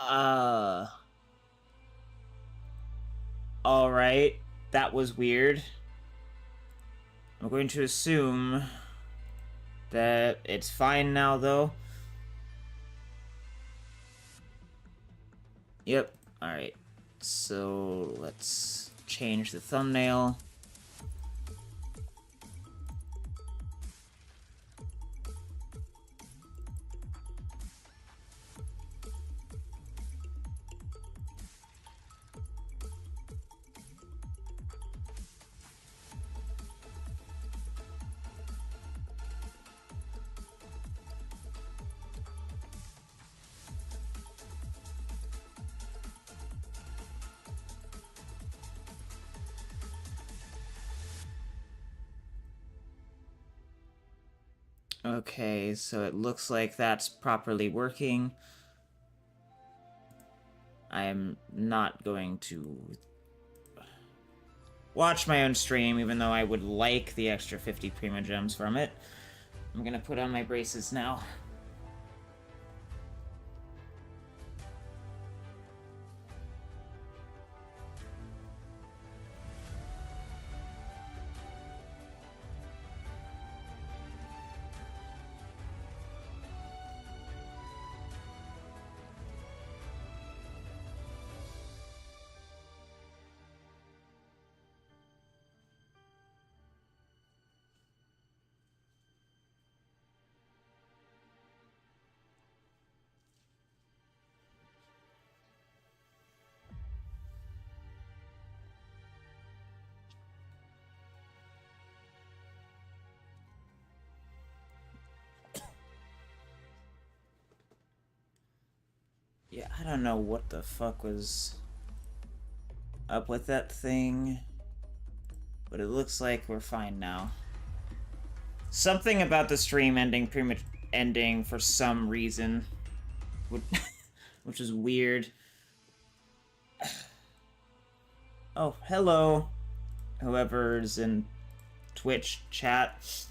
Uh, alright. That was weird. I'm going to assume that it's fine now, though. Yep. Alright. So, let's change the thumbnail. Okay, so it looks like that's properly working. I'm not going to watch my own stream, even though I would like the extra 50 Prima Gems from it. I'm gonna put on my braces now. Yeah, I don't know what the fuck was up with that thing, but it looks like we're fine now. Something about the stream ending for some reason, which is weird. Oh, hello, whoever's in Twitch chat.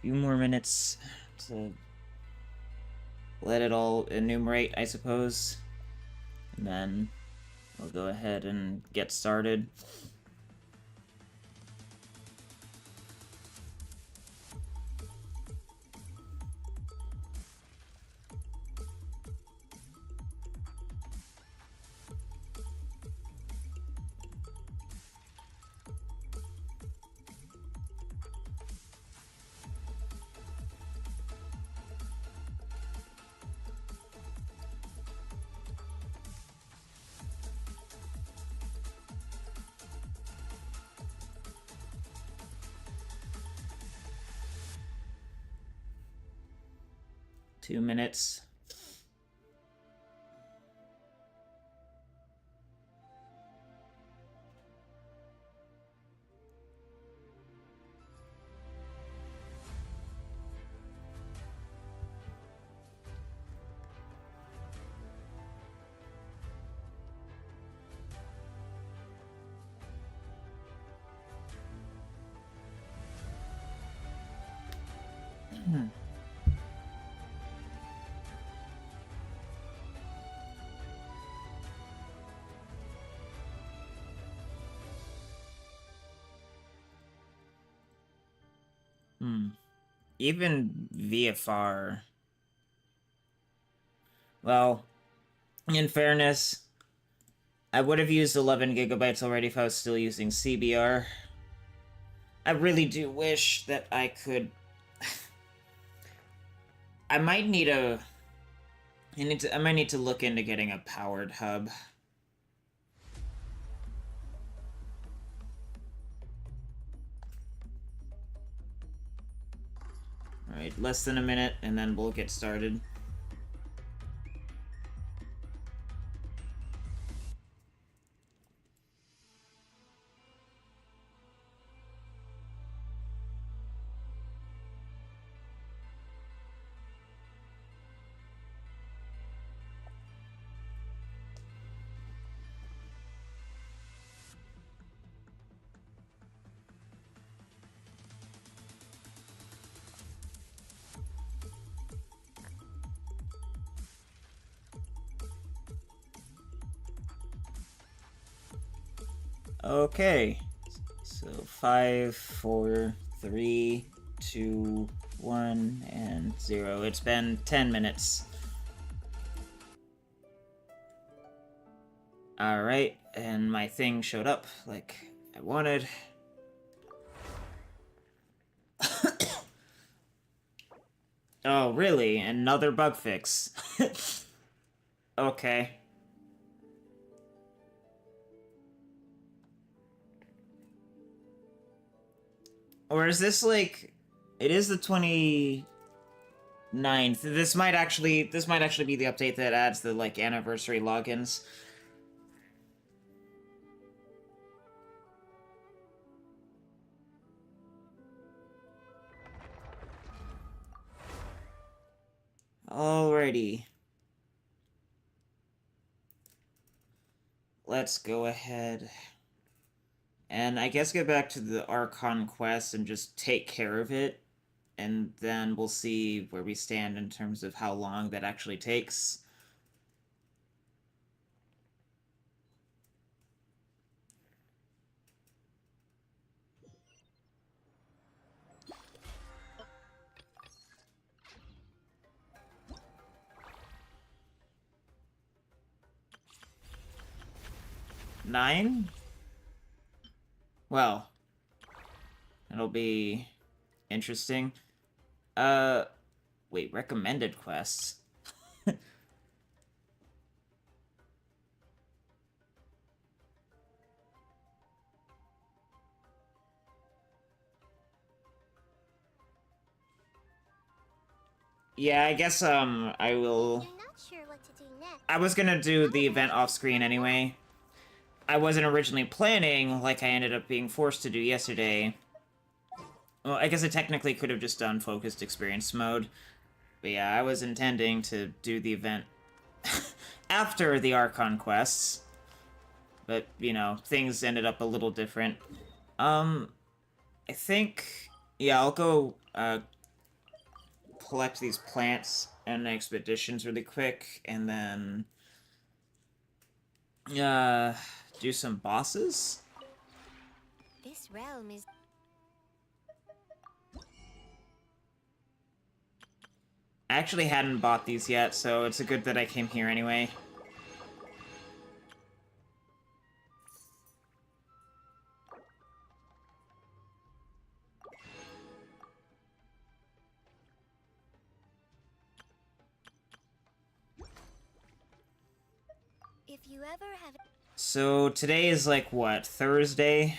Few more minutes to let it all enumerate, I suppose. And then we'll go ahead and get started. Two minutes. Even VFR. Well, in fairness, I would have used 11 gigabytes already if I was still using CBR. I really do wish that I could... I might need a... I might need to look into getting a powered hub. Alright, less than a minute, and then we'll get started. Okay, so 5, 4, 3, 2, 1, and 0. It's been 10 minutes. Alright, and my thing showed up like I wanted. Oh, really? Another bug fix. Okay. Or is this like... It is the 29th. This might actually be the update that adds the like anniversary logins. Alrighty. Let's go ahead and I guess get back to the Archon quest and just take care of it. And then we'll see where we stand in terms of how long that actually takes. Nine? Well, it'll be interesting. Wait, recommended quests? Yeah, I guess, I will... I was gonna do the event off-screen anyway. I wasn't originally planning, like I ended up being forced to do yesterday. Well, I guess I technically could have just done focused experience mode. But yeah, I was intending to do the event after the Archon quests. But, you know, things ended up a little different. I think, yeah, I'll go collect these plants and expeditions really quick, and then do some bosses. This realm is... I actually hadn't bought these yet, so it's a good that I came here anyway. If you ever have... So today is like, what, Thursday?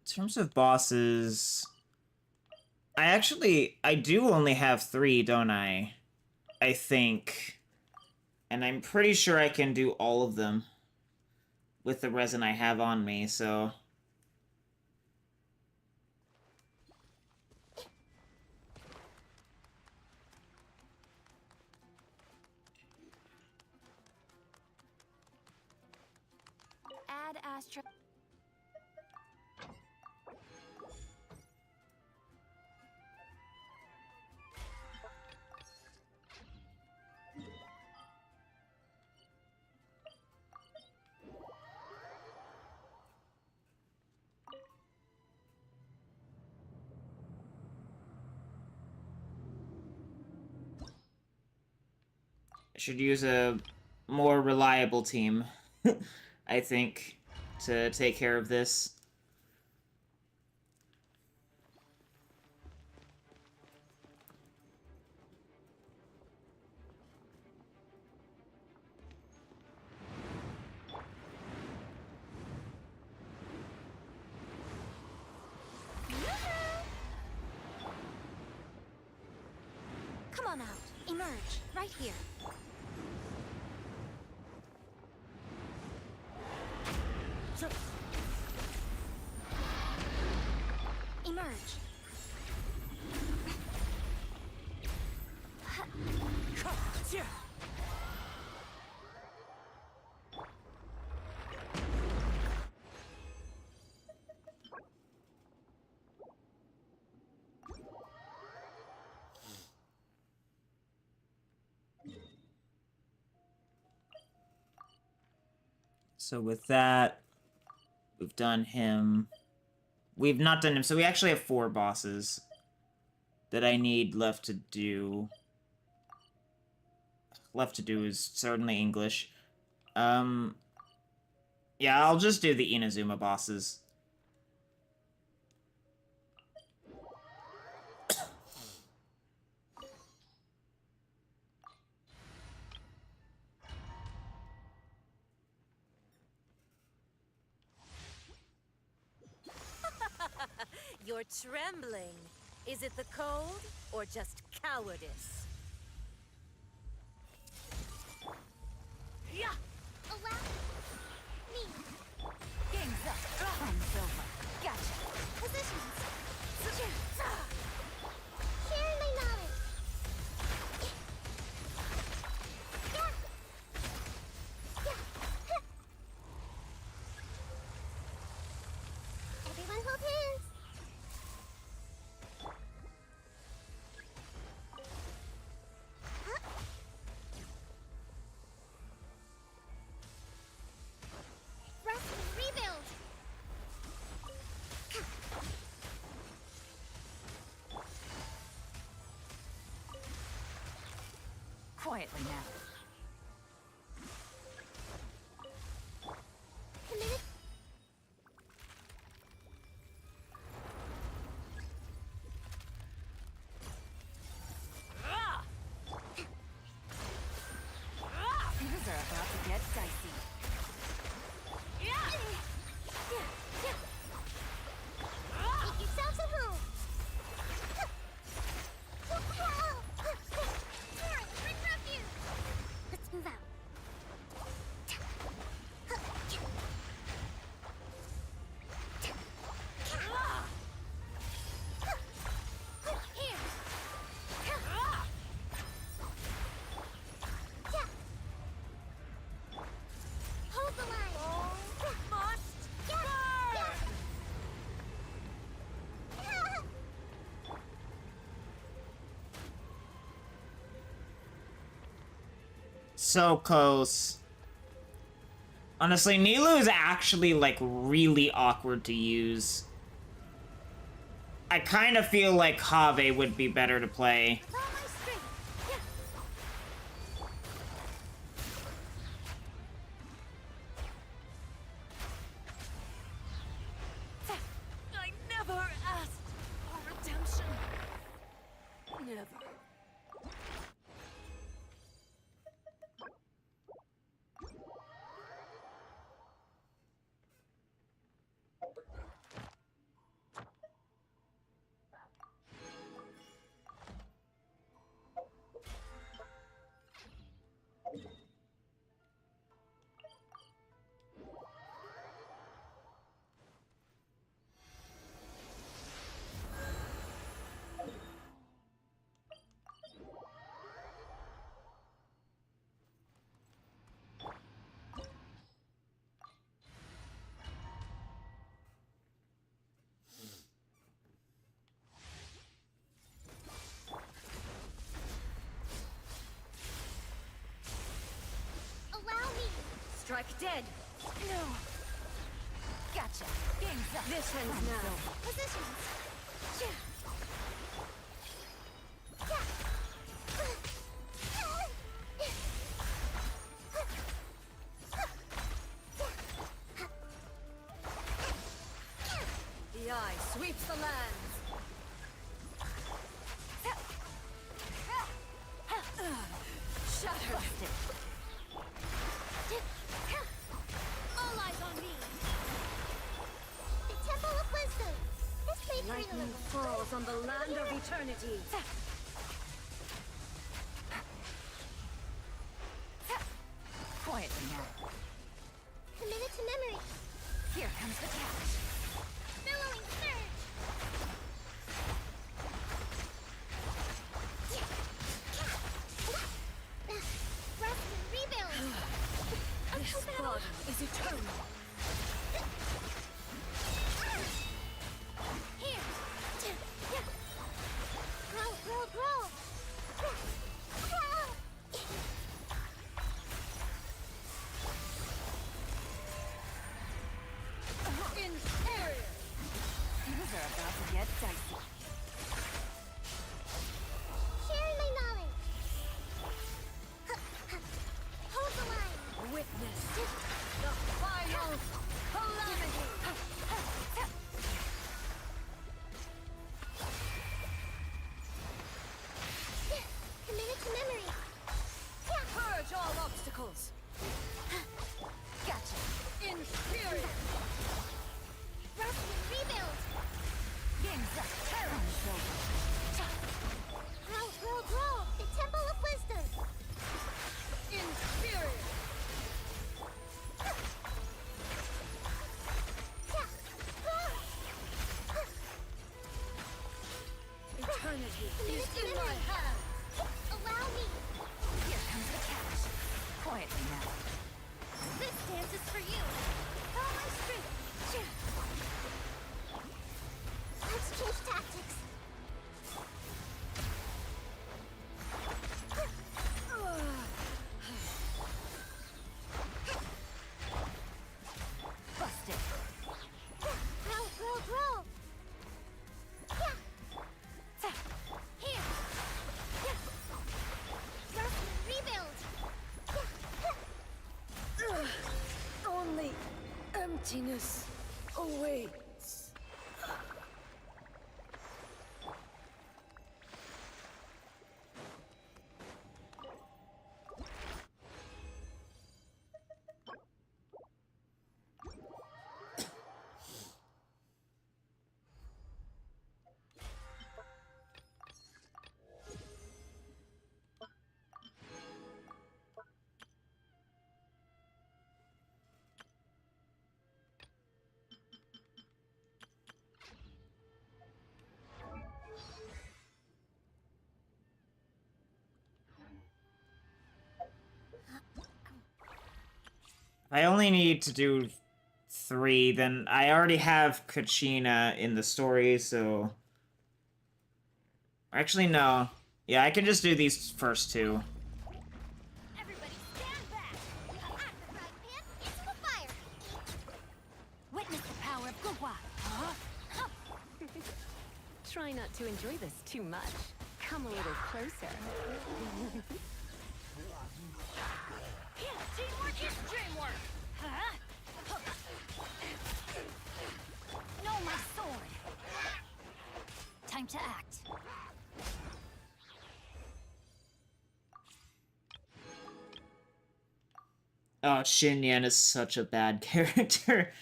In terms of bosses, I do only have 3, don't I? I think. And I'm pretty sure I can do all of them with the resin I have on me, so... Add Astra... I should use a more reliable team, I think, to take care of this. Come on out. Emerge. Right here. Emerge. So with that, we've done him. We've not done him, so we actually have 4 bosses that I need left to do. Left to do is certainly English. Yeah, I'll just do the Inazuma bosses. You're trembling. Is it the cold or just cowardice? Yeah! Allow me. Game's up. Time's over. Gotcha. Positions. Share my knowledge. Yeah. Everyone hold hands. Rest and rebuild. Quietly now. So close. Honestly, Nilu is actually, like, really awkward to use. I kind of feel like Have would be better to play. With all my strength. I never asked for redemption. Never. Allow me. Strike dead. No. Gotcha. Game's up. This ends now. Positions. The eye sweeps the lands. Shattered. All eyes on me. The Temple of Wisdom. This may hurt a Lightning little. falls on the land of eternity. Quietly now. Commit it to memory. Here comes the catch. Billowing surge. Rest and rebuild. This body is eternal. Here. Grow, grow, grow. Inferior. Things are about to get dicey. Sharing my knowledge. Hold the line. Witness the final calamity. Commit it to memory. Purge all obstacles. Gotcha. Inferior. Rest and rebuild. Game's up. Terror's over. Grow, grow, grow. The Temple of Wisdom. Inferior. Eternity is in my hands. Allow me. Here comes the catch. Quietly now. This dance is for you. All my strength. Let's change tactics. Busted. Grow, grow, grow. Here. Rest and rebuild. Only emptiness awaits. I only need to do 3, then I already have Kachina in the story, so... Actually, no. Yeah, I can just do these first 2. Everybody to enjoy this too much. Come a little closer. Teamwork is dreamwork! Huh? No, my sword! Time to act. Oh, Xinyan is such a bad character.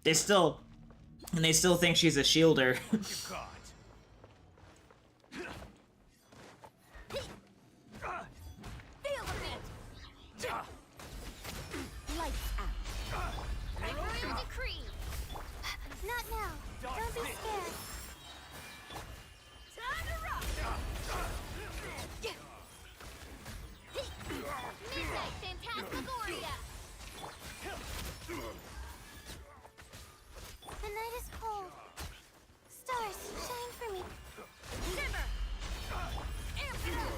They still think she's a shielder. Feel the beat! Lights out. Requiem decree! Not now. Don't be scared. Time to rock! Midnight Phantasmagoria! The night is cold. Stars, shine for me. Shiver! Emperor!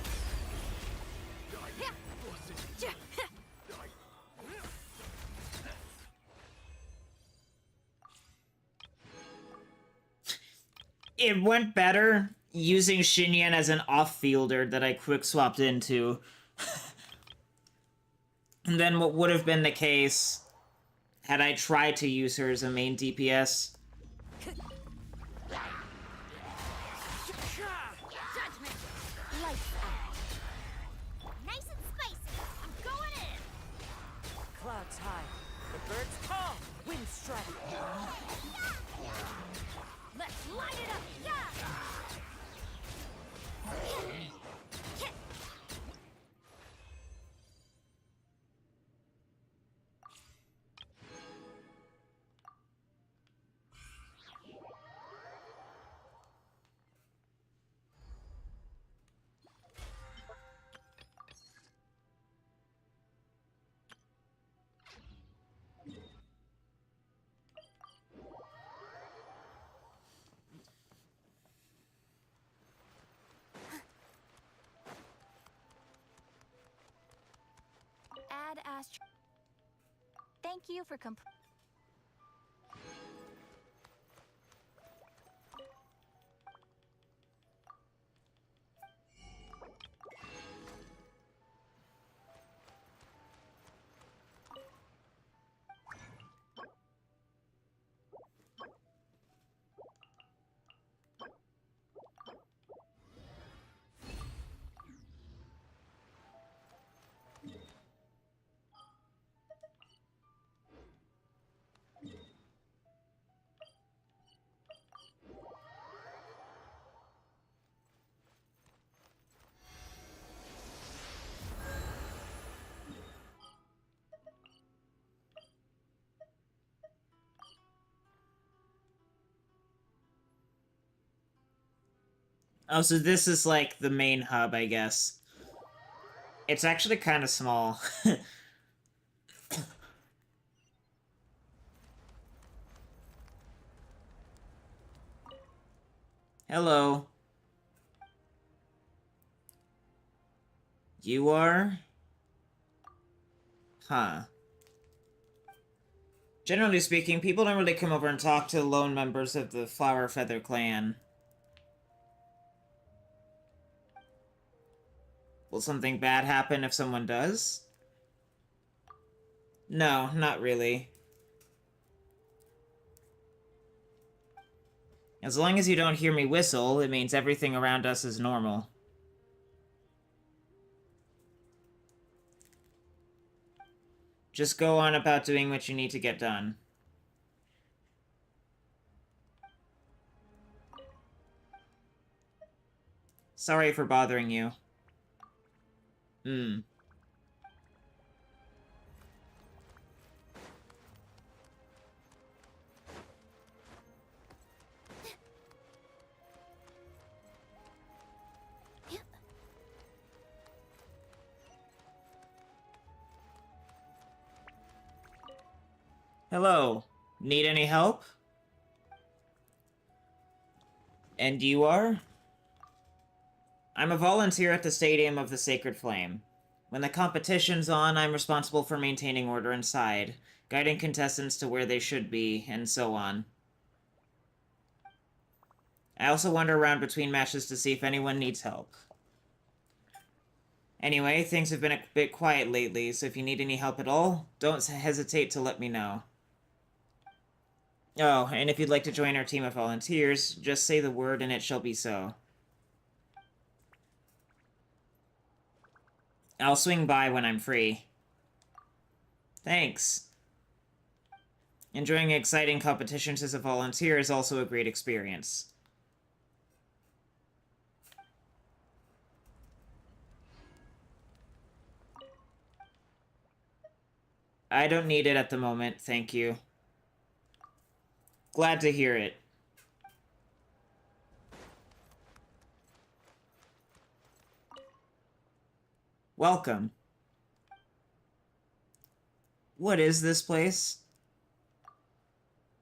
It went better using Xinyan as an off-fielder that I quick-swapped into than what would have been the case had I tried to use her as a main DPS. Judgment! Lights out. Nice and spicy. I'm going in. Clouds high, the birds call, wind strike. Let's light it up. Yeah. Add Astro. Thank you for Oh, so this is like the main hub, I guess. It's actually kind of small. Hello. You are? Huh. Generally speaking, people don't really come over and talk to lone members of the Flower Feather clan. Will something bad happen if someone does? No, not really. As long as you don't hear me whistle, it means everything around us is normal. Just go on about doing what you need to get done. Sorry for bothering you. Hello. Need any help? And you are? I'm a volunteer at the Stadium of the Sacred Flame. When the competition's on, I'm responsible for maintaining order inside, guiding contestants to where they should be, and so on. I also wander around between matches to see if anyone needs help. Anyway, things have been a bit quiet lately, so if you need any help at all, don't hesitate to let me know. Oh, and if you'd like to join our team of volunteers, just say the word and it shall be so. I'll swing by when I'm free. Thanks. Enjoying exciting competitions as a volunteer is also a great experience. I don't need it at the moment, thank you. Glad to hear it. Welcome. What is this place?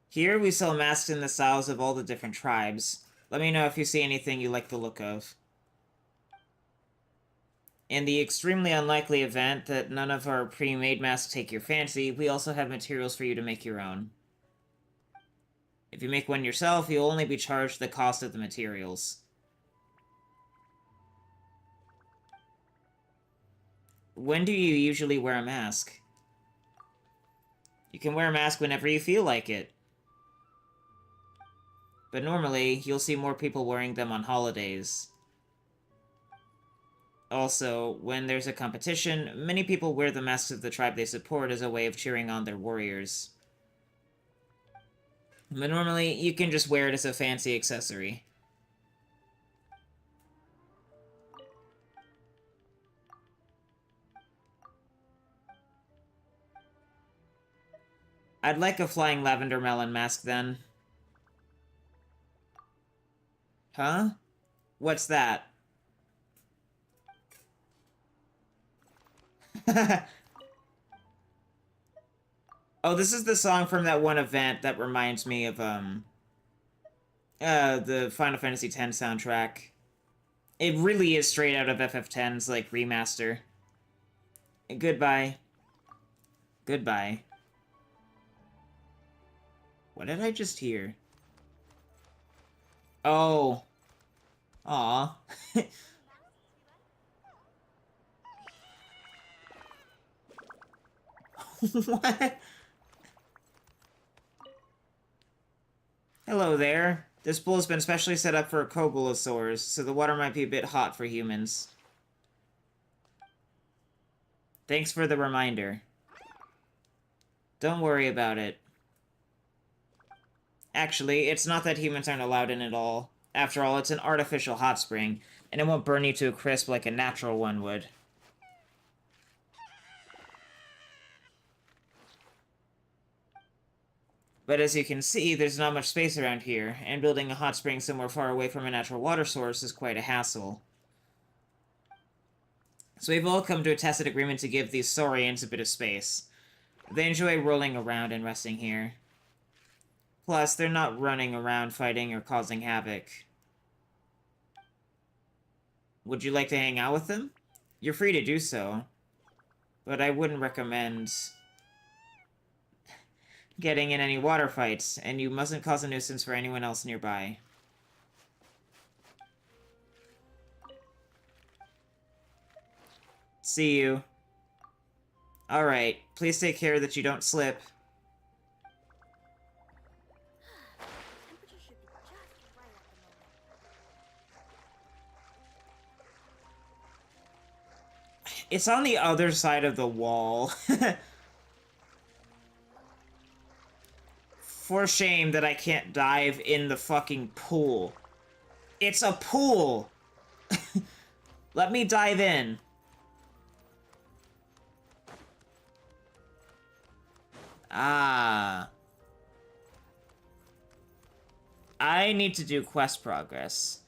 Here we sell masks in the styles of all the different tribes. Let me know if you see anything you like the look of. In the extremely unlikely event that none of our pre-made masks take your fancy, we also have materials for you to make your own. If you make one yourself, you'll only be charged the cost of the materials. When do you usually wear a mask? You can wear a mask whenever you feel like it. But normally, you'll see more people wearing them on holidays. Also, when there's a competition, many people wear the masks of the tribe they support as a way of cheering on their warriors. But normally, you can just wear it as a fancy accessory. I'd like a flying lavender melon mask, then. Huh? What's that? Oh, this is the song from that one event that reminds me of, the Final Fantasy X soundtrack. It really is straight out of FF10's, like, remaster. Goodbye. Goodbye. What did I just hear? Oh. Aw. What? Hello there. This pool has been specially set up for koboldosaurs, so the water might be a bit hot for humans. Thanks for the reminder. Don't worry about it. Actually, it's not that humans aren't allowed in at all. After all, it's an artificial hot spring, and it won't burn you to a crisp like a natural one would. But as you can see, there's not much space around here, and building a hot spring somewhere far away from a natural water source is quite a hassle. So we've all come to a tacit agreement to give these saurians a bit of space. They enjoy rolling around and resting here. Plus, they're not running around fighting or causing havoc. Would you like to hang out with them? You're free to do so. But I wouldn't recommend getting in any water fights, and you mustn't cause a nuisance for anyone else nearby. See you. Alright, please take care that you don't slip. Temperature should be just right at the moment. It's on the other side of the wall. For shame that I can't dive in the fucking pool. It's a pool! Let me dive in. Ah. I need to do quest progress.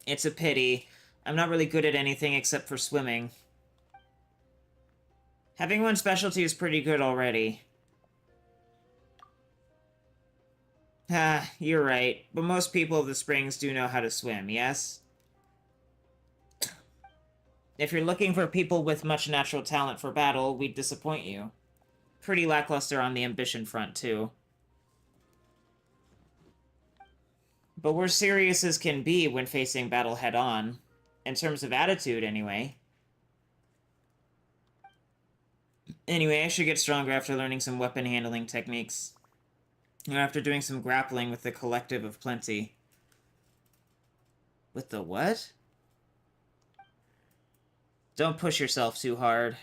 It's a pity. I'm not really good at anything except for swimming. Having one specialty is pretty good already. Ah, you're right. But most people of the springs do know how to swim, yes? If you're looking for people with much natural talent for battle, we'd disappoint you. Pretty lackluster on the ambition front, too. But we're serious as can be when facing battle head-on. In terms of attitude, anyway. Anyway, I should get stronger after learning some weapon handling techniques. And after doing some grappling with the Collective of Plenty. With the what? Don't push yourself too hard.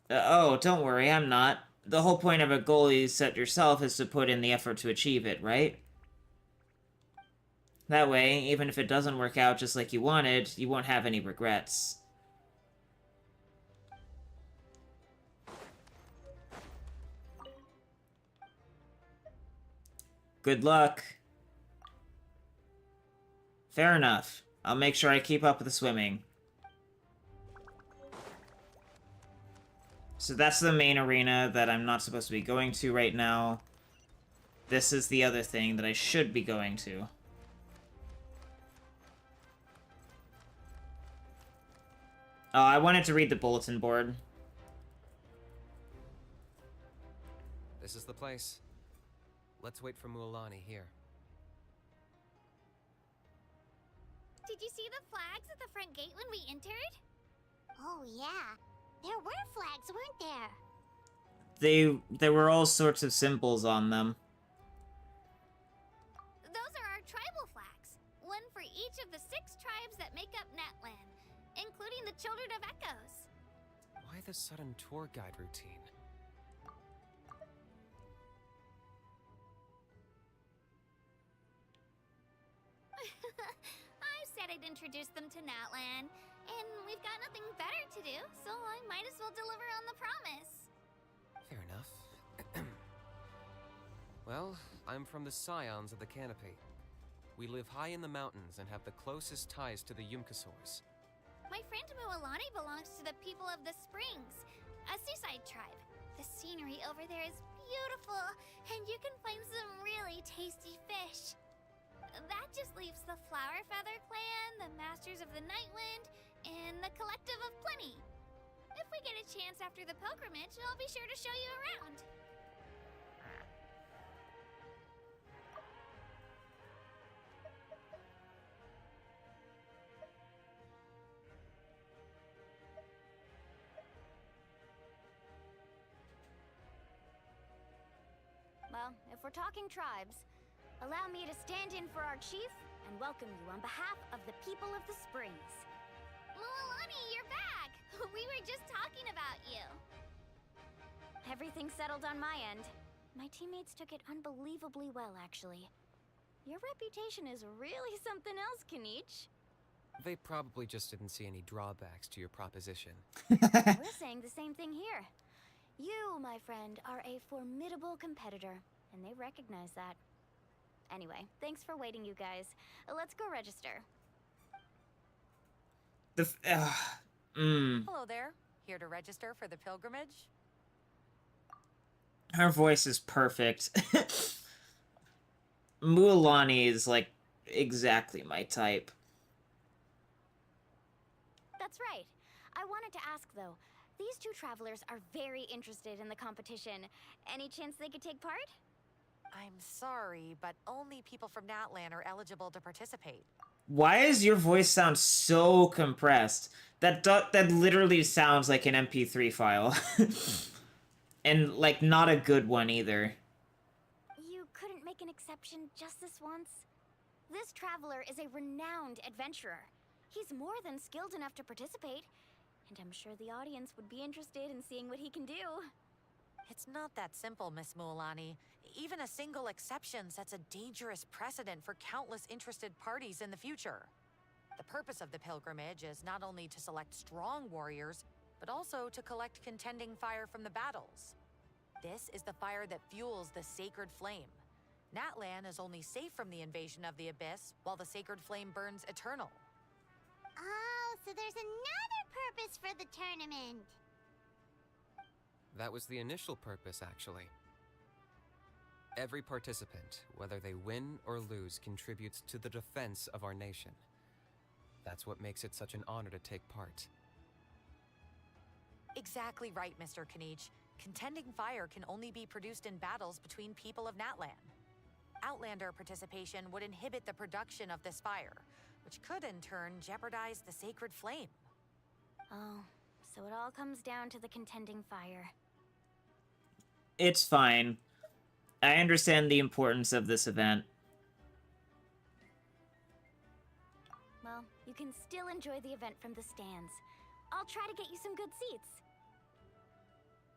Oh, don't worry, I'm not. The whole point of a goal you set yourself is to put in the effort to achieve it, right? That way, even if it doesn't work out just like you wanted, you won't have any regrets. Good luck. Fair enough. I'll make sure I keep up with the swimming. So that's the main arena that I'm not supposed to be going to right now. This is the other thing that I should be going to. Oh, I wanted to read the bulletin board. This is the place. Let's wait for Mualani here. Did you see the flags at the front gate when we entered? Oh, yeah. There were flags, weren't there? There were all sorts of symbols on them. Those are our tribal flags. One for each of the 6 tribes that make up Natlan, including the Children of Echoes. Why the sudden tour guide routine? I said I'd introduce them to Natlan, and we've got nothing better to do, so I might as well deliver on the promise. Fair enough. Well, I'm from the Scions of the Canopy. We live high in the mountains and have the closest ties to the Yumkasaurs. My friend Mualani belongs to the people of the Springs, a seaside tribe. The scenery over there is beautiful, and you can find some really tasty fish. That just leaves the Flower Feather Clan, the Masters of the Nightwind, and the Collective of Plenty. If we get a chance after the pilgrimage, I'll be sure to show you around. Well, if we're talking tribes, allow me to stand in for our chief and welcome you on behalf of the people of the Springs. Mualani, you're back! We were just talking about you. Everything settled on my end. My teammates took it unbelievably well, actually. Your reputation is really something else, Kanich. They probably just didn't see any drawbacks to your proposition. We're saying the same thing here. You, my friend, are a formidable competitor, and they recognize that. Anyway, thanks for waiting, you guys. Let's go register. Hello there. Here to register for the pilgrimage? Her voice is perfect. Mualani is, like, exactly my type. That's right. I wanted to ask, though. These 2 travelers are very interested in the competition. Any chance they could take part? I'm sorry, but only people from Natlan are eligible to participate. Why does your voice sound so compressed? That literally sounds like an MP3 file. And, like, not a good one either. You couldn't make an exception just this once? This traveler is a renowned adventurer. He's more than skilled enough to participate. And I'm sure the audience would be interested in seeing what he can do. It's not that simple, Miss Mualani. Even a single exception sets a dangerous precedent for countless interested parties in the future. The purpose of the pilgrimage is not only to select strong warriors, but also to collect contending fire from the battles. This is the fire that fuels the sacred flame. Natlan is only safe from the invasion of the Abyss, while the sacred flame burns eternal. Oh, so there's another purpose for the tournament. That was the initial purpose, actually. Every participant, whether they win or lose, contributes to the defense of our nation. That's what makes it such an honor to take part. Exactly right, Mr. Kanich. Contending fire can only be produced in battles between people of Natlan. Outlander participation would inhibit the production of this fire, which could in turn jeopardize the sacred flame. Oh, so it all comes down to the contending fire. It's fine. I understand the importance of this event. Well, you can still enjoy the event from the stands. I'll try to get you some good seats.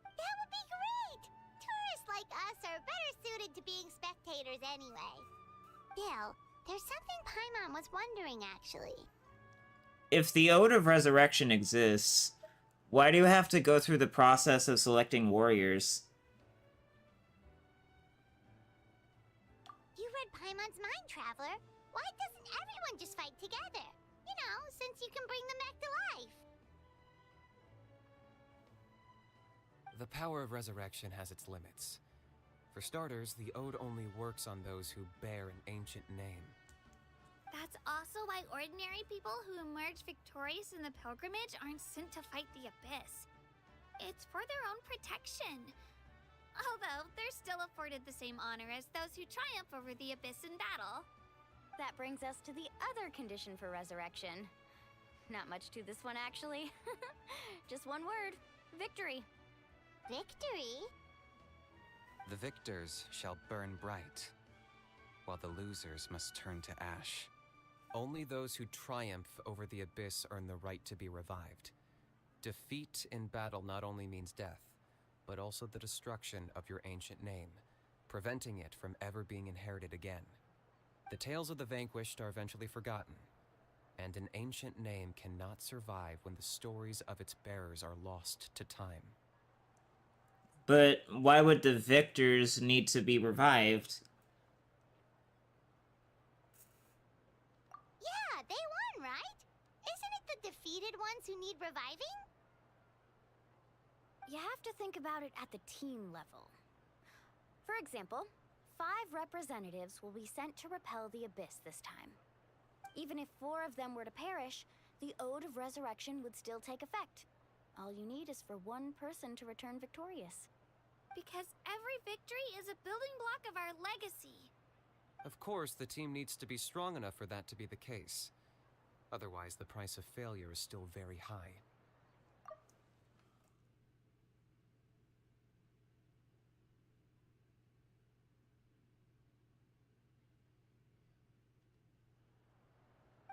That would be great! Tourists like us are better suited to being spectators anyway. Still, there's something Paimon was wondering, actually. If the Ode of Resurrection exists, why do you have to go through the process of selecting warriors? You read Paimon's mind, Traveler. Why doesn't everyone just fight together? You know, since you can bring them back to life. The power of resurrection has its limits. For starters, the Ode only works on those who bear an ancient name. That's also why ordinary people who emerge victorious in the pilgrimage aren't sent to fight the Abyss. It's for their own protection. Although, they're still afforded the same honor as those who triumph over the Abyss in battle. That brings us to the other condition for resurrection. Not much to this one, actually. Just one word: victory. Victory? The victors shall burn bright, while the losers must turn to ash. Only those who triumph over the Abyss earn the right to be revived. Defeat in battle not only means death, but also the destruction of your ancient name, preventing it from ever being inherited again. The tales of the vanquished are eventually forgotten, and an ancient name cannot survive when the stories of its bearers are lost to time. But why would the victors need to be revived? Yeah, they won, right? Isn't it the defeated ones who need reviving? You have to think about it at the team level. For example, 5 representatives will be sent to repel the Abyss this time. Even if 4 of them were to perish, the Ode of Resurrection would still take effect. All you need is for 1 person to return victorious. Because every victory is a building block of our legacy. Of course, the team needs to be strong enough for that to be the case. Otherwise, the price of failure is still very high.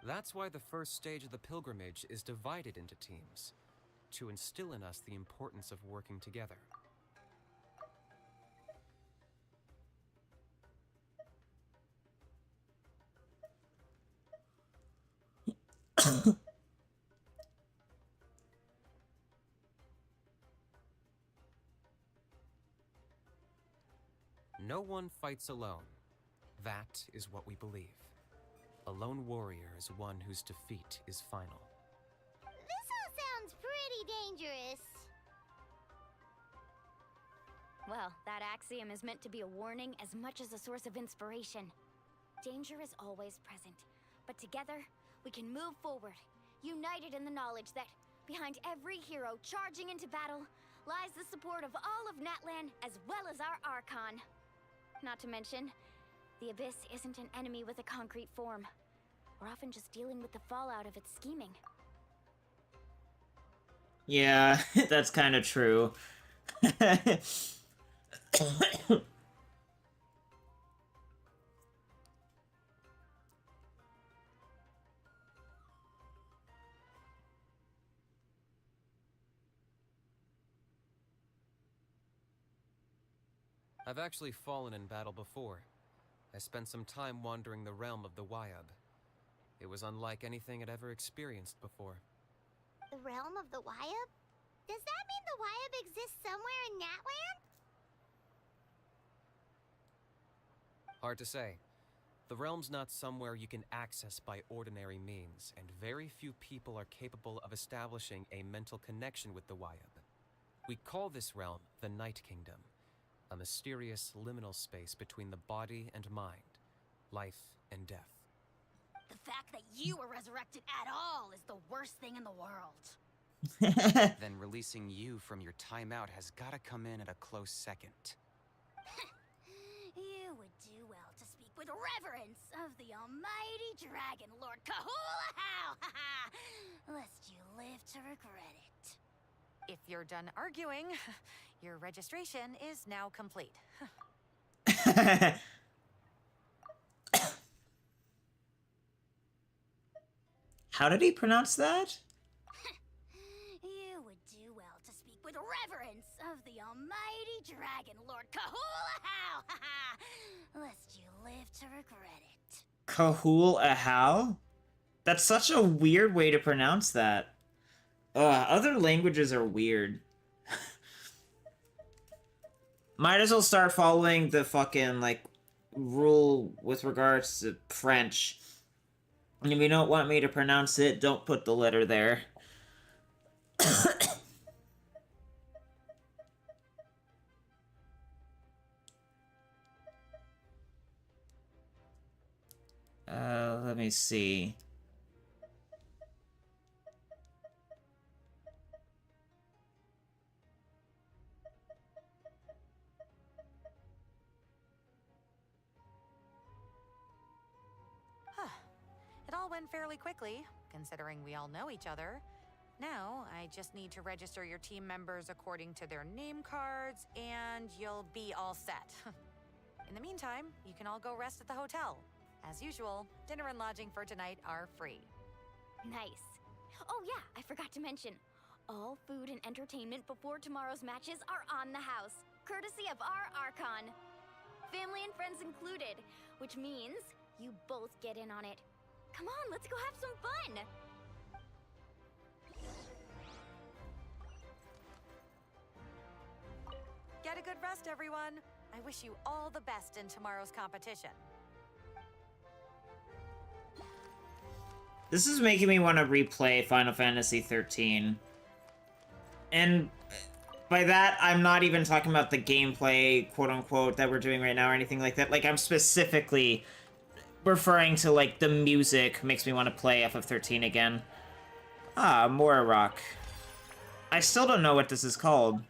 That's why the first stage of the pilgrimage is divided into teams, to instill in us the importance of working together. No one fights alone. That is what we believe. A lone warrior is one whose defeat is final. This all sounds pretty dangerous. Well, that axiom is meant to be a warning as much as a source of inspiration. Danger is always present, but together, we can move forward, united in the knowledge that behind every hero charging into battle lies the support of all of Natlan as well as our Archon. Not to mention, the Abyss isn't an enemy with a concrete form. We're often just dealing with the fallout of its scheming. Yeah, that's kind of true. I've actually fallen in battle before. I spent some time wandering the realm of the Wyab. It was unlike anything I'd ever experienced before. The realm of the Wyab? Does that mean the Wyab exists somewhere in Natlan? Hard to say. The realm's not somewhere you can access by ordinary means, and very few people are capable of establishing a mental connection with the Wyab. We call this realm the Night Kingdom, a mysterious liminal space between the body and mind, life and death. The fact that you were resurrected at all is the worst thing in the world. Then releasing you from your timeout has gotta come in at a close second. You would do well to speak with reverence of the almighty Dragon Lord Kahula-How! Lest you live to regret it. If you're done arguing, your registration is now complete. How did he pronounce that? You would do well to speak with reverence of the almighty Dragon Lord Kahula-How! Lest you live to regret it. Kahul Ahal? That's such a weird way to pronounce that. Other languages are weird. Might as well start following the fucking, like, rule with regards to French. And if you don't want me to pronounce it, don't put the letter there. Let me see. It all went fairly quickly, considering we all know each other. Now, I just need to register your team members according to their name cards, and you'll be all set. In the meantime, you can all go rest at the hotel. As usual, dinner and lodging for tonight are free. Nice. Oh yeah, I forgot to mention. All food and entertainment before tomorrow's matches are on the house, courtesy of our Archon. Family and friends included, which means you both get in on it. Come on, let's go have some fun! Get a good rest, everyone. I wish you all the best in tomorrow's competition. This is making me want to replay Final Fantasy XIII. And by that, I'm not even talking about the gameplay, quote-unquote, that we're doing right now or anything like that. Like, I'm specifically referring to, like, the music makes me want to play FF13 again. Ah, Mora Rock. I still don't know what this is called.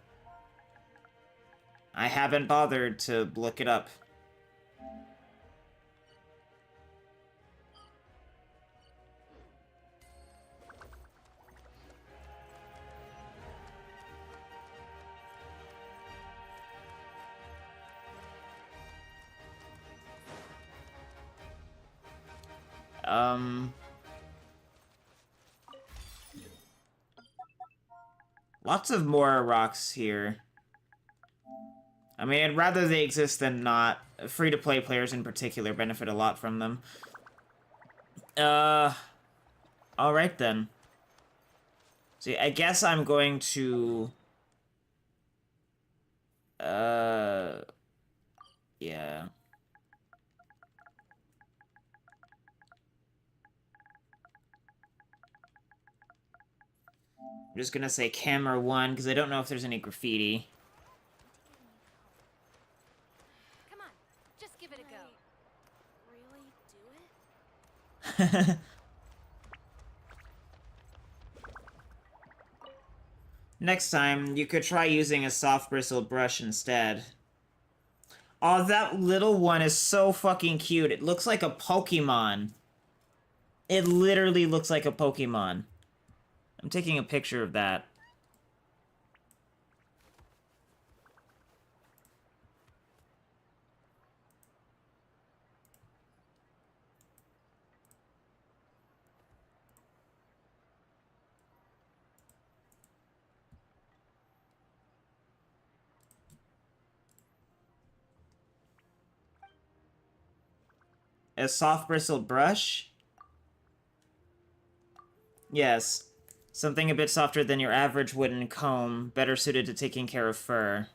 I haven't bothered to look it up. Lots of Mora rocks here. I mean, I'd rather they exist than not. Free-to-play players in particular benefit a lot from them. Alright then. See, I guess I'm going to... yeah. I'm just gonna say camera 1, because I don't know if there's any graffiti. Come on, just give it a go. Really do it? Next time, you could try using a soft bristled brush instead. Oh, that little one is so fucking cute. It looks like a Pokemon. It literally looks like a Pokemon. I'm taking a picture of that. A soft bristled brush? Yes. Something a bit softer than your average wooden comb, better suited to taking care of fur.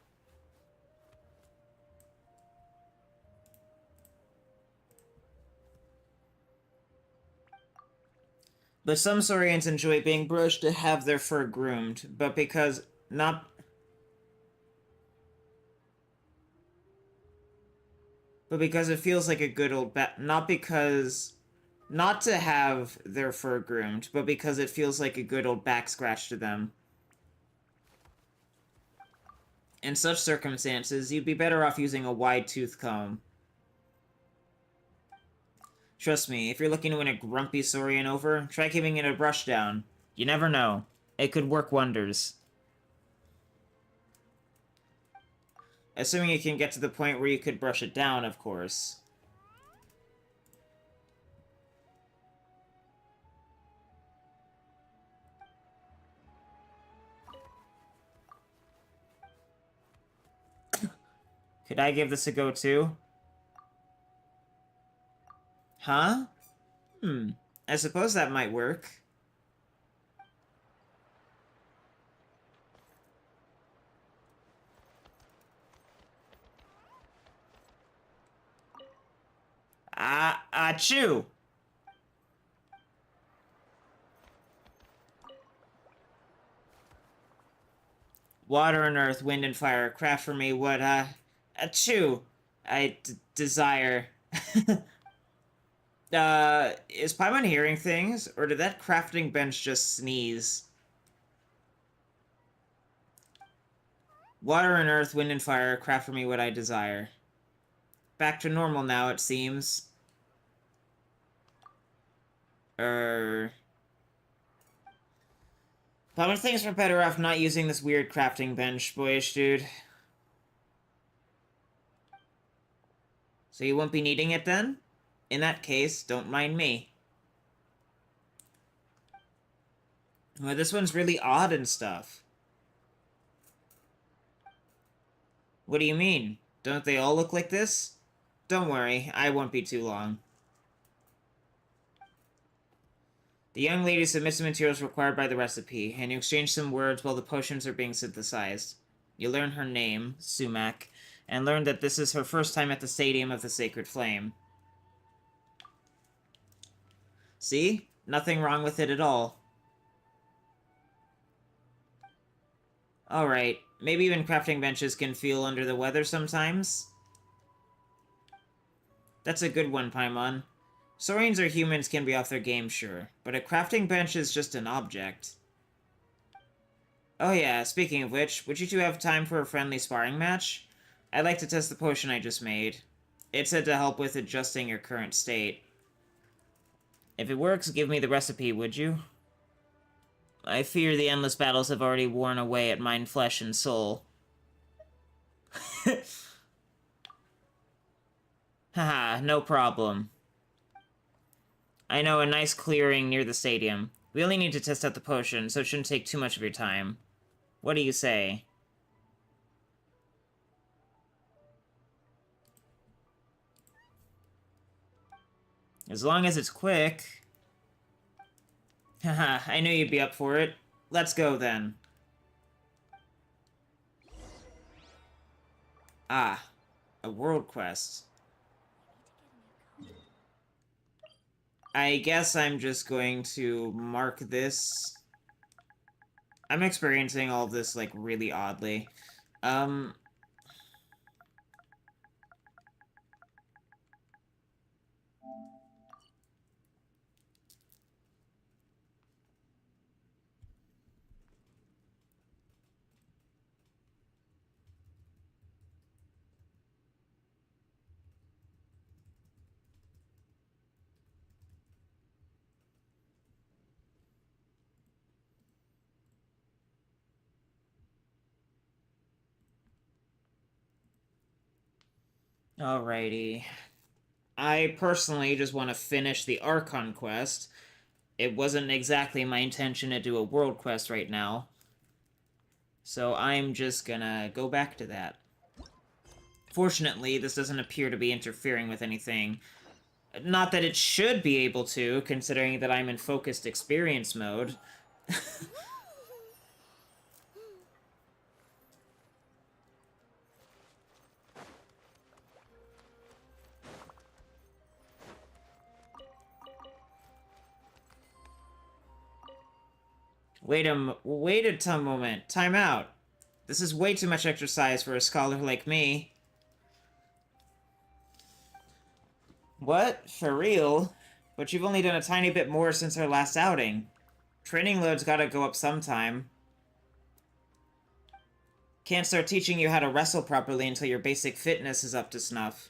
But some Saurians enjoy being brushed to have their fur groomed, but because not... But because it feels like a good old not because... Not to have their fur groomed, but because it feels like a good old back scratch to them. In such circumstances, you'd be better off using a wide tooth comb. Trust me, if you're looking to win a grumpy Saurian over, try giving it a brush down. You never know. It could work wonders. Assuming you can get to the point where you could brush it down, of course. Could I give this a go too? Huh? I suppose that might work. Achoo! Water and earth, wind and fire, craft for me what, achoo! Desire. Is Paimon hearing things? Or did that crafting bench just sneeze? Water and earth, wind and fire, craft for me what I desire. Back to normal now, it seems. Paimon thinks we're better off not using this weird crafting bench, boyish dude. So you won't be needing it then? In that case, don't mind me. Well, this one's really odd and stuff. What do you mean? Don't they all look like this? Don't worry, I won't be too long. The young lady submits the materials required by the recipe, and you exchange some words while the potions are being synthesized. You learn her name, Sumac, and learn that this is her first time at the Stadium of the Sacred Flame. See? Nothing wrong with it at all. Alright, maybe even crafting benches can feel under the weather sometimes. That's a good one, Paimon. Saurians or humans can be off their game, sure, but a crafting bench is just an object. Oh yeah, speaking of which, would you two have time for a friendly sparring match? I'd like to test the potion I just made. It's said to help with adjusting your current state. If it works, give me the recipe, would you? I fear the endless battles have already worn away at mine flesh and soul. Haha, no problem. I know a nice clearing near the stadium. We only need to test out the potion, so it shouldn't take too much of your time. What do you say? As long as it's quick. Haha, I knew you'd be up for it. Let's go, then. Ah, a world quest. I guess I'm just going to mark this. I'm experiencing all of this, like, really oddly. Alrighty. I personally just want to finish the Archon quest. It wasn't exactly my intention to do a world quest right now. So I'm just gonna go back to that. Fortunately, this doesn't appear to be interfering with anything. Not that it should be able to, considering that I'm in focused experience mode. Wait a moment. Time out. This is way too much exercise for a scholar like me. What? For real? But you've only done a tiny bit more since our last outing. Training load's gotta go up sometime. Can't start teaching you how to wrestle properly until your basic fitness is up to snuff.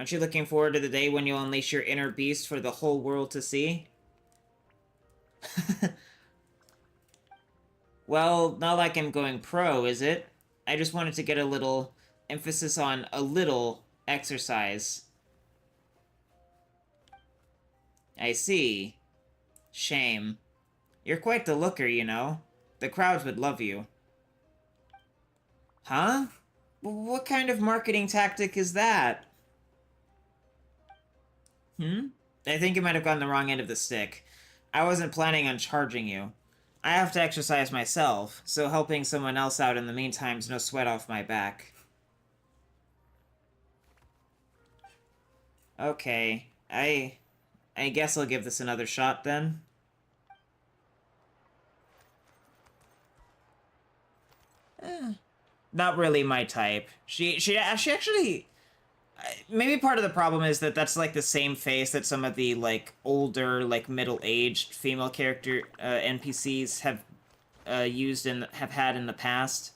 Aren't you looking forward to the day when you'll unleash your inner beast for the whole world to see? Well, not like I'm going pro, is it? I just wanted to get a little emphasis on a little exercise. I see. Shame. You're quite the looker, you know. The crowds would love you. Huh? What kind of marketing tactic is that? I think you might have gotten the wrong end of the stick. I wasn't planning on charging you. I have to exercise myself, so helping someone else out in the meantime's no sweat off my back. Okay, I guess I'll give this another shot then. Not really my type. She actually... Maybe part of the problem is that that's, like, the same face that some of the, like, older, like, middle-aged female character NPCs have used and have had in the past.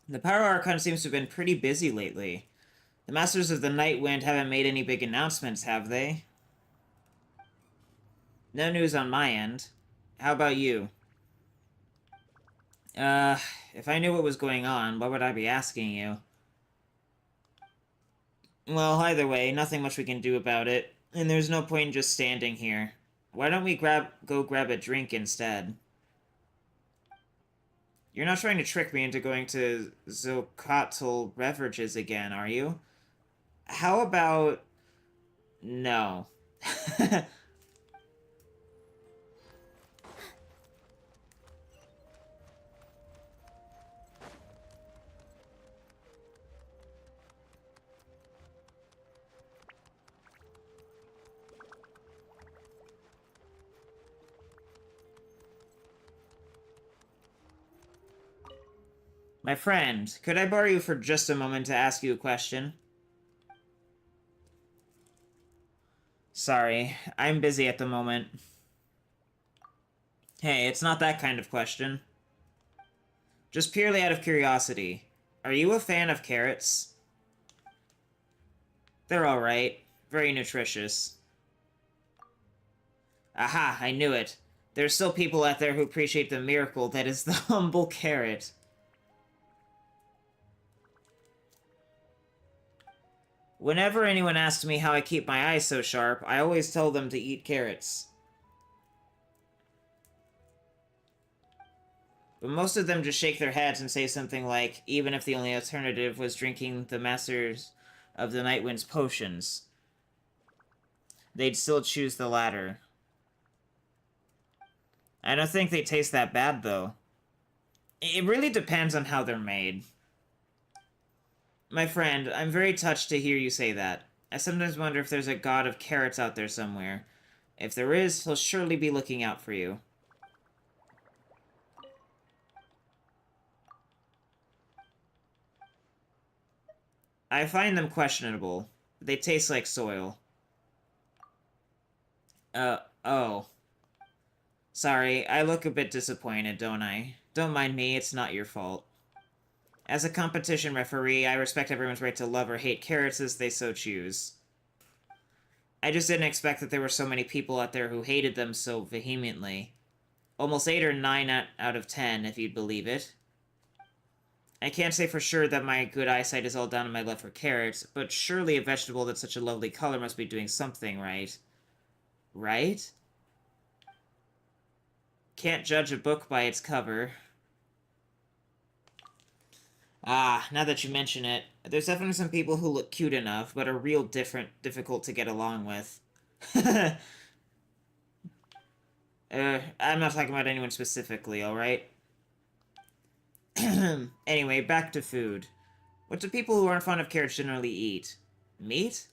The Power Archon seems to have been pretty busy lately. The Masters of the Night Wind haven't made any big announcements, have they? No news on my end. How about you? If I knew what was going on, what would I be asking you? Well, either way, nothing much we can do about it, and there's no point in just standing here. Why don't we go grab a drink instead? You're not trying to trick me into going to Zocatl Beverages again, are you? How about... no. My friend, could I borrow you for just a moment to ask you a question? Sorry, I'm busy at the moment. Hey, it's not that kind of question. Just purely out of curiosity. Are you a fan of carrots? They're alright. Very nutritious. Aha, I knew it. There's still people out there who appreciate the miracle that is the humble carrot. Whenever anyone asks me how I keep my eyes so sharp, I always tell them to eat carrots. But most of them just shake their heads and say something like, even if the only alternative was drinking the Masters of the Nightwind's potions, they'd still choose the latter. I don't think they taste that bad, though. It really depends on how they're made. My friend, I'm very touched to hear you say that. I sometimes wonder if there's a god of carrots out there somewhere. If there is, he'll surely be looking out for you. I find them questionable. They taste like soil. Oh. Sorry, I look a bit disappointed, don't I? Don't mind me, it's not your fault. As a competition referee, I respect everyone's right to love or hate carrots as they so choose. I just didn't expect that there were so many people out there who hated them so vehemently. Almost 8 or 9 out of 10, if you'd believe it. I can't say for sure that my good eyesight is all down to my love for carrots, but surely a vegetable that's such a lovely color must be doing something right. Right? Can't judge a book by its cover. Ah, now that you mention it, there's definitely some people who look cute enough, but are real difficult to get along with. I'm not talking about anyone specifically, alright? Anyway, back to food. What do people who aren't fond of carrots generally eat? Meat?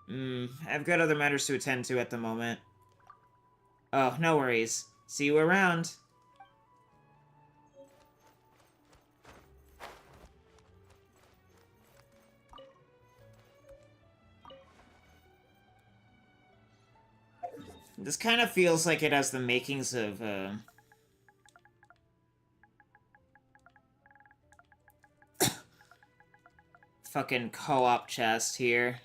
I've got other matters to attend to at the moment. Oh, no worries. See you around. This kind of feels like it has the makings of, fucking co-op chest here.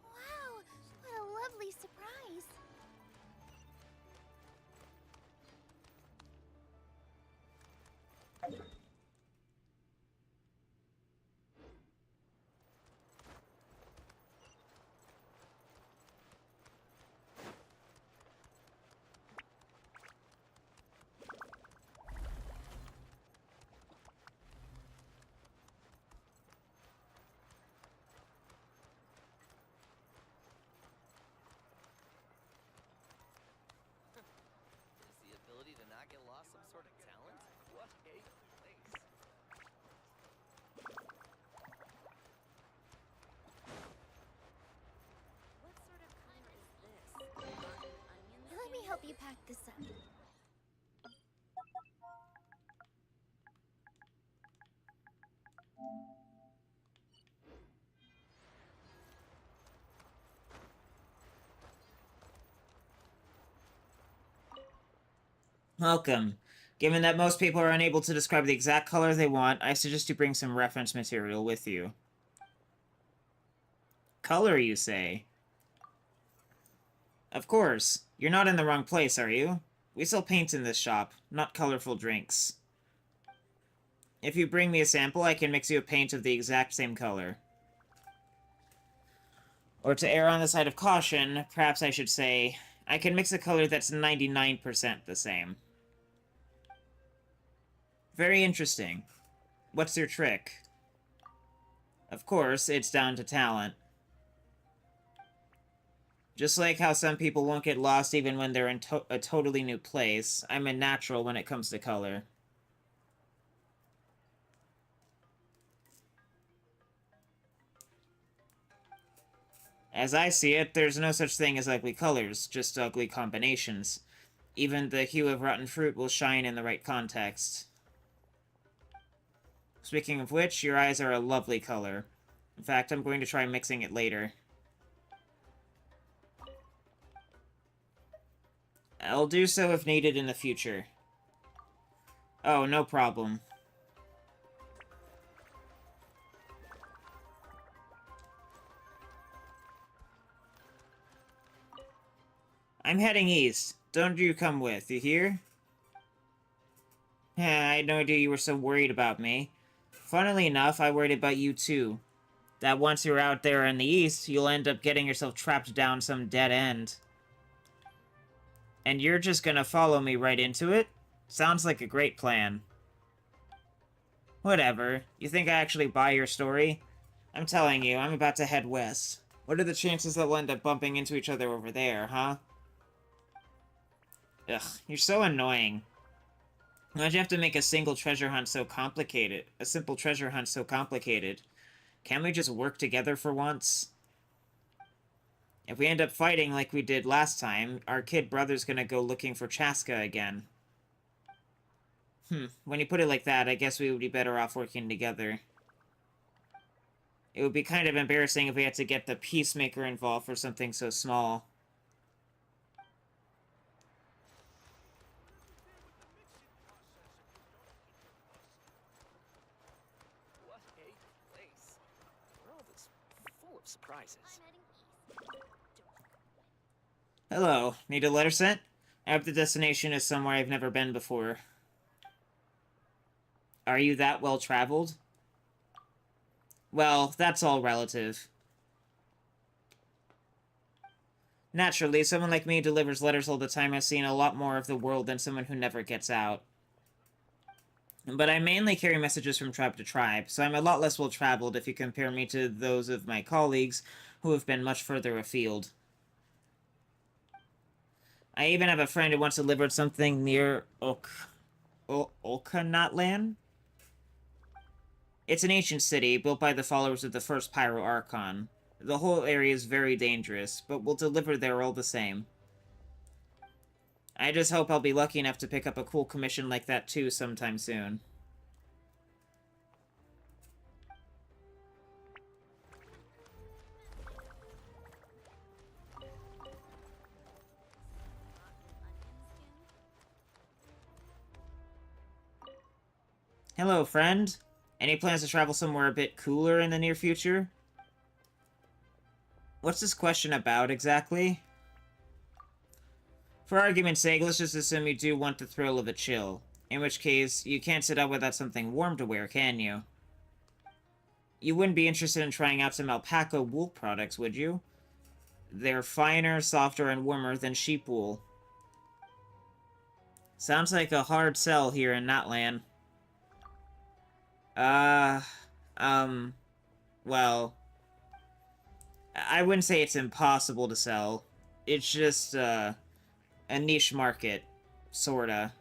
Wow, what a lovely surprise. Is the ability to not get lost some sort of talent? What a place. What sort of color is this? Let me help you pack this up. Welcome. Given that most people are unable to describe the exact color they want, I suggest you bring some reference material with you. Color, you say? Of course. You're not in the wrong place, are you? We sell paint in this shop, not colorful drinks. If you bring me a sample, I can mix you a paint of the exact same color. Or to err on the side of caution, perhaps I should say, I can mix a color that's 99% the same. Very interesting. What's your trick? Of course, it's down to talent. Just like how some people won't get lost even when they're in a totally new place, I'm a natural when it comes to color. As I see it, there's no such thing as ugly colors, just ugly combinations. Even the hue of rotten fruit will shine in the right context. Speaking of which, your eyes are a lovely color. In fact, I'm going to try mixing it later. I'll do so if needed in the future. Oh, no problem. I'm heading east. Don't you come with, you hear? I had no idea you were so worried about me. Funnily enough, I worried about you too. That once you're out there in the east, you'll end up getting yourself trapped down some dead end. And you're just gonna follow me right into it? Sounds like a great plan. Whatever. You think I actually buy your story? I'm telling you, I'm about to head west. What are the chances that we'll end up bumping into each other over there, huh? Ugh, you're so annoying. Why'd you have to make a single treasure hunt so complicated? A simple treasure hunt so complicated? Can't we just work together for once? If we end up fighting like we did last time, our kid brother's gonna go looking for Chaska again. When you put it like that, I guess we would be better off working together. It would be kind of embarrassing if we had to get the Peacemaker involved for something so small. What a place. The world is full of surprises. Hello, need a letter sent? I hope the destination is somewhere I've never been before. Are you that well-traveled? Well, that's all relative. Naturally, someone like me delivers letters all the time has seen a lot more of the world than someone who never gets out. But I mainly carry messages from tribe to tribe, so I'm a lot less well-traveled if you compare me to those of my colleagues who have been much further afield. I even have a friend who once delivered something near Natlan? It's an ancient city, built by the followers of the first Pyro Archon. The whole area is very dangerous, but we'll deliver there all the same. I just hope I'll be lucky enough to pick up a cool commission like that too sometime soon. Hello, friend. Any plans to travel somewhere a bit cooler in the near future? What's this question about, exactly? For argument's sake, let's just assume you do want the thrill of a chill. In which case, you can't sit out without something warm to wear, can you? You wouldn't be interested in trying out some alpaca wool products, would you? They're finer, softer, and warmer than sheep wool. Sounds like a hard sell here in Natlan. Well, I wouldn't say it's impossible to sell. It's just, a niche market, sorta.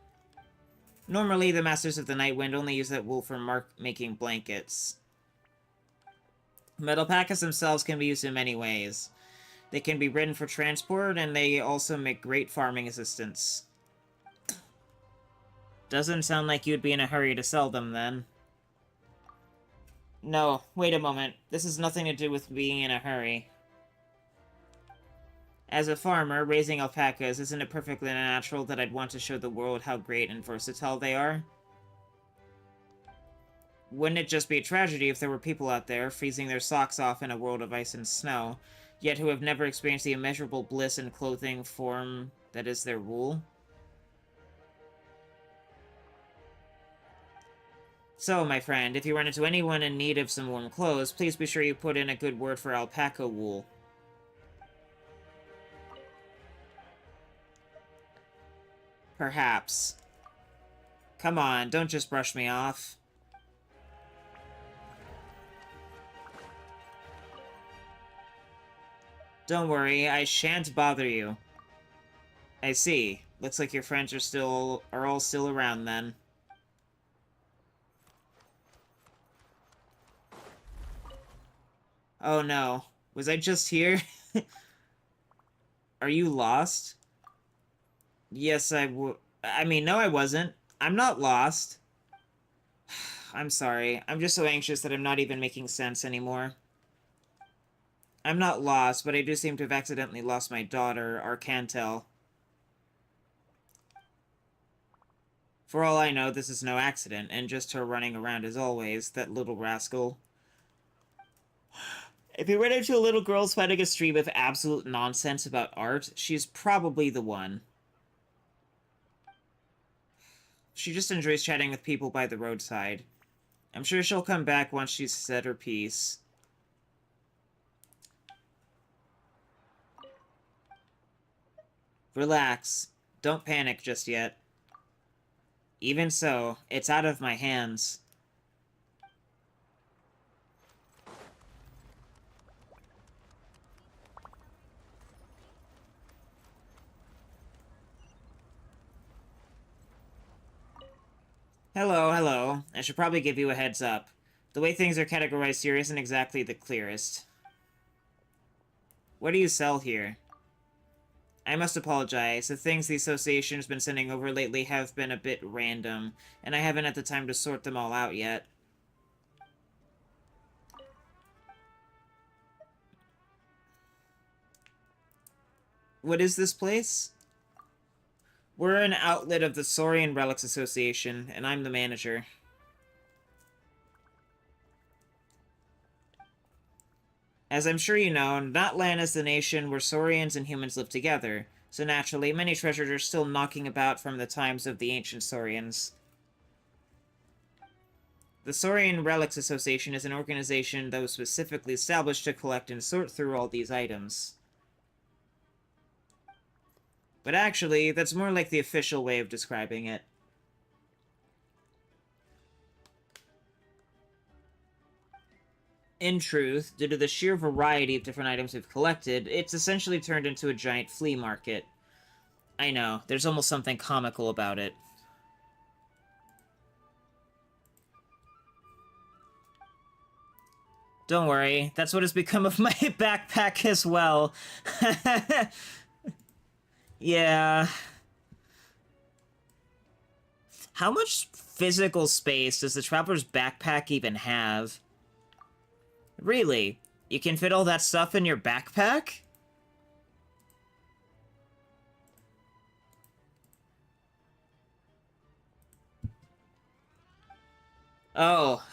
Normally, the Masters of the Nightwind only use that wool for making blankets. But alpacas themselves can be used in many ways. They can be ridden for transport, and they also make great farming assistants. Doesn't sound like you'd be in a hurry to sell them, then. No, wait a moment. This has nothing to do with being in a hurry. As a farmer, raising alpacas, isn't it perfectly natural that I'd want to show the world how great and versatile they are? Wouldn't it just be a tragedy if there were people out there, freezing their socks off in a world of ice and snow, yet who have never experienced the immeasurable bliss and clothing form that is their wool? So, my friend, if you run into anyone in need of some warm clothes, please be sure you put in a good word for alpaca wool. Perhaps. Come on, don't just brush me off. Don't worry, I shan't bother you. I see. Looks like your friends are all still around then. Oh no. Was I just here? Are you lost? Yes, I mean, no, I wasn't. I'm not lost. I'm sorry. I'm just so anxious that I'm not even making sense anymore. I'm not lost, but I do seem to have accidentally lost my daughter, Arcantel. For all I know, this is no accident, and just her running around as always, that little rascal. If you run into a little girl spouting a stream of absolute nonsense about art, she's probably the one. She just enjoys chatting with people by the roadside. I'm sure she'll come back once she's said her piece. Relax. Don't panic just yet. Even so, it's out of my hands. Hello, hello. I should probably give you a heads up. The way things are categorized here isn't exactly the clearest. What do you sell here? I must apologize. The things the association has been sending over lately have been a bit random, and I haven't had the time to sort them all out yet. What is this place? We're an outlet of the Saurian Relics Association, and I'm the manager. As I'm sure you know, Natlan is the nation where Saurians and humans live together, so naturally, many treasures are still knocking about from the times of the ancient Saurians. The Saurian Relics Association is an organization that was specifically established to collect and sort through all these items. But actually, that's more like the official way of describing it. In truth, due to the sheer variety of different items we've collected, it's essentially turned into a giant flea market. I know, there's almost something comical about it. Don't worry, that's what has become of my backpack as well. Yeah. How much physical space does the Traveler's backpack even have? Really? You can fit all that stuff in your backpack? Oh.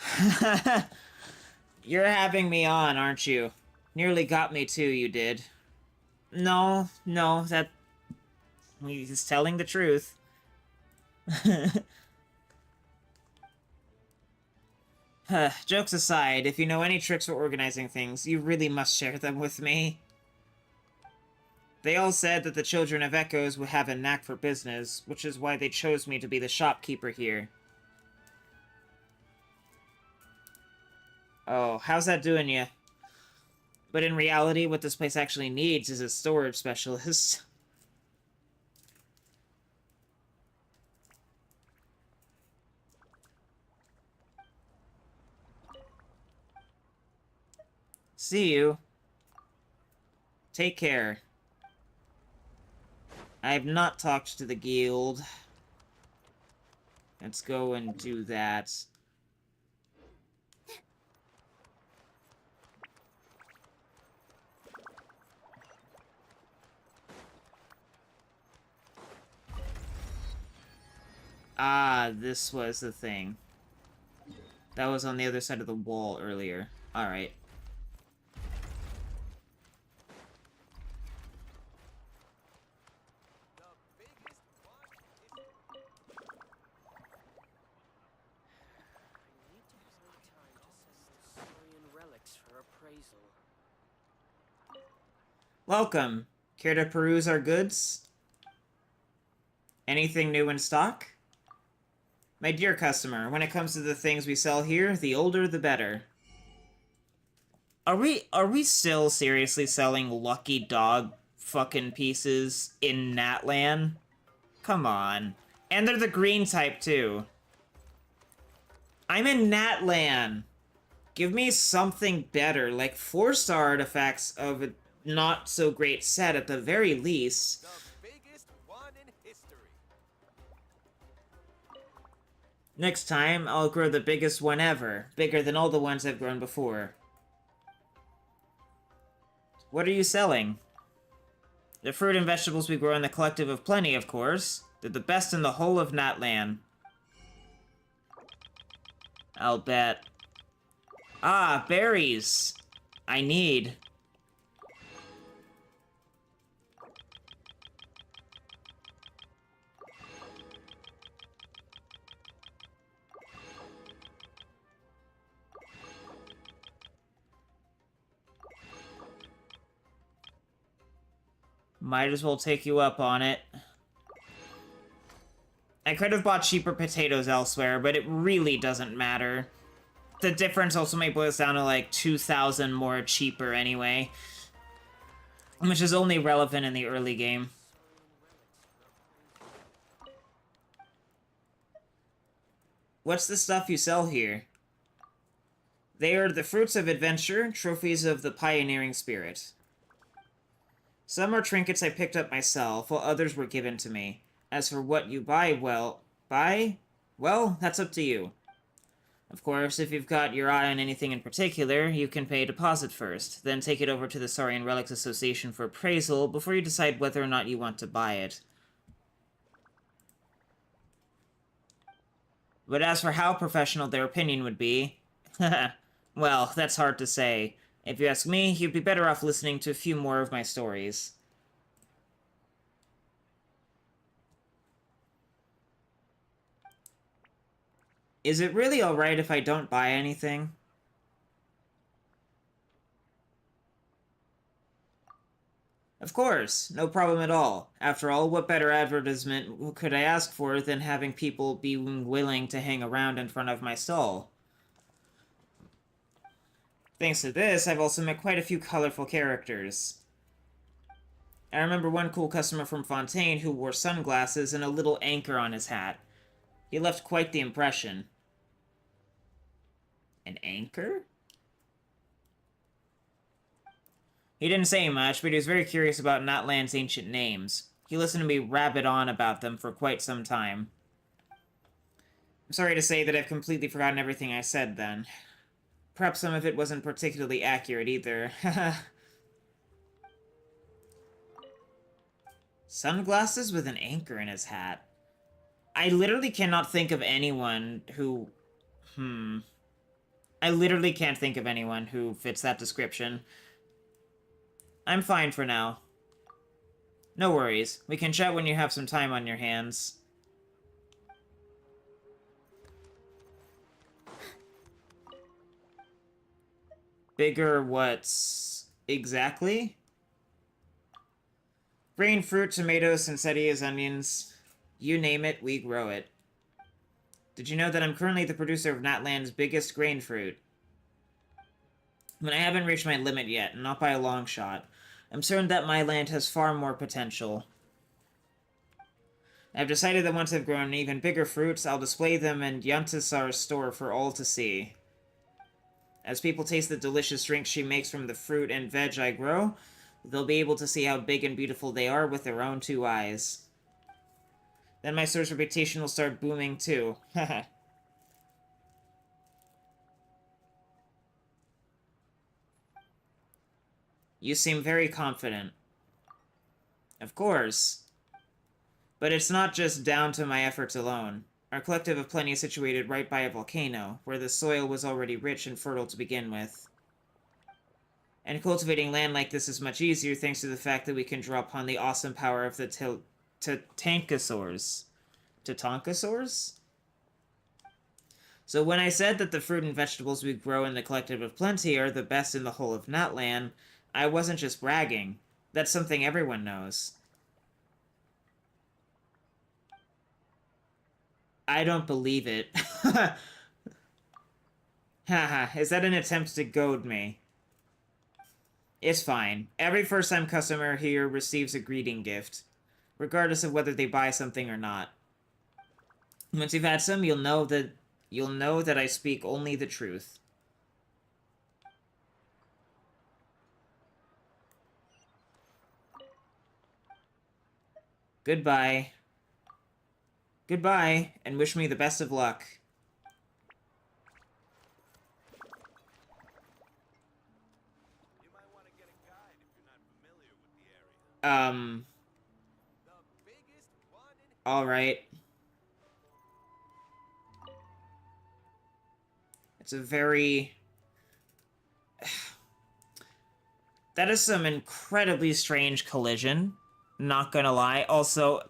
You're having me on, aren't you? Nearly got me too, you did. No, that... He's telling the truth. Jokes aside, if you know any tricks for organizing things, you really must share them with me. They all said that the children of Echoes would have a knack for business, which is why they chose me to be the shopkeeper here. Oh, how's that doing you? But in reality, what this place actually needs is a storage specialist. See you. Take care. I have not talked to the guild. Let's go and do that. Ah, this was the thing. That was on the other side of the wall earlier. Alright. Welcome. Care to peruse our goods? Anything new in stock? My dear customer, when it comes to the things we sell here, the older the better. Are we still seriously selling lucky dog fucking pieces in Natlan? Come on. And they're the green type too. I'm in Natlan. Give me something better, like 4-star artifacts of a not so great set at the very least. The biggest one in history. Next time, I'll grow the biggest one ever, bigger than all the ones I've grown before. What are you selling? The fruit and vegetables we grow in the Collective of Plenty, of course. They're the best in the whole of Natlan. I'll bet. Ah, berries! I need. Might as well take you up on it. I could have bought cheaper potatoes elsewhere, but it really doesn't matter. The difference ultimately boils down to like 2,000 more cheaper anyway. Which is only relevant in the early game. What's the stuff you sell here? They are the fruits of adventure, trophies of the pioneering spirit. Some are trinkets I picked up myself, while others were given to me. As for what you buy, well, that's up to you. Of course, if you've got your eye on anything in particular, you can pay a deposit first, then take it over to the Saurian Relics Association for appraisal before you decide whether or not you want to buy it. But as for how professional their opinion would be, well, that's hard to say. If you ask me, you'd be better off listening to a few more of my stories. Is it really alright if I don't buy anything? Of course, no problem at all. After all, what better advertisement could I ask for than having people being willing to hang around in front of my stall? Thanks to this, I've also met quite a few colorful characters. I remember one cool customer from Fontaine who wore sunglasses and a little anchor on his hat. He left quite the impression. An anchor? He didn't say much, but he was very curious about Natlan's ancient names. He listened to me rabbit on about them for quite some time. I'm sorry to say that I've completely forgotten everything I said then. Perhaps some of it wasn't particularly accurate either. Sunglasses with an anchor in his hat. I literally cannot think of anyone who... I literally can't think of anyone who fits that description. I'm fine for now. No worries. We can chat when you have some time on your hands. Bigger what's... exactly? Grain, fruit, tomatoes, poinsettias, onions. You name it, we grow it. Did you know that I'm currently the producer of Natlan's biggest grain fruit? But I haven't reached my limit yet, not by a long shot. I'm certain that my land has far more potential. I've decided that once I've grown even bigger fruits, I'll display them in Yantisar's store for all to see. As people taste the delicious drinks she makes from the fruit and veg I grow, they'll be able to see how big and beautiful they are with their own two eyes. Then my store's reputation will start booming too. Haha. You seem very confident. Of course. But it's not just down to my efforts alone. Our collective of plenty is situated right by a volcano, where the soil was already rich and fertile to begin with. And cultivating land like this is much easier thanks to the fact that we can draw upon the awesome power of the Tankosaurs. Tatankosaurs? So when I said that the fruit and vegetables we grow in the collective of plenty are the best in the whole of Natlan, I wasn't just bragging. That's something everyone knows. I don't believe it. Haha, is that an attempt to goad me? It's fine. Every first-time customer here receives a greeting gift, regardless of whether they buy something or not. Once you've had some, you'll know that I speak only the truth. Goodbye. Goodbye, and wish me the best of luck. You might want to get a guide if you're not familiar with the area. The biggest one in Alright. It's a very... That is some incredibly strange collision. Not gonna lie. Also,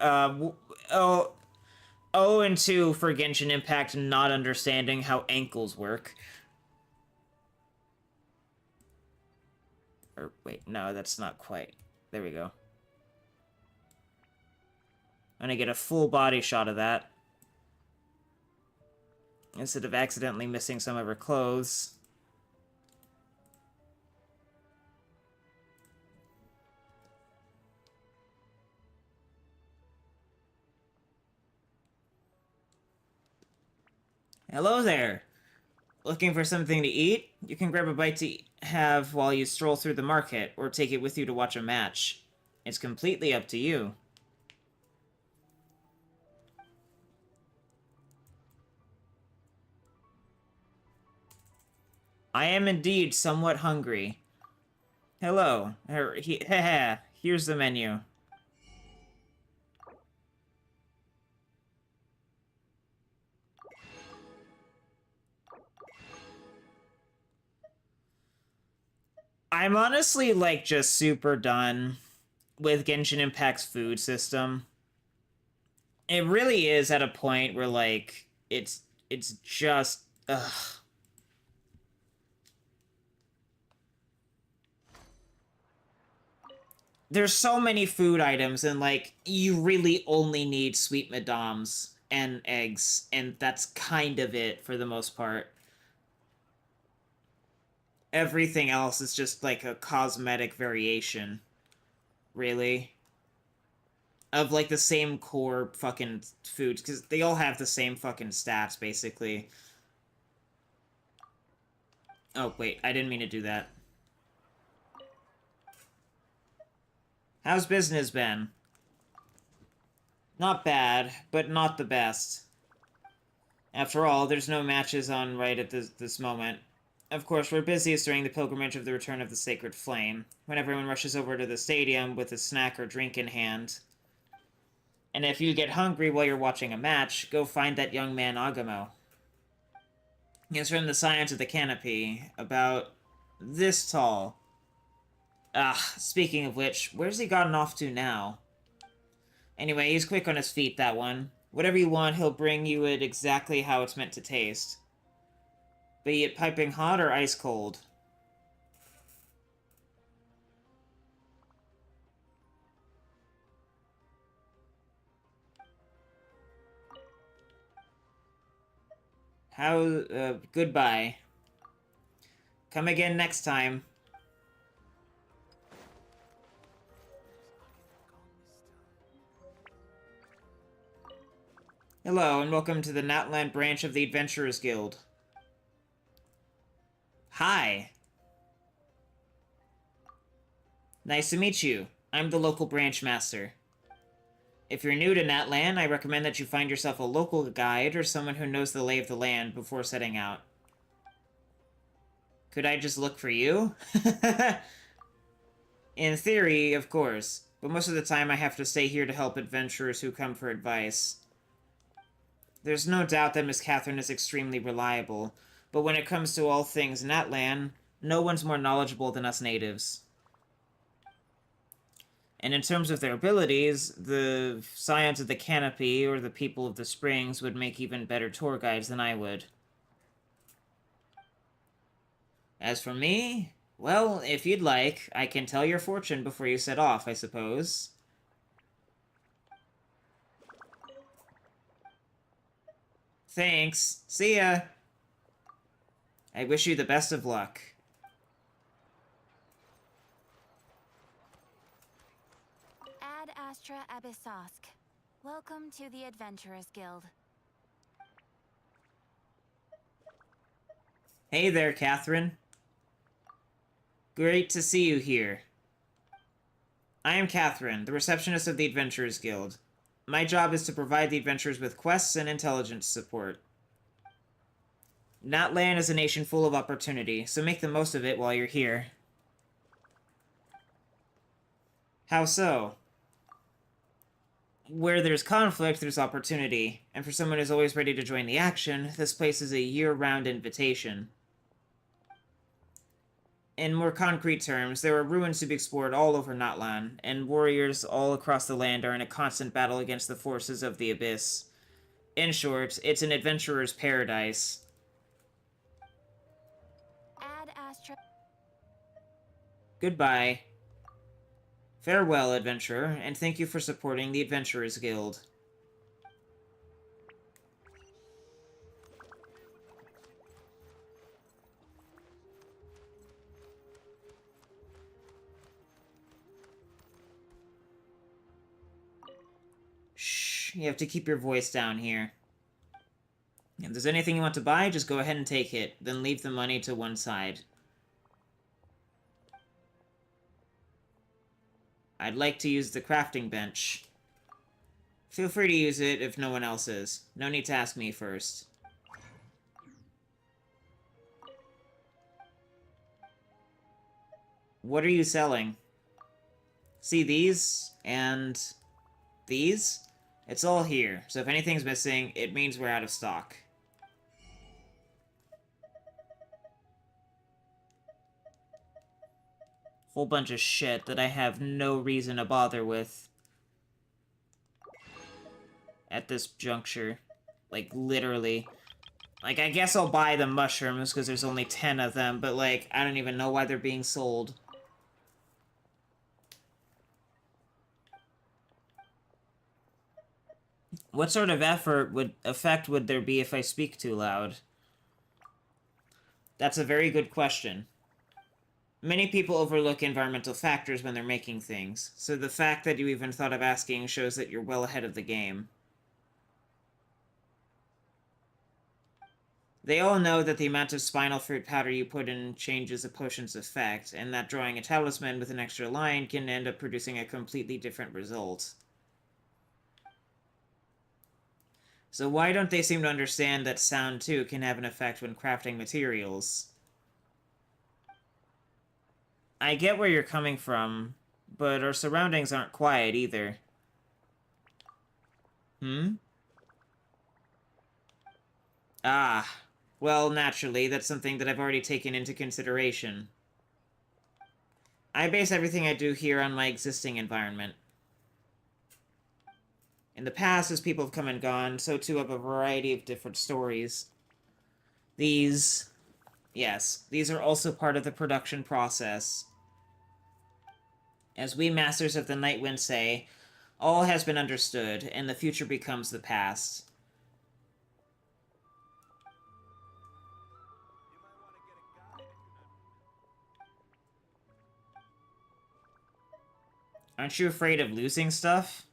and 2 for Genshin Impact not understanding how ankles work. Or, wait, no, that's not quite. There we go. I'm gonna get a full body shot of that. Instead of accidentally missing some of her clothes. Hello there! Looking for something to eat? You can grab a bite to have while you stroll through the market, or take it with you to watch a match. It's completely up to you. I am indeed somewhat hungry. Hello. Here's the menu. I'm honestly, like, just super done with Genshin Impact's food system. It really is at a point where, like, it's just... ugh. there's so many food items, and, like, you really only need sweet madams and eggs, and that's kind of it for the most part. Everything else is just, like, a cosmetic variation, really, of, like, the same core fucking foods, because they all have the same fucking stats, basically. Oh, wait, I didn't mean to do that. How's business been? Not bad, but not the best. After all, there's no matches on right at this moment. Of course, we're busiest during the pilgrimage of the return of the Sacred Flame, when everyone rushes over to the stadium with a snack or drink in hand. And if you get hungry while you're watching a match, go find that young man Agamo. He's from the Science of the Canopy, about this tall. Ah, speaking of which, where's he gotten off to now? Anyway, he's quick on his feet, that one. Whatever you want, he'll bring you it exactly how it's meant to taste. Be it piping hot or ice cold. Goodbye. Come again next time. Hello, and welcome to the Natlan branch of the Adventurers Guild. Hi. Nice to meet you. I'm the local branch master. If you're new to Natlan, I recommend that you find yourself a local guide or someone who knows the lay of the land before setting out. Could I just look for you? In theory, of course, but most of the time I have to stay here to help adventurers who come for advice. There's no doubt that Miss Catherine is extremely reliable, but when it comes to all things Natlan, no one's more knowledgeable than us natives. And in terms of their abilities, the Scions of the Canopy or the People of the Springs would make even better tour guides than I would. As for me, well, if you'd like, I can tell your fortune before you set off, I suppose. Thanks. See ya. I wish you the best of luck. Ad Astra Abyssosk. Welcome to the Adventurers Guild. Hey there, Catherine. Great to see you here. I am Catherine, the receptionist of the Adventurers Guild. My job is to provide the adventurers with quests and intelligence support. Natlan is a nation full of opportunity, so make the most of it while you're here. How so? Where there's conflict, there's opportunity, and for someone who's always ready to join the action, this place is a year-round invitation. In more concrete terms, there are ruins to be explored all over Natlan, and warriors all across the land are in a constant battle against the forces of the Abyss. In short, it's an adventurer's paradise. Ad Astra. Goodbye. Farewell, adventurer, and thank you for supporting the Adventurers Guild. Shh, you have to keep your voice down here. If there's anything you want to buy, just go ahead and take it, then leave the money to one side. I'd like to use the crafting bench. Feel free to use it if no one else is. No need to ask me first. What are you selling? See these? And these? It's all here, so if anything's missing, it means we're out of stock. Whole bunch of shit that I have no reason to bother with. At this juncture. Like, literally. Like, I guess I'll buy the mushrooms, because there's only 10 of them, but, like, I don't even know why they're being sold. What sort of effect would there be if I speak too loud? That's a very good question. Many people overlook environmental factors when they're making things, so the fact that you even thought of asking shows that you're well ahead of the game. They all know that the amount of spinal fruit powder you put in changes a potion's effect, and that drawing a talisman with an extra line can end up producing a completely different result. So why don't they seem to understand that sound, too, can have an effect when crafting materials? I get where you're coming from, but our surroundings aren't quiet either. Ah, well, naturally, that's something that I've already taken into consideration. I base everything I do here on my existing environment. In the past, as people have come and gone, so too have a variety of different stories. These are also part of the production process. As we Masters of the Nightwind say, all has been understood, and the future becomes the past. Aren't you afraid of losing stuff?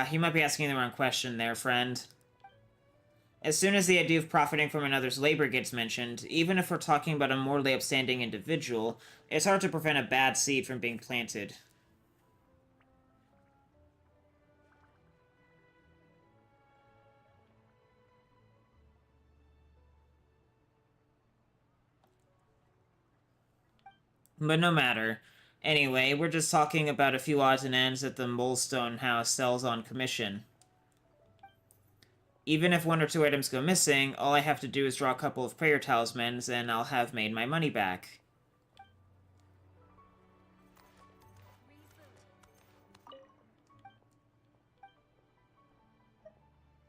You might be asking the wrong question there, friend. As soon as the idea of profiting from another's labor gets mentioned, even if we're talking about a morally upstanding individual, it's hard to prevent a bad seed from being planted. But no matter. Anyway, we're just talking about a few odds and ends that the Molestone House sells on commission. Even if one or two items go missing, all I have to do is draw a couple of prayer talismans, and I'll have made my money back.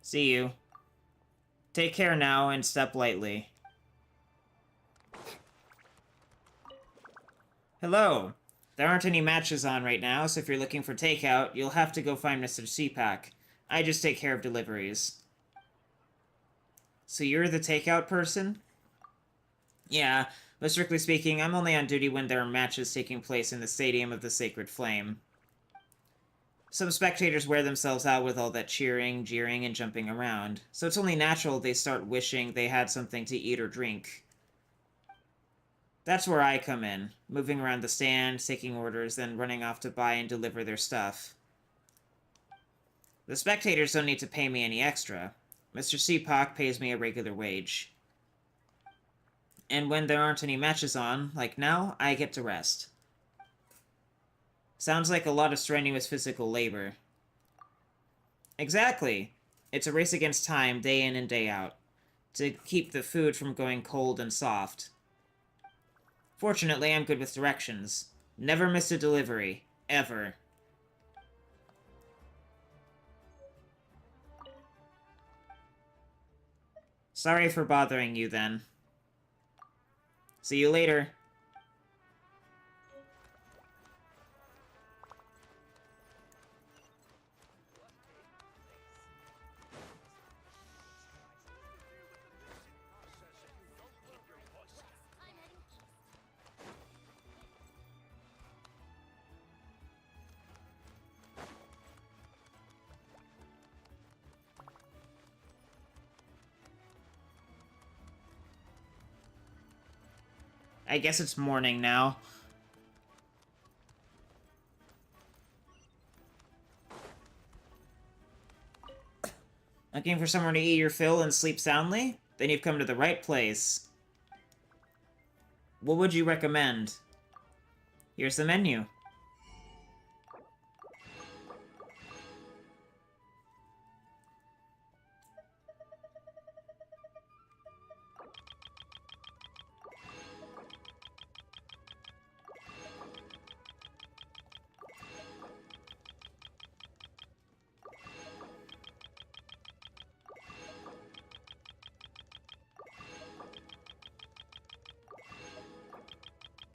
See you. Take care now, and step lightly. Hello. There aren't any matches on right now, so if you're looking for takeout, you'll have to go find Mr. CPAC. I just take care of deliveries. So you're the takeout person? Yeah, but strictly speaking, I'm only on duty when there are matches taking place in the Stadium of the Sacred Flame. Some spectators wear themselves out with all that cheering, jeering, and jumping around, so it's only natural they start wishing they had something to eat or drink. That's where I come in, moving around the stand, taking orders, then running off to buy and deliver their stuff. The spectators don't need to pay me any extra. Mr. CPAC pays me a regular wage. And when there aren't any matches on, like now, I get to rest. Sounds like a lot of strenuous physical labor. Exactly. It's a race against time, day in and day out, to keep the food from going cold and soft. Fortunately, I'm good with directions. Never miss a delivery. Ever. Sorry for bothering you, then. See you later. I guess it's morning now. Looking for somewhere to eat your fill and sleep soundly? Then you've come to the right place. What would you recommend? Here's the menu.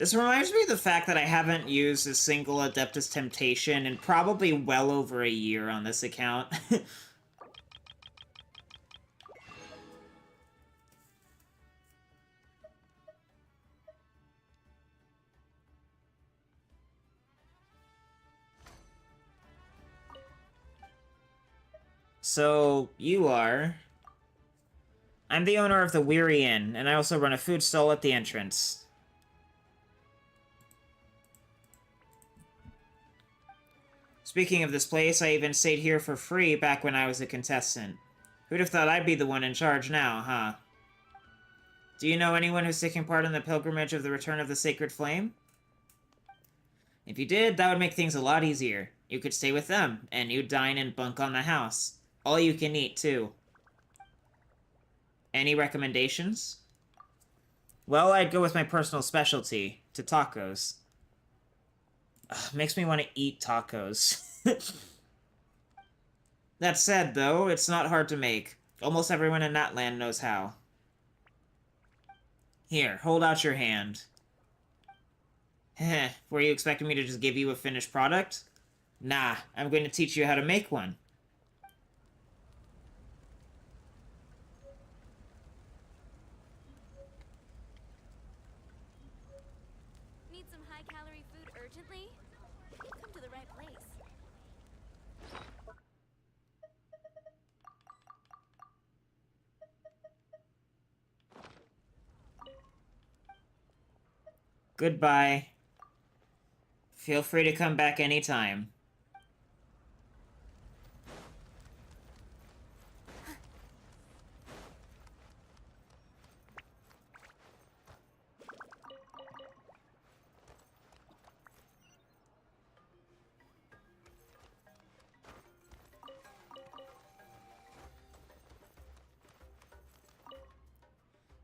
This reminds me of the fact that I haven't used a single Adeptus Temptation in probably well over a year on this account. So, you are... I'm the owner of the Weary Inn, and I also run a food stall at the entrance. Speaking of this place, I even stayed here for free back when I was a contestant. Who'd have thought I'd be the one in charge now, huh? Do you know anyone who's taking part in the pilgrimage of the Return of the Sacred Flame? If you did, that would make things a lot easier. You could stay with them, and you'd dine and bunk on the house. All you can eat, too. Any recommendations? Well, I'd go with my personal specialty, to tacos. Ugh, makes me want to eat tacos. That said, though, it's not hard to make. Almost everyone in Natlan knows how. Here, hold out your hand. Heh, were you expecting me to just give you a finished product? Nah, I'm going to teach you how to make one. Need some high-calorie food urgently? You've come to the right place. Goodbye. Feel free to come back anytime.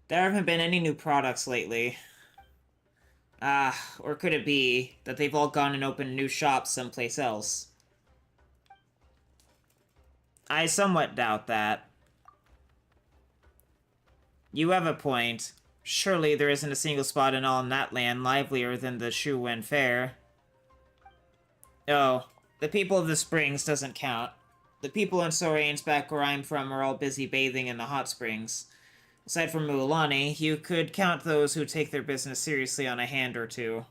There haven't been any new products lately. Or could it be that they've all gone and opened new shops someplace else? I somewhat doubt that. You have a point. Surely there isn't a single spot in all Natlan livelier than the Shuwen Fair. Oh, the people of the Springs doesn't count. The people in Saurians back where I'm from are all busy bathing in the hot springs. Aside from Mualani, you could count those who take their business seriously on a hand or two.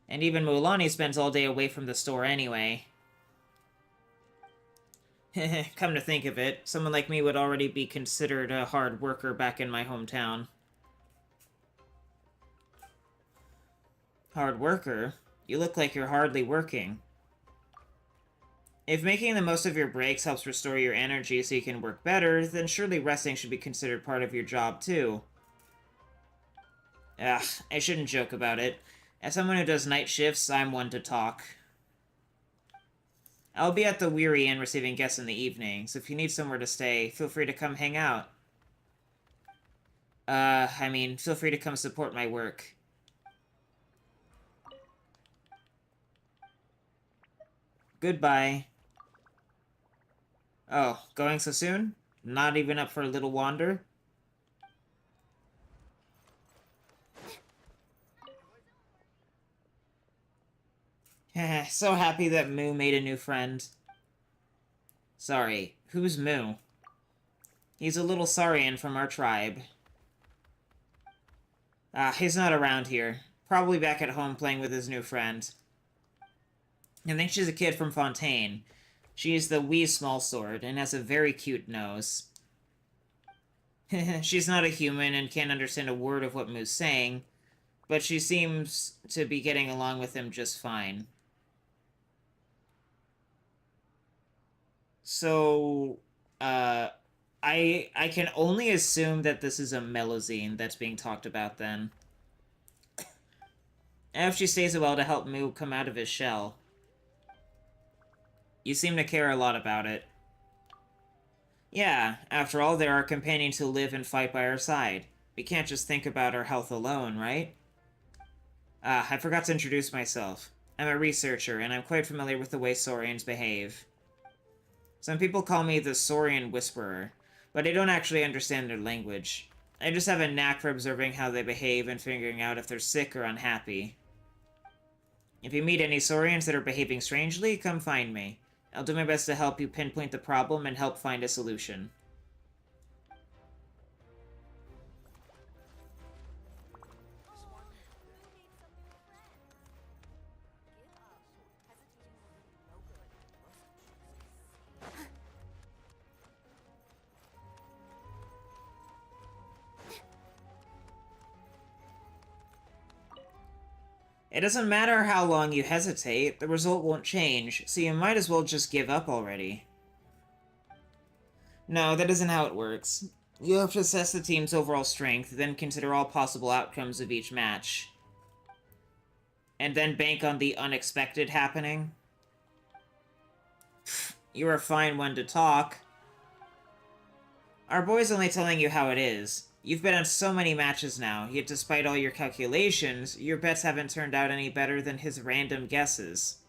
And even Mualani spends all day away from the store anyway. Come to think of it, someone like me would already be considered a hard worker back in my hometown. Hard worker? You look like you're hardly working. If making the most of your breaks helps restore your energy so you can work better, then surely resting should be considered part of your job, too. Ugh, I shouldn't joke about it. As someone who does night shifts, I'm one to talk. I'll be at the Weary Inn receiving guests in the evening, so if you need somewhere to stay, feel free to come hang out. Feel free to come support my work. Goodbye. Oh, going so soon? Not even up for a little wander? So happy that Moo made a new friend. Sorry, who's Moo? He's a little Saurian from our tribe. He's not around here. Probably back at home playing with his new friend. I think she's a kid from Fontaine. She is the wee small sword, and has a very cute nose. She's not a human and can't understand a word of what Moo's saying, but she seems to be getting along with him just fine. So, I can only assume that this is a Melazine that's being talked about then. And if she stays a while to help Moo come out of his shell. You seem to care a lot about it. Yeah, after all, there are companions who live and fight by our side. We can't just think about our health alone, right? I forgot to introduce myself. I'm a researcher, and I'm quite familiar with the way Saurians behave. Some people call me the Saurian Whisperer, but I don't actually understand their language. I just have a knack for observing how they behave and figuring out if they're sick or unhappy. If you meet any Saurians that are behaving strangely, come find me. I'll do my best to help you pinpoint the problem and help find a solution. It doesn't matter how long you hesitate, the result won't change, so you might as well just give up already. No, that isn't how it works. You have to assess the team's overall strength, then consider all possible outcomes of each match. And then bank on the unexpected happening. You're a fine one to talk. Our boy's only telling you how it is. You've been on so many matches now, yet despite all your calculations, your bets haven't turned out any better than his random guesses.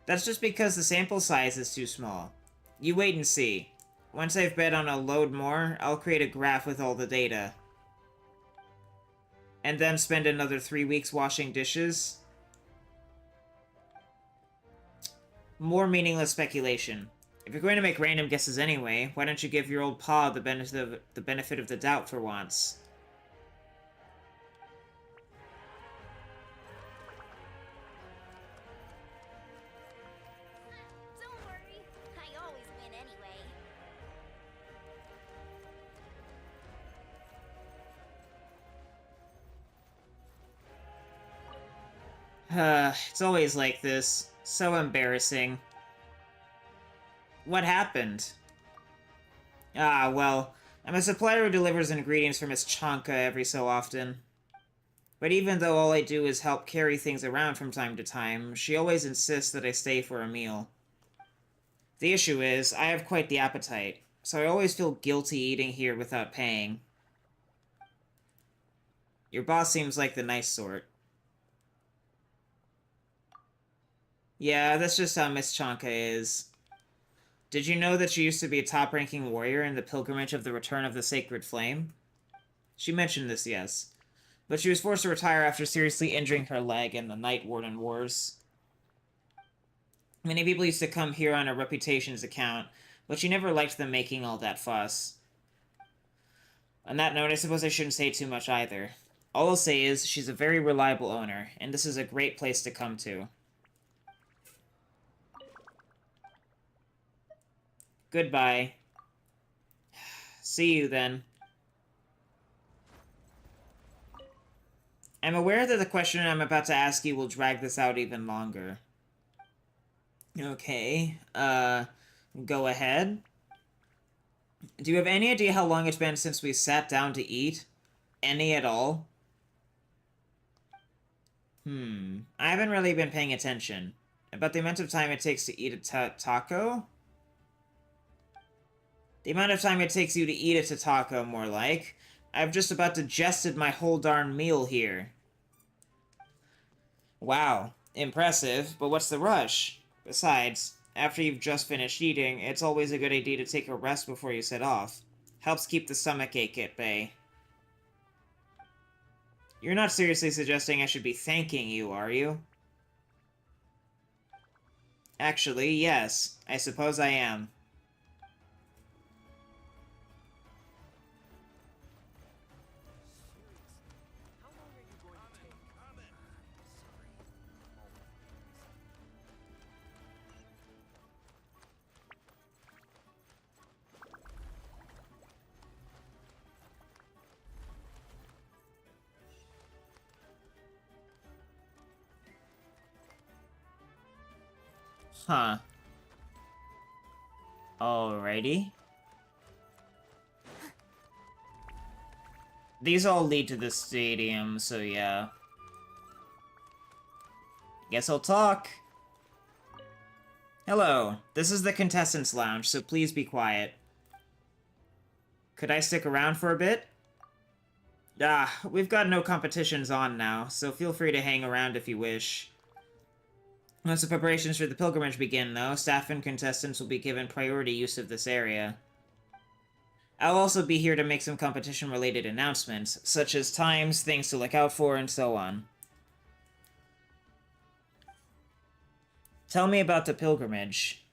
That's just because the sample size is too small. You wait and see. Once I've bet on a load more, I'll create a graph with all the data. And then spend another 3 weeks washing dishes? More meaningless speculation. If you're going to make random guesses anyway, why don't you give your old pa the benefit of the doubt for once? Don't worry, I always win anyway. It's always like this. So embarrassing. What happened? Ah, well, I'm a supplier who delivers ingredients for Miss Chanka every so often. But even though all I do is help carry things around from time to time, she always insists that I stay for a meal. The issue is, I have quite the appetite, so I always feel guilty eating here without paying. Your boss seems like the nice sort. Yeah, that's just how Miss Chanka is. Did you know that she used to be a top-ranking warrior in the pilgrimage of the Return of the Sacred Flame? She mentioned this, yes. But she was forced to retire after seriously injuring her leg in the Night Warden Wars. Many people used to come here on her reputation's account, but she never liked them making all that fuss. On that note, I suppose I shouldn't say too much either. All I'll say is, she's a very reliable owner, and this is a great place to come to. Goodbye. See you, then. I'm aware that the question I'm about to ask you will drag this out even longer. Okay, go ahead. Do you have any idea how long it's been since we sat down to eat? Any at all? I haven't really been paying attention. About the amount of time it takes to eat a taco? The amount of time it takes you to eat a taco, more like. I've just about digested my whole darn meal here. Wow, impressive, but what's the rush? Besides, after you've just finished eating, it's always a good idea to take a rest before you set off. Helps keep the stomachache at bay. You're not seriously suggesting I should be thanking you, are you? Actually, yes. I suppose I am. Huh. Alrighty. These all lead to the stadium, so yeah. Guess I'll talk. Hello, this is the contestants' lounge, so please be quiet. Could I stick around for a bit? We've got no competitions on now, so feel free to hang around if you wish. Once the preparations for the pilgrimage begin, though, staff and contestants will be given priority use of this area. I'll also be here to make some competition-related announcements, such as times, things to look out for, and so on. Tell me about the pilgrimage.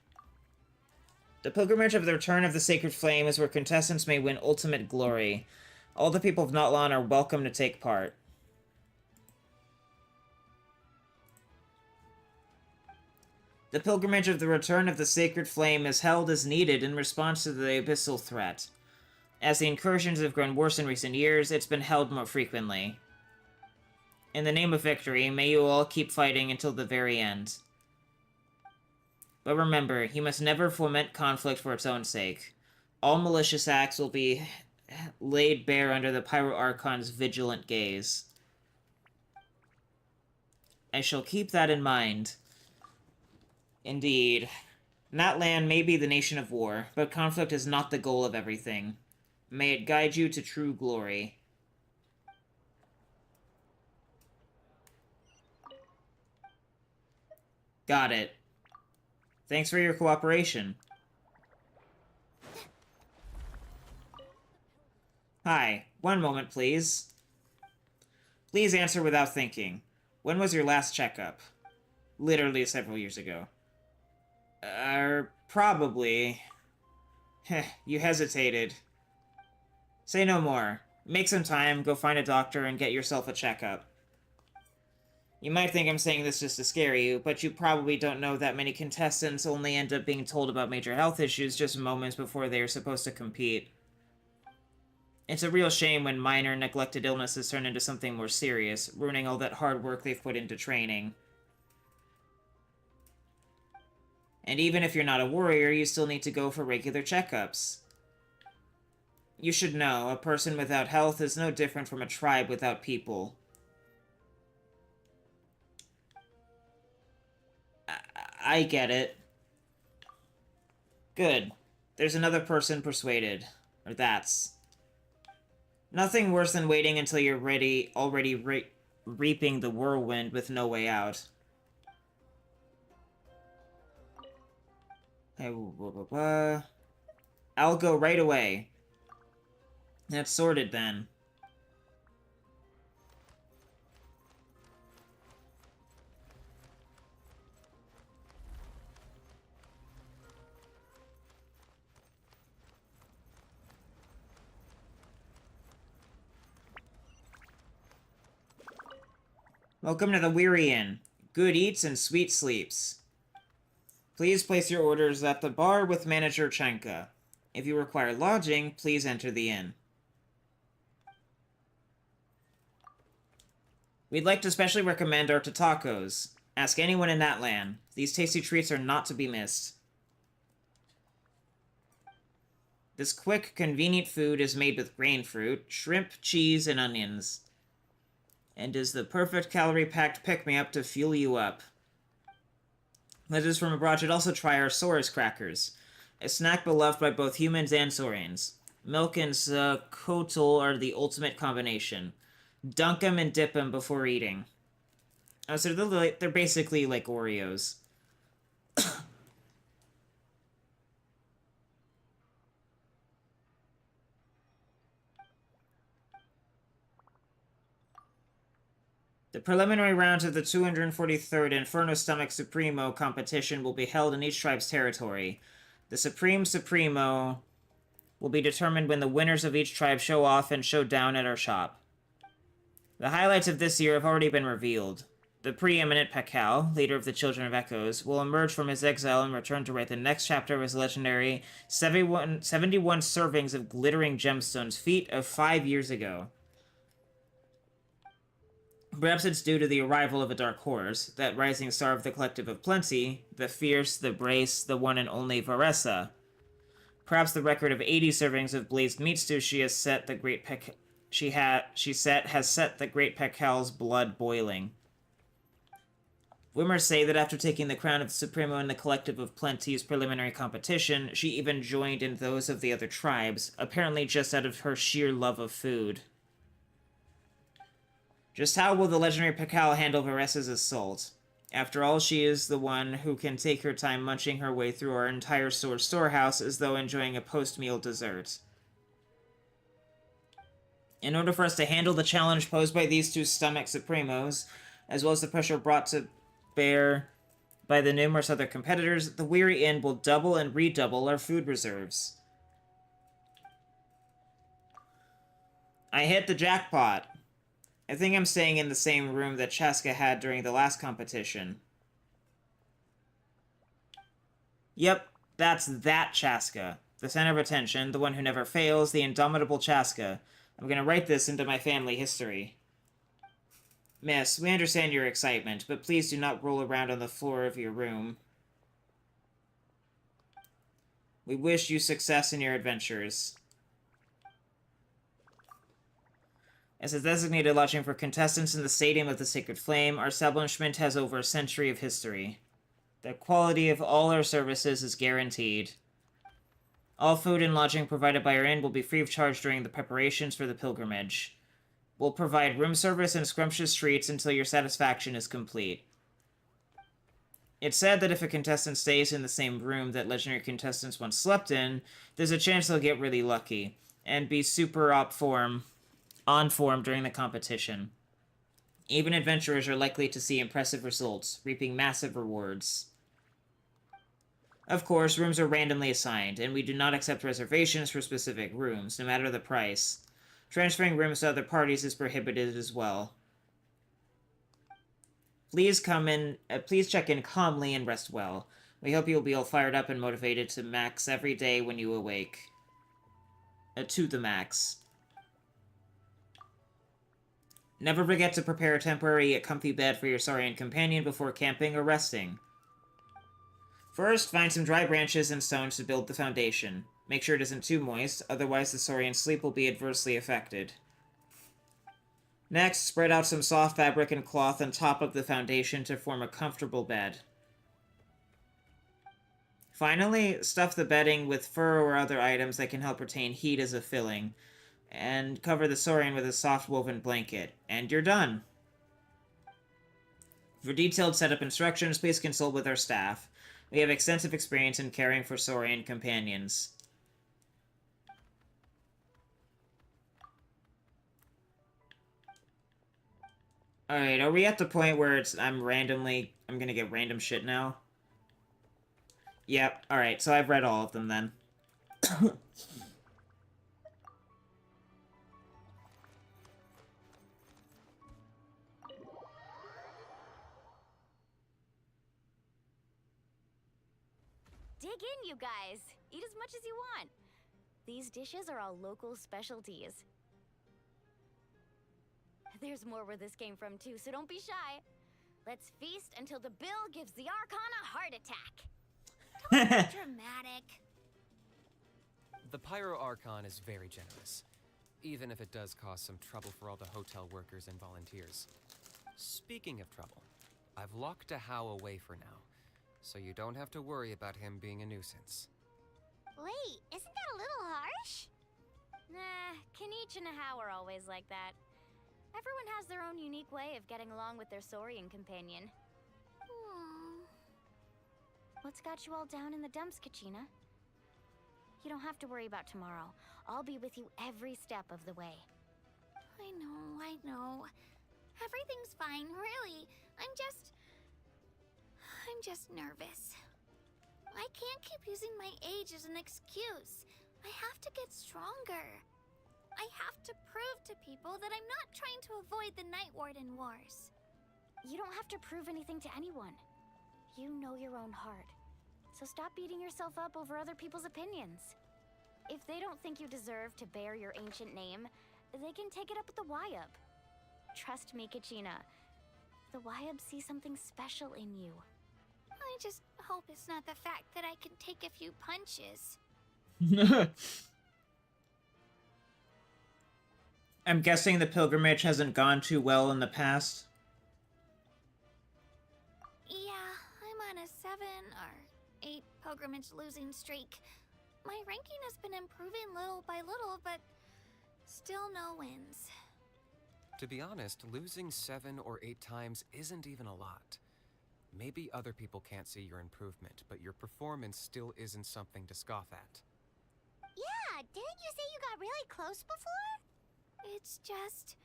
The pilgrimage of the Return of the Sacred Flame is where contestants may win ultimate glory. All the people of Natlan are welcome to take part. The pilgrimage of the Return of the Sacred Flame is held as needed in response to the abyssal threat. As the incursions have grown worse in recent years, it's been held more frequently. In the name of victory, may you all keep fighting until the very end. But remember, you must never foment conflict for its own sake. All malicious acts will be laid bare under the Pyro Archon's vigilant gaze. I shall keep that in mind. Indeed. Natlan may be the nation of war, but conflict is not the goal of everything. May it guide you to true glory. Got it. Thanks for your cooperation. Hi, one moment, please. Please answer without thinking. When was your last checkup? Literally several years ago. Probably. Heh, you hesitated. Say no more. Make some time, go find a doctor, and get yourself a checkup. You might think I'm saying this just to scare you, but you probably don't know that many contestants only end up being told about major health issues just moments before they are supposed to compete. It's a real shame when minor, neglected illnesses turn into something more serious, ruining all that hard work they've put into training. And even if you're not a warrior, you still need to go for regular checkups. You should know, a person without health is no different from a tribe without people. I get it. Good. There's another person persuaded. Or that's. Nothing worse than waiting until you're already reaping the whirlwind with no way out. I'll go right away. That's sorted, then. Welcome to the Weary Inn. Good eats and sweet sleeps. Please place your orders at the bar with Manager Chenka. If you require lodging, please enter the inn. We'd like to specially recommend our tacos. Ask anyone in Natlan. These tasty treats are not to be missed. This quick, convenient food is made with grain fruit, shrimp, cheese, and onions, and is the perfect calorie-packed pick-me-up to fuel you up. Visitors from abroad should also try our Saurus crackers, a snack beloved by both humans and Saurians. Milk and Kotal are the ultimate combination. Dunk 'em and dip 'em before eating. Oh, so they're basically like Oreos. The preliminary rounds of the 243rd Inferno Stomach Supremo competition will be held in each tribe's territory. The Supreme Supremo will be determined when the winners of each tribe show off and show down at our shop. The highlights of this year have already been revealed. The preeminent Pakal, leader of the Children of Echoes, will emerge from his exile and return to write the next chapter of his legendary 71 servings of glittering gemstones feat of 5 years ago. Perhaps it's due to the arrival of a dark horse, that rising star of the Collective of Plenty, the fierce, the brace, the one and only Varessa. Perhaps the record of 80 servings of blazed meat stew has set the great Pekal's blood boiling. Rumors say that after taking the crown of the Supremo in the Collective of Plenty's preliminary competition, she even joined in those of the other tribes, apparently just out of her sheer love of food. Just how will the legendary Pakal handle Varessa's assault? After all, she is the one who can take her time munching her way through our entire storehouse as though enjoying a post-meal dessert. In order for us to handle the challenge posed by these two stomach supremos, as well as the pressure brought to bear by the numerous other competitors, the Weary Inn will double and redouble our food reserves. I hit the jackpot. I think I'm staying in the same room that Chaska had during the last competition. Yep, that's that Chaska. The center of attention, the one who never fails, the indomitable Chaska. I'm gonna write this into my family history. Miss, we understand your excitement, but please do not roll around on the floor of your room. We wish you success in your adventures. As a designated lodging for contestants in the Stadium of the Sacred Flame, our establishment has over a century of history. The quality of all our services is guaranteed. All food and lodging provided by our inn will be free of charge during the preparations for the pilgrimage. We'll provide room service and scrumptious treats until your satisfaction is complete. It's said that if a contestant stays in the same room that legendary contestants once slept in, there's a chance they'll get really lucky and be super on form during the competition. Even adventurers are likely to see impressive results, reaping massive rewards. Of course, rooms are randomly assigned, and we do not accept reservations for specific rooms, no matter the price. Transferring rooms to other parties is prohibited as well. Please check in calmly and rest well. We hope you'll be all fired up and motivated to max every day when you awake. To the max. Never forget to prepare a temporary yet comfy bed for your Saurian companion before camping or resting. First, find some dry branches and stones to build the foundation. Make sure it isn't too moist, otherwise the Saurian's sleep will be adversely affected. Next, spread out some soft fabric and cloth on top of the foundation to form a comfortable bed. Finally, stuff the bedding with fur or other items that can help retain heat as a filling, and cover the Saurian with a soft woven blanket, and you're done. For detailed setup instructions, please consult with our staff. We have extensive experience in caring for Saurian companions. Alright, are we at the point where I'm gonna get random shit now? Yep, alright, so I've read all of them then. Dig in, you guys. Eat as much as you want. These dishes are all local specialties. There's more where this came from, too, so don't be shy. Let's feast until the bill gives the Archon a heart attack. Don't be dramatic. The Pyro Archon is very generous, even if it does cause some trouble for all the hotel workers and volunteers. Speaking of trouble, I've locked a How away for now, so you don't have to worry about him being a nuisance. Wait, isn't that a little harsh? Nah, Kenichi and How are always like that. Everyone has their own unique way of getting along with their Saurian companion. Aww. What's got you all down in the dumps, Kachina? You don't have to worry about tomorrow. I'll be with you every step of the way. I know. Everything's fine, really. I'm just nervous. I can't keep using my age as an excuse. I have to get stronger. I have to prove to people that I'm not trying to avoid the Night Warden Wars. You don't have to prove anything to anyone. You know your own heart. So stop beating yourself up over other people's opinions. If they don't think you deserve to bear your ancient name, they can take it up with the Wyub. Trust me, Kachina. The Wyub see something special in you. I just hope it's not the fact that I can take a few punches. I'm guessing the pilgrimage hasn't gone too well in the past. Yeah, I'm on a 7 or 8 pilgrimage losing streak. My ranking has been improving little by little, but still no wins. To be honest, losing 7 or 8 times isn't even a lot. Maybe other people can't see your improvement, but your performance still isn't something to scoff at. Yeah, didn't you say you got really close before? It's just...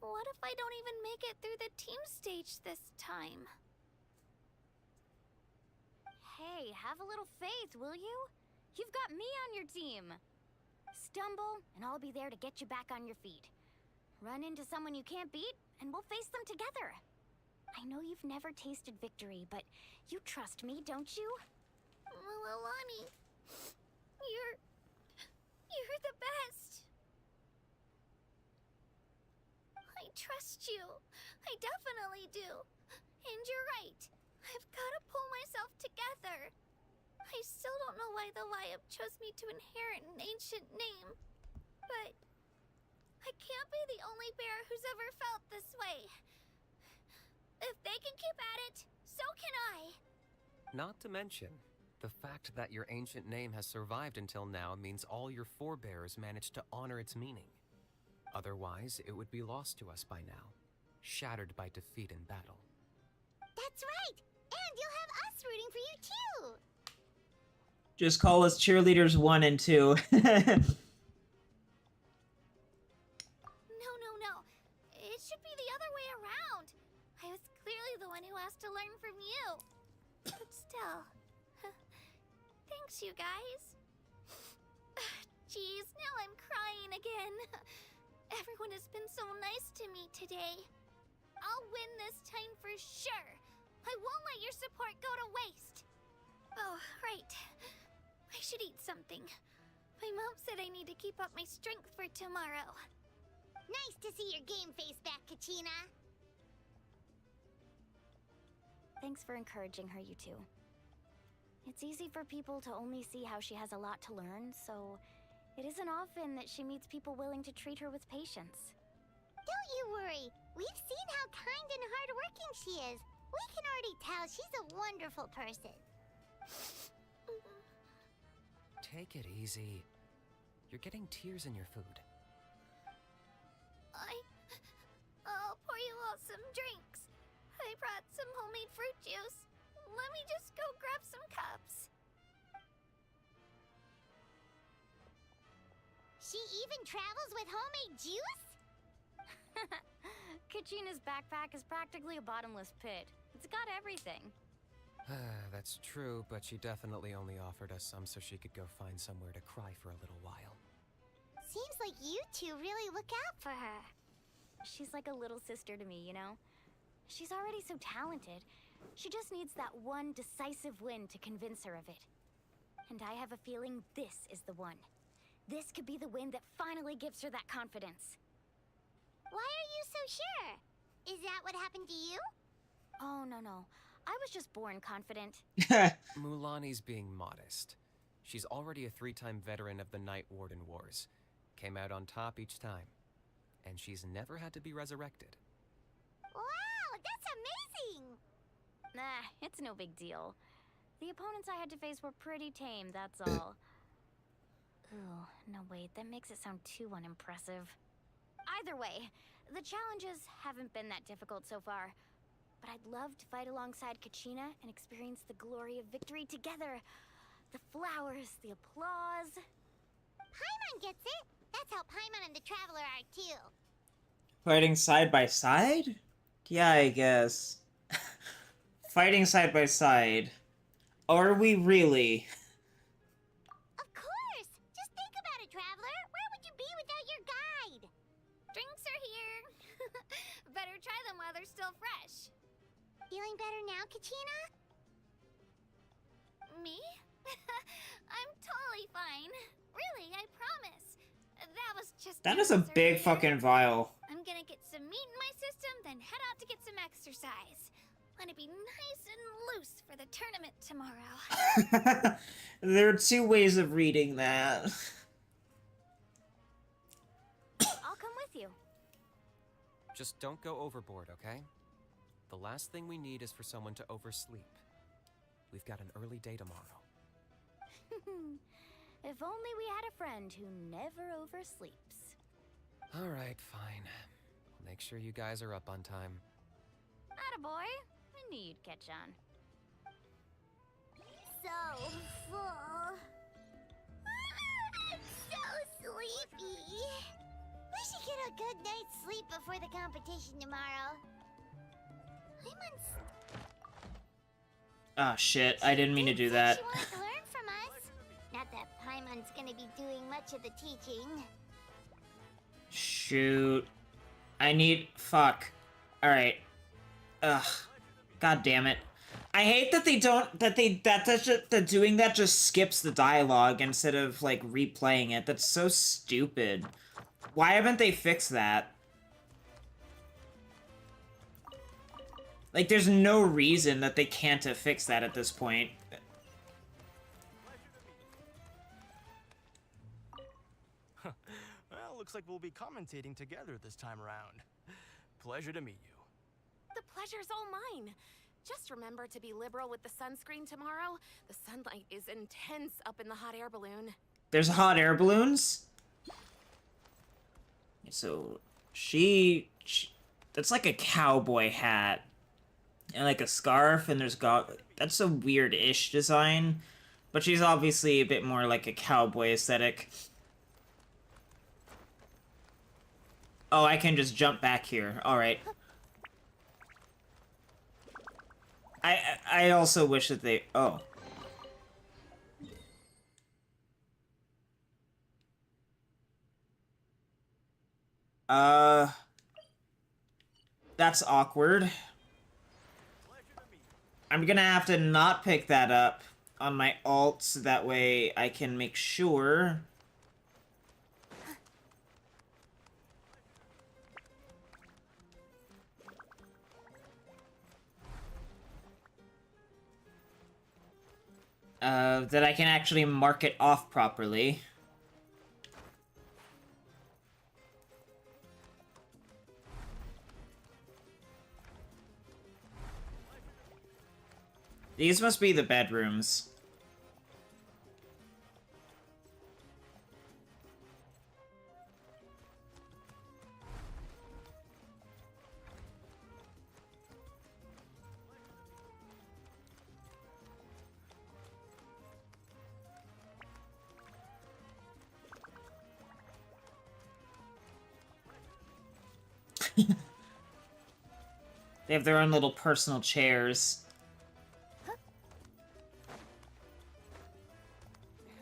what if I don't even make it through the team stage this time? Hey, have a little faith, will you? You've got me on your team. Stumble, and I'll be there to get you back on your feet. Run into someone you can't beat, and we'll face them together. I know you've never tasted victory, but you trust me, don't you? Well, Alani, you're the best. I trust you. I definitely do. And you're right. I've got to pull myself together. I still don't know why the Lyup chose me to inherit an ancient name. But I can't be the only bear who's ever felt this way. If they can keep at it, so can I. Not to mention, the fact that your ancient name has survived until now means all your forebears managed to honor its meaning. Otherwise, it would be lost to us by now, shattered by defeat in battle. That's right! And you'll have us rooting for you too! Just call us cheerleaders 1 and 2. No. It should be the other way around. I was clearly the one who asked to learn from you. But still. Thanks, you guys. Jeez, now I'm crying again. Everyone has been so nice to me today. I'll win this time for sure. I won't let your support go to waste. Oh, right. I should eat something. My mom said I need to keep up my strength for tomorrow. Nice to see your game face back, Kachina. Thanks for encouraging her, you two. It's easy for people to only see how she has a lot to learn, so it isn't often that she meets people willing to treat her with patience. Don't you worry. We've seen how kind and hardworking she is. We can already tell she's a wonderful person. Take it easy. You're getting tears in your food. I'll pour you all some drinks. I brought some homemade fruit juice. Let me just go grab some cups. She even travels with homemade juice? Kachina's backpack is practically a bottomless pit. It's got everything. That's true, but she definitely only offered us some so she could go find somewhere to cry for a little while. Seems like you two really look out for her. She's like a little sister to me, you know? She's already so talented. She just needs that one decisive win to convince her of it. And I have a feeling this is the one. This could be the win that finally gives her that confidence. Why are you so sure? Is that what happened to you? Oh, no. I was just born confident. Mulani's being modest. She's already a 3-time veteran of the Night Warden Wars. Came out on top each time. And she's never had to be resurrected. Wow, that's amazing! Nah, it's no big deal. The opponents I had to face were pretty tame, that's all. Ooh, no wait, that makes it sound too unimpressive. Either way, the challenges haven't been that difficult so far. But I'd love to fight alongside Kachina and experience the glory of victory together. The flowers, the applause. Paimon gets it! That's how Paimon and the Traveler are too. Fighting side by side? Yeah, I guess. Fighting side by side. Are we really? Of course! Just think about it, Traveler! Where would you be without your guide? Drinks are here. Better try them while they're still fresh. Feeling better now, Kachina? Me? I'm totally fine. Really, I promise. That was just... That is a big fucking vial. I'm gonna get some meat in my system, then head out to get some exercise. Want to be nice and loose for the tournament tomorrow. There are 2 ways of reading that. I'll come with you. Just don't go overboard, okay? The last thing we need is for someone to oversleep. We've got an early day tomorrow. If only we had a friend who never oversleeps. Alright, fine. I'll make sure you guys are up on time. Attaboy. I knew you'd catch on. So full. I'm so sleepy. We should get a good night's sleep before the competition tomorrow. Oh shit, I didn't mean to do that. She wants to learn from us. Not that Paimon's gonna be doing much of the teaching. Shoot. I need... Fuck. Alright. Ugh. God damn it. I hate that they don't... That doing that just skips the dialogue instead of, like, replaying it. That's so stupid. Why haven't they fixed that? Like, there's no reason that they can't have fixed that at this point. Well, looks like we'll be commentating together this time around. Pleasure to meet you. The pleasure's all mine. Just remember to be liberal with the sunscreen tomorrow. The sunlight is intense up in the hot air balloon. There's hot air balloons? So, that's like a cowboy hat. And like a scarf, and there's that's a weird-ish design. But she's obviously a bit more like a cowboy aesthetic. Oh, I can just jump back here. Alright. I also wish that they... Oh. That's awkward. I'm gonna have to not pick that up on my alt, so that way I can make sure... that I can actually mark it off properly. These must be the bedrooms. They have their own little personal chairs.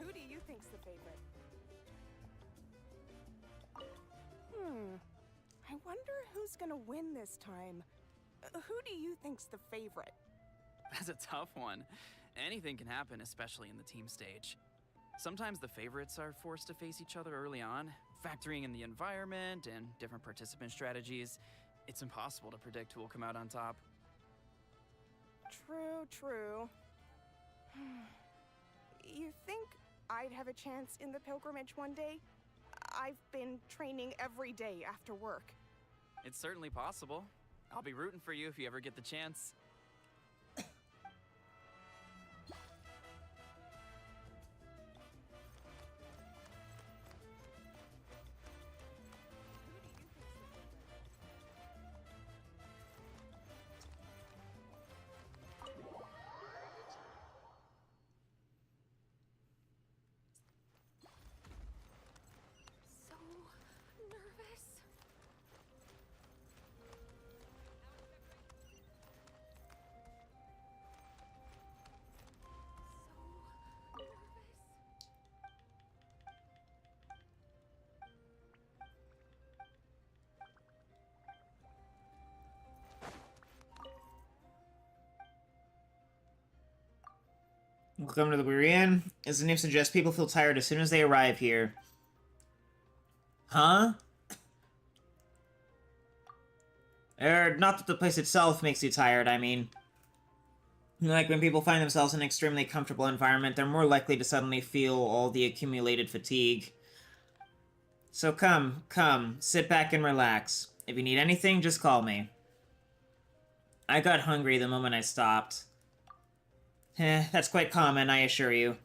Who do you think's the favorite? I wonder who's gonna win this time. Who do you think's the favorite? That's a tough one. Anything can happen, especially in the team stage. Sometimes the favorites are forced to face each other early on, factoring in the environment and different participant strategies. It's impossible to predict who will come out on top. True. You think I'd have a chance in the pilgrimage one day? I've been training every day after work. It's certainly possible. I'll be rooting for you if you ever get the chance. Welcome to the Weary Inn. As the name suggests, people feel tired as soon as they arrive here. Huh? Not that the place itself makes you tired, I mean. Like, when people find themselves in an extremely comfortable environment, they're more likely to suddenly feel all the accumulated fatigue. So come, sit back and relax. If you need anything, just call me. I got hungry the moment I stopped. That's quite common, I assure you.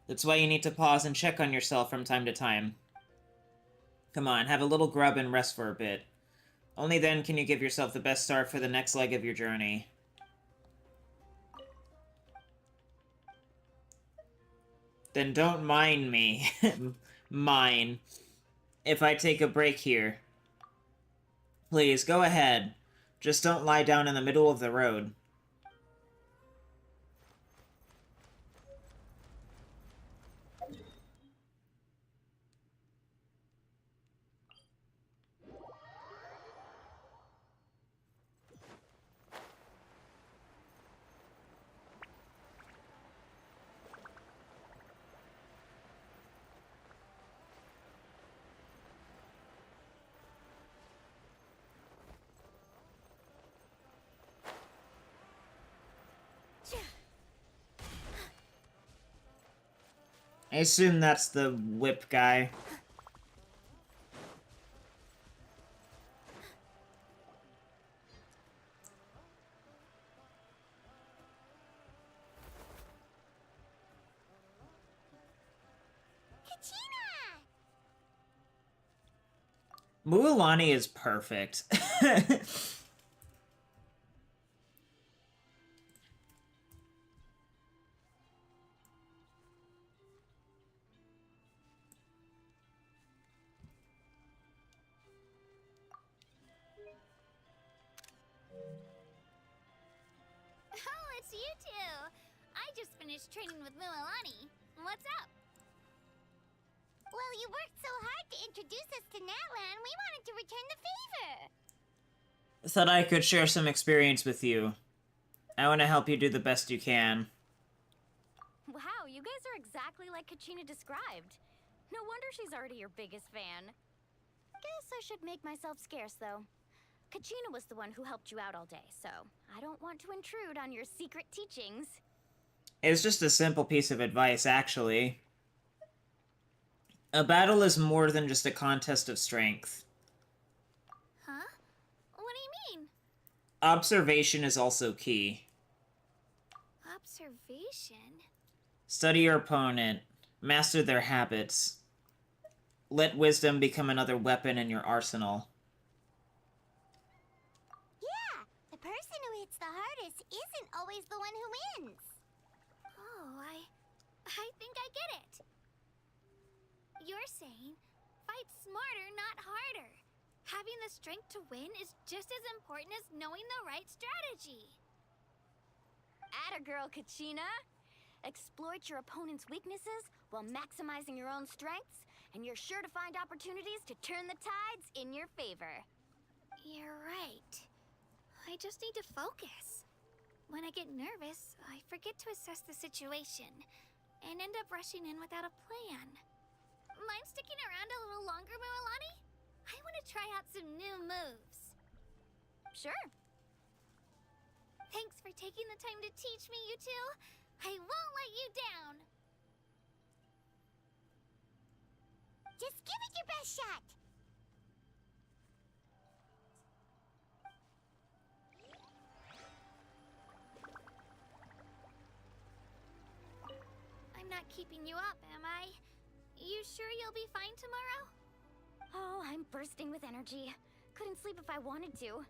That's why you need to pause and check on yourself from time to time. Come on, have a little grub and rest for a bit. Only then can you give yourself the best start for the next leg of your journey. Then don't mind me. Mine. if I take a break here. Please, go ahead. Just don't lie down in the middle of the road. I assume that's the whip guy. Mualani is perfect. Oh, it's you two! I just finished training with Mualani. What's up? Well, you worked so hard to introduce us to Natlan, we wanted to return the favor. Thought I could share some experience with you. I want to help you do the best you can. Wow, you guys are exactly like Kachina described. No wonder she's already your biggest fan. Guess I should make myself scarce, though. Kachina was the one who helped you out all day, so I don't want to intrude on your secret teachings. It's just a simple piece of advice, actually. A battle is more than just a contest of strength. Huh? What do you mean? Observation is also key. Observation? Study your opponent. Master their habits. Let wisdom become another weapon in your arsenal. Yeah, the person who hits the hardest isn't always the one who wins. Oh, I think I get it. You're saying, fight smarter, not harder. Having the strength to win is just as important as knowing the right strategy. Atta girl, Kachina! Exploit your opponent's weaknesses while maximizing your own strengths, and you're sure to find opportunities to turn the tides in your favor. You're right. I just need to focus. When I get nervous, I forget to assess the situation, and end up rushing in without a plan. Mind sticking around a little longer, Mualani? I want to try out some new moves. Sure. Thanks for taking the time to teach me, you two. I won't let you down. Just give it your best shot. I'm not keeping you up, am I? You sure you'll be fine tomorrow? Oh, I'm bursting with energy. Couldn't sleep if I wanted to.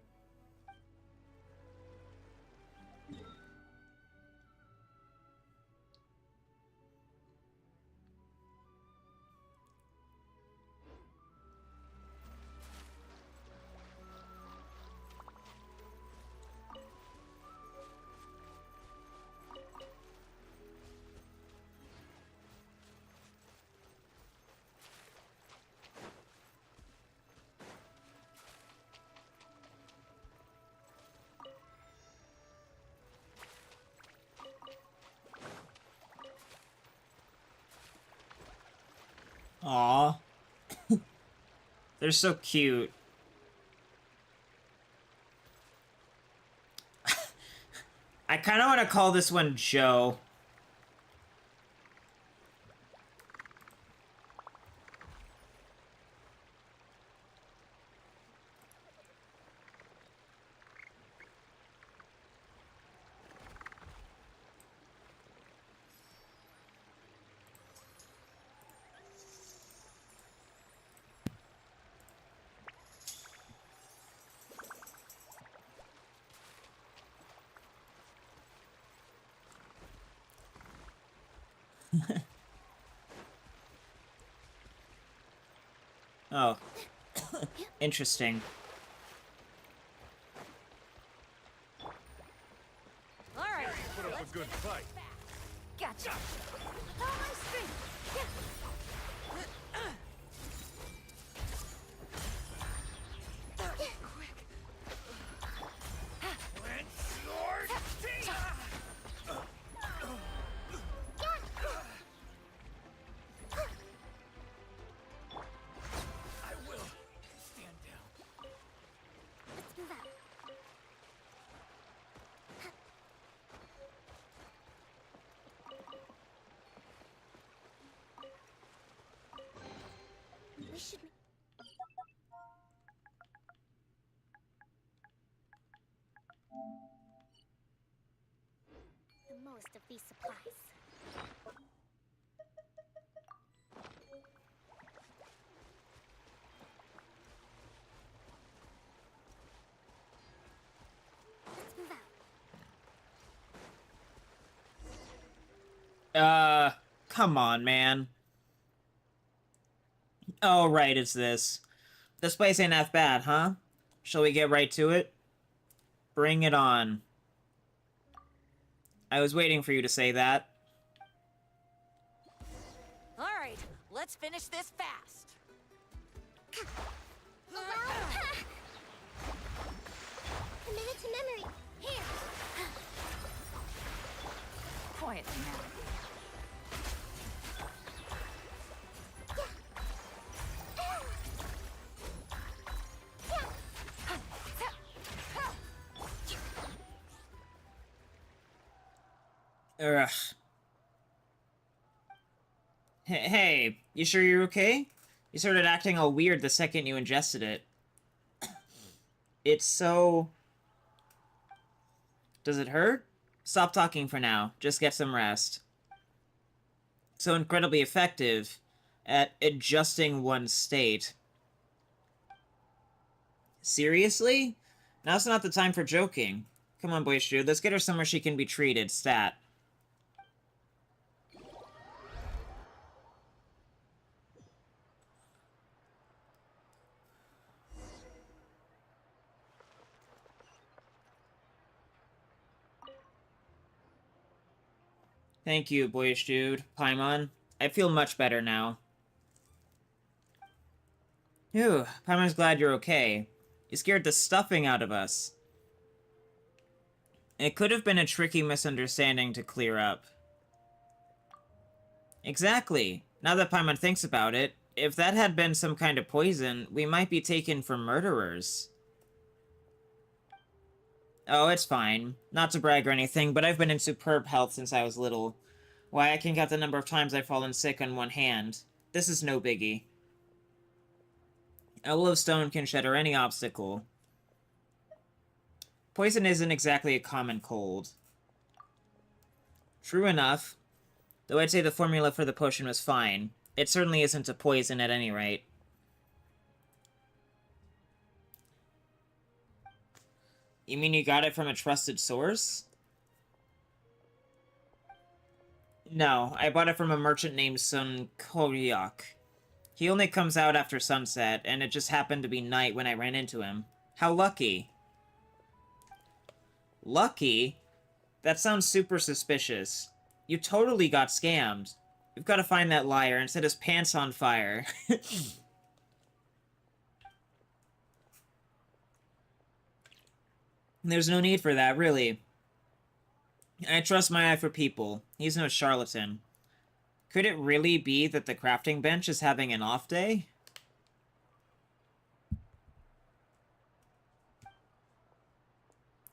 Aww. They're so cute. I kind of want to call this one Joe. Oh. Interesting. All right. Put up a good fight. Gotcha. Oh, my strength. Yeah. Let's move out. We should. The most of these supplies. Let's move out. Come on, man. Oh, right, it's this. This place ain't half bad, huh? Shall we get right to it? Bring it on. I was waiting for you to say that. All right, let's finish this fast. Commit to memory. Here. Quietly now. Ugh. Hey, you sure you're okay? You started acting all weird the second you ingested it. It's so... Does it hurt? Stop talking for now. Just get some rest. So incredibly effective at adjusting one's state. Seriously? Now's not the time for joking. Come on, Boy Shoe. Let's get her somewhere she can be treated. Stat. Thank you, boyish dude. Paimon. I feel much better now. Phew, Paimon's glad you're okay. You scared the stuffing out of us. It could have been a tricky misunderstanding to clear up. Exactly. Now that Paimon thinks about it, if that had been some kind of poison, we might be taken for murderers. Oh, it's fine. Not to brag or anything, but I've been in superb health since I was little. Why, I can count the number of times I've fallen sick on one hand. This is no biggie. A will of stone can shatter any obstacle. Poison isn't exactly a common cold. True enough. Though I'd say the formula for the potion was fine. It certainly isn't a poison at any rate. You mean you got it from a trusted source? No, I bought it from a merchant named Sun Koryak. He only comes out after sunset, and it just happened to be night when I ran into him. How lucky. Lucky? That sounds super suspicious. You totally got scammed. We've got to find that liar and set his pants on fire. There's no need for that, really. I trust my eye for people. He's no charlatan. Could it really be that the crafting bench is having an off day?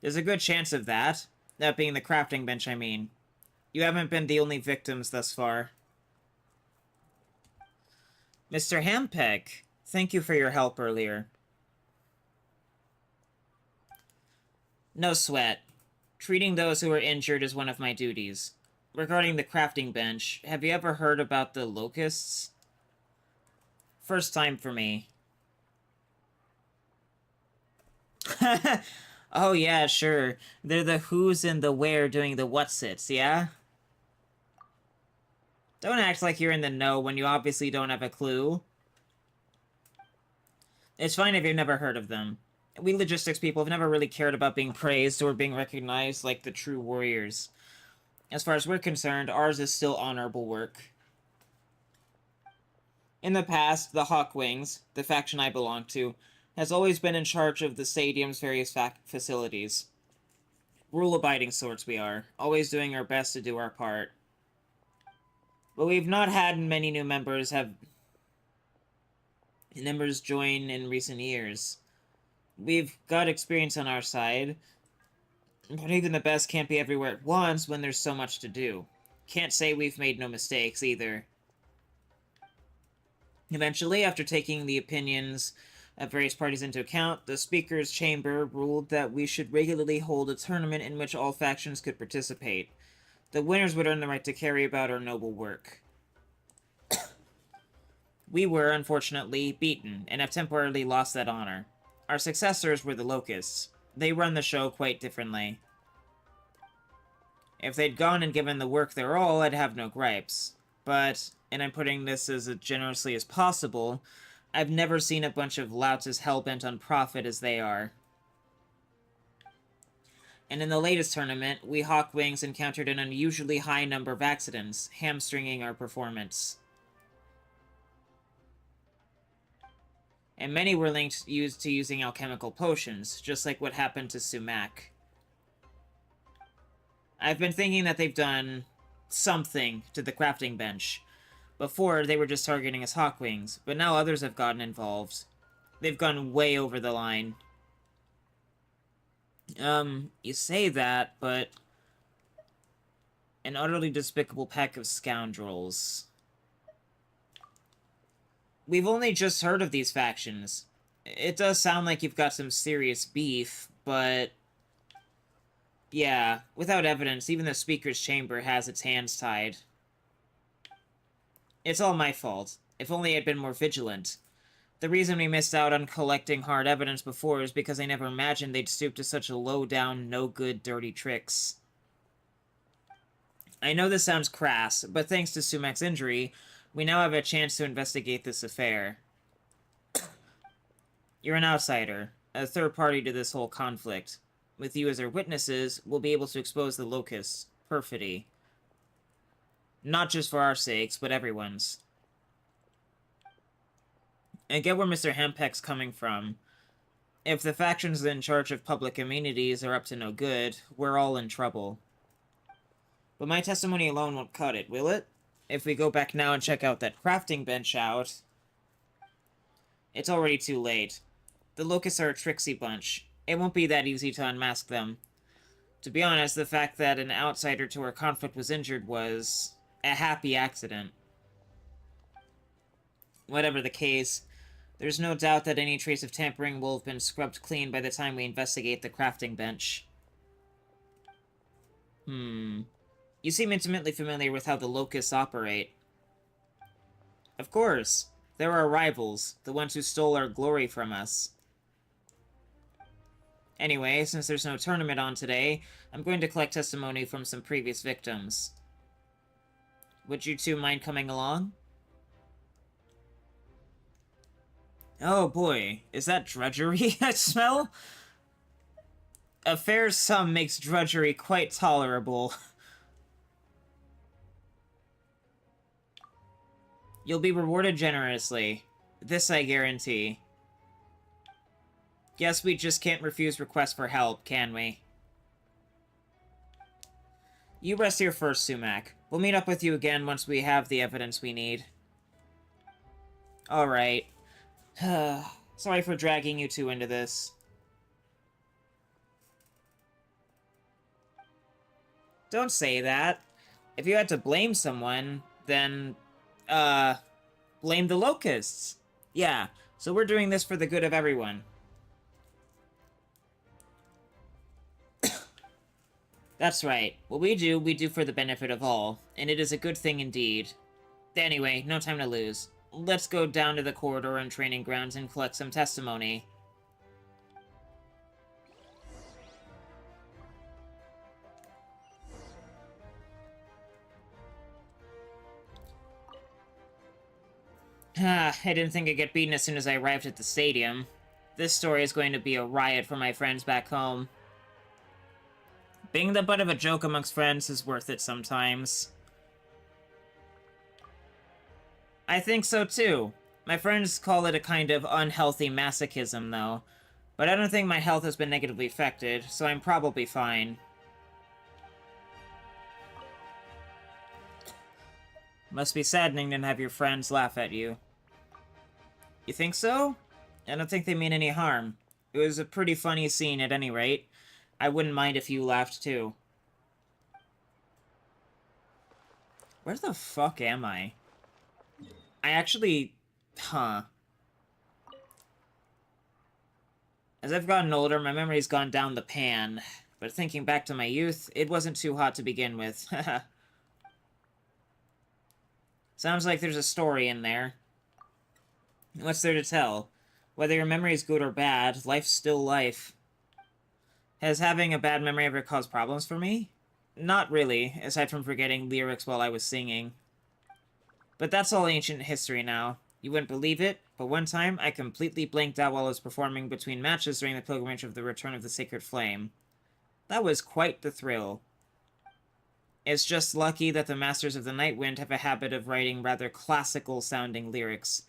There's a good chance of that. That being the crafting bench, I mean. You haven't been the only victims thus far. Mr. Hampeck, thank you for your help earlier. No sweat. Treating those who are injured is one of my duties. Regarding the crafting bench, have you ever heard about the locusts? First time for me. Oh yeah, sure. They're the who's and the where doing the what's-its, yeah? Don't act like you're in the know when you obviously don't have a clue. It's fine if you've never heard of them. We logistics people have never really cared about being praised or being recognized like the true warriors. As far as we're concerned, ours is still honorable work. In the past, the Hawkwings, the faction I belong to, has always been in charge of the stadium's various facilities. Rule-abiding sorts we are, always doing our best to do our part. But we've not had many new members join in recent years. We've got experience on our side, but even the best can't be everywhere at once when there's so much to do. Can't say we've made no mistakes, either. Eventually, after taking the opinions of various parties into account, the Speaker's Chamber ruled that we should regularly hold a tournament in which all factions could participate. The winners would earn the right to carry about our noble work. We were, unfortunately, beaten, and have temporarily lost that honor. Our successors were the Locusts. They run the show quite differently. If they'd gone and given the work their all, I'd have no gripes. But, and I'm putting this as generously as possible, I've never seen a bunch of louts as hell-bent on profit as they are. And in the latest tournament, we Hawkwings encountered an unusually high number of accidents, hamstringing our performance. And many were linked to using alchemical potions, just like what happened to Sumac. I've been thinking that they've done something to the crafting bench. Before, they were just targeting us Hawkwings, but now others have gotten involved. They've gone way over the line. You say that, but... an utterly despicable pack of scoundrels. We've only just heard of these factions. It does sound like you've got some serious beef, but... yeah, without evidence, even the Speaker's Chamber has its hands tied. It's all my fault. If only I'd been more vigilant. The reason we missed out on collecting hard evidence before is because I never imagined they'd stoop to such a low-down, no-good, dirty tricks. I know this sounds crass, but thanks to Sumac's injury, we now have a chance to investigate this affair. You're an outsider, a third party to this whole conflict. With you as our witnesses, we'll be able to expose the Locust's perfidy. Not just for our sakes, but everyone's. I get where Mr. Hempeck's coming from. If the factions in charge of public amenities are up to no good, we're all in trouble. But my testimony alone won't cut it, will it? If we go back now and check out that crafting bench out... it's already too late. The Locusts are a tricksy bunch. It won't be that easy to unmask them. To be honest, the fact that an outsider to our conflict was injured was... a happy accident. Whatever the case, there's no doubt that any trace of tampering will have been scrubbed clean by the time we investigate the crafting bench. You seem intimately familiar with how the Locusts operate. Of course. They're our rivals, the ones who stole our glory from us. Anyway, since there's no tournament on today, I'm going to collect testimony from some previous victims. Would you two mind coming along? Oh boy, is that drudgery I smell? A fair sum makes drudgery quite tolerable. You'll be rewarded generously. This I guarantee. Guess we just can't refuse requests for help, can we? You rest here first, Sumac. We'll meet up with you again once we have the evidence we need. Alright. Sorry for dragging you two into this. Don't say that. If you had to blame someone, then, blame the Locusts. Yeah, so we're doing this for the good of everyone. That's right. What we do for the benefit of all, and it is a good thing indeed. Anyway, no time to lose. Let's go down to the corridor and training grounds and collect some testimony. I didn't think I'd get beaten as soon as I arrived at the stadium. This story is going to be a riot for my friends back home. Being the butt of a joke amongst friends is worth it sometimes. I think so too. My friends call it a kind of unhealthy masochism, though. But I don't think my health has been negatively affected, so I'm probably fine. Must be saddening to have your friends laugh at you. You think so? I don't think they mean any harm. It was a pretty funny scene at any rate. I wouldn't mind if you laughed too. Where the fuck am I? I actually... Huh. As I've gotten older, my memory's gone down the pan. But thinking back to my youth, it wasn't too hot to begin with. Sounds like there's a story in there. What's there to tell? Whether your memory is good or bad, life's still life. Has having a bad memory ever caused problems for me? Not really, aside from forgetting lyrics while I was singing. But that's all ancient history now. You wouldn't believe it, but one time I completely blanked out while I was performing between matches during the pilgrimage of the Return of the Sacred Flame. That was quite the thrill. It's just lucky that the Masters of the Night Wind have a habit of writing rather classical-sounding lyrics.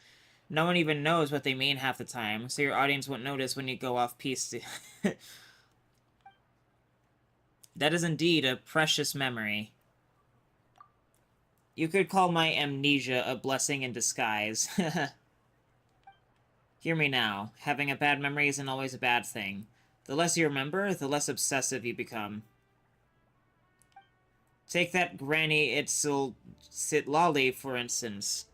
No one even knows what they mean half the time, so your audience won't notice when you go off-piece. That is indeed a precious memory. You could call my amnesia a blessing in disguise. Hear me now. Having a bad memory isn't always a bad thing. The less you remember, the less obsessive you become. Take that Granny Itzel Sitlali, for instance.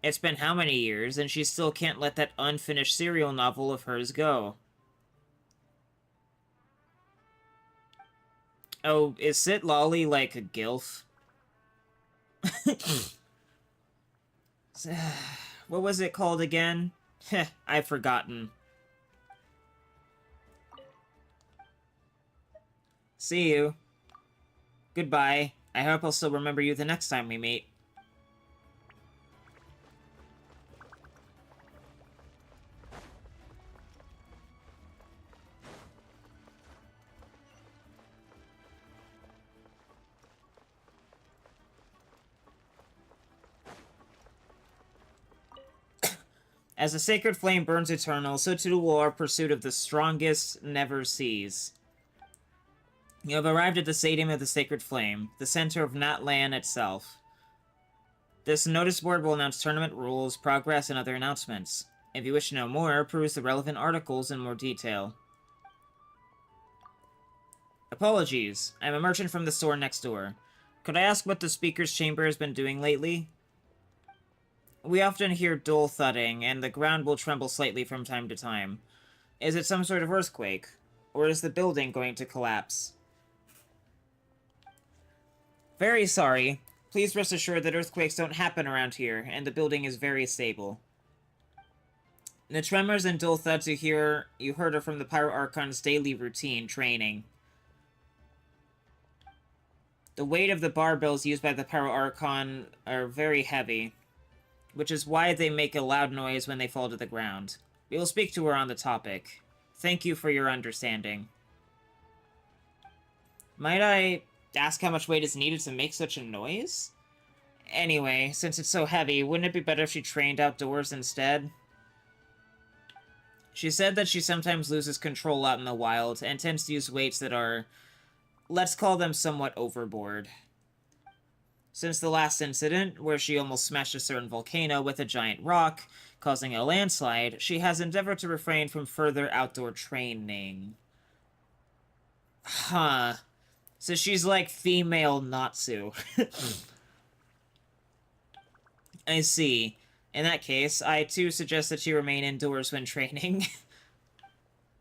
It's been how many years, and she still can't let that unfinished serial novel of hers go. Oh, is Sitlali like a gilf? What was it called again? Heh, I've forgotten. See you. Goodbye. I hope I'll still remember you the next time we meet. As the sacred flame burns eternal, so too will our pursuit of the strongest never cease. You have arrived at the stadium of the sacred flame, the center of Natlan itself. This notice board will announce tournament rules, progress, and other announcements. If you wish to know more, peruse the relevant articles in more detail. Apologies, I'm a merchant from the store next door. Could I ask what the speaker's chamber has been doing lately? We often hear dull thudding, and the ground will tremble slightly from time to time. Is it some sort of earthquake? Or is the building going to collapse? Very sorry. Please rest assured that earthquakes don't happen around here, and the building is very stable. The tremors and dull thuds you heard are from the Pyro Archon's daily routine training. The weight of the barbells used by the Pyro Archon are very heavy, which is why they make a loud noise when they fall to the ground. We will speak to her on the topic. Thank you for your understanding. Might I ask how much weight is needed to make such a noise? Anyway, since it's so heavy, wouldn't it be better if she trained outdoors instead? She said that she sometimes loses control out in the wild, and tends to use weights that are, let's call them somewhat overboard. Since the last incident, where she almost smashed a certain volcano with a giant rock, causing a landslide, she has endeavored to refrain from further outdoor training. Huh. So she's like female Natsu. I see. In that case, I too suggest that she remain indoors when training.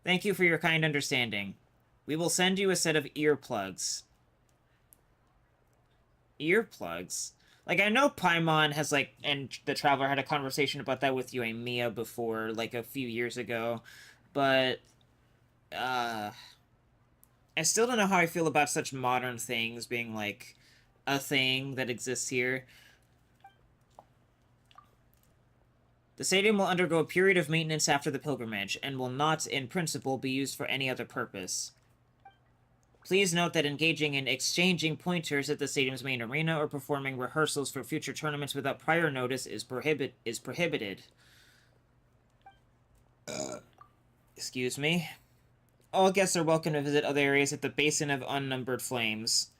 Thank you for your kind understanding. We will send you a set of earplugs. Earplugs? Like, I know Paimon has, like, and the Traveler had a conversation about that with Yoimiya before, like, a few years ago, but, I still don't know how I feel about such modern things being, like, a thing that exists here. The stadium will undergo a period of maintenance after the pilgrimage, and will not, in principle, be used for any other purpose. Please note that engaging in exchanging pointers at the stadium's main arena or performing rehearsals for future tournaments without prior notice is prohibited. Excuse me. All guests are welcome to visit other areas at the Basin of Unnumbered Flames.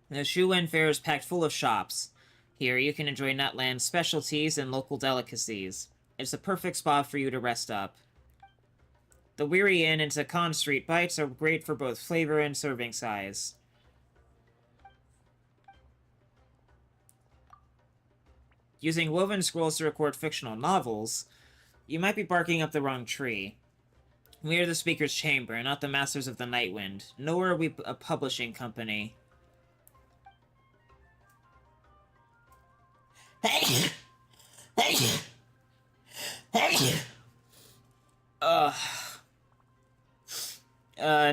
The Shuwen Fair is packed full of shops. Here, you can enjoy Natlan's specialties and local delicacies. It's a perfect spot for you to rest up. The Weary Inn and Zakan Street bites are great for both flavor and serving size. Using woven scrolls to record fictional novels, you might be barking up the wrong tree. We are the Speaker's Chamber, not the Masters of the Nightwind, nor are we a publishing company.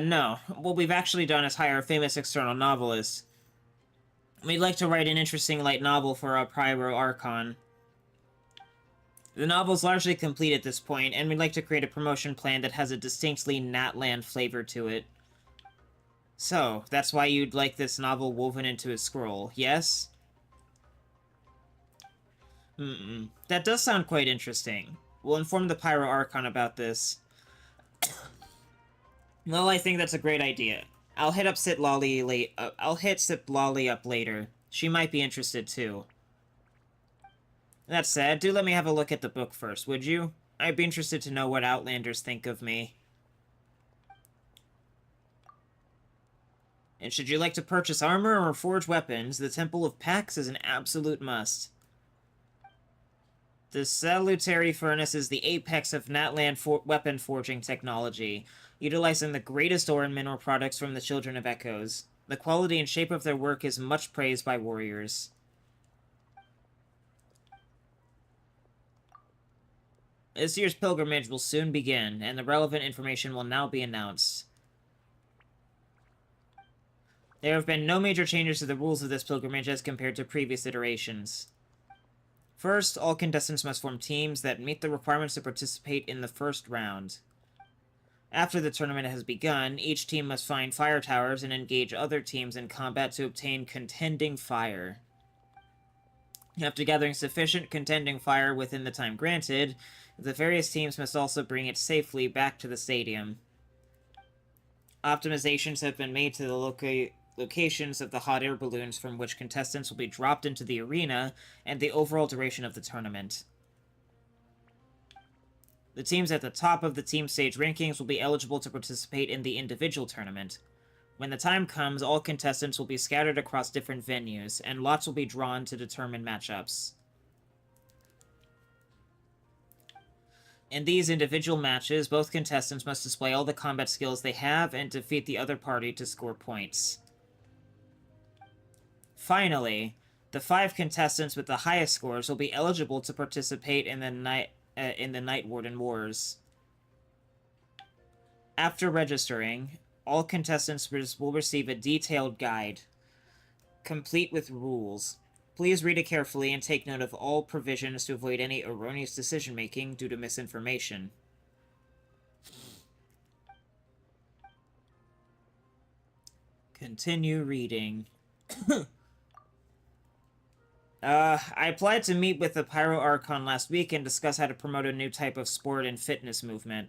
No. What we've actually done is hire a famous external novelist. We'd like to write an interesting light novel for our Pyro Archon. The novel's largely complete at this point, and we'd like to create a promotion plan that has a distinctly Natlan flavor to it. So, that's why you'd like this novel woven into a scroll, yes? That does sound quite interesting. We'll inform the Pyro Archon about this. Well, I think that's a great idea. I'll hit Sitlolly up later. She might be interested too. That said, do let me have a look at the book first, would you? I'd be interested to know what Outlanders think of me. And should you like to purchase armor or forge weapons, the Temple of Pax is an absolute must. The Salutary Furnace is the apex of Natlan weapon forging technology, utilizing the greatest ore and mineral products from the Children of Echoes. The quality and shape of their work is much praised by warriors. This year's pilgrimage will soon begin, and the relevant information will now be announced. There have been no major changes to the rules of this pilgrimage as compared to previous iterations. First, all contestants must form teams that meet the requirements to participate in the first round. After the tournament has begun, each team must find fire towers and engage other teams in combat to obtain contending fire. After gathering sufficient contending fire within the time granted, the various teams must also bring it safely back to the stadium. Optimizations have been made to the locations of the hot air balloons from which contestants will be dropped into the arena and the overall duration of the tournament. The teams at the top of the team stage rankings will be eligible to participate in the individual tournament. When the time comes, all contestants will be scattered across different venues, and lots will be drawn to determine matchups. In these individual matches, both contestants must display all the combat skills they have and defeat the other party to score points. Finally, the 5 contestants with the highest scores will be eligible to participate in the Night Warden Wars. After registering, all contestants will receive a detailed guide, complete with rules. Please read it carefully and take note of all provisions to avoid any erroneous decision-making due to misinformation. Continue reading. I applied to meet with the Pyro Archon last week and discuss how to promote a new type of sport and fitness movement.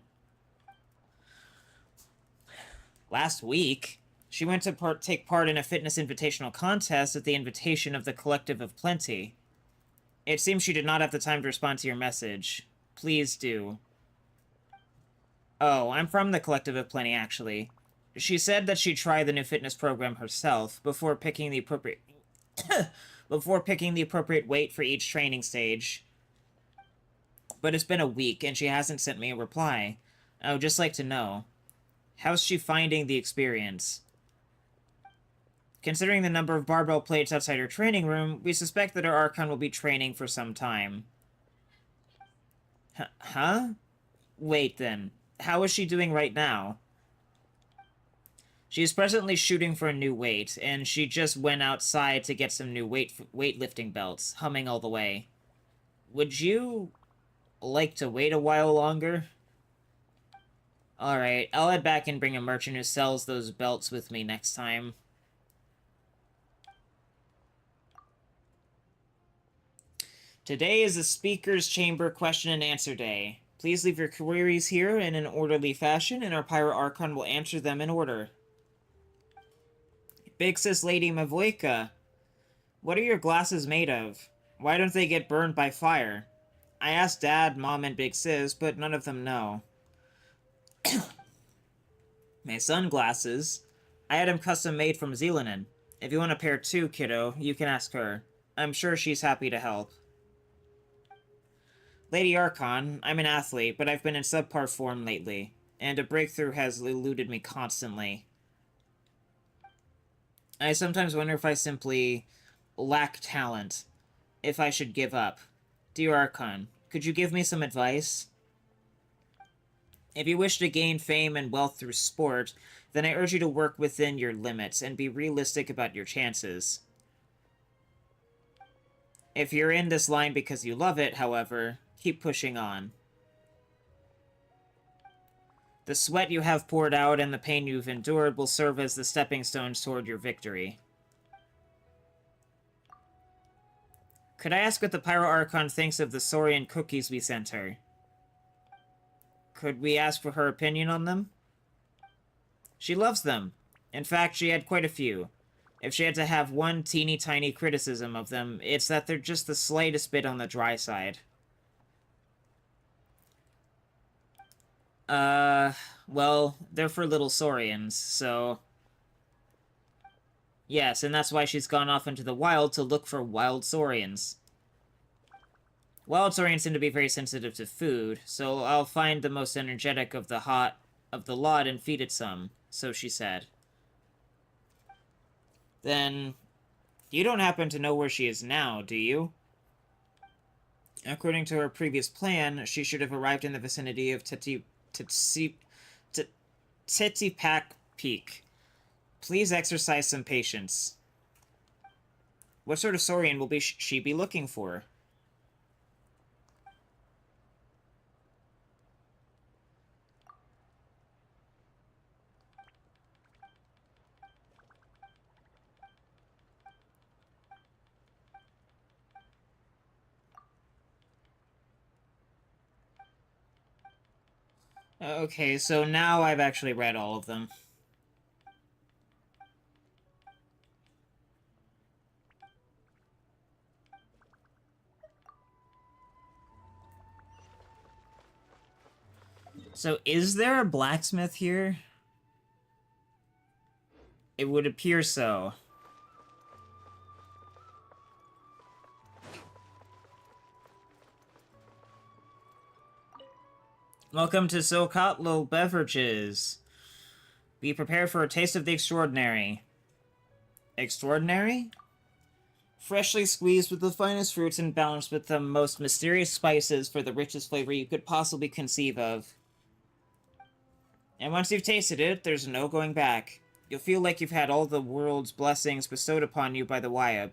Last week, she went to take part in a fitness invitational contest at the invitation of the Collective of Plenty. It seems she did not have the time to respond to your message. Please do. Oh, I'm from the Collective of Plenty, actually. She said that she'd try the new fitness program herself before picking the appropriate... weight for each training stage. But it's been a week, and she hasn't sent me a reply. I would just like to know. How's she finding the experience? Considering the number of barbell plates outside her training room, we suspect that our Archon will be training for some time. Huh? Wait, then. How is she doing right now? She is presently shooting for a new weight, and she just went outside to get some new weightlifting belts, humming all the way. would you like to wait a while longer? Alright, I'll head back and bring a merchant who sells those belts with me next time. Today is the Speaker's Chamber question and answer day. Please leave your queries here in an orderly fashion, and our Pyro Archon will answer them in order. Big Sis Lady Mavoika, what are your glasses made of? Why don't they get burned by fire? I asked Dad, Mom, and Big Sis, but none of them know. My sunglasses. I had them custom made from Zealanen. If you want a pair too, kiddo, you can ask her. I'm sure she's happy to help. Lady Archon, I'm an athlete, but I've been in subpar form lately, and a breakthrough has eluded me constantly. I sometimes wonder if I simply lack talent, if I should give up. Dear Archon, could you give me some advice? If you wish to gain fame and wealth through sport, then I urge you to work within your limits and be realistic about your chances. If you're in this line because you love it, however, keep pushing on. The sweat you have poured out and the pain you've endured will serve as the stepping stones toward your victory. Could I ask what the Pyro Archon thinks of the Saurian cookies we sent her? Could we ask for her opinion on them? She loves them. In fact, she had quite a few. If she had to have one teeny tiny criticism of them, it's that they're just the slightest bit on the dry side. Well, they're for little saurians, so... Yes, and that's why she's gone off into the wild to look for wild saurians. Wild saurians seem to be very sensitive to food, so I'll find the most energetic of the lot and feed it some, so she said. Then, you don't happen to know where she is now, do you? According to her previous plan, she should have arrived in the vicinity of Titipak Peak. Please exercise some patience. What sort of saurian will she be looking for? Okay, so now I've actually read all of them. So, is there a blacksmith here? It would appear so. Welcome to Sokotlo Beverages. Be prepared for a taste of the extraordinary. Extraordinary? Freshly squeezed with the finest fruits and balanced with the most mysterious spices for the richest flavor you could possibly conceive of. And once you've tasted it, there's no going back. You'll feel like you've had all the world's blessings bestowed upon you by the Wyab,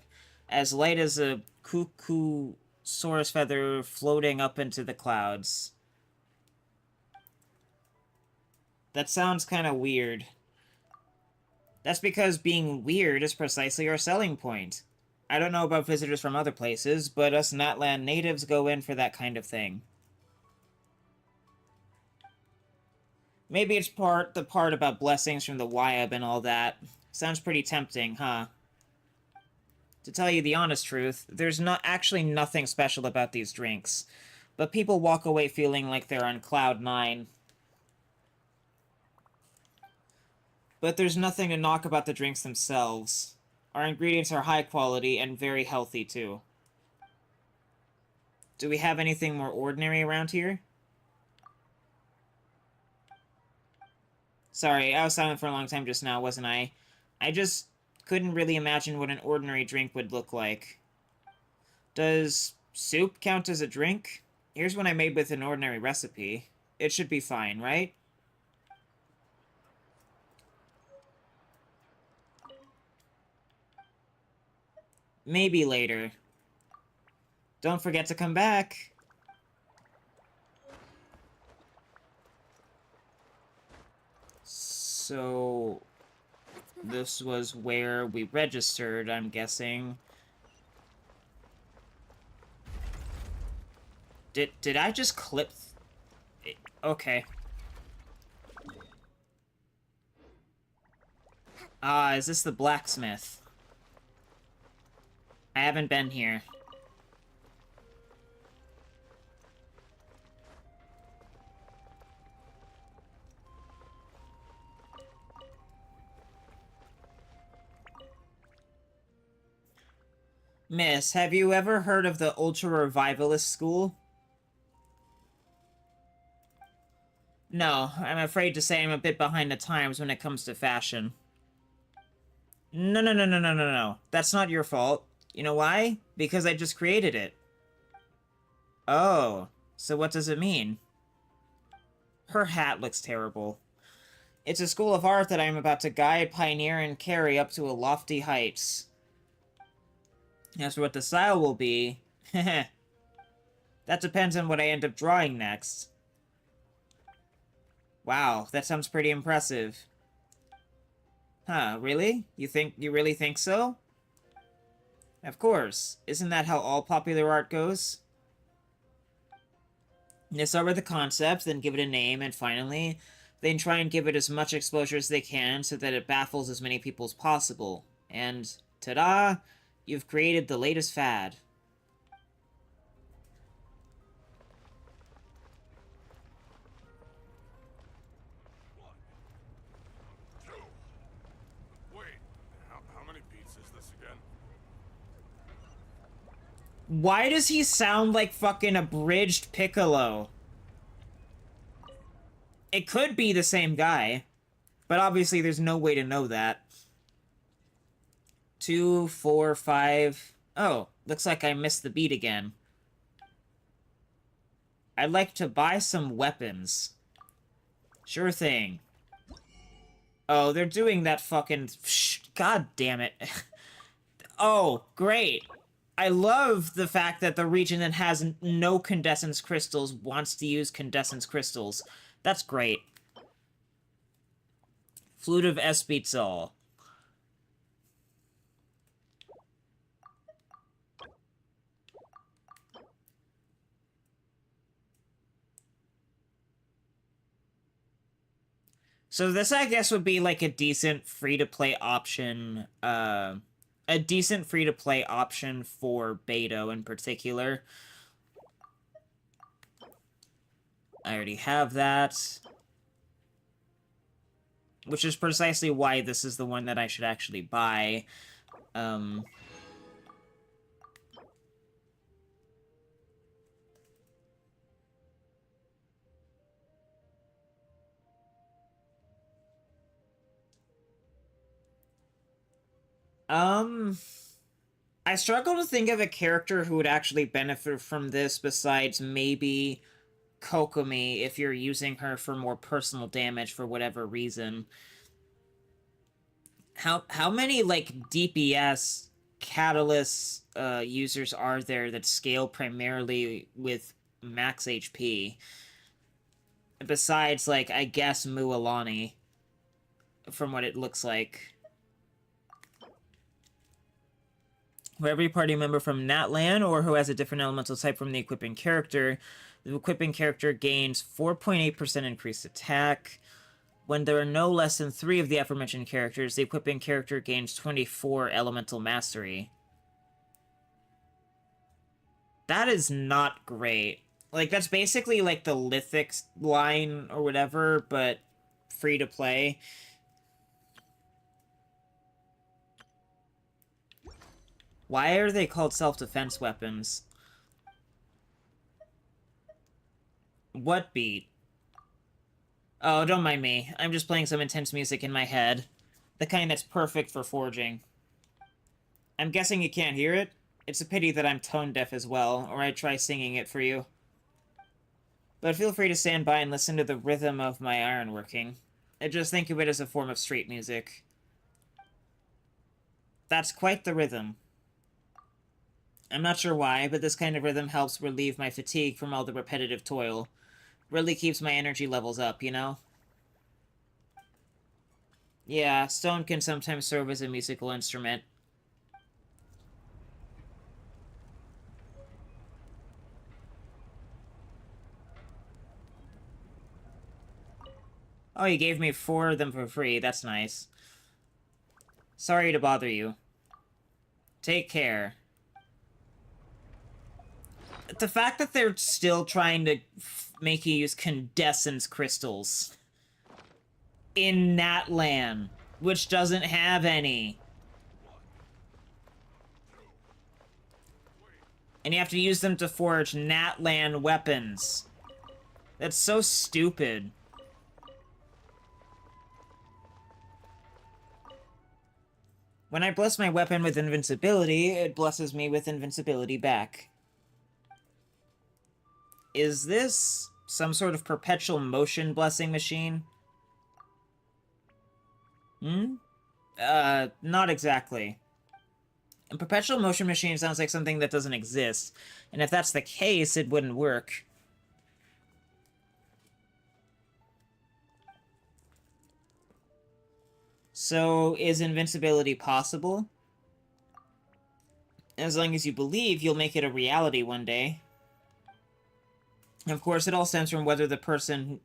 as light as a cuckoo saurus feather floating up into the clouds. That sounds kind of weird. That's because being weird is precisely our selling point. I don't know about visitors from other places, but us Natlan natives go in for that kind of thing. Maybe it's the part about blessings from the Wyab and all that. Sounds pretty tempting, huh? To tell you the honest truth, there's actually nothing special about these drinks. But people walk away feeling like they're on cloud 9. But there's nothing to knock about the drinks themselves. Our ingredients are high quality and very healthy, too. Do we have anything more ordinary around here? Sorry, I was silent for a long time just now, wasn't I? I just couldn't really imagine what an ordinary drink would look like. Does soup count as a drink? Here's one I made with an ordinary recipe. It should be fine, right? Maybe later. Don't forget to come back. So... this was where we registered, I'm guessing. Did I just clip... Okay. Ah, is this the blacksmith? I haven't been here. Miss, have you ever heard of the ultra-revivalist school? No, I'm afraid to say I'm a bit behind the times when it comes to fashion. No. That's not your fault. You know why? Because I just created it. Oh, so what does it mean? Her hat looks terrible. It's a school of art that I am about to guide, pioneer, and carry up to a lofty heights. As for what the style will be, that depends on what I end up drawing next. Wow, that sounds pretty impressive. Huh, really? You really think so? Of course. Isn't that how all popular art goes? They start with the concept, then give it a name, and finally, they try and give it as much exposure as they can so that it baffles as many people as possible. And, ta-da! You've created the latest fad. How many beats is this again? Why does he sound like fucking abridged Piccolo? It could be the same guy, but obviously there's no way to know that. 2, 4, 5... Oh, looks like I missed the beat again. I'd like to buy some weapons. Sure thing. Oh, they're doing that fucking... God damn it. Oh, great. I love the fact that the region that has no Condescence crystals wants to use Condescence crystals. That's great. Flute of Espetzal. So this, I guess, would be like a decent free-to-play option, a decent free-to-play option for Beto in particular. I already have that. Which is precisely why this is the one that I should actually buy. I struggle to think of a character who would actually benefit from this besides maybe Kokomi if you're using her for more personal damage for whatever reason. How many, like, DPS Catalyst users are there that scale primarily with max HP? Besides, like, I guess Mualani, from what it looks like. For every party member from Natlan, or who has a different elemental type from the equipping character, the equipping character gains 4.8% increased attack. When there are no less than 3 of the aforementioned characters, the equipping character gains 24 elemental mastery. That is not great. Like, that's basically like the Lithic line or whatever, but free to play. Why are they called self-defense weapons? What beat? Oh, don't mind me. I'm just playing some intense music in my head. The kind that's perfect for forging. I'm guessing you can't hear it? It's a pity that I'm tone-deaf as well, or I'd try singing it for you. But feel free to stand by and listen to the rhythm of my ironworking. I just think of it as a form of street music. That's quite the rhythm. I'm not sure why, but this kind of rhythm helps relieve my fatigue from all the repetitive toil. Really keeps my energy levels up, you know? Yeah, stone can sometimes serve as a musical instrument. Oh, you gave me 4 of them for free. That's nice. Sorry to bother you. Take care. The fact that they're still trying to make you use condescence crystals in Natlan, which doesn't have any. And you have to use them to forge Natlan weapons. That's so stupid. When I bless my weapon with invincibility, it blesses me with invincibility back. Is this some sort of perpetual motion blessing machine? Not exactly. A perpetual motion machine sounds like something that doesn't exist, and if that's the case, it wouldn't work. So, is invincibility possible? As long as you believe, you'll make it a reality one day. Of course, it all stems from whether the person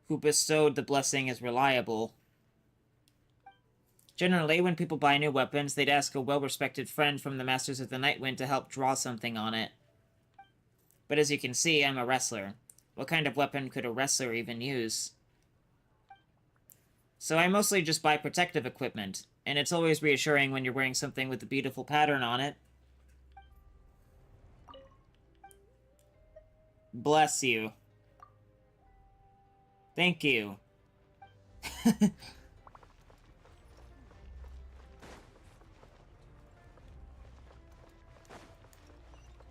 who bestowed the blessing is reliable. Generally, when people buy new weapons, they'd ask a well-respected friend from the Masters of the Nightwind to help draw something on it. But as you can see, I'm a wrestler. What kind of weapon could a wrestler even use? So I mostly just buy protective equipment, and it's always reassuring when you're wearing something with a beautiful pattern on it. Bless you. Thank you.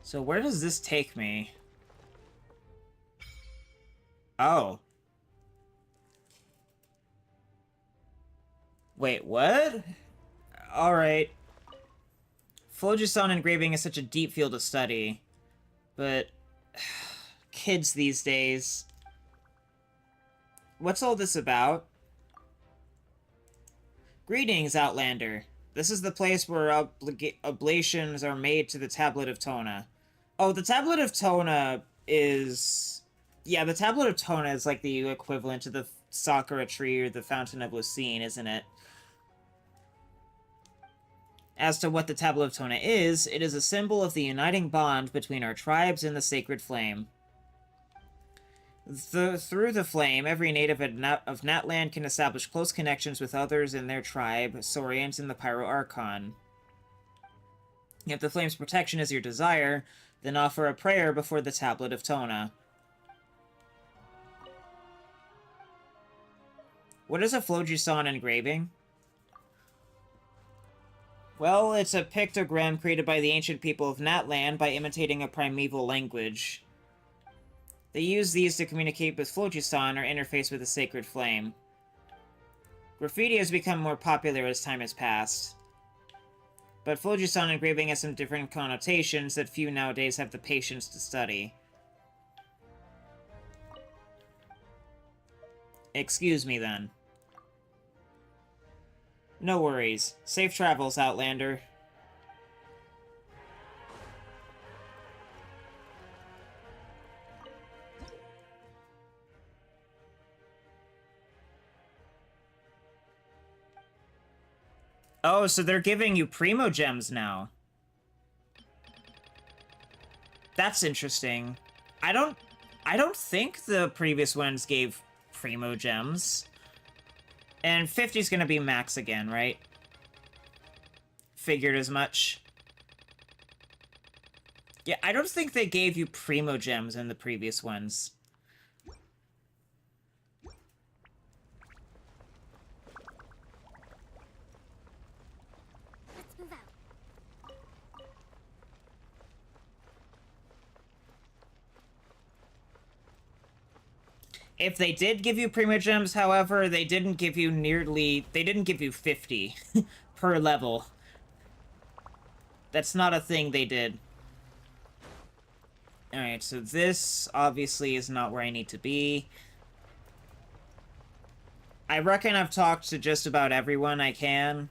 So where does this take me? Oh. Wait, what? Alright. Phlogiston engraving is such a deep field of study. But... kids these days. What's all this about? Greetings, Outlander. This is the place where oblations are made to the Tablet of Tona. Oh, the Tablet of Tona is... yeah, the Tablet of Tona is like the equivalent to the Sakura Tree or the Fountain of Lucine, isn't it? As to what the Tablet of Tona is, it is a symbol of the uniting bond between our tribes and the Sacred Flame. Through the flame, every native of Natlan can establish close connections with others in their tribe, Saurians and the Pyro Archon. If the flame's protection is your desire, then offer a prayer before the Tablet of Tona. What is a Phlogiston engraving? Well, it's a pictogram created by the ancient people of Natlan by imitating a primeval language. They use these to communicate with Phlogiston or interface with the sacred flame. Graffiti has become more popular as time has passed. But Phlogiston engraving has some different connotations that few nowadays have the patience to study. Excuse me, then. No worries. Safe travels, Outlander. Oh, so they're giving you Primo Gems now. That's interesting. I don't think the previous ones gave Primo Gems. And 50's gonna be max again, right? Figured as much. Yeah, I don't think they gave you Primo Gems in the previous ones. Let's move out. If they did give you Primo Gems, however, they didn't give you 50 per level. That's not a thing they did. Alright, so this obviously is not where I need to be. I reckon I've talked to just about everyone I can.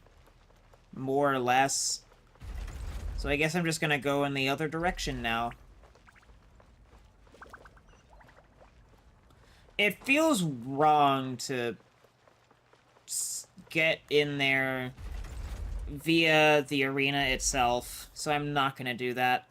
More or less. So I guess I'm just gonna go in the other direction now. It feels wrong to get in there via the arena itself, so I'm not gonna do that.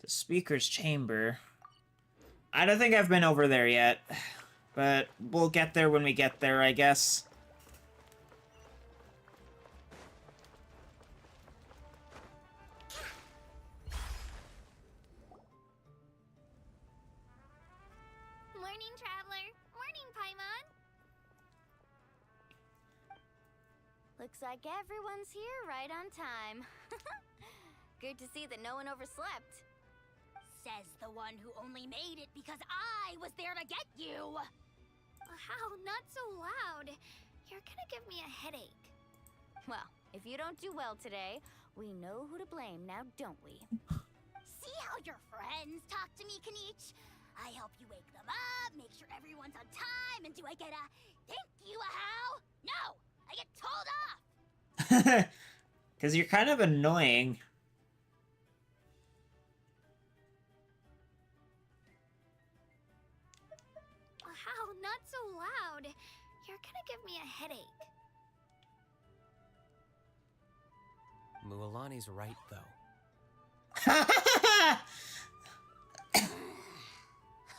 The speaker's chamber. I don't think I've been over there yet, but we'll get there when we get there, I guess. Morning, Traveler. Morning, Paimon. Looks like everyone's here right on time. Good to see that no one overslept. Says the one who only made it because I was there to get you! How? Not so loud. You're gonna give me a headache. Well, if you don't do well today, we know who to blame now, don't we? See how your friends talk to me, Kanich? I help you wake them up, make sure everyone's on time, and do I get a thank you, how? No! I get told off! Because you're kind of annoying. How? Not so loud. You're gonna give me a headache. Mualani's right, though.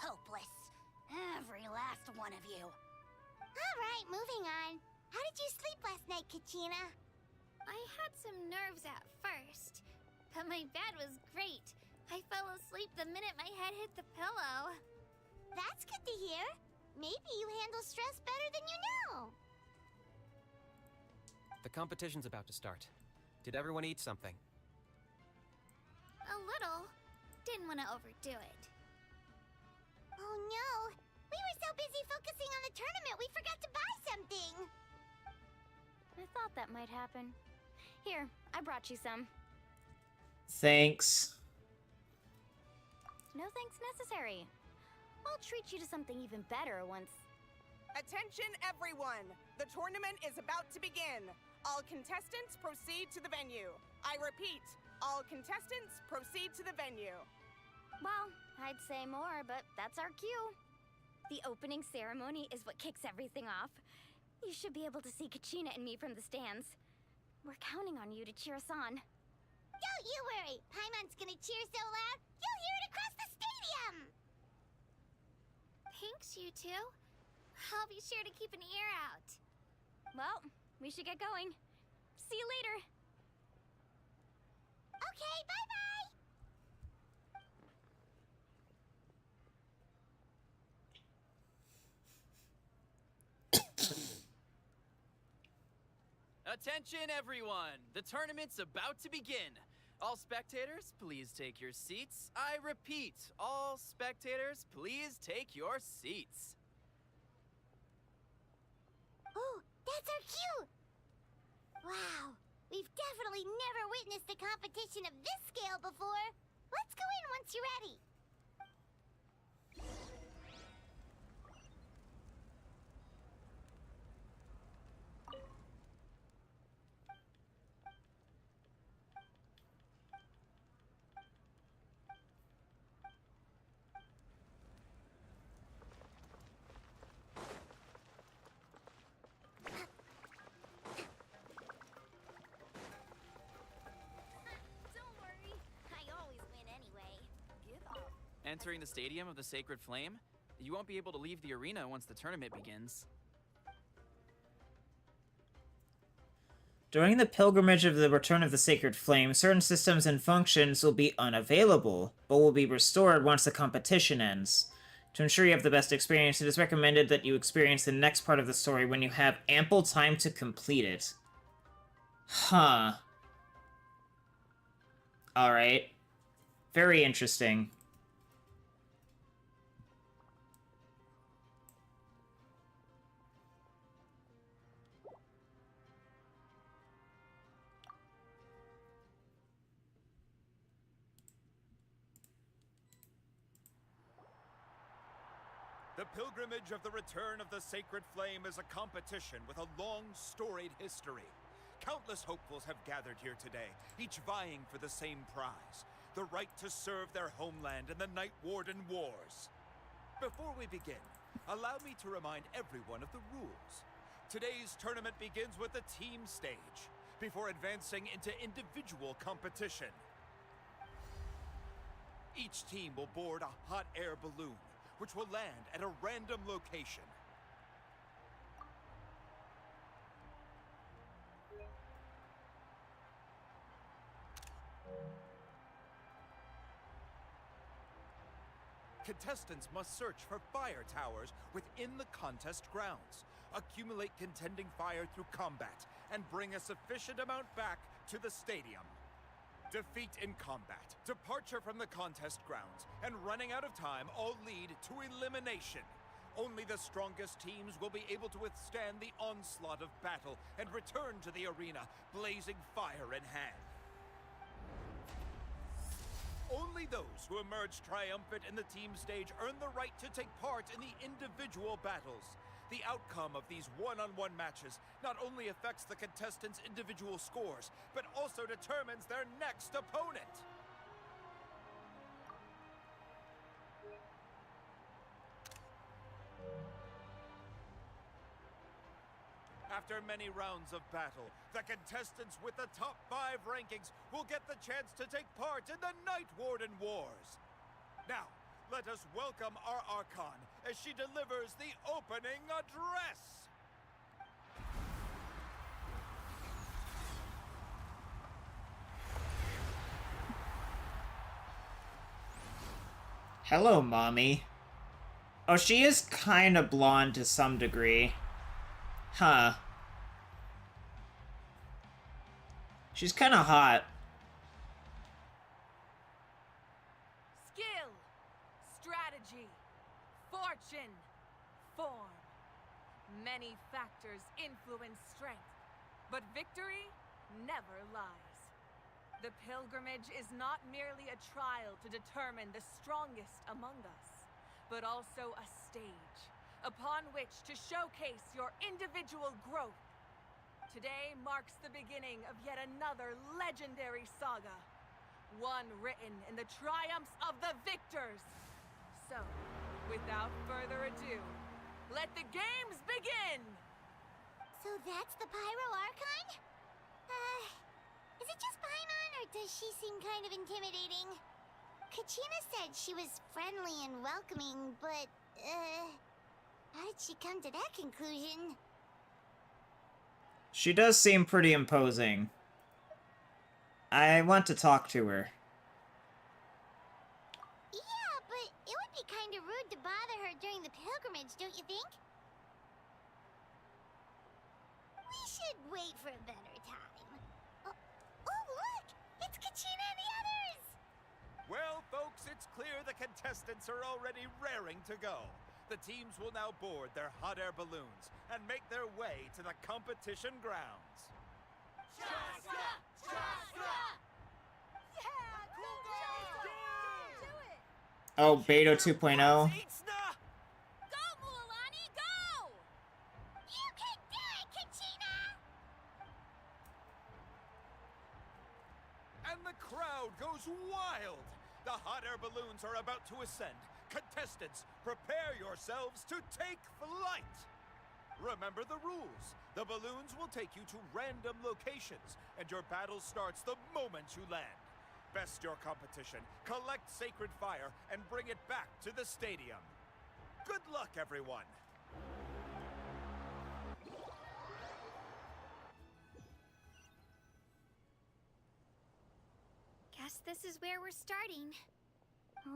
Hopeless. Every last one of you. Alright, moving on. How did you sleep last night, Kachina? I had some nerves at first, but my bed was great. I fell asleep the minute my head hit the pillow. That's good to hear. Maybe you handle stress better than you know. The competition's about to start. Did everyone eat something? A little. Didn't want to overdo it. Oh no! We were so busy focusing on the tournament we forgot to buy something! I thought that might happen. Here, I brought you some. Thanks. No thanks necessary. I'll treat you to something even better once... Attention everyone! The tournament is about to begin. All contestants proceed to the venue. I repeat, all contestants proceed to the venue. Well, I'd say more, but that's our cue. The opening ceremony is what kicks everything off. You should be able to see Kachina and me from the stands. We're counting on you to cheer us on. Don't you worry! Paimon's gonna cheer so loud, you'll hear it across the stadium! Thanks, you two. I'll be sure to keep an ear out. Well, we should get going. See you later. Okay, bye-bye! Attention everyone! The tournament's about to begin! All spectators, please take your seats. I repeat, all spectators, please take your seats. Oh, that's our cue! Wow, we've definitely never witnessed a competition of this scale before. Let's go in once you're ready. Don't worry, I always win anyway. Get off. Entering the Stadium of the Sacred Flame, you won't be able to leave the arena once the tournament begins. During the pilgrimage of the Return of the Sacred Flame, certain systems and functions will be unavailable, but will be restored once the competition ends. To ensure you have the best experience, it is recommended that you experience the next part of the story when you have ample time to complete it. Huh. Alright. Very interesting. The pilgrimage of the return of the sacred flame is a competition with a long, storied history. Countless hopefuls have gathered here today, each vying for the same prize, the right to serve their homeland in the Night Warden Wars. Before we begin, allow me to remind everyone of the rules. Today's tournament begins with the team stage, before advancing into individual competition. Each team will board a hot air balloon, which will land at a random location. Contestants must search for fire towers within the contest grounds, accumulate contending fire through combat, and bring a sufficient amount back to the stadium. Defeat in combat, departure from the contest grounds, and running out of time all lead to elimination. Only the strongest teams will be able to withstand the onslaught of battle and return to the arena, blazing fire in hand. Only those who emerge triumphant in the team stage earn the right to take part in the individual battles. The outcome of these one-on-one matches not only affects the contestants' individual scores, but also determines their next opponent. After many rounds of battle, the contestants with the top 5 rankings will get the chance to take part in the Night Warden Wars. Now, let us welcome our Archon as she delivers the opening address. Hello, Mommy. Oh, she is kind of blonde to some degree. Huh. She's kind of hot. Skill, strategy, fortune, form. Many factors influence strength, but victory never lies. The pilgrimage is not merely a trial to determine the strongest among us, but also a stage upon which to showcase your individual growth. Today marks the beginning of yet another legendary saga, one written in the triumphs of the victors. So, without further ado, let the games begin! So that's the Pyro Archon? Is it just Paimon, or does she seem kind of intimidating? Kachina said she was friendly and welcoming, but, how did she come to that conclusion? She does seem pretty imposing. I want to talk to her. Yeah, but it would be kind of rude to bother her during the pilgrimage, don't you think? We should wait for a better time. Oh, look! It's Kachina and the others! Well, folks, it's clear the contestants are already raring to go. The teams will now board their hot air balloons and make their way to the competition grounds. Chaska! Chaska! Yeah, cool girl! Do it! Oh, Beta 2.0. Go, Mualani, go! You can do it, Kachina! And the crowd goes wild. The hot air balloons are about to ascend. Contestants, prepare yourselves to take flight! Remember the rules. The balloons will take you to random locations, and your battle starts the moment you land. Best your competition, collect sacred fire, and bring it back to the stadium. Good luck, everyone! Guess this is where we're starting.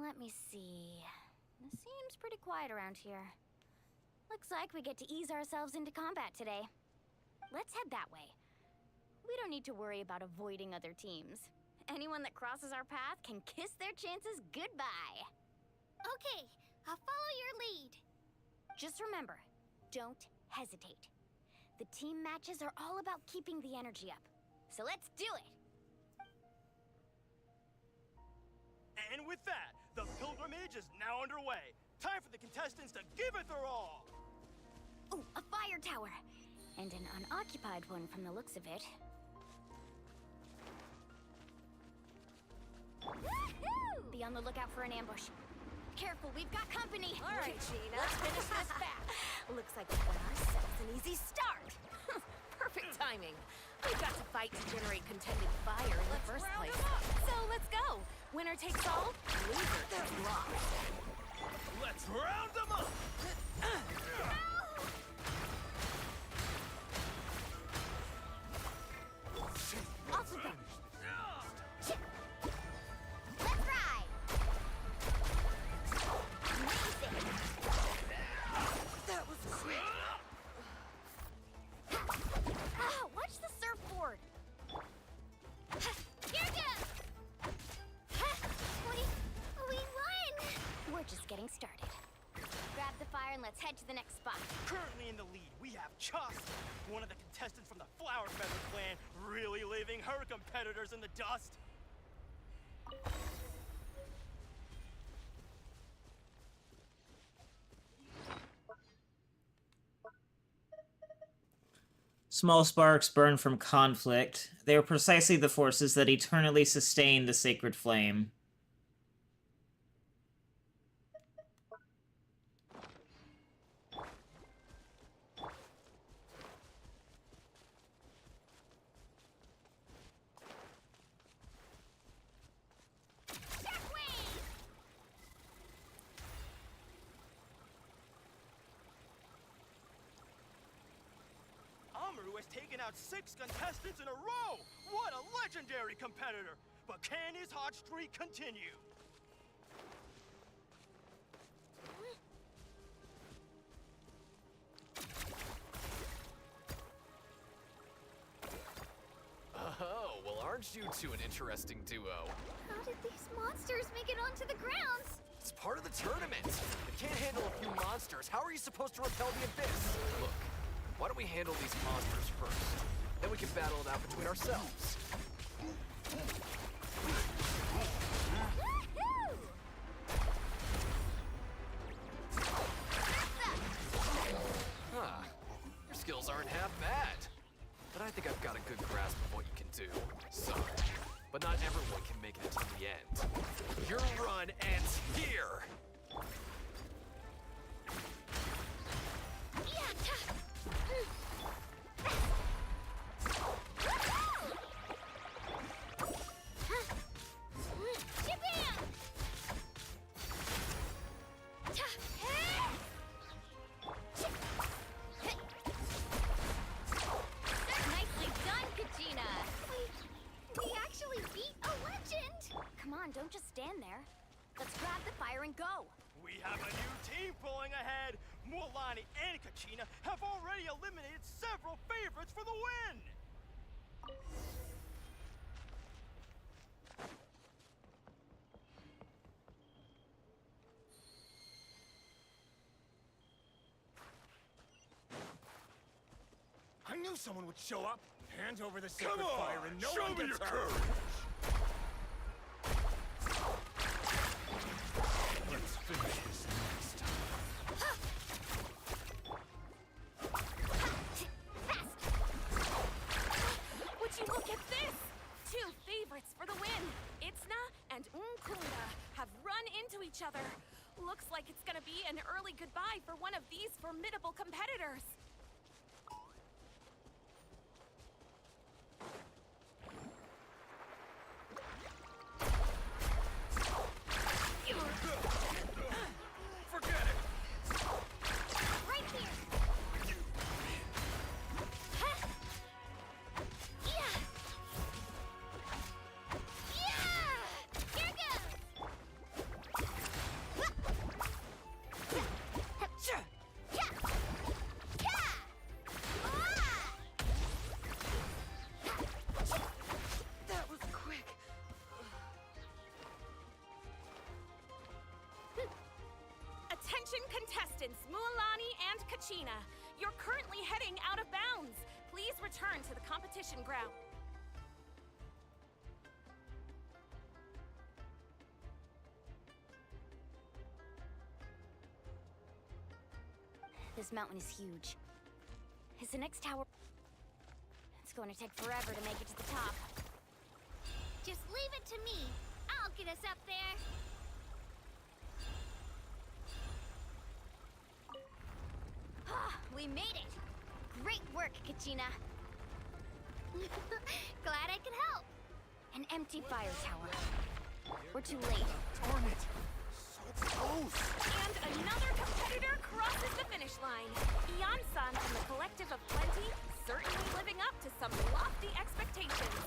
Let me see. It seems pretty quiet around here. Looks like we get to ease ourselves into combat today. Let's head that way. We don't need to worry about avoiding other teams. Anyone that crosses our path can kiss their chances goodbye. Okay, I'll follow your lead. Just remember, don't hesitate. The team matches are all about keeping the energy up. So let's do it! And with that, the pilgrimage is now underway. Time for the contestants to give it their all! Oh, a fire tower! And an unoccupied one from the looks of it. Woohoo! Be on the lookout for an ambush. Careful, we've got company! All right, Gina, let's finish this back. Looks like we've got ourselves an easy start. Perfect timing. We've got to fight to generate contending fire in the first place. So let's go. Winner takes all, loser gets lost. Let's round them up! Off we go. Let's ride. Amazing. That was quick. Watch the surfboard! Here goes. We won. We're just getting started. Grab the fire and let's head to the next spot. Currently in the lead, we have Chus, one of the contestants from the Flower Feather clan, really leaving her competitors in the dust. Small sparks burn from conflict. They are precisely the forces that eternally sustain the sacred flame. Amaru has taken out 6 contestants in a row! What a legendary competitor! But can his hot streak continue? Oh, well, aren't you two an interesting duo? How did these monsters make it onto the grounds? It's part of the tournament. If you can't handle a few monsters, how are you supposed to repel the abyss? Look, why don't we handle these monsters first? Then we can battle it out between ourselves. Huh. Your skills aren't half bad. But I think I've got a good grasp of what you can do. Sorry. But not everyone can make it to the end. Your run ends here! Nicely done, Kachina. We actually beat a legend. Come on, don't just stand there. Let's grab the fire and go. We have a new team pulling ahead. Mualani and Kachina have already eliminated several favorites for the win. I knew someone would show up. Hand over the sacred Come on, fire and no show one me gets your hurt. courage. Let's finish this next time. Would you look at this? 2 favorites for the win. Itzna and Unkunda have run into each other. Looks like it's gonna be an early goodbye for one of these formidable competitors. Forget it. Right here. Here That was quick. Attention contestants, Mualani and Kachina. You're currently heading out of bounds. Please return to the competition ground. This mountain is huge. Is the next tower... It's going to take forever to make it to the top. Just leave it to me. I'll get us up there. We made it! Great work, Kachina. Glad I could help. An empty fire tower. We're too late. Darn it! So close! And another competitor crosses the finish line. Eon-san and the Collective of Plenty certainly living up to some lofty expectations.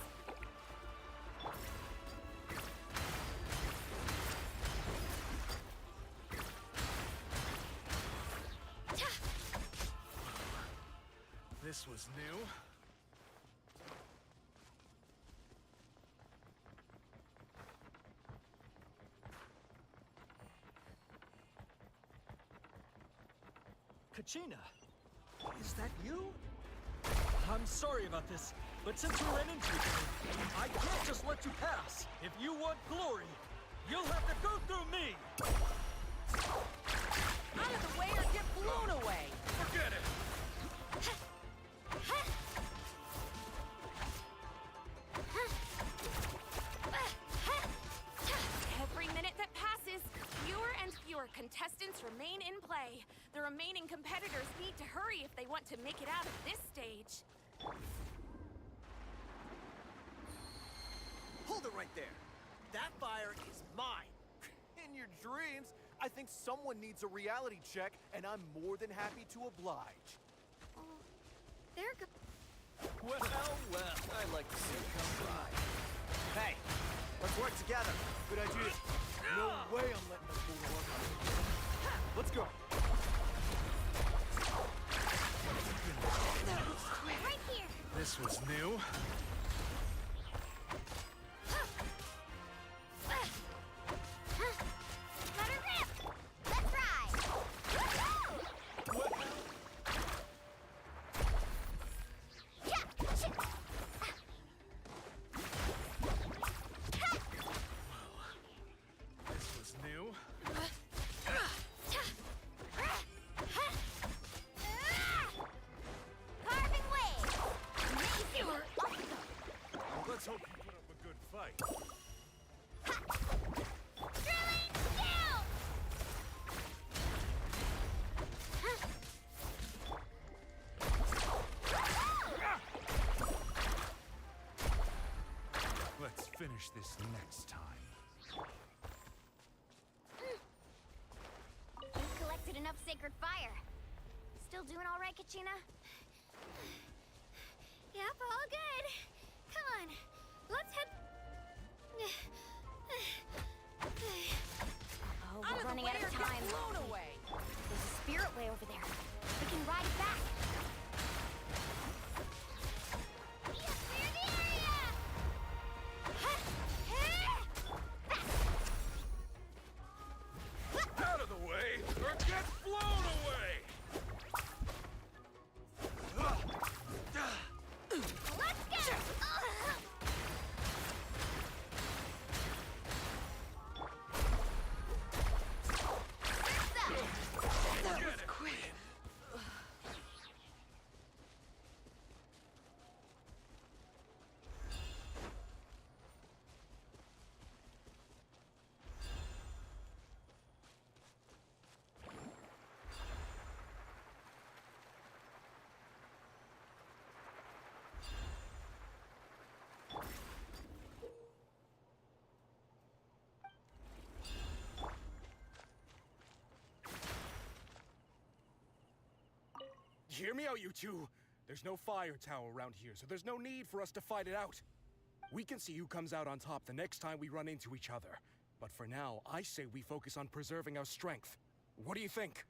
This was new. Kachina, is that you? I'm sorry about this, but since we ran into each other, I can't just let you pass. If you want glory, you'll have to go through me! Out of the way or get blown away! Forget it! Every minute that passes, fewer and fewer contestants remain in play. The remaining competitors need to hurry if they want to make it out of this stage. Hold it right there. That fire is mine. In your dreams, I think someone needs a reality check, and I'm more than happy to oblige. There go. Well, I like to see it come by. Hey, let's work together. Good idea. No way I'm letting this fool work on me. Let's go. Right here. This was new. Let her rip. Let's ride. Woohoo! Yeah. Shit. This was new. Carving waves. Amazing. Let's hope you put up a good fight. Drilling down. Let's finish this next time. We've collected enough sacred fire. Still doing all right, Kachina? Yep, all good. Come on. Let's head. Oh, we're running out of time. Blown away! There's a spirit way over there. We can ride it back. Clear the area. Out of the way, or get blown away! Let's go. That was quick. Hear me out, you two. There's no fire tower around here, so there's no need for us to fight it out. We can see who comes out on top the next time we run into each other. But for now, I say we focus on preserving our strength. What do you think?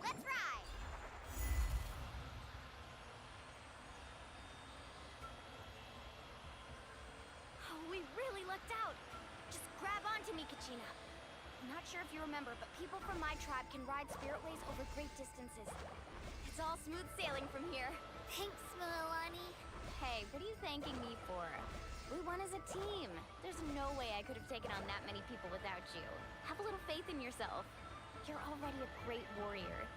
Let's ride. Oh, we really lucked out. Just grab onto me, Kachina. I'm not sure if you remember, but people from my tribe can ride spiritways over great distances. It's all smooth sailing from here. Thanks, Milani. Hey, what are you thanking me for? We won as a team. There's no way I could have taken on that many people without you. Have a little faith in yourself. You're already a great warrior.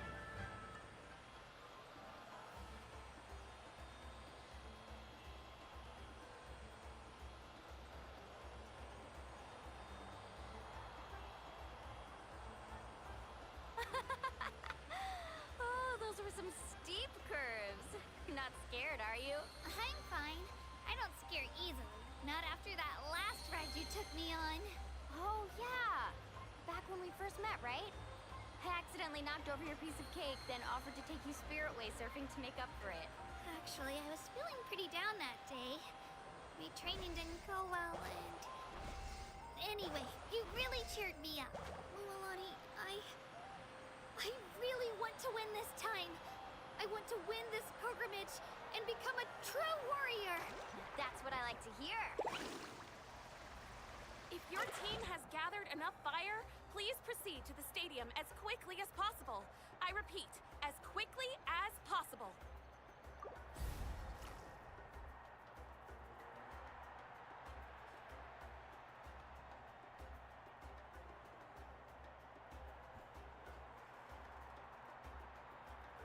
Oh, those were some steep curves. Not scared, are you? I'm fine. I don't scare easily. Not after that last ride you took me on. Oh, yeah. Back when we first met, right? I accidentally knocked over your piece of cake, then offered to take you spirit-way surfing to make up for it. Actually, I was feeling pretty down that day. My training didn't go well, and... Anyway, you really cheered me up. Mualani, I really want to win this time. I want to win this pilgrimage and become a true warrior. That's what I like to hear. If your team has gathered enough fire, please proceed to the stadium as quickly as possible. I repeat, as quickly as possible.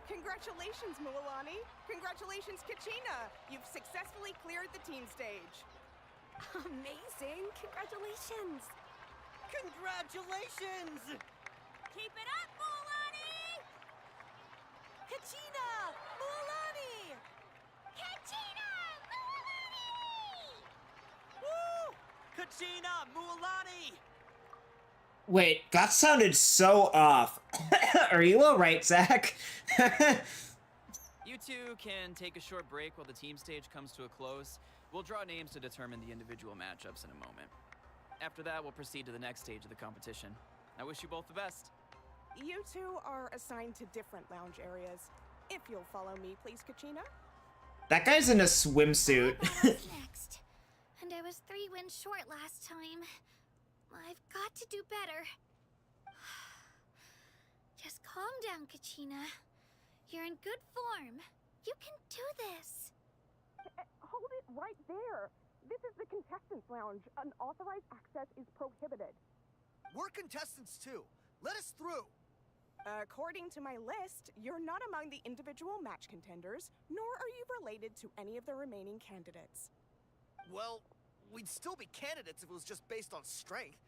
Congratulations, Mualani. Congratulations, Kachina. You've successfully cleared the team stage. Amazing. Congratulations. Congratulations! Keep it up, Mualani! Kachina! Mualani! Kachina! Mualani! Woo! Kachina! Mualani! Wait, that sounded so off. Are you alright, Zach? You two can take a short break while the team stage comes to a close. We'll draw names to determine the individual matchups in a moment. After that, we'll proceed to the next stage of the competition. I wish you both the best. You two are assigned to different lounge areas. If you'll follow me, please, Kachina. That guy's in a swimsuit. What's next? And I was 3 wins short last time. I've got to do better. Just calm down, Kachina. You're in good form. You can do this. Hold it right there. This is the contestants' lounge. Unauthorized access is prohibited. We're contestants too. Let us through. According to my list, you're not among the individual match contenders, nor are you related to any of the remaining candidates. Well, we'd still be candidates if it was just based on strength.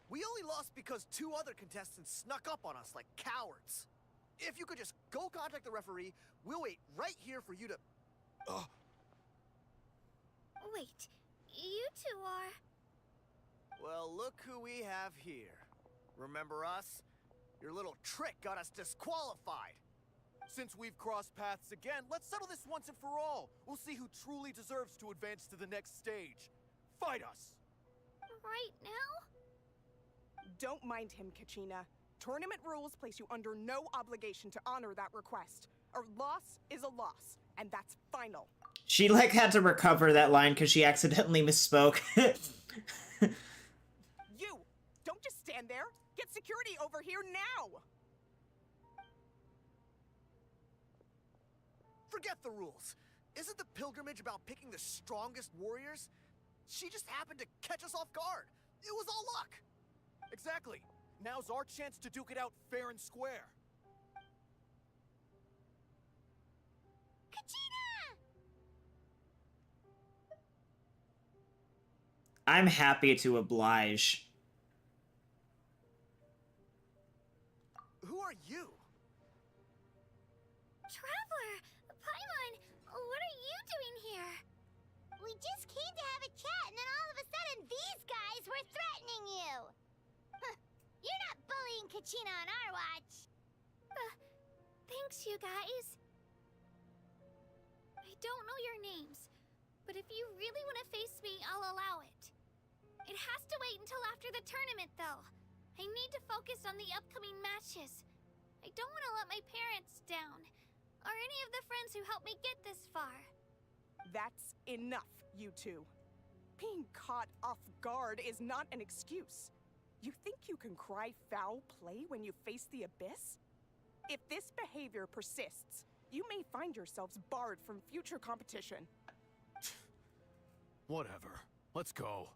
We only lost because 2 other contestants snuck up on us like cowards. If you could just go contact the referee, we'll wait right here for you to... Wait, you two are... Well, look who we have here. Remember us? Your little trick got us disqualified. Since we've crossed paths again, let's settle this once and for all. We'll see who truly deserves to advance to the next stage. Fight us! Right now? Don't mind him, Kachina. Tournament rules place you under no obligation to honor that request. A loss is a loss, and that's final. She, like, had to recover that line because she accidentally misspoke. You! Don't just stand there! Get security over here now! Forget the rules. Isn't the pilgrimage about picking the strongest warriors? She just happened to catch us off guard. It was all luck. Exactly. Now's our chance to duke it out fair and square. Kachina! I'm happy to oblige. Who are you? Traveler! Paimon! What are you doing here? We just came to have a chat, and then all of a sudden these guys were threatening you! Huh. You're not bullying Kachina on our watch! Thanks, you guys. I don't know your names, but if you really want to face me, I'll allow it. It has to wait until after the tournament, though. I need to focus on the upcoming matches. I don't want to let my parents down, or any of the friends who helped me get this far. That's enough, you two. Being caught off guard is not an excuse. You think you can cry foul play when you face the abyss? If this behavior persists, you may find yourselves barred from future competition. Whatever. Let's go.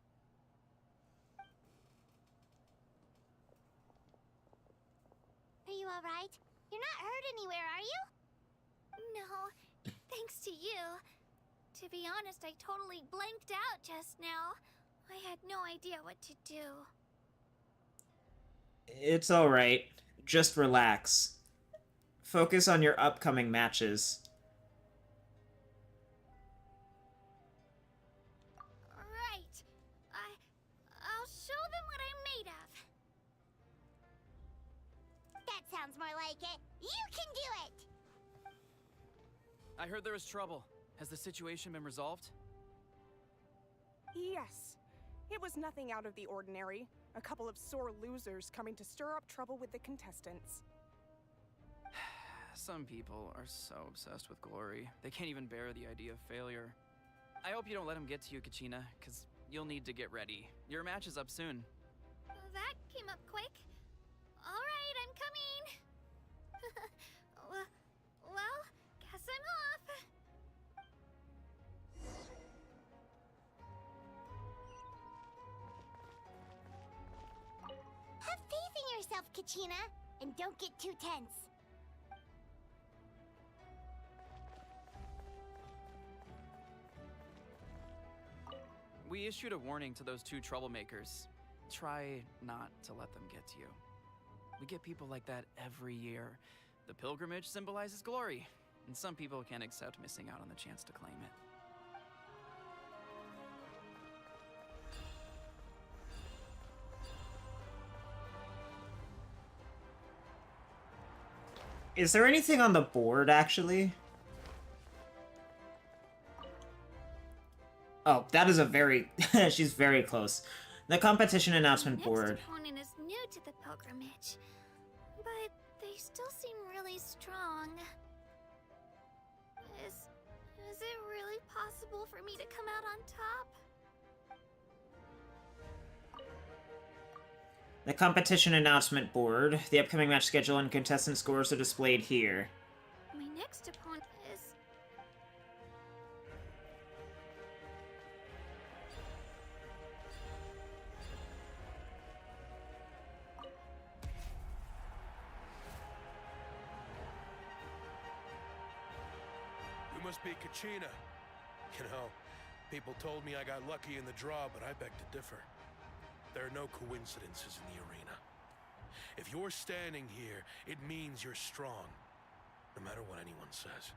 Are you alright? You're not hurt anywhere, are you? No, thanks to you. To be honest, I totally blanked out just now. I had no idea what to do. It's alright. Just relax. Focus on your upcoming matches. Right. I'll show them what I'm made of. That sounds more like it. You can do it! I heard there was trouble. Has the situation been resolved? Yes. It was nothing out of the ordinary. A couple of sore losers coming to stir up trouble with the contestants. Some people are so obsessed with glory, they can't even bear the idea of failure. I hope you don't let him get to you, Kachina, because you'll need to get ready. Your match is up soon. That came up quick. Alright, I'm coming. well, guess I'm off. Have faith in yourself, Kachina, and don't get too tense. We issued a warning to those two troublemakers. Try not to let them get to you. We get people like that every year. The pilgrimage symbolizes glory, and some people can't accept missing out on the chance to claim it. Is there anything on the board, actually? Oh, that is a very... she's very close. The competition announcement board. Next opponent is new to the pilgrimage, but they still seem really strong. Is it really possible for me to come out on top? The competition announcement board. The upcoming match schedule and contestant scores are displayed here. My next opponent is... You must be Kachina. You know, people told me I got lucky in the draw, but I beg to differ. There are no coincidences in the arena. If you're standing here, it means you're strong, no matter what anyone says.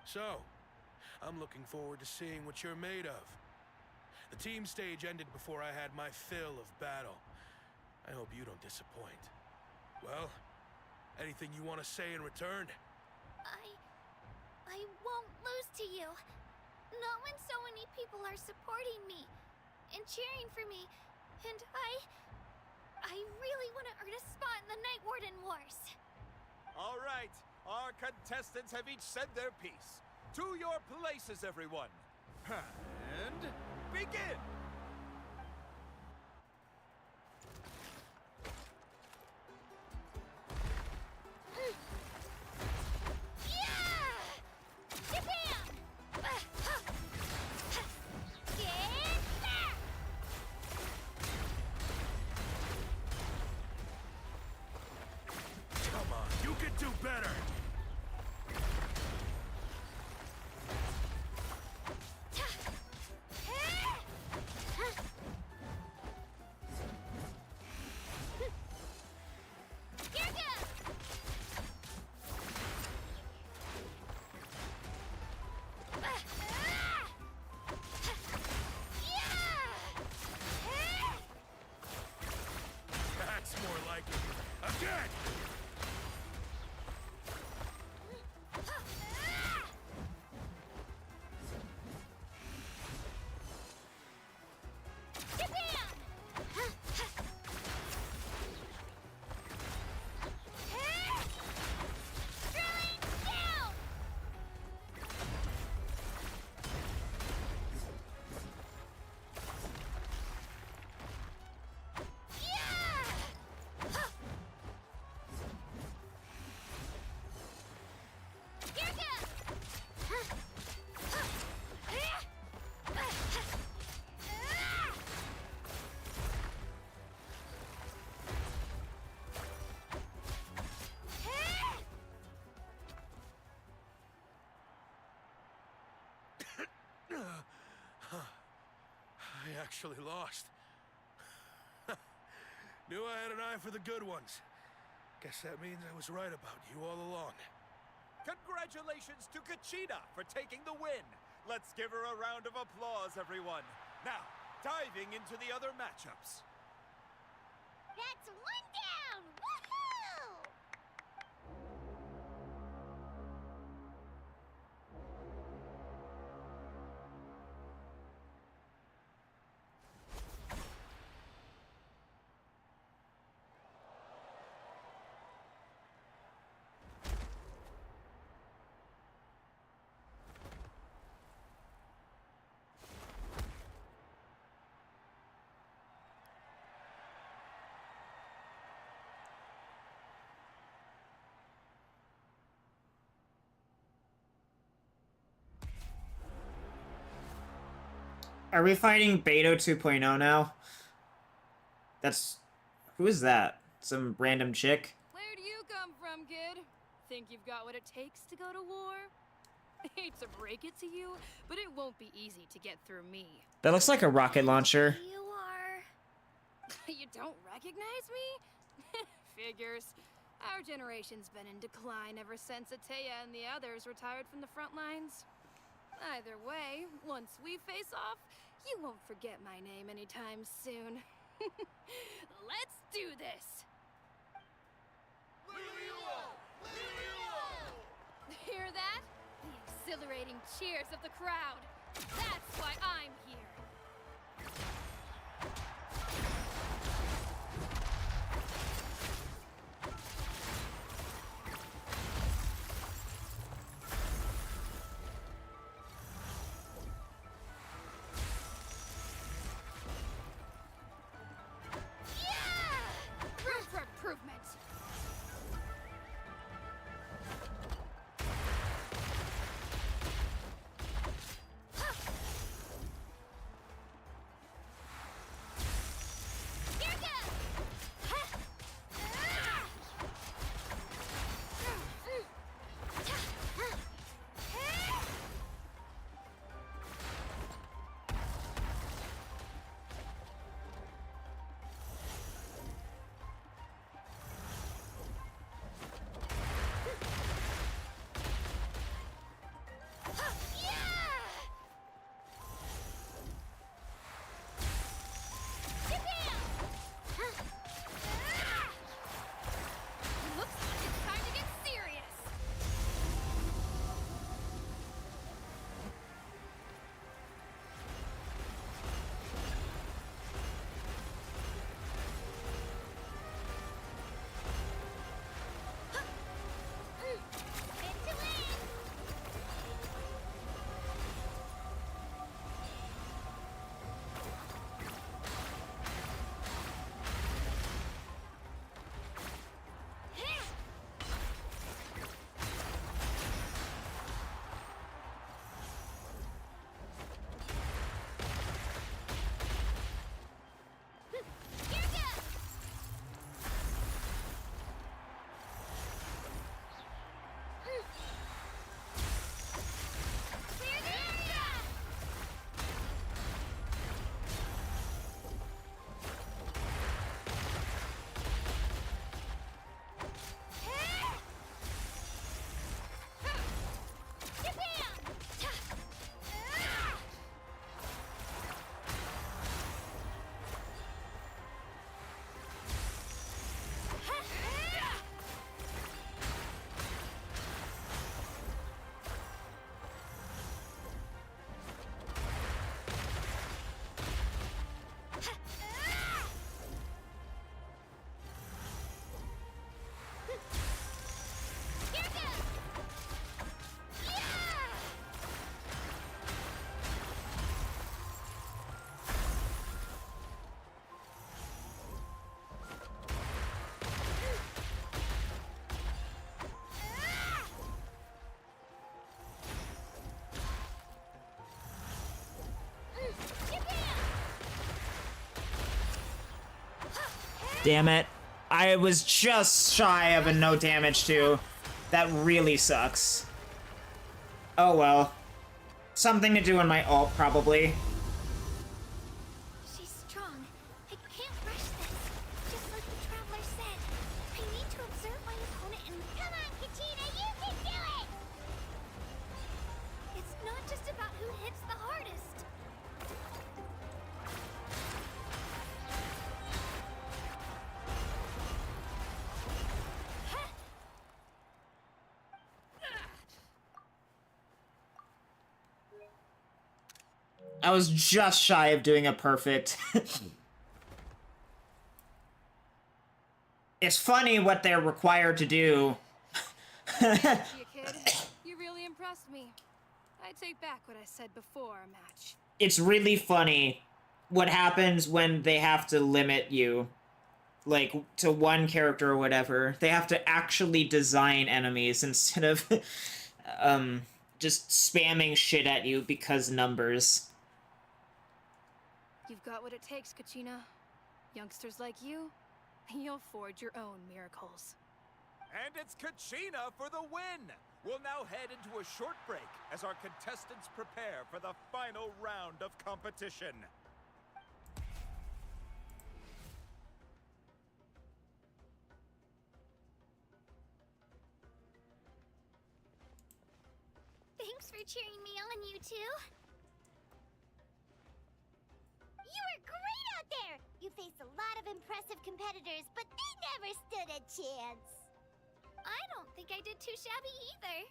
So, I'm looking forward to seeing what you're made of. The team stage ended before I had my fill of battle. I hope you don't disappoint. Well, anything you want to say in return? I won't lose to you. Not when so many people are supporting me and cheering for me. And I really want to earn a spot in the Night Warden Wars. All right, our contestants have each said their piece. To your places, everyone. And begin! actually lost. Knew I had an eye for the good ones. Guess that means I was right about you all along. Congratulations to Kachina for taking the win. Let's give her a round of applause, everyone. Now, diving into the other matchups. That's one down! Woohoo! Are we fighting Beto 2.0 now? That's... Who is that? Some random chick? Where do you come from, kid? Think you've got what it takes to go to war? Hate to break it to you, but it won't be easy to get through me. That looks like a rocket launcher. You are... You don't recognize me? Figures. Our generation's been in decline ever since Ateya and the others retired from the front lines. Either way, once we face off, you won't forget my name anytime soon. Let's do this! Hear that? The exhilarating cheers of the crowd. That's why I'm here. Room for improvement. Looks like it's time to get serious. Damn it. I was just shy of a no damage too. That really sucks. Oh well. Something to do in my ult, probably. I was just shy of doing a perfect. It's funny what they're required to do. You kid, you really impressed me. I take back what I said before our match. It's really funny what happens when they have to limit you, like, to one character or whatever. They have to actually design enemies instead of just spamming shit at you because numbers. You've got what it takes, Kachina. Youngsters like you, you'll forge your own miracles. And it's Kachina for the win! We'll now head into a short break as our contestants prepare for the final round of competition. Thanks for cheering me on, you two. You were great out there! You faced a lot of impressive competitors, but they never stood a chance. I don't think I did too shabby either.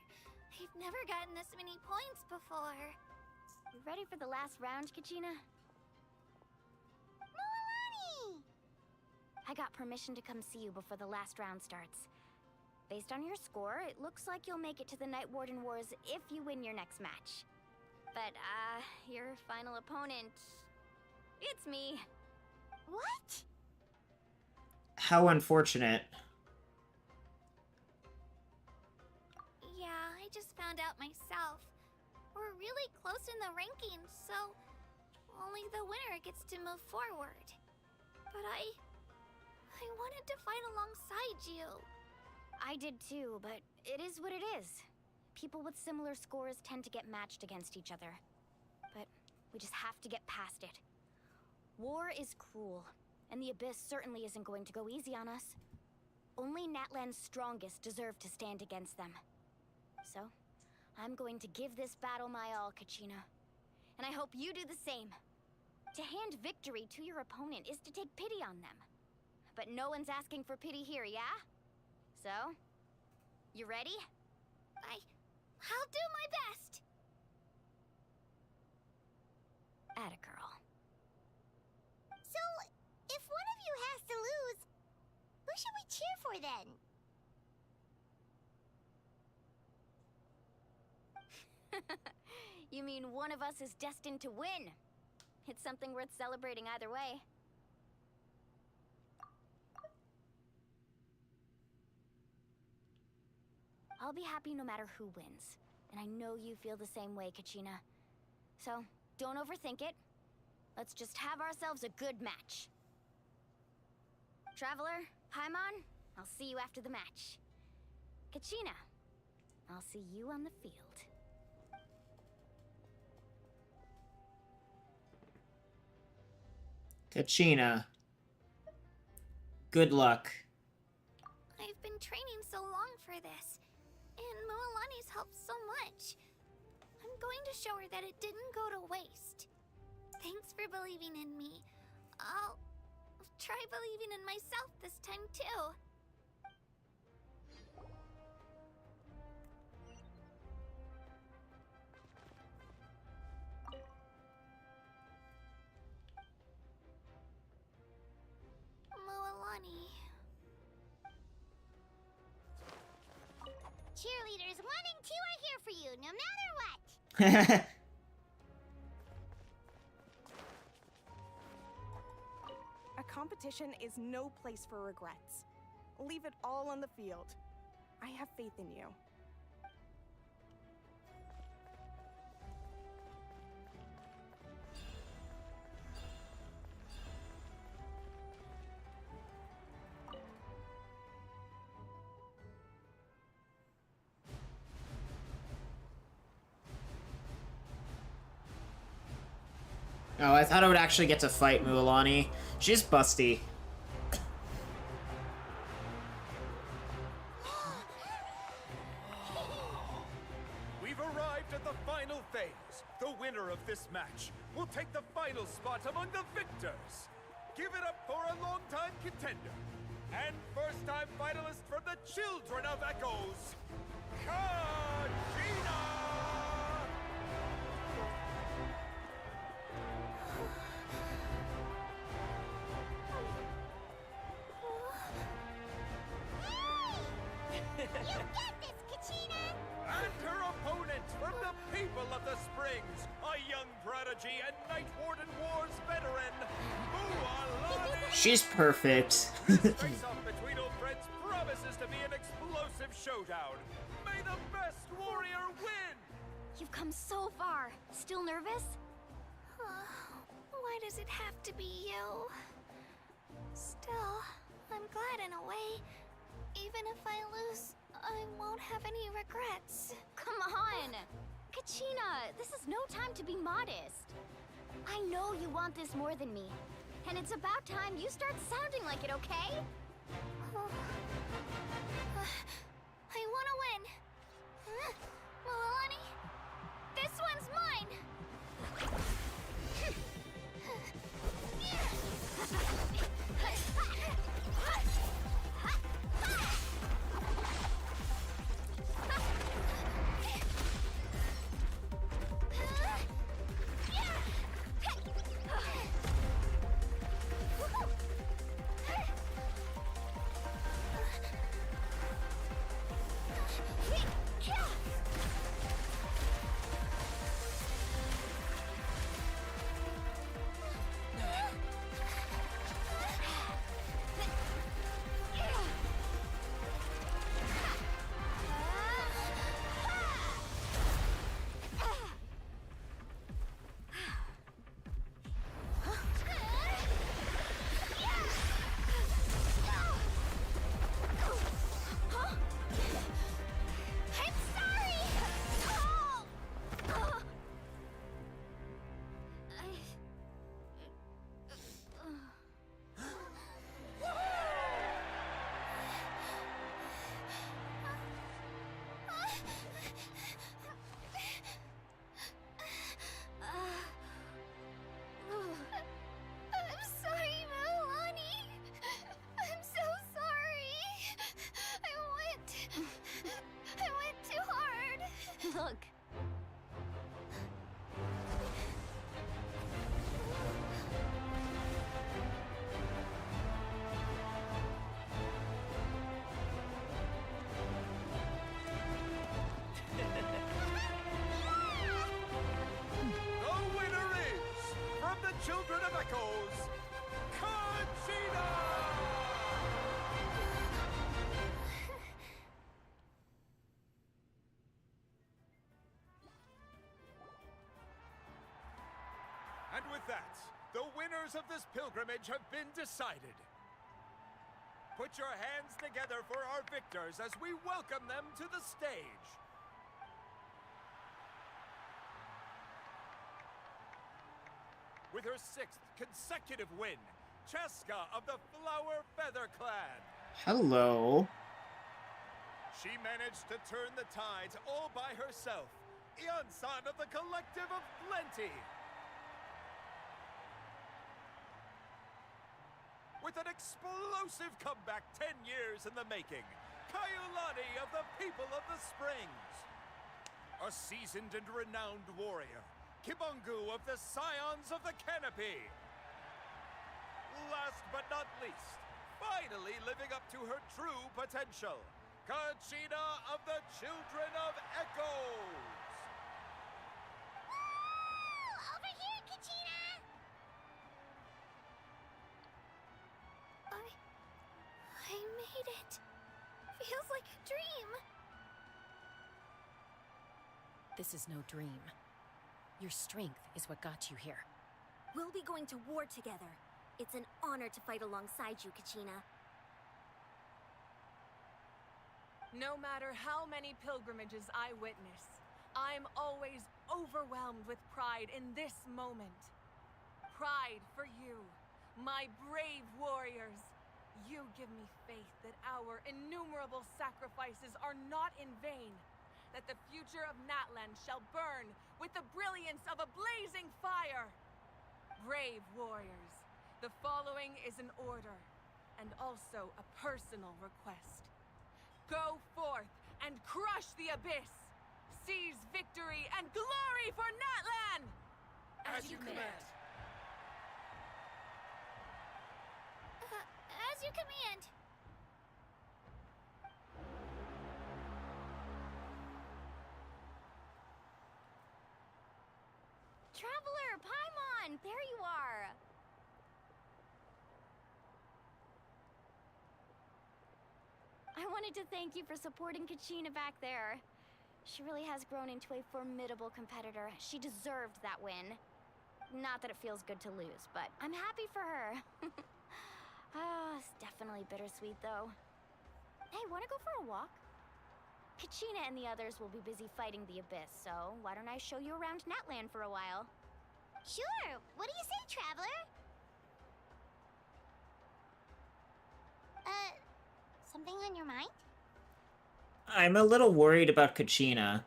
I've never gotten this many points before. You ready for the last round, Kachina? Milani! I got permission to come see you before the last round starts. Based on your score, it looks like you'll make it to the Night Warden Wars if you win your next match. But, your final opponent... it's me. What? How unfortunate. Yeah, I just found out myself. We're really close in the rankings, so only the winner gets to move forward. But I wanted to fight alongside you. I did too, but it is what it is. People with similar scores tend to get matched against each other. But we just have to get past it. War is cruel, and the Abyss certainly isn't going to go easy on us. Only Natlan's strongest deserve to stand against them. So, I'm going to give this battle my all, Kachina. And I hope you do the same. To hand victory to your opponent is to take pity on them. But no one's asking for pity here, yeah? So, you ready? I'll do my best! Atta girl. So, if one of you has to lose, who should we cheer for then? You mean one of us is destined to win? It's something worth celebrating either way. I'll be happy no matter who wins. And I know you feel the same way, Kachina. So, don't overthink it. Let's just have ourselves a good match. Traveler, Paimon, I'll see you after the match. Kachina, I'll see you on the field. Kachina. Good luck. I've been training so long for this, and Mualani's helped so much. I'm going to show her that it didn't go to waste. Thanks for believing in me. I'll try believing in myself this time too. Mualani. Cheerleaders 1 and 2 are here for you, no matter what. A competition is no place for regrets. Leave it all on the field. I have faith in you. Oh, I thought I would actually get to fight Mualani. She's busty. We've arrived at the final phase. The winner of this match will take the final spot among the victors. Give it up for a long-time contender and first-time finalist from the Children of Echoes, Kachina! She's perfect. This face-off between old friends promises to be an explosive showdown. May the best warrior win! You've come so far. Still nervous? Why does it have to be you? Still, I'm glad in a way. Even if I lose, I won't have any regrets. Come on! Kachina, this is no time to be modest. I know you want this more than me. And it's about time you start sounding like it, okay? I want to win. Milani, this one's mine. Look. The winner is, from the Children of Echoes, Conchita! And with that, the winners of this pilgrimage have been decided. Put your hands together for our victors as we welcome them to the stage. With her 6th consecutive win, Cheska of the Flower Feather Clan. Hello. She managed to turn the tides all by herself. Ian-san of the Collective of Plenty. With an explosive comeback 10 years in the making, Kaiulani of the People of the Springs. A seasoned and renowned warrior, Kibungu of the Scions of the Canopy. Last but not least, finally living up to her true potential, Kachina of the Children of Echoes. Over here, Kachina! I made it. Feels like a dream. This is no dream. Your strength is what got you here. We'll be going to war together. It's an honor to fight alongside you, Kachina. No matter how many pilgrimages I witness, I'm always overwhelmed with pride in this moment. Pride for you, my brave warriors. You give me faith that our innumerable sacrifices are not in vain, that the future of Natlan shall burn with the brilliance of a blazing fire. Brave warriors, the following is an order, and also a personal request. Go forth and crush the abyss! Seize victory and glory for Natlan! As you command. As you command. Traveler, Paimon, there you are. I wanted to thank you for supporting Kachina back there. She really has grown into a formidable competitor. She deserved that win. Not that it feels good to lose, but I'm happy for her. It's definitely bittersweet, though. Hey, wanna go for a walk? Kachina and the others will be busy fighting the Abyss, so why don't I show you around Natlan for a while? Sure. What do you say, Traveler? Something on your mind? I'm a little worried about Kachina.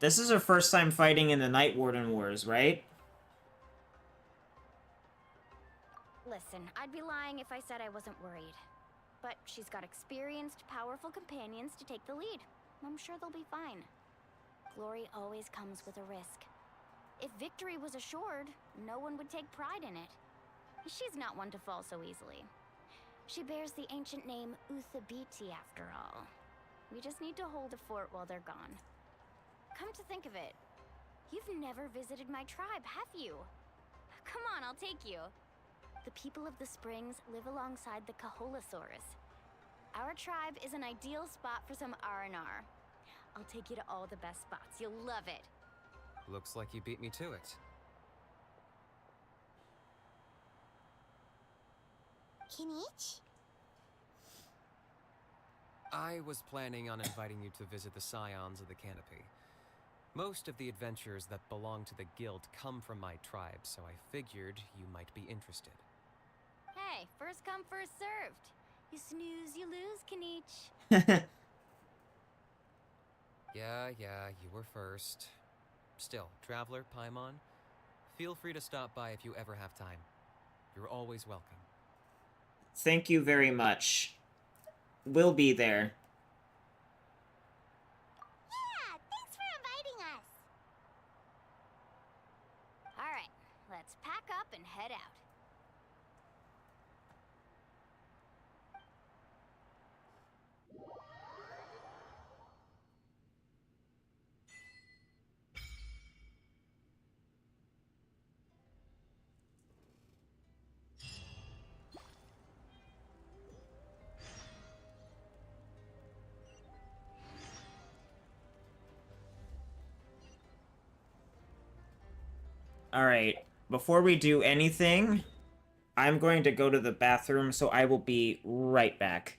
This is her first time fighting in the Night Warden Wars, right? Listen, I'd be lying if I said I wasn't worried. But she's got experienced, powerful companions to take the lead. I'm sure they'll be fine. Glory always comes with a risk. If victory was assured, no one would take pride in it. She's not one to fall so easily. She bears the ancient name Uthabiti, after all. We just need to hold the fort while they're gone. Come to think of it, you've never visited my tribe, have you? Come on, I'll take you. The people of the Springs live alongside the Kaholasaurus. Our tribe is an ideal spot for some R&R. I'll take you to all the best spots. You'll love it. Looks like you beat me to it. Kinich? I was planning on inviting you to visit the Scions of the Canopy. Most of the adventurers that belong to the guild come from my tribe, so I figured you might be interested. Hey, first come, first served. You snooze, you lose, Kinich. Yeah, you were first. Still, Traveler, Paimon, feel free to stop by if you ever have time. You're always welcome. Thank you very much. We'll be there. Yeah, thanks for inviting us. All right, let's pack up and head out. Alright, before we do anything, I'm going to go to the bathroom, so I will be right back.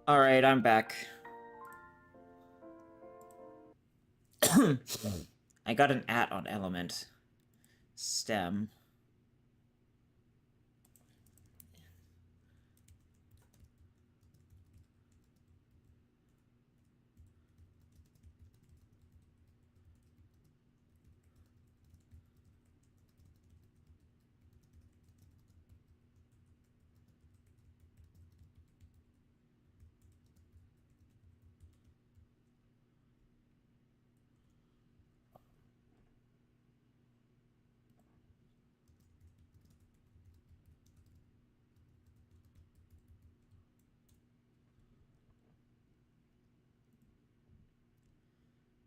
Alright, I'm back. I got an at on element. Stem.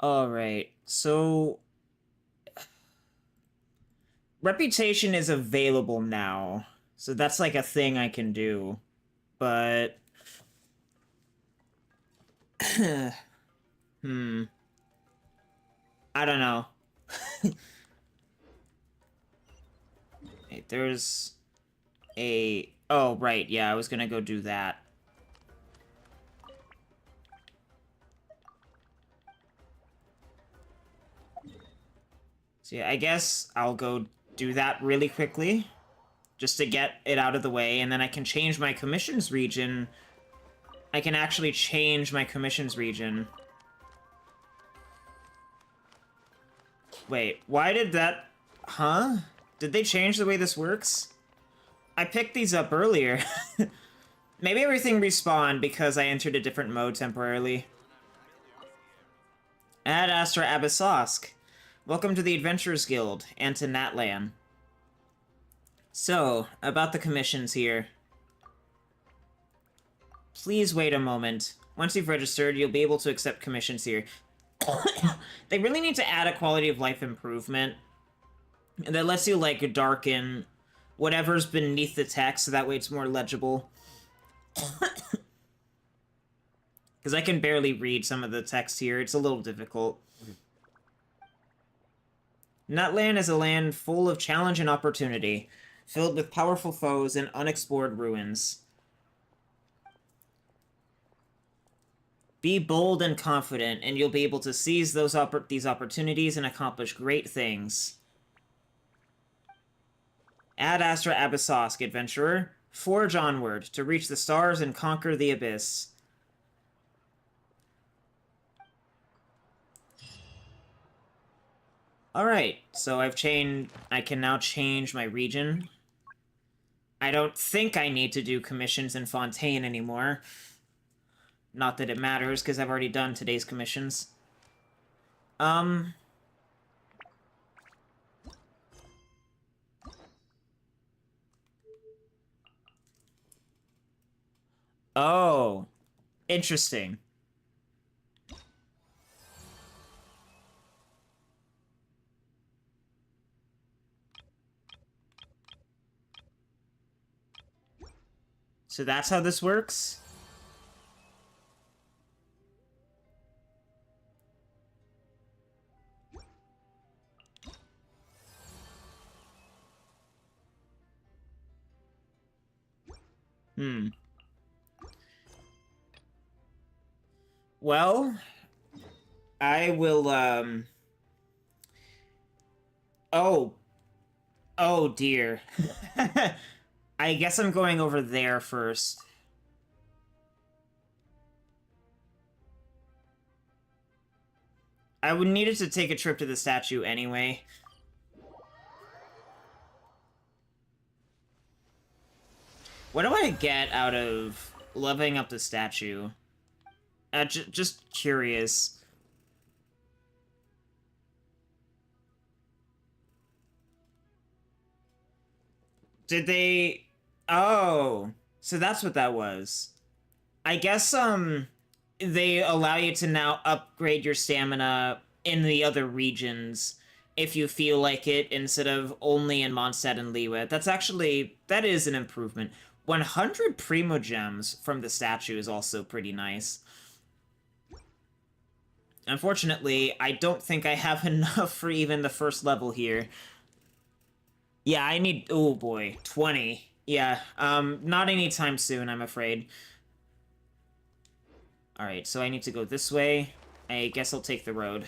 Alright, so... Reputation is available now, so that's like a thing I can do, but... I don't know. Wait, there's a... Oh, right, yeah, I was gonna go do that. So yeah, I guess I'll go do that really quickly, just to get it out of the way, and then I can change my commissions region. I can actually change my commissions region. Wait, why did that... Huh? Did they change the way this works? I picked these up earlier. Maybe everything respawned because I entered a different mode temporarily. Ad Astra Abyssosk. Welcome to the Adventurers Guild, and to Natlan. So, about the commissions here. Please wait a moment. Once you've registered, you'll be able to accept commissions here. They really need to add a quality of life improvement that lets you, like, darken whatever's beneath the text, so that way it's more legible. Because I can barely read some of the text here. It's a little difficult. Natlan is a land full of challenge and opportunity, filled with powerful foes and unexplored ruins. Be bold and confident, and you'll be able to seize these opportunities and accomplish great things. Ad Astra Abyssosk, adventurer. Forge onward, to reach the stars and conquer the abyss. Alright, so I can now change my region. I don't think I need to do commissions in Fontaine anymore. Not that it matters, because I've already done today's commissions. Oh. Interesting. So that's how this works? Well, I will, Oh. Oh, dear. I guess I'm going over there first. I would needed to take a trip to the statue anyway. What do I get out of leveling up the statue? Just curious. Did they... Oh, so that's what that was. I guess, they allow you to now upgrade your stamina in the other regions if you feel like it, instead of only in Mondstadt and Liyue. That is an improvement. 100 Primogems from the statue is also pretty nice. Unfortunately, I don't think I have enough for even the first level here. Yeah, I need... Oh boy, 20. Yeah, not anytime soon, I'm afraid. Alright, so I need to go this way. I guess I'll take the road.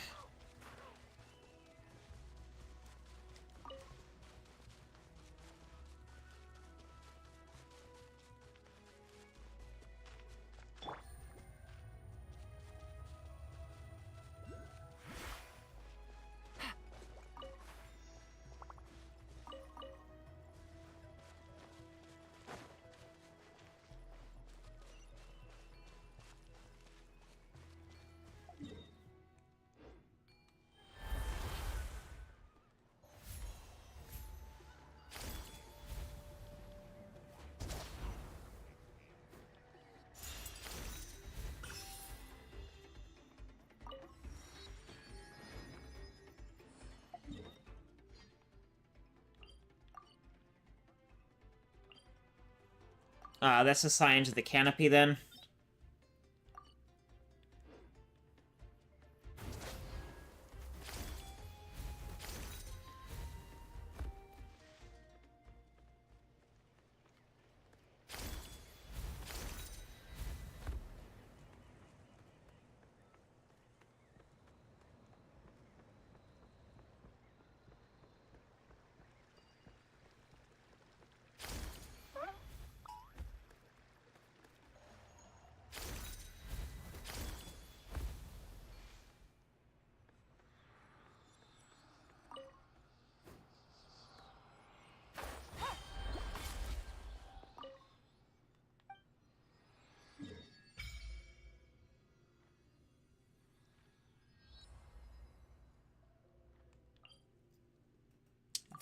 That's assigned to the canopy, then.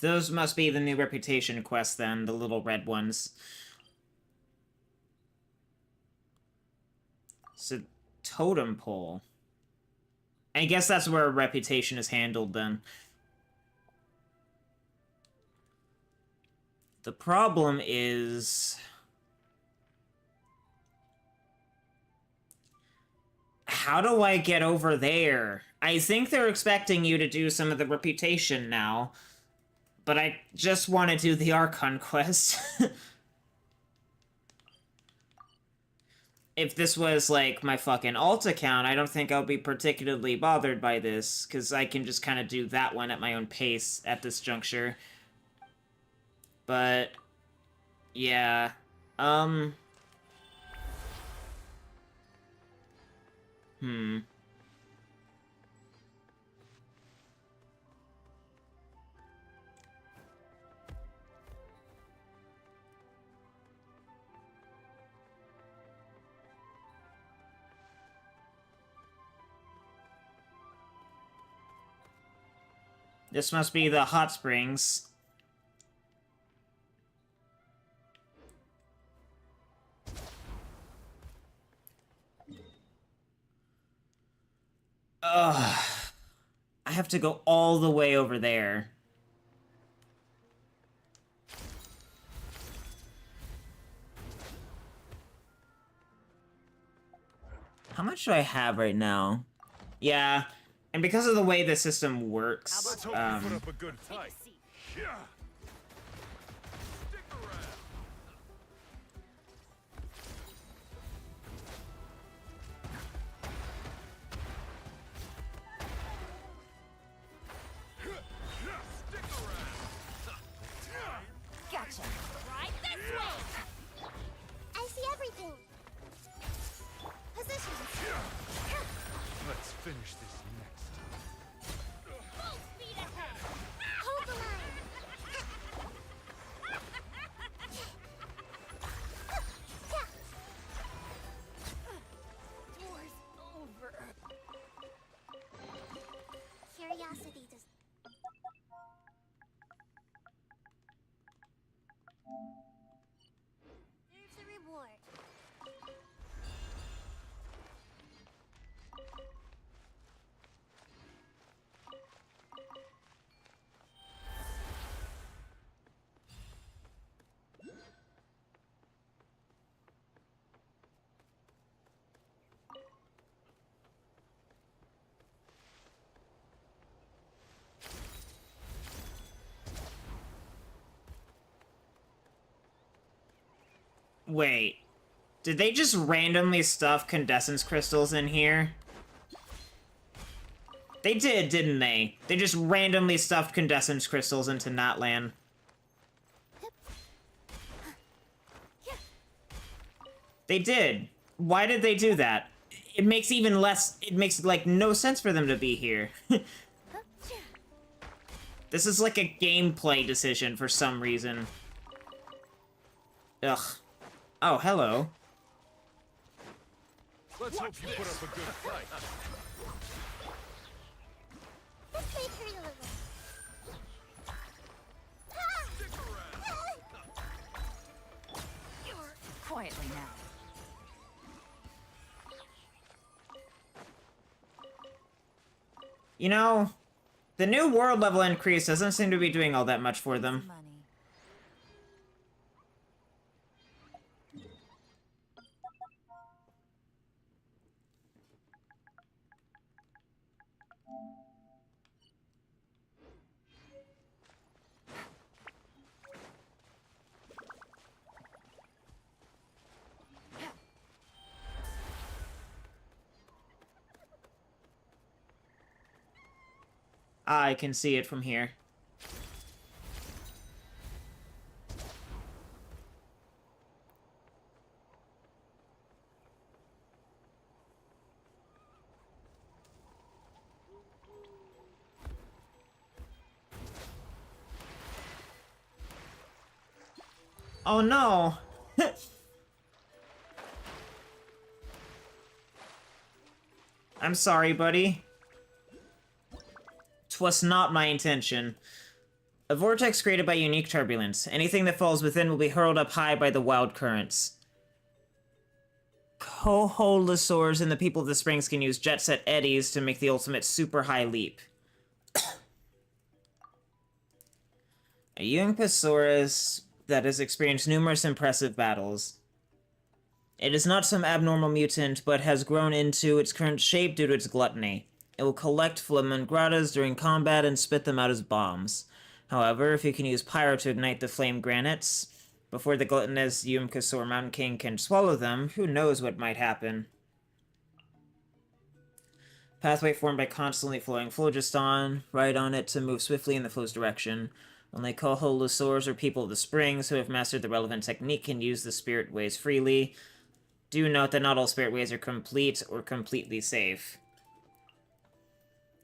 Those must be the new reputation quests, then, the little red ones. So, totem pole. I guess that's where reputation is handled, then. The problem is... how do I get over there? I think they're expecting you to do some of the reputation now. But I just want to do the Archon quest. If this was, like, my fucking alt account, I don't think I'll be particularly bothered by this, because I can just kind of do that one at my own pace at this juncture. But, yeah. This must be the hot springs. Ugh. I have to go all the way over there. How much do I have right now? Yeah, and because of the way the system works, Let's hope you put up a good fight. Yeah. Gotcha. Right this way. I see everything. Positions. Let's finish this next. Full speed ahead. Hold the line. Doors over. Curiosity does. Here's the reward. Wait. Did they just randomly stuff Condescence crystals in here? They did, didn't they? They just randomly stuffed Condescence crystals into Natlan. They did. Why did they do that? It makes even less... It makes, like, no sense for them to be here. This is like a gameplay decision for some reason. Ugh. Oh, hello. Let's hope you put up a good fight. This may hurt a little. Quietly now. You know, the new world level increase doesn't seem to be doing all that much for them. I can see it from here. Oh no! I'm sorry, buddy. 'Twas not my intention. A vortex created by unique turbulence. Anything that falls within will be hurled up high by the wild currents. Coholosaurs and the people of the springs can use jet set eddies to make the ultimate super high leap. A Eumpasaurus that has experienced numerous impressive battles. It is not some abnormal mutant, but has grown into its current shape due to its gluttony. It will collect flamingratas during combat and spit them out as bombs. However, if you can use pyro to ignite the flame granites, before the gluttonous Yumkasaur Mountain King can swallow them, who knows what might happen. Pathway formed by constantly flowing phlogiston. Ride on it to move swiftly in the flow's direction. Only Coholosaurs or people of the springs who have mastered the relevant technique can use the spirit ways freely. Do note that not all spirit ways are complete or completely safe.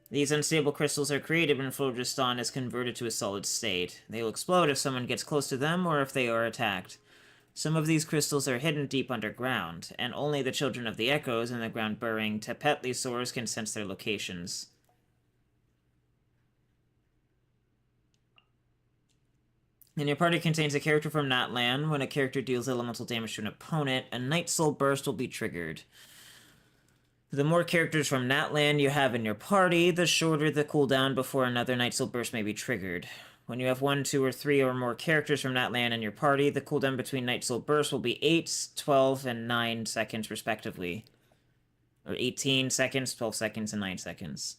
These unstable crystals are created when phlogiston is converted to a solid state. They will explode if someone gets close to them or if they are attacked. Some of these crystals are hidden deep underground, and only the children of the echoes and the ground-burrowing Tepetlisaurs can sense their locations. And your party contains a character from Natlan. When a character deals elemental damage to an opponent, a Night Soul Burst will be triggered. The more characters from Natlan you have in your party, the shorter the cooldown before another Night Soul Burst may be triggered. When you have 1, 2, or 3 or more characters from Natlan in your party, the cooldown between Night Soul Bursts will be 8, 12, and 9 seconds respectively. Or 18 seconds, 12 seconds, and 9 seconds.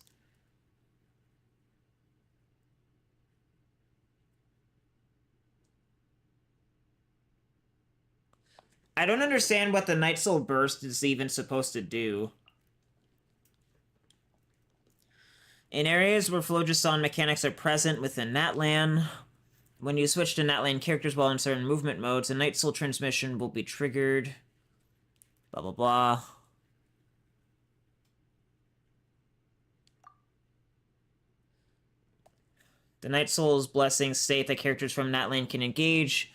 I don't understand what the Night Soul Burst is even supposed to do. In areas where phlogiston mechanics are present within Natlan, when you switch to Natlan characters while in certain movement modes, a Night Soul transmission will be triggered. Blah, blah, blah. The Night Soul's blessings state that characters from Natlan can engage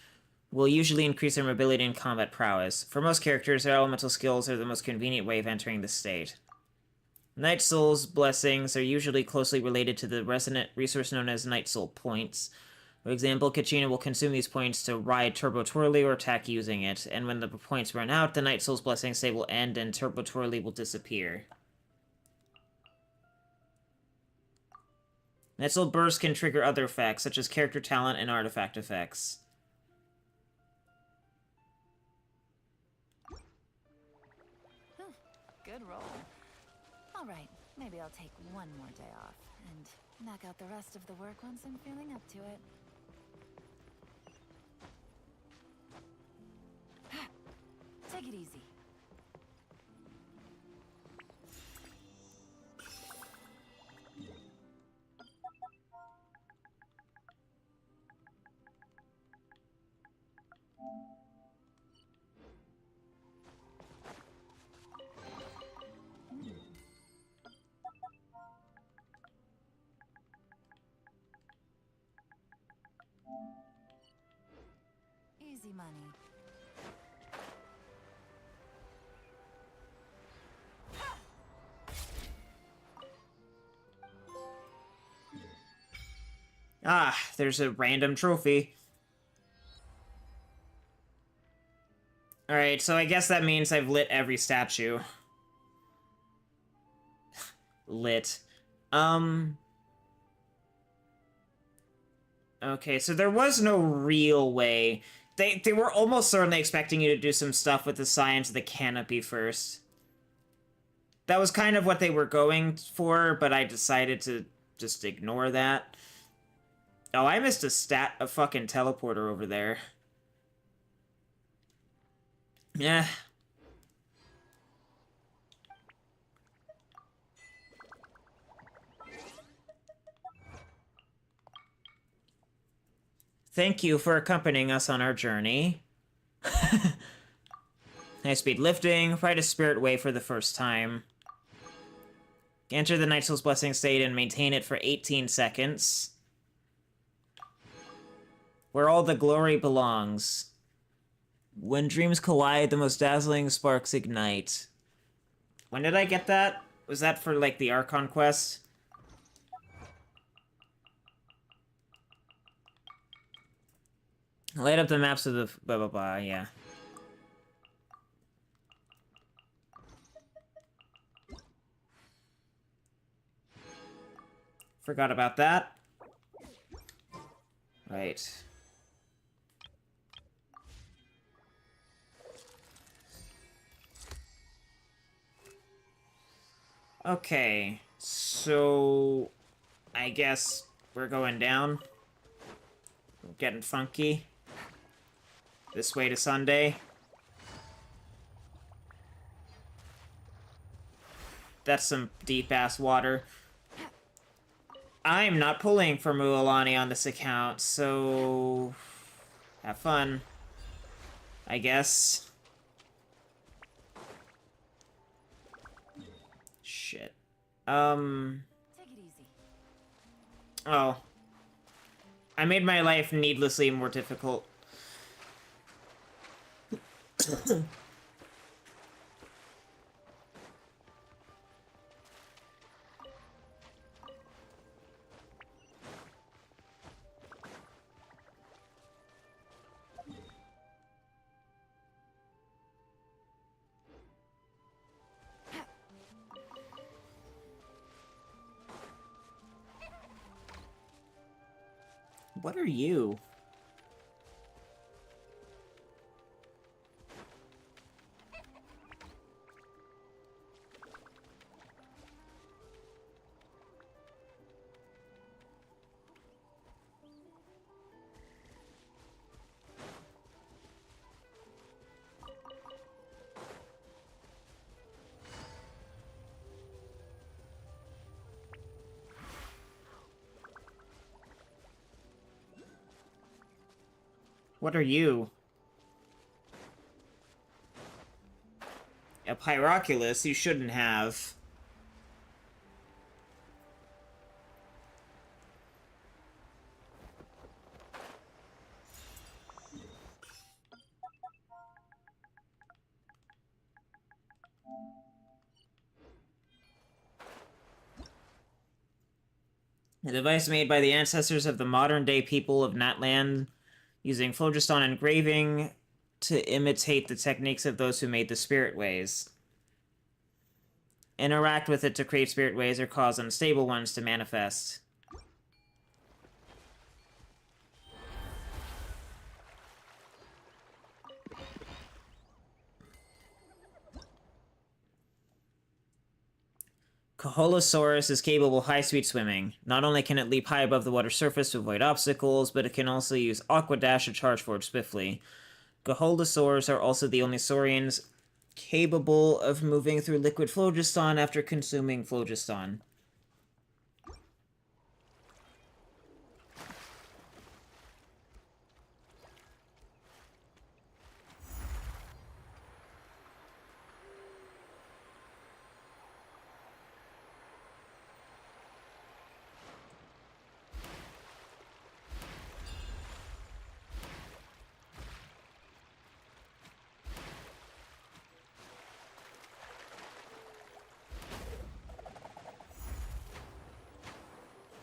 will usually increase their mobility and combat prowess. For most characters, their elemental skills are the most convenient way of entering the state. Night Soul's blessings are usually closely related to the resonant resource known as Night Soul points. For example, Kachina will consume these points to ride Turbo Twirly or attack using it, and when the points run out, the Night Soul's blessing state will end and Turbo Twirly will disappear. Night Soul Burst can trigger other effects, such as character talent and artifact effects. Good roll. All right, maybe I'll take one more day off and knock out the rest of the work once I'm feeling up to it. Take it it easy. Easy money. Ah, there's a random trophy. Alright, so I guess that means I've lit every statue. Lit. Okay, so there was no real way. They were almost certainly expecting you to do some stuff with the science of the canopy first. That was kind of what they were going for, but I decided to just ignore that. Oh, I missed a fucking teleporter over there. Yeah. Thank you for accompanying us on our journey. High-speed lifting, ride a spirit way for the first time. Enter the Night Soul's Blessing state and maintain it for 18 seconds. Where all the glory belongs. When dreams collide, the most dazzling sparks ignite. When did I get that? Was that for, like, the Archon quest? Light up the maps of the blah blah blah, yeah. Forgot about that. Right. Okay, so I guess we're going down. We're getting funky. This way to Sunday. That's some deep-ass water. I'm not pulling for Mualani on this account, so... have fun. I guess. Shit. Take it easy. Oh. I made my life needlessly more difficult. What are you? What are you? A Pyroculus you shouldn't have. A device made by the ancestors of the modern-day people of Natlan, using phlogiston engraving to imitate the techniques of those who made the spirit ways. Interact with it to create spirit ways or cause unstable ones to manifest. Koholosaurus is capable of high-speed swimming. Not only can it leap high above the water surface to avoid obstacles, but it can also use Aqua Dash to charge forward swiftly. Koholosaurs are also the only saurians capable of moving through liquid phlogiston after consuming phlogiston.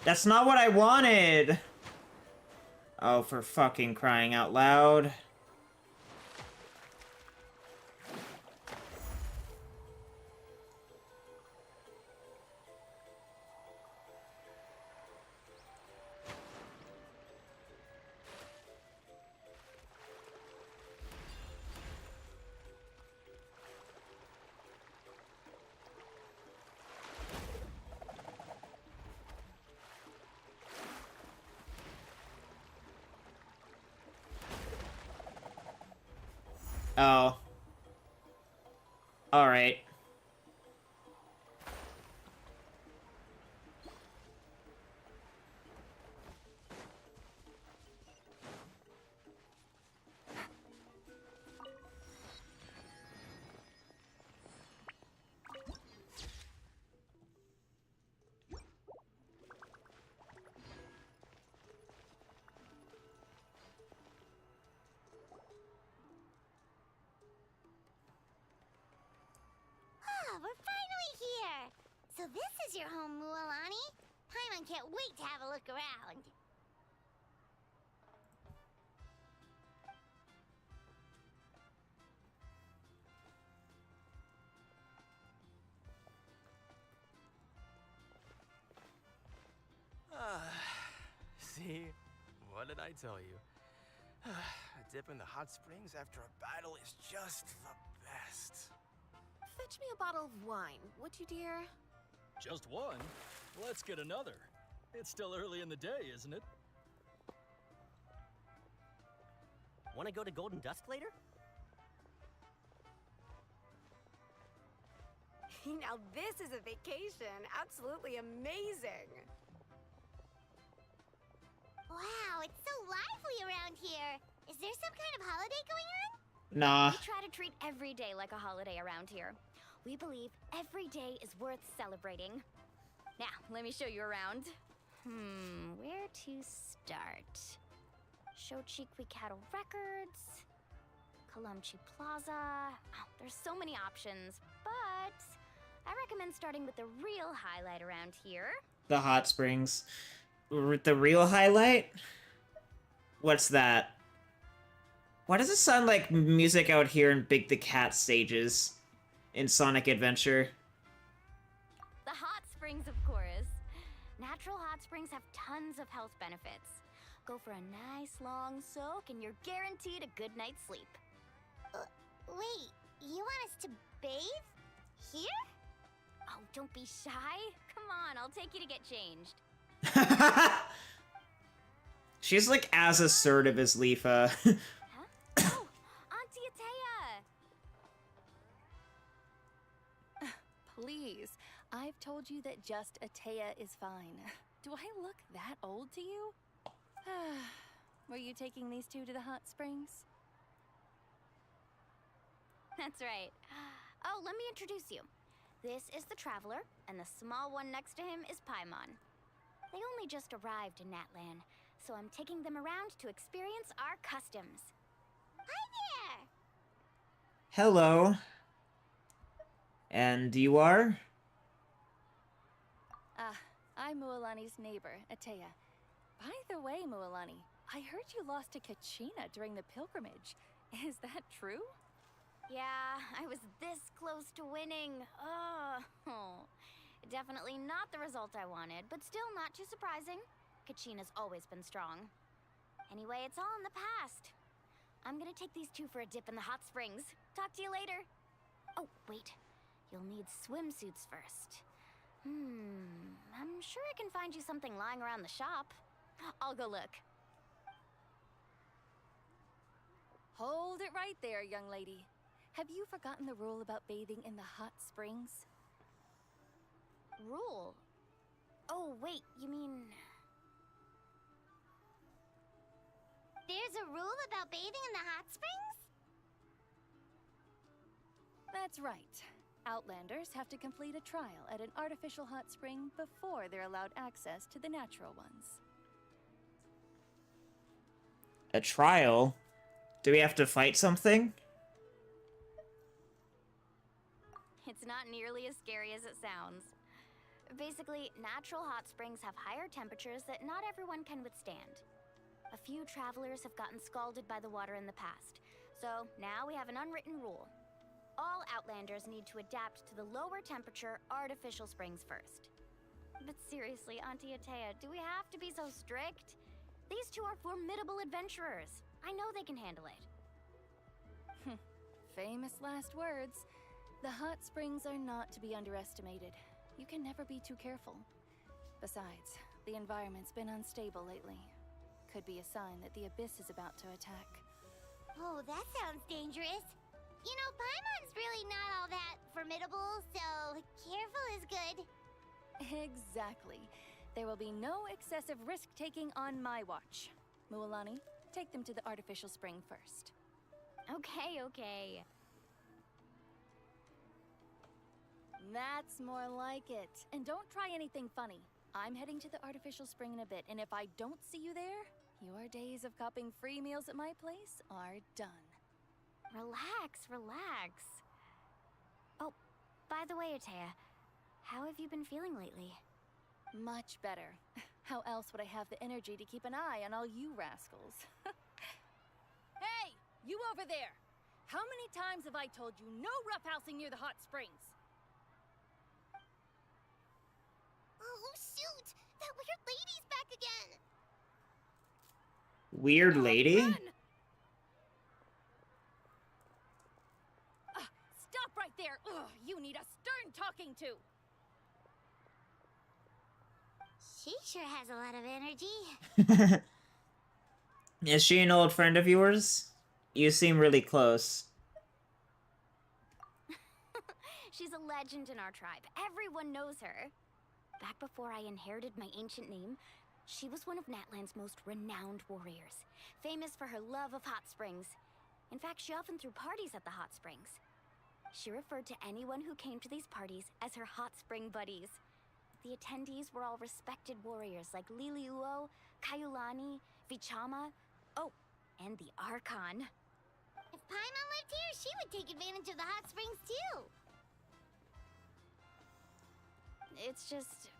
That's not what I wanted! Oh, for fucking crying out loud. Oh. Alright. We're finally here! So this is your home, Mualani? Paimon can't wait to have a look around. See? What did I tell you? A dip in the hot springs after a battle is just the best. Fetch me a bottle of wine, would you, dear? Just one? Let's get another. It's still early in the day, isn't it? Want to go to Golden Dusk later? Now this is a vacation. Absolutely amazing. Wow, it's so lively around here. Is there some kind of holiday going on? Nah. We try to treat every day like a holiday around here. We believe every day is worth celebrating. Now, let me show you around. Where to start? Shochiqui Cattle Records, Kalumchi Plaza. Oh, there's so many options, but I recommend starting with the real highlight around here. The hot springs. The real highlight? What's that? Why does it sound like music out here in Big the Cat stages in Sonic Adventure? The hot springs, of course. Natural hot springs have tons of health benefits. Go for a nice long soak and you're guaranteed a good night's sleep. Wait, you want us to bathe? Here? Oh, don't be shy. Come on, I'll take you to get changed. She's like as assertive as Leafa. Oh, Auntie Atea! Please, I've told you that just Atea is fine. Do I look that old to you? Were you taking these two to the hot springs? That's right. Oh, let me introduce you. This is the Traveler, and the small one next to him is Paimon. They only just arrived in Natlan, so I'm taking them around to experience our customs. Hi there! Hello. And you are? I'm Mualani's neighbor, Atea. By the way, Mualani, I heard you lost to Kachina during the pilgrimage. Is that true? Yeah, I was this close to winning. Oh, definitely not the result I wanted, but still not too surprising. Kachina's always been strong. Anyway, it's all in the past. I'm gonna take these two for a dip in the hot springs. Talk to you later. Oh, wait. You'll need swimsuits first. I'm sure I can find you something lying around the shop. I'll go look. Hold it right there, young lady. Have you forgotten the rule about bathing in the hot springs? Rule? Oh, wait, you mean... There's a rule about bathing in the hot springs? That's right. Outlanders have to complete a trial at an artificial hot spring before they're allowed access to the natural ones. A trial? Do we have to fight something? It's not nearly as scary as it sounds. Basically, natural hot springs have higher temperatures that not everyone can withstand. A few travelers have gotten scalded by the water in the past, so now we have an unwritten rule. All Outlanders need to adapt to the lower temperature artificial springs first. But seriously, Auntie Atea, do we have to be so strict? These two are formidable adventurers. I know they can handle it. Famous last words. The hot springs are not to be underestimated. You can never be too careful. Besides, the environment's been unstable lately. Could be a sign that the Abyss is about to attack. Oh, that sounds dangerous. You know, Paimon's really not all that formidable, so careful is good. Exactly. There will be no excessive risk-taking on my watch. Mualani, take them to the artificial spring first. Okay. That's more like it. And don't try anything funny. I'm heading to the artificial spring in a bit, and if I don't see you there, your days of copping free meals at my place are done. Relax. Oh, by the way, Atea, how have you been feeling lately? Much better. How else would I have the energy to keep an eye on all you rascals? Hey, you over there! How many times have I told you no roughhousing near the hot springs? Oh, shoot! That weird lady's back again! Weird lady? Stop right there! Ugh, you need a stern talking to! She sure has a lot of energy. Is she an old friend of yours? You seem really close. She's a legend in our tribe. Everyone knows her. Back before I inherited my ancient name, she was one of Natlan's most renowned warriors, famous for her love of hot springs. In fact, she often threw parties at the hot springs. She referred to anyone who came to these parties as her hot spring buddies. The attendees were all respected warriors like Liliuo, Kaiulani, Vichama, oh, and the Archon. If Paimon lived here, she would take advantage of the hot springs too. It's just...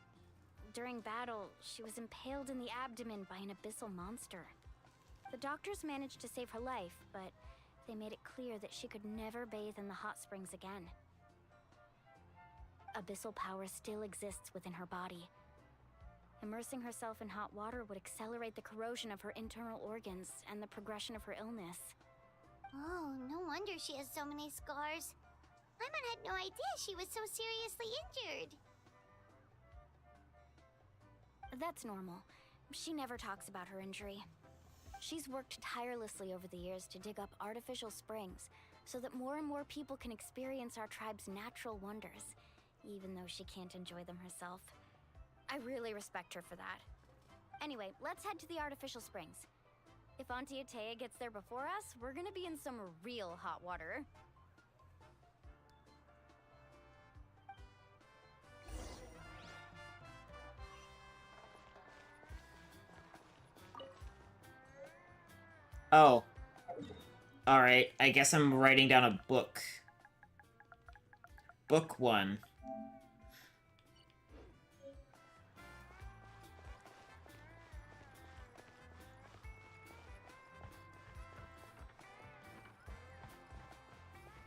during battle, she was impaled in the abdomen by an abyssal monster. The doctors managed to save her life, but they made it clear that she could never bathe in the hot springs again. Abyssal power still exists within her body. Immersing herself in hot water would accelerate the corrosion of her internal organs and the progression of her illness. Oh, no wonder she has so many scars. Paimon had no idea she was so seriously injured. That's normal. She never talks about her injury. She's worked tirelessly over the years to dig up artificial springs so that more and more people can experience our tribe's natural wonders, even though she can't enjoy them herself. I really respect her for that. Anyway, let's head to the artificial springs. If Auntie Atea gets there before us, we're gonna be in some real hot water. Oh. Alright, I guess I'm writing down a book. Book 1.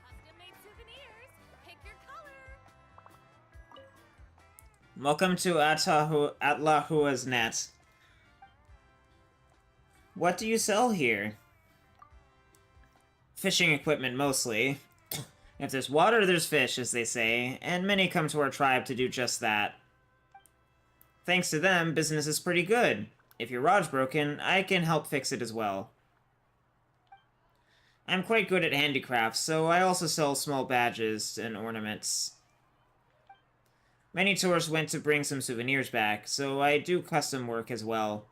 Custom-made souvenirs. Pick your color. Welcome to Atlahua's Net. What do you sell here? Fishing equipment, mostly. If there's water, there's fish, as they say, and many come to our tribe to do just that. Thanks to them, business is pretty good. If your rod's broken, I can help fix it as well. I'm quite good at handicrafts, so I also sell small badges and ornaments. Many tourists went to bring some souvenirs back, so I do custom work as well.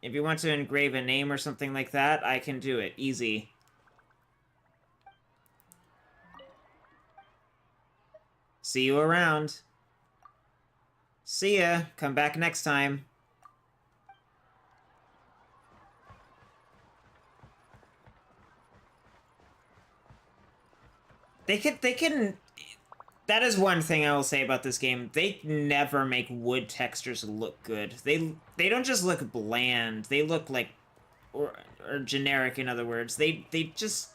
If you want to engrave a name or something like that, I can do it. Easy. See you around. See ya. Come back next time. They can... That is one thing I will say about this game. They never make wood textures look good. They don't just look bland. They look like... Or generic, in other words. They just...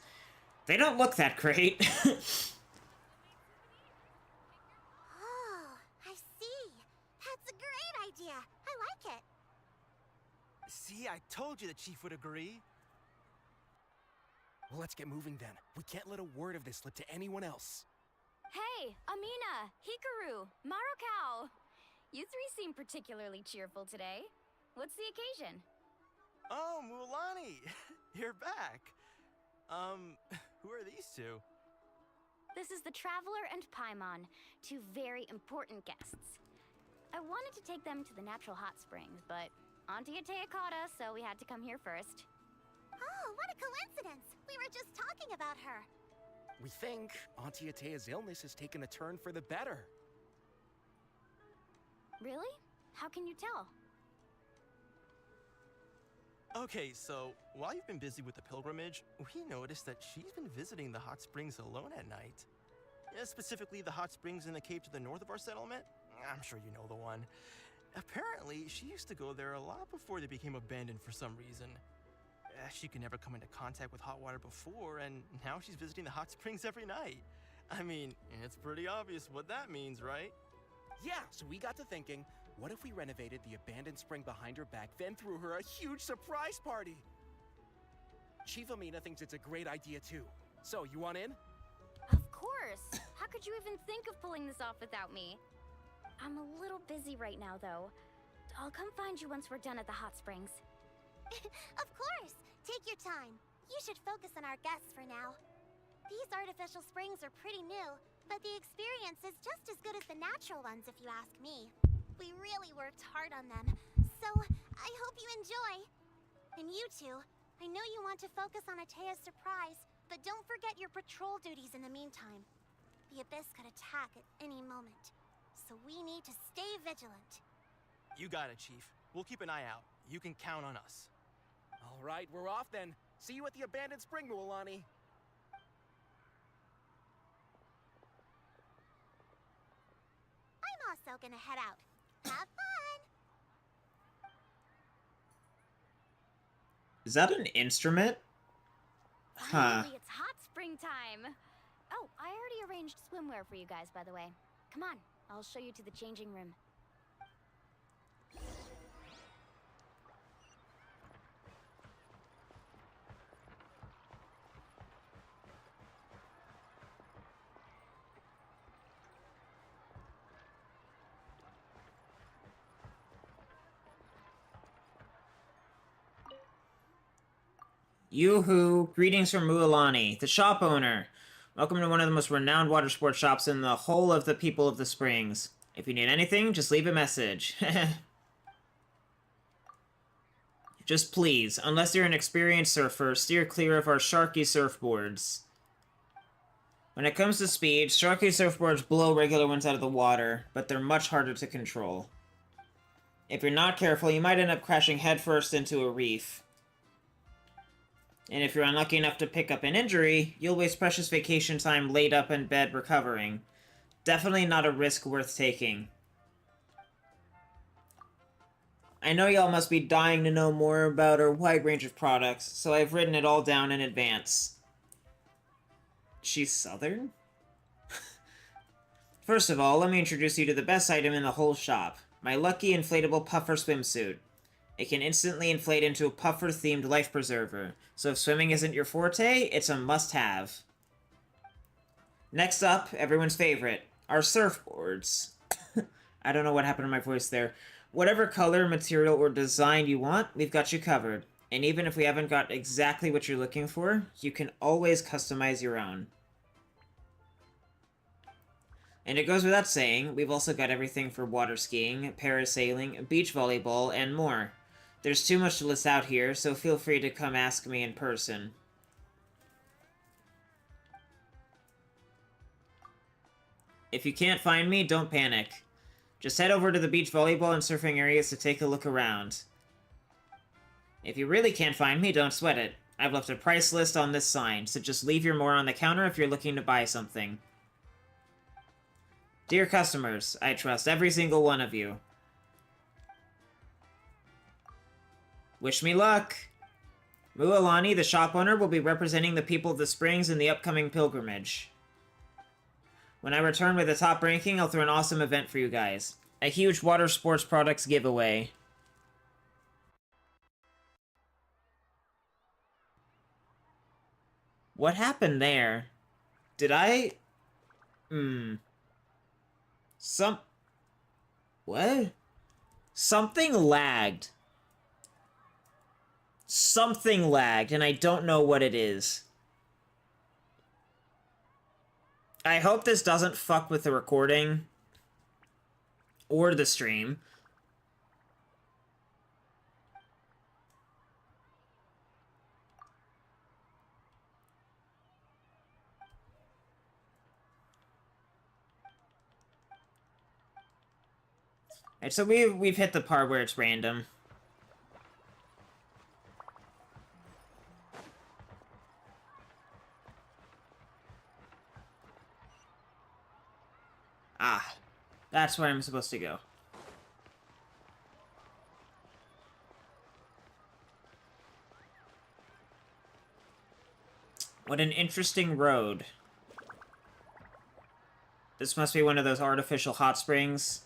They don't look that great. Oh, I see. That's a great idea. I like it. See, I told you the chief would agree. Well, let's get moving then. We can't let a word of this slip to anyone else. Hey, Amina, Hikaru, Marukao. You three seem particularly cheerful today. What's the occasion? Oh, Mulani, you're back. Who are these two? This is the Traveler and Paimon, two very important guests. I wanted to take them to the natural hot springs, but Auntie Atea caught us, so we had to come here first. Oh, what a coincidence! We were just talking about her. We think Auntie Atea's illness has taken a turn for the better. Really? How can you tell? Okay, so while you've been busy with the pilgrimage, we noticed that she's been visiting the hot springs alone at night. Yeah, specifically the hot springs in the cave to the north of our settlement. I'm sure you know the one. Apparently, she used to go there a lot before they became abandoned for some reason. She could never come into contact with hot water before, and now she's visiting the hot springs every night. I mean, it's pretty obvious what that means, right? Yeah, so we got to thinking, what if we renovated the abandoned spring behind her back, then threw her a huge surprise party? Chief Amina thinks it's a great idea too. So, you want in? Of course! How could you even think of pulling this off without me? I'm a little busy right now, though. I'll come find you once we're done at the hot springs. Of course! Take your time. You should focus on our guests for now. These artificial springs are pretty new, but the experience is just as good as the natural ones if you ask me. We really worked hard on them, so I hope you enjoy. And you two, I know you want to focus on Atea's surprise, but don't forget your patrol duties in the meantime. The Abyss could attack at any moment, so we need to stay vigilant. You got it, Chief. We'll keep an eye out. You can count on us. All right, we're off then. See you at the abandoned spring, Mulani. I'm also gonna head out. Have fun! Is that an instrument? Huh. Finally, it's hot springtime! Oh, I already arranged swimwear for you guys, by the way. Come on, I'll show you to the changing room. Yoo-hoo! Greetings from Mualani, the shop owner. Welcome to one of the most renowned water sports shops in the whole of the people of the Springs. If you need anything, just leave a message. Just please, unless you're an experienced surfer, steer clear of our Sharky surfboards. When it comes to speed, Sharky surfboards blow regular ones out of the water, but they're much harder to control. If you're not careful, you might end up crashing headfirst into a reef. And if you're unlucky enough to pick up an injury, you'll waste precious vacation time laid up in bed recovering. Definitely not a risk worth taking. I know y'all must be dying to know more about our wide range of products, so I've written it all down in advance. She's Southern? First of all, let me introduce you to the best item in the whole shop. My lucky inflatable puffer swimsuit. It can instantly inflate into a puffer-themed life preserver, so if swimming isn't your forte, it's a must-have. Next up, everyone's favorite, our surfboards. I don't know what happened to my voice there. Whatever color, material, or design you want, we've got you covered. And even if we haven't got exactly what you're looking for, you can always customize your own. And it goes without saying, we've also got everything for water skiing, parasailing, beach volleyball, and more. There's too much to list out here, so feel free to come ask me in person. If you can't find me, don't panic. Just head over to the beach volleyball and surfing areas to take a look around. If you really can't find me, don't sweat it. I've left a price list on this sign, so just leave your more on the counter if you're looking to buy something. Dear customers, I trust every single one of you. Wish me luck! Mualani, the shop owner, will be representing the people of the Springs in the upcoming pilgrimage. When I return with the top ranking, I'll throw an awesome event for you guys. A huge water sports products giveaway. What happened there? Did I... What? Something lagged. Something lagged, and I don't know what it is. I hope this doesn't fuck with the recording. Or the stream. Alright, so we've hit the part where it's random. Ah, that's where I'm supposed to go. What an interesting road. This must be one of those artificial hot springs.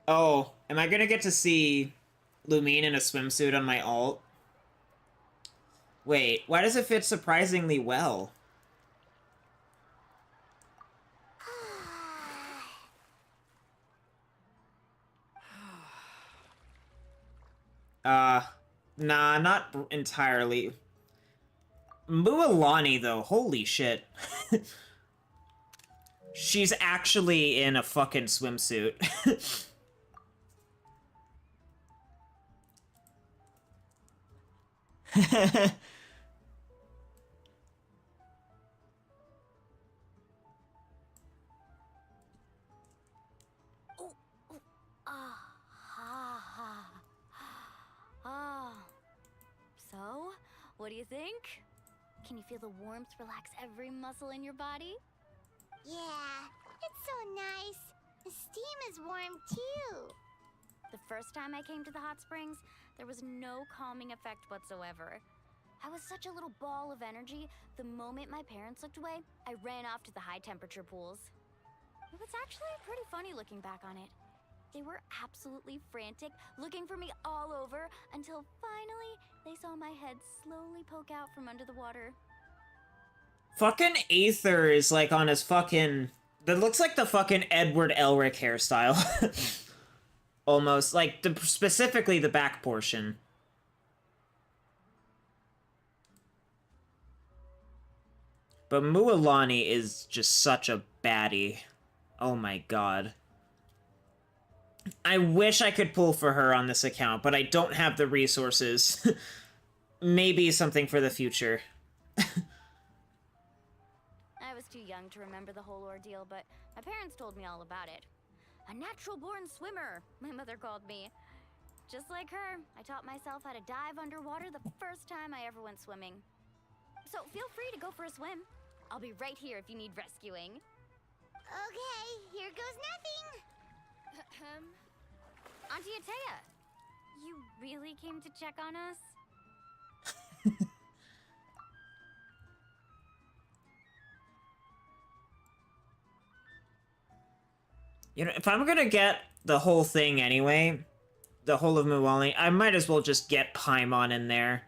Oh, am I gonna get to see Lumine in a swimsuit on my alt? Wait, why does it fit surprisingly well? Nah, not entirely. Mualani, though, holy shit. She's actually in a fucking swimsuit. So, what do you think? Can you feel the warmth relax every muscle in your body? Yeah, it's so nice. The steam is warm too. The first time I came to the hot springs, there was no calming effect whatsoever. I was such a little ball of energy, the moment my parents looked away, I ran off to the high temperature pools. It was actually pretty funny looking back on it. They were absolutely frantic, looking for me all over, until finally they saw my head slowly poke out from under the water. Fucking Aether is like on his fucking... That looks like the fucking Edward Elric hairstyle. Almost. Like, specifically the back portion. But Mualani is just such a baddie. Oh my god. I wish I could pull for her on this account, but I don't have the resources. Maybe something for the future. I was too young to remember the whole ordeal, but my parents told me all about it. A natural-born swimmer, my mother called me. Just like her, I taught myself how to dive underwater the first time I ever went swimming. So feel free to go for a swim. I'll be right here if you need rescuing. Okay, here goes nothing. Auntie Atea, you really came to check on us? You know, if I'm gonna get the whole thing anyway, the whole of Mualani, I might as well just get Paimon in there.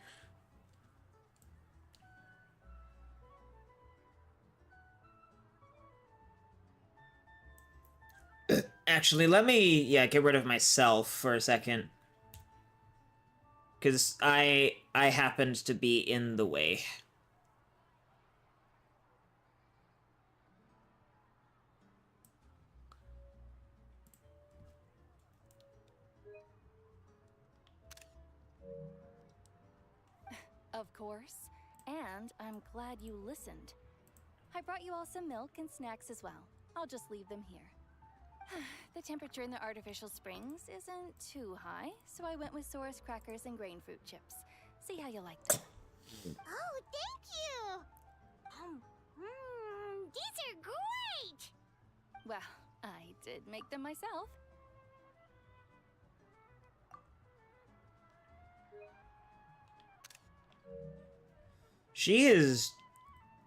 Actually, let me, yeah, get rid of myself for a second. Because I happened to be in the way. Of course. And I'm glad you listened. I brought you all some milk and snacks as well. I'll just leave them here. The temperature in the artificial springs isn't too high, so I went with Saurus crackers and grain fruit chips. See how you like them. Oh, thank you! These are great! Well, I did make them myself. She is...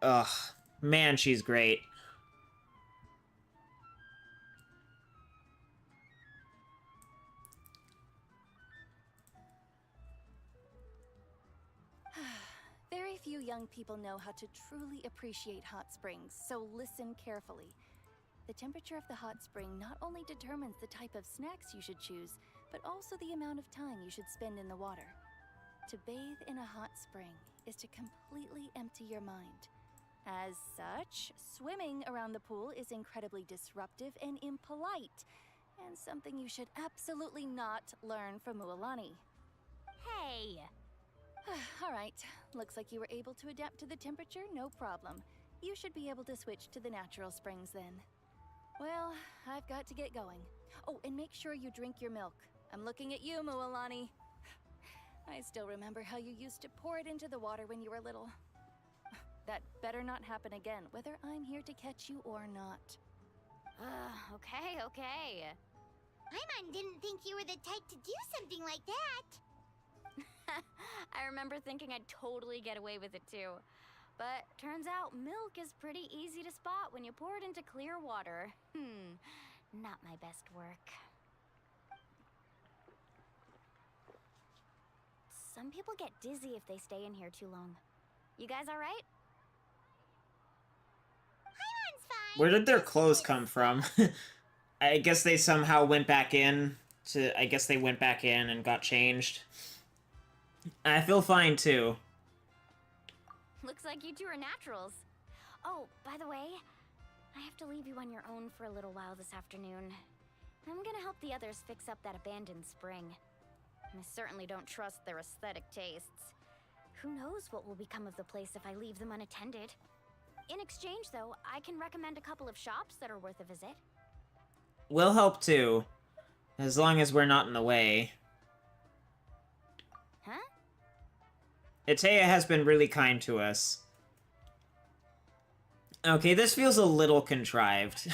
Ugh. Man, she's great. Very few young people know how to truly appreciate hot springs, so listen carefully. The temperature of the hot spring not only determines the type of snacks you should choose, but also the amount of time you should spend in the water. To bathe in a hot spring is to completely empty your mind. As such, swimming around the pool is incredibly disruptive and impolite, and something you should absolutely not learn from Mualani. Hey! All right, looks like you were able to adapt to the temperature, no problem. You should be able to switch to the natural springs then. Well, I've got to get going. Oh, and make sure you drink your milk. I'm looking at you, Mualani. I still remember how you used to pour it into the water when you were little. That better not happen again, whether I'm here to catch you or not. Okay. Paimon didn't think you were the type to do something like that. I remember thinking I'd totally get away with it too. But turns out milk is pretty easy to spot when you pour it into clear water. Not my best work. Some people get dizzy if they stay in here too long. You guys all right? Paimon's fine. Where did their clothes come from? I guess they somehow went back in to... I guess they went back in and got changed. I feel fine, too. Looks like you two are naturals. Oh, by the way, I have to leave you on your own for a little while this afternoon. I'm gonna help the others fix up that abandoned spring. I certainly don't trust their aesthetic tastes. Who knows what will become of the place if I leave them unattended. In exchange, though, I can recommend a couple of shops that are worth a visit. We'll help, too. As long as we're not in the way. Huh? Atea has been really kind to us. Okay, this feels a little contrived.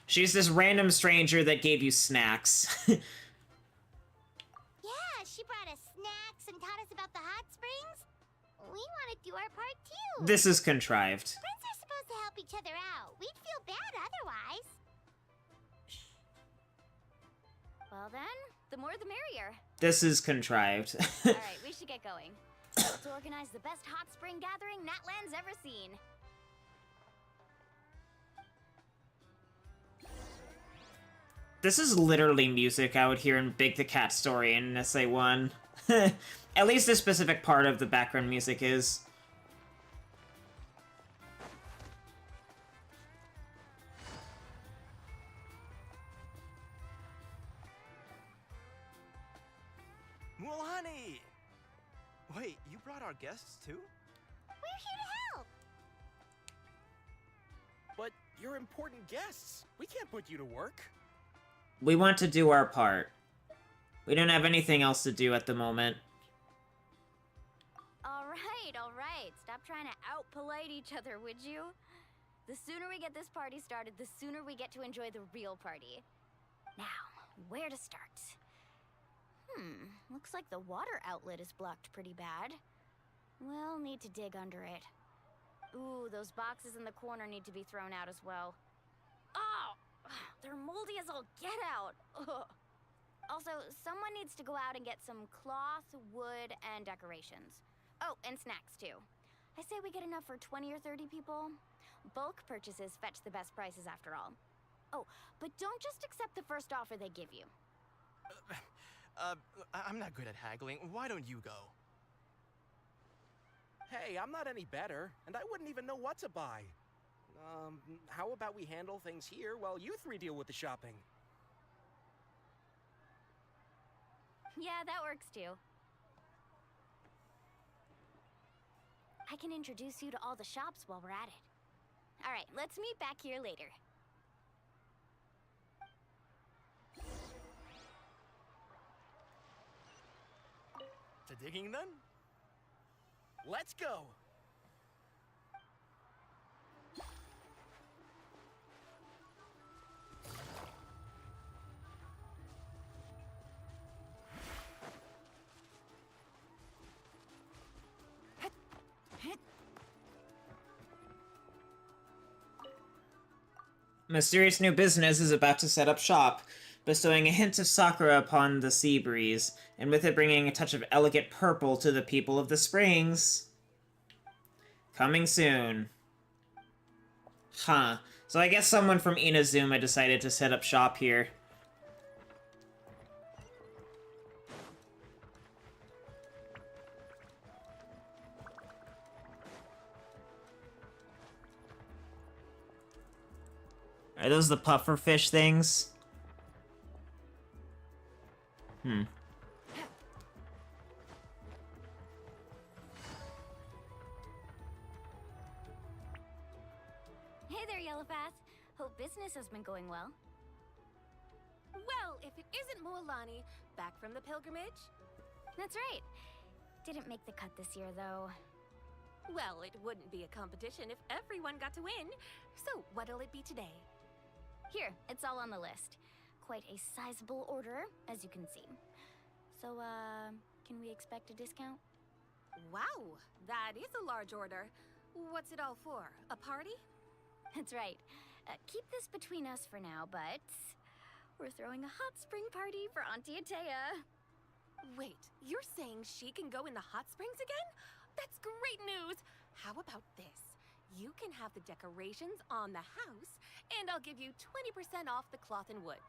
She's this random stranger that gave you snacks. Yeah, she brought us snacks and taught us about the hot springs. We want to do our part too. This is contrived. Friends are supposed to help each other out. We'd feel bad otherwise. Well then, the more the merrier. This is contrived. Alright, we should get going. Let's organize the best hot spring gathering Natlan's ever seen. This is literally music I would hear in Big the Cat Story in SA1. At least a specific part of the background music is. Mualani! Wait, you brought our guests too? We're here to help. But you're important guests. We can't put you to work. We want to do our part. We don't have anything else to do at the moment. Alright. Stop trying to out-polite each other, would you? The sooner we get this party started, the sooner we get to enjoy the real party. Now, where to start? Looks like the water outlet is blocked pretty bad. We'll need to dig under it. Ooh, those boxes in the corner need to be thrown out as well. Oh! They're moldy as all get out! Ugh. Also, someone needs to go out and get some cloth, wood, and decorations. Oh, and snacks too. I say we get enough for 20 or 30 people. Bulk purchases fetch the best prices after all. Oh, but don't just accept the first offer they give you. I'm not good at haggling. Why don't you go? Hey, I'm not any better, and I wouldn't even know what to buy. How about we handle things here while you three deal with the shopping? Yeah, that works too. I can introduce you to all the shops while we're at it. All right, let's meet back here later. To digging then? Let's go! Mysterious new business is about to set up shop, bestowing a hint of sakura upon the sea breeze, and with it bringing a touch of elegant purple to the people of the springs. Coming soon. Huh. So I guess someone from Inazuma decided to set up shop here. Are those the pufferfish things? Hmm. Hey there, Yellowfast. Hope business has been going well. Well, if it isn't Mualani, back from the pilgrimage? That's right. Didn't make the cut this year, though. Well, it wouldn't be a competition if everyone got to win. So, what'll it be today? Here, it's all on the list. Quite a sizable order, as you can see. So, can we expect a discount? Wow, that is a large order. What's it all for? A party? That's right. Keep this between us for now, but we're throwing a hot spring party for Auntie Atea. Wait, you're saying she can go in the hot springs again? That's great news! How about this? You can have the decorations on the house, and I'll give you 20% off the cloth and wood.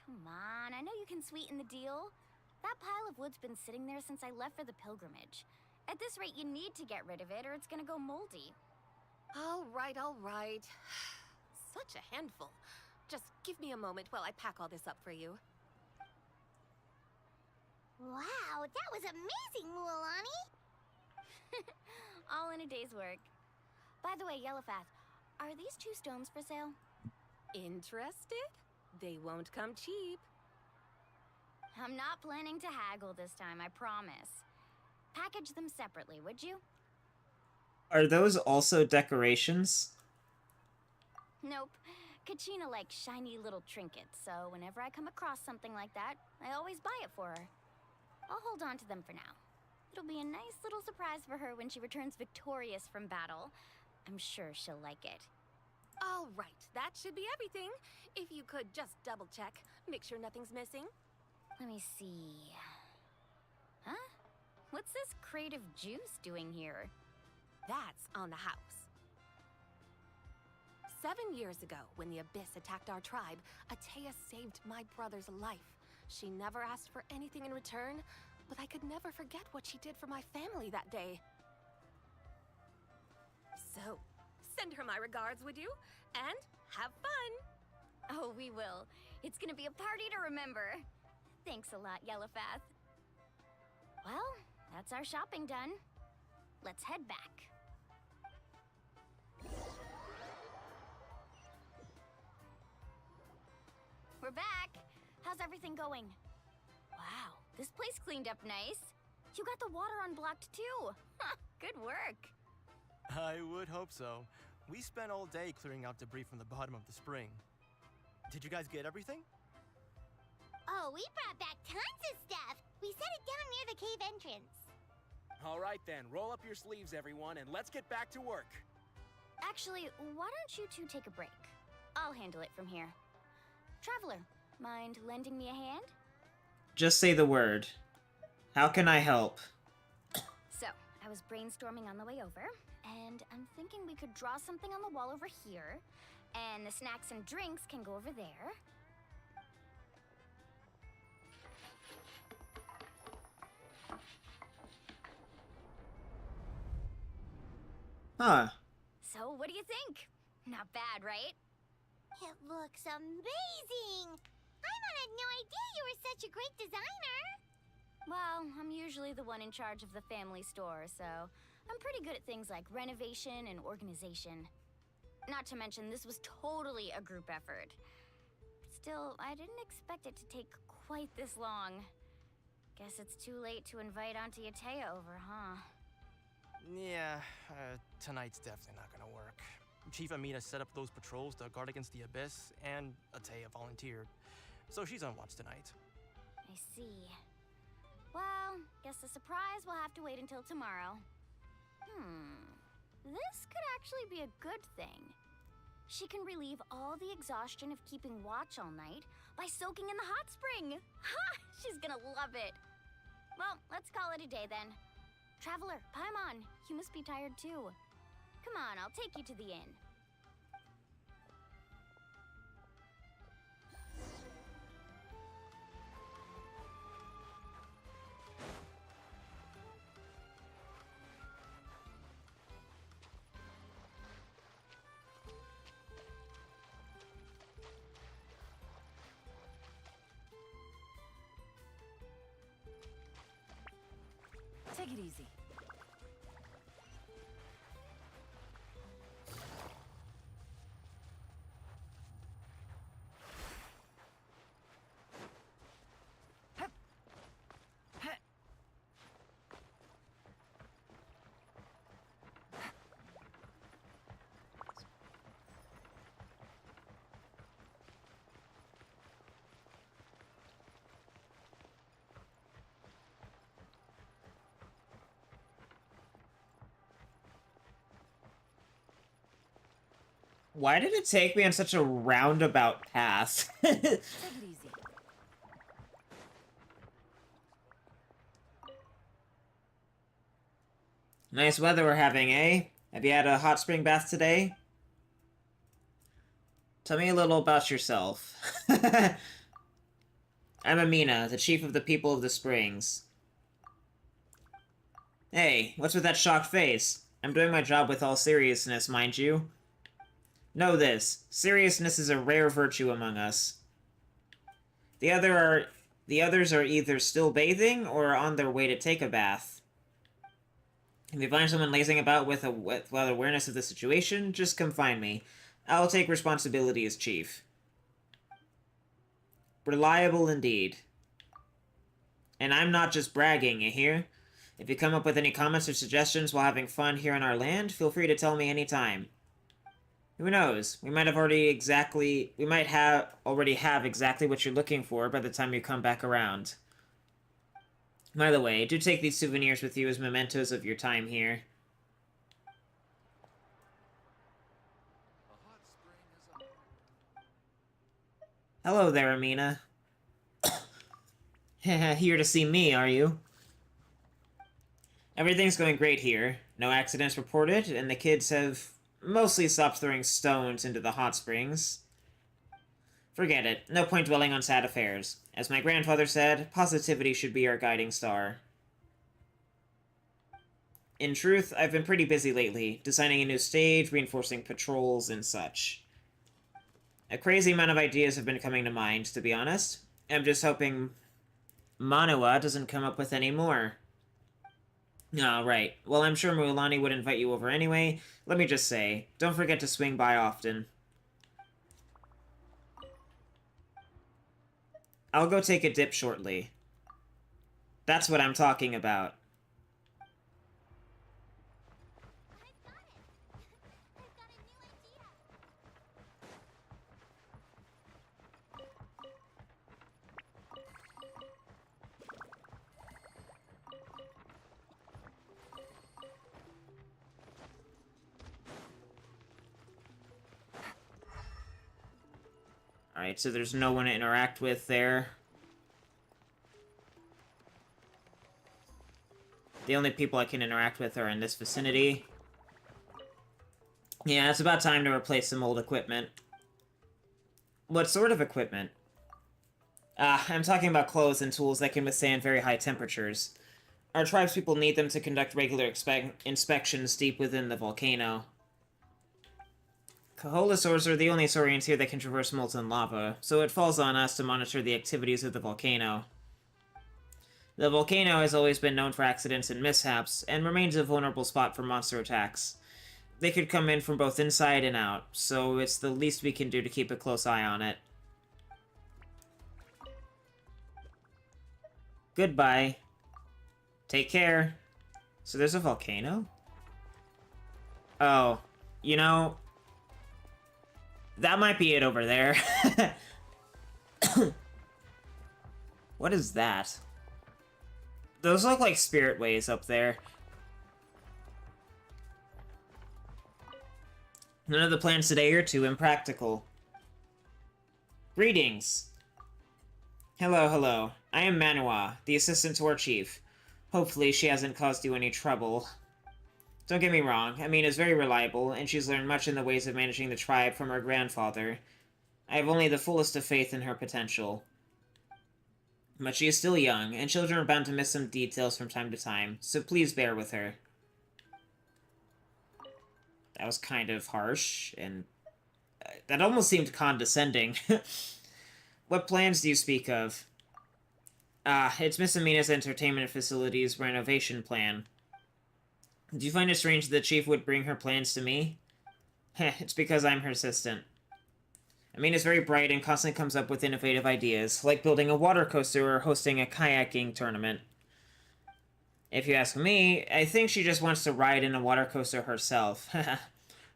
Come on, I know you can sweeten the deal. That pile of wood's been sitting there since I left for the pilgrimage. At this rate, you need to get rid of it or it's gonna go moldy. All right, all right. Such a handful. Just give me a moment while I pack all this up for you. Wow, that was amazing, Mualani! All in a day's work. By the way, Yellowfast, are these 2 stones for sale? Interested? They won't come cheap. I'm not planning to haggle this time, I promise. Package them separately, would you? Are those also decorations? Nope. Kachina likes shiny little trinkets, so whenever I come across something like that, I always buy it for her. I'll hold on to them for now. It'll be a nice little surprise for her when she returns victorious from battle. I'm sure she'll like it. All right, that should be everything. If you could just double check, make sure nothing's missing. Let me see. Huh? What's this crate of juice doing here? That's on the house. 7 years ago, when the Abyss attacked our tribe, Atea saved my brother's life. She never asked for anything in return, but I could never forget what she did for my family that day. So, send her my regards, would you? And have fun! Oh, we will. It's gonna be a party to remember. Thanks a lot, Yellowfast. Well, that's our shopping done. Let's head back. We're back. How's everything going? Wow, this place cleaned up nice. You got the water unblocked too. Good work. I would hope so. We spent all day clearing out debris from the bottom of the spring. Did you guys get everything? Oh, we brought back tons of stuff. We set it down near the cave entrance. All right then, roll up your sleeves, everyone, and let's get back to work. Actually, why don't you two take a break? I'll handle it from here. Traveler, mind lending me a hand? Just say the word. How can I help? So, I was brainstorming on the way over, and I'm thinking we could draw something on the wall over here, And the snacks and drinks can go over there. Huh. So, what do you think? Not bad, right? It looks amazing! Paimon had no idea you were such a great designer! Well, I'm usually the one in charge of the family store, so I'm pretty good at things like renovation and organization. Not to mention, this was totally a group effort. Still, I didn't expect it to take quite this long. Guess it's too late to invite Auntie Atea over, huh? Yeah, tonight's definitely not gonna work. Chief Amina set up those patrols to guard against the Abyss, and Atea volunteered. So she's on watch tonight. I see. Well, guess the surprise will have to wait until tomorrow. This could actually be a good thing. She can relieve all the exhaustion of keeping watch all night by soaking in the hot spring. Ha! She's gonna love it. Well, let's call it a day then. Traveler, Paimon, you must be tired too. Come on, I'll take you to the inn. Take it easy. Why did it take me on such a roundabout path? Take it easy. Nice weather we're having, eh? Have you had a hot spring bath today? Tell me a little about yourself. I'm Amina, the chief of the people of the springs. Hey, what's with that shocked face? I'm doing my job with all seriousness, mind you. Know this, seriousness is a rare virtue among us. The others are either still bathing or on their way to take a bath. If you find someone lazing about without awareness of the situation, just come find me. I'll take responsibility as chief. Reliable indeed. And I'm not just bragging, you hear? If you come up with any comments or suggestions while having fun here in our land, feel free to tell me anytime. Who knows? We might already have exactly what you're looking for by the time you come back around. By the way, do take these souvenirs with you as mementos of your time here. Hello there, Amina. Here to see me, are you? Everything's going great here. No accidents reported, and the kids have mostly stopped throwing stones into the hot springs. Forget it. No point dwelling on sad affairs. As my grandfather said, positivity should be our guiding star. In truth, I've been pretty busy lately, designing a new stage, reinforcing patrols, and such. A crazy amount of ideas have been coming to mind, to be honest. I'm just hoping Manawa doesn't come up with any more. Oh, right. Well, I'm sure Mualani would invite you over anyway. Let me just say, don't forget to swing by often. I'll go take a dip shortly. That's what I'm talking about. Alright, so there's no one to interact with there. The only people I can interact with are in this vicinity. Yeah, it's about time to replace some old equipment. What sort of equipment? I'm talking about clothes and tools that can withstand very high temperatures. Our tribespeople need them to conduct regular inspections deep within the volcano. Kaholosaurs are the only saurians here that can traverse molten lava, so it falls on us to monitor the activities of the volcano. The volcano has always been known for accidents and mishaps, and remains a vulnerable spot for monster attacks. They could come in from both inside and out, so it's the least we can do to keep a close eye on it. Goodbye. Take care. So there's a volcano? Oh, you know, that might be it over there. What is that? Those look like spirit ways up there. None of the plans today are too impractical. Greetings. Hello, hello. I am Manua, the assistant to our chief. Hopefully she hasn't caused you any trouble. Don't get me wrong, Amina is very reliable, and she's learned much in the ways of managing the tribe from her grandfather. I have only the fullest of faith in her potential. But she is still young, and children are bound to miss some details from time to time, so please bear with her. That was kind of harsh, and that almost seemed condescending. What plans do you speak of? It's Miss Amina's entertainment facilities renovation plan. Do you find it strange that the chief would bring her plans to me? Heh, it's because I'm her assistant. Amina's very bright and constantly comes up with innovative ideas, like building a water coaster or hosting a kayaking tournament. If you ask me, I think she just wants to ride in a water coaster herself.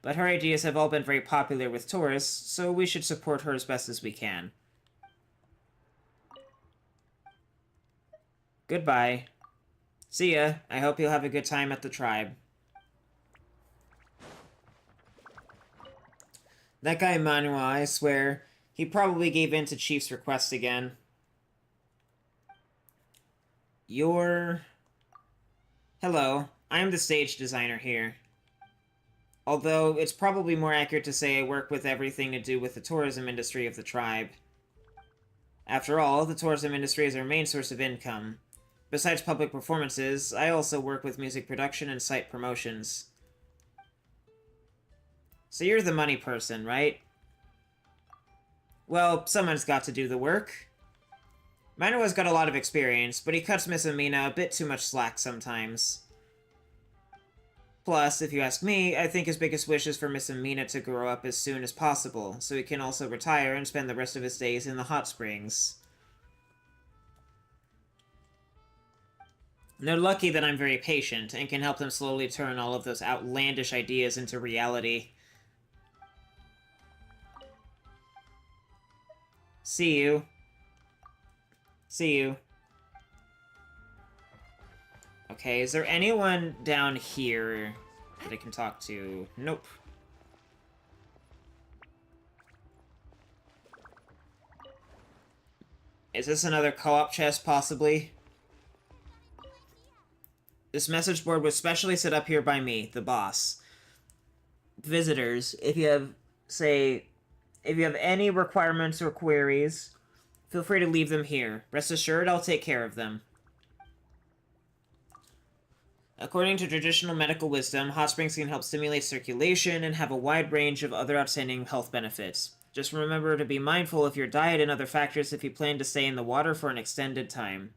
But her ideas have all been very popular with tourists, so we should support her as best as we can. Goodbye. See ya. I hope you'll have a good time at the tribe. That guy Manuel, I swear, he probably gave in to Chief's request again. Hello, I am the stage designer here. Although, it's probably more accurate to say I work with everything to do with the tourism industry of the tribe. After all, the tourism industry is our main source of income. Besides public performances, I also work with music production and site promotions. So you're the money person, right? Well, someone's got to do the work. Manua's got a lot of experience, but he cuts Miss Amina a bit too much slack sometimes. Plus, if you ask me, I think his biggest wish is for Miss Amina to grow up as soon as possible, so he can also retire and spend the rest of his days in the hot springs. They're lucky that I'm very patient, and can help them slowly turn all of those outlandish ideas into reality. See you. See you. Okay, is there anyone down here that I can talk to? Nope. Is this another co-op chest, possibly? This message board was specially set up here by me, the boss. Visitors, if you have any requirements or queries, feel free to leave them here. Rest assured, I'll take care of them. According to traditional medical wisdom, hot springs can help stimulate circulation and have a wide range of other outstanding health benefits. Just remember to be mindful of your diet and other factors if you plan to stay in the water for an extended time.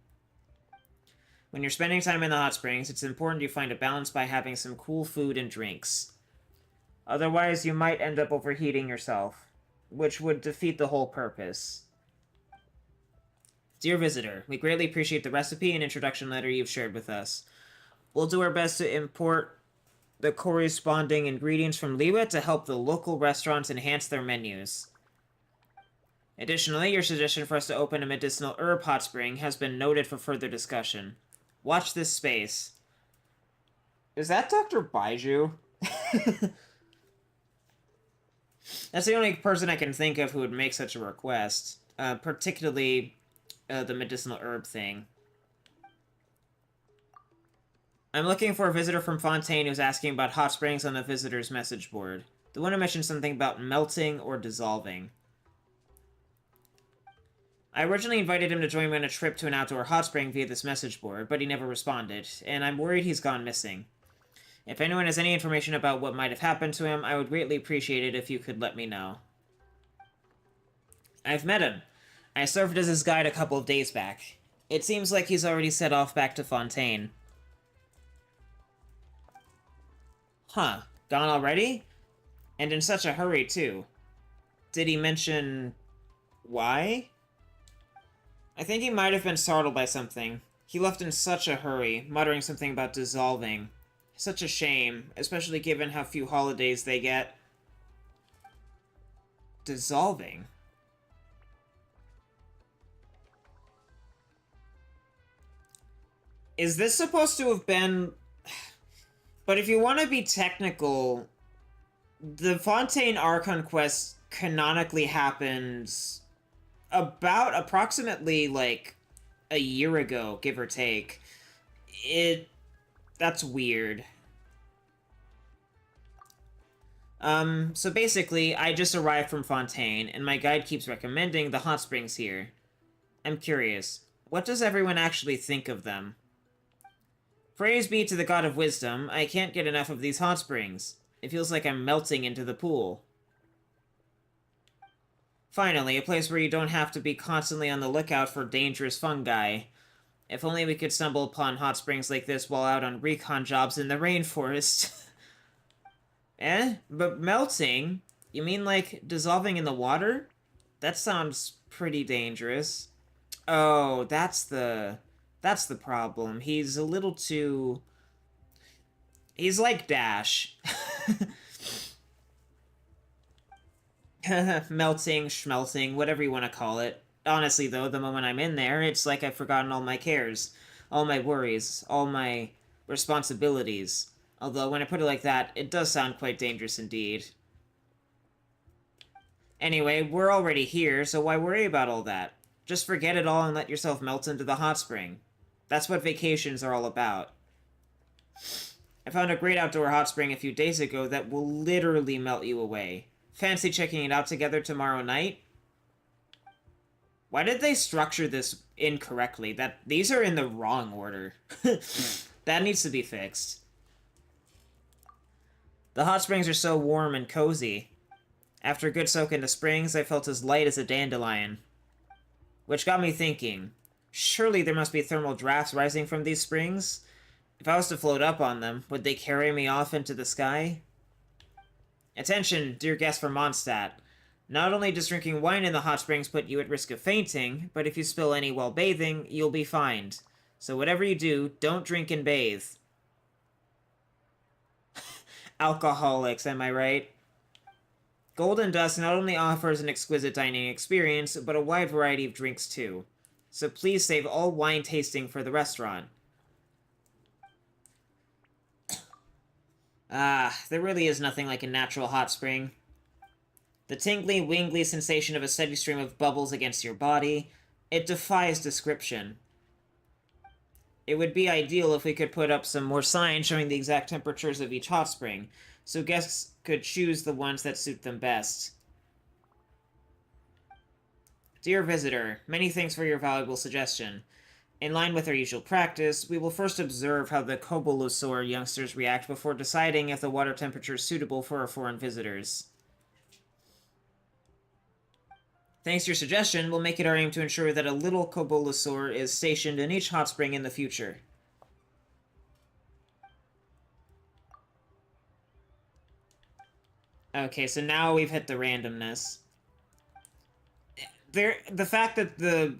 When you're spending time in the hot springs, it's important you find a balance by having some cool food and drinks. Otherwise, you might end up overheating yourself, which would defeat the whole purpose. Dear visitor, we greatly appreciate the recipe and introduction letter you've shared with us. We'll do our best to import the corresponding ingredients from Liwa to help the local restaurants enhance their menus. Additionally, your suggestion for us to open a medicinal herb hot spring has been noted for further discussion. Watch this space. Is that Dr. Baiju? That's the only person I can think of who would make such a request. Particularly the medicinal herb thing. I'm looking for a visitor from Fontaine who's asking about hot springs on the visitor's message board. The one who mentioned something about melting or dissolving. I originally invited him to join me on a trip to an outdoor hot spring via this message board, but he never responded, and I'm worried he's gone missing. If anyone has any information about what might have happened to him, I would greatly appreciate it if you could let me know. I've met him. I served as his guide a couple of days back. It seems like he's already set off back to Fontaine. Huh. Gone already? And in such a hurry, too. Did he mention... why? I think he might have been startled by something. He left in such a hurry, muttering something about dissolving. Such a shame, especially given how few holidays they get. Dissolving? Is this supposed to have been... But if you want to be technical, the Fontaine Archon quest canonically happens about approximately, like, a year ago, give or take. That's weird. So basically, I just arrived from Fontaine, and my guide keeps recommending the hot springs here. I'm curious, what does everyone actually think of them? Praise be to the god of wisdom, I can't get enough of these hot springs. It feels like I'm melting into the pool. Finally, a place where you don't have to be constantly on the lookout for dangerous fungi. If only we could stumble upon hot springs like this while out on recon jobs in the rainforest. But melting? You mean like dissolving in the water? That sounds pretty dangerous. Oh, that's the problem. He's a little too... He's like Dash. Melting, schmelting, whatever you want to call it. Honestly, though, the moment I'm in there, it's like I've forgotten all my cares, all my worries, all my responsibilities. Although, when I put it like that, it does sound quite dangerous indeed. Anyway, we're already here, so why worry about all that? Just forget it all and let yourself melt into the hot spring. That's what vacations are all about. I found a great outdoor hot spring a few days ago that will literally melt you away. Fancy checking it out together tomorrow night? Why did they structure this incorrectly? These are in the wrong order. That needs to be fixed. The hot springs are so warm and cozy. After a good soak in the springs, I felt as light as a dandelion. Which got me thinking, surely there must be thermal drafts rising from these springs? If I was to float up on them, would they carry me off into the sky? Attention, dear guest from Mondstadt. Not only does drinking wine in the hot springs put you at risk of fainting, but if you spill any while bathing, you'll be fined. So whatever you do, don't drink and bathe. Alcoholics, am I right? Golden Dust not only offers an exquisite dining experience, but a wide variety of drinks too. So please save all wine tasting for the restaurant. There really is nothing like a natural hot spring. The tingly, wingly sensation of a steady stream of bubbles against your body, it defies description. It would be ideal if we could put up some more signs showing the exact temperatures of each hot spring, so guests could choose the ones that suit them best. Dear visitor, many thanks for your valuable suggestion. In line with our usual practice, we will first observe how the Kobolosaur youngsters react before deciding if the water temperature is suitable for our foreign visitors. Thanks to your suggestion, we'll make it our aim to ensure that a little Kobolosaur is stationed in each hot spring in the future. Okay, so now we've hit the randomness. The fact that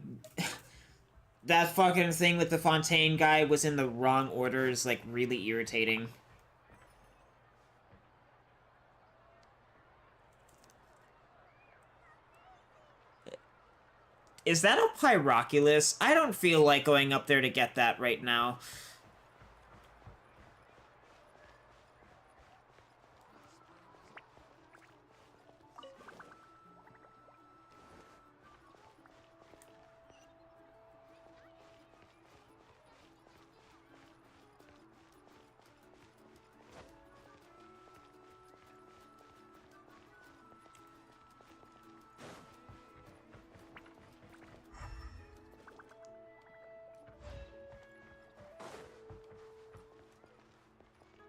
that fucking thing with the Fontaine guy was in the wrong order is, like, really irritating. Is that a Pyroculus? I don't feel like going up there to get that right now.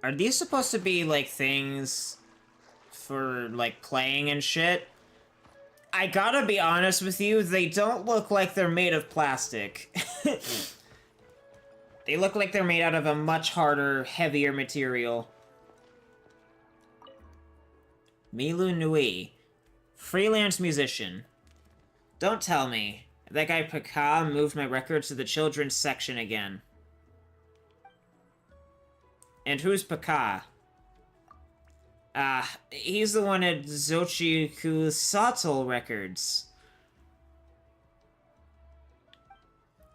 Are these supposed to be, like, things for, like, playing and shit? I gotta be honest with you, they don't look like they're made of plastic. They look like they're made out of a much harder, heavier material. Milu Nui. Freelance musician. Don't tell me. That guy Paka moved my records to the children's section again. And who's Paka? He's the one at Zochiku Sato Records.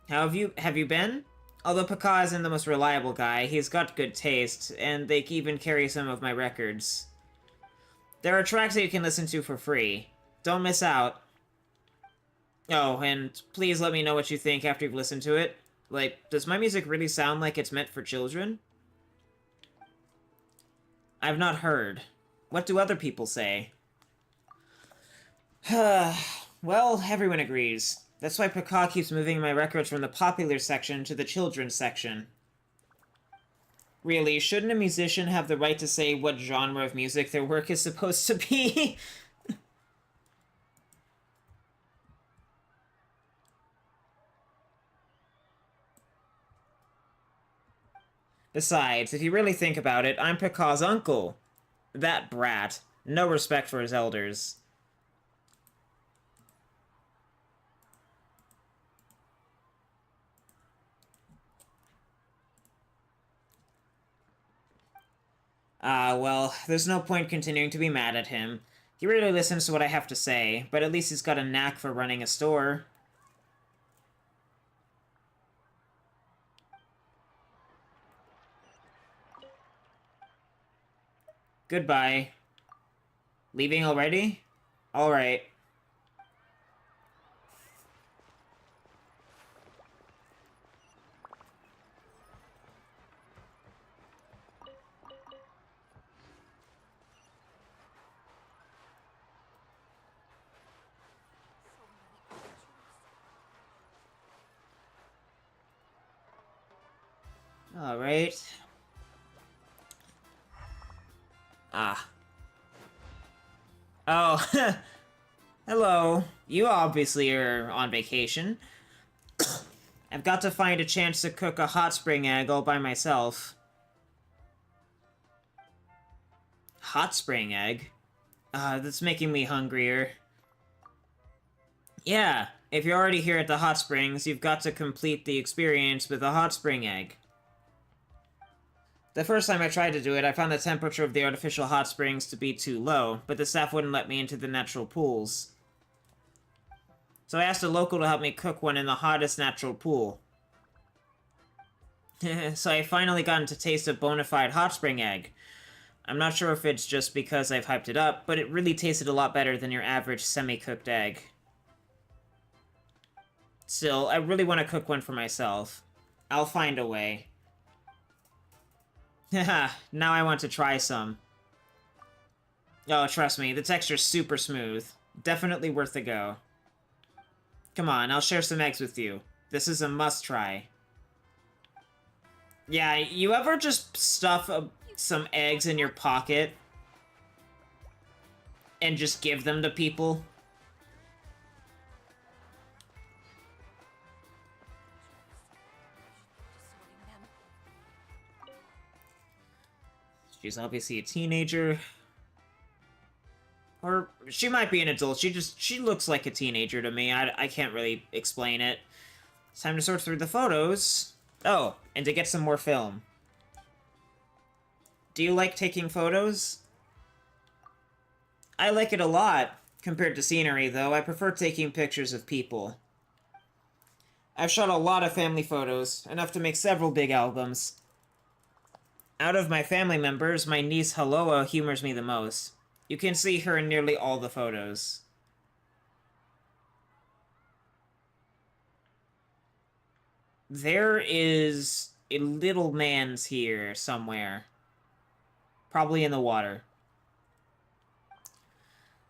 How have you been? Although Paka isn't the most reliable guy, he's got good taste, and they even carry some of my records. There are tracks that you can listen to for free. Don't miss out. Oh, and please let me know what you think after you've listened to it. Like, does my music really sound like it's meant for children? I've not heard. What do other people say? Well, everyone agrees. That's why Paka keeps moving my records from the popular section to the children's section. Really, shouldn't a musician have the right to say what genre of music their work is supposed to be? Besides, if you really think about it, I'm Paka's uncle. That brat. No respect for his elders. Well, there's no point continuing to be mad at him. He really listens to what I have to say, but at least he's got a knack for running a store. Goodbye. Leaving already? Alright. Alright. Oh, hello. You obviously are on vacation. I've got to find a chance to cook a hot spring egg all by myself. Hot spring egg? That's making me hungrier. Yeah, if you're already here at the hot springs, you've got to complete the experience with a hot spring egg. The first time I tried to do it, I found the temperature of the artificial hot springs to be too low, but the staff wouldn't let me into the natural pools. So I asked a local to help me cook one in the hottest natural pool. So I finally gotten to taste a bona fide hot spring egg. I'm not sure if it's just because I've hyped it up, but it really tasted a lot better than your average semi-cooked egg. Still, I really want to cook one for myself. I'll find a way. Haha, now I want to try some. Oh, trust me, the texture's super smooth. Definitely worth the go. Come on, I'll share some eggs with you. This is a must-try. Yeah, you ever just stuff some eggs in your pocket and just give them to people? She's obviously a teenager. Or she might be an adult. She looks like a teenager to me. I can't really explain it. It's time to sort through the photos. Oh, and to get some more film. Do you like taking photos? I like it a lot. Compared to scenery, though, I prefer taking pictures of people. I've shot a lot of family photos, enough to make several big albums. Out of my family members, my niece Haloa humors me the most. You can see her in nearly all the photos. There is a little man's here somewhere. Probably in the water.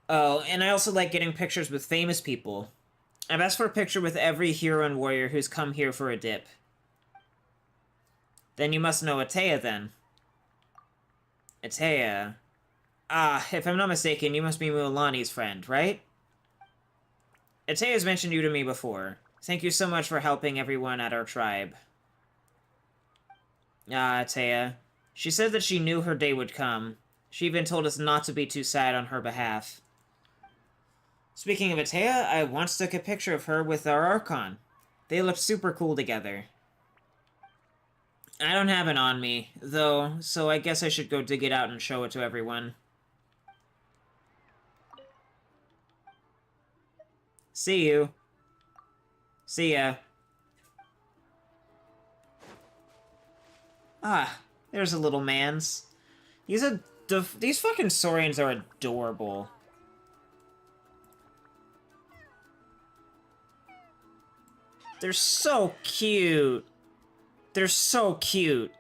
Oh, and I also like getting pictures with famous people. I've asked for a picture with every hero and warrior who's come here for a dip. Then you must know Atea, then. Atea. Ah, if I'm not mistaken, you must be Mualani's friend, right? Atea's mentioned you to me before. Thank you so much for helping everyone at our tribe. Ah, Atea. She said that she knew her day would come. She even told us not to be too sad on her behalf. Speaking of Atea, I once took a picture of her with our Archon. They looked super cool together. I don't have it on me, though, so I guess I should go dig it out and show it to everyone. See you. See ya. Ah, there's a little man's. These fucking Saurians are adorable. They're so cute. They're so cute.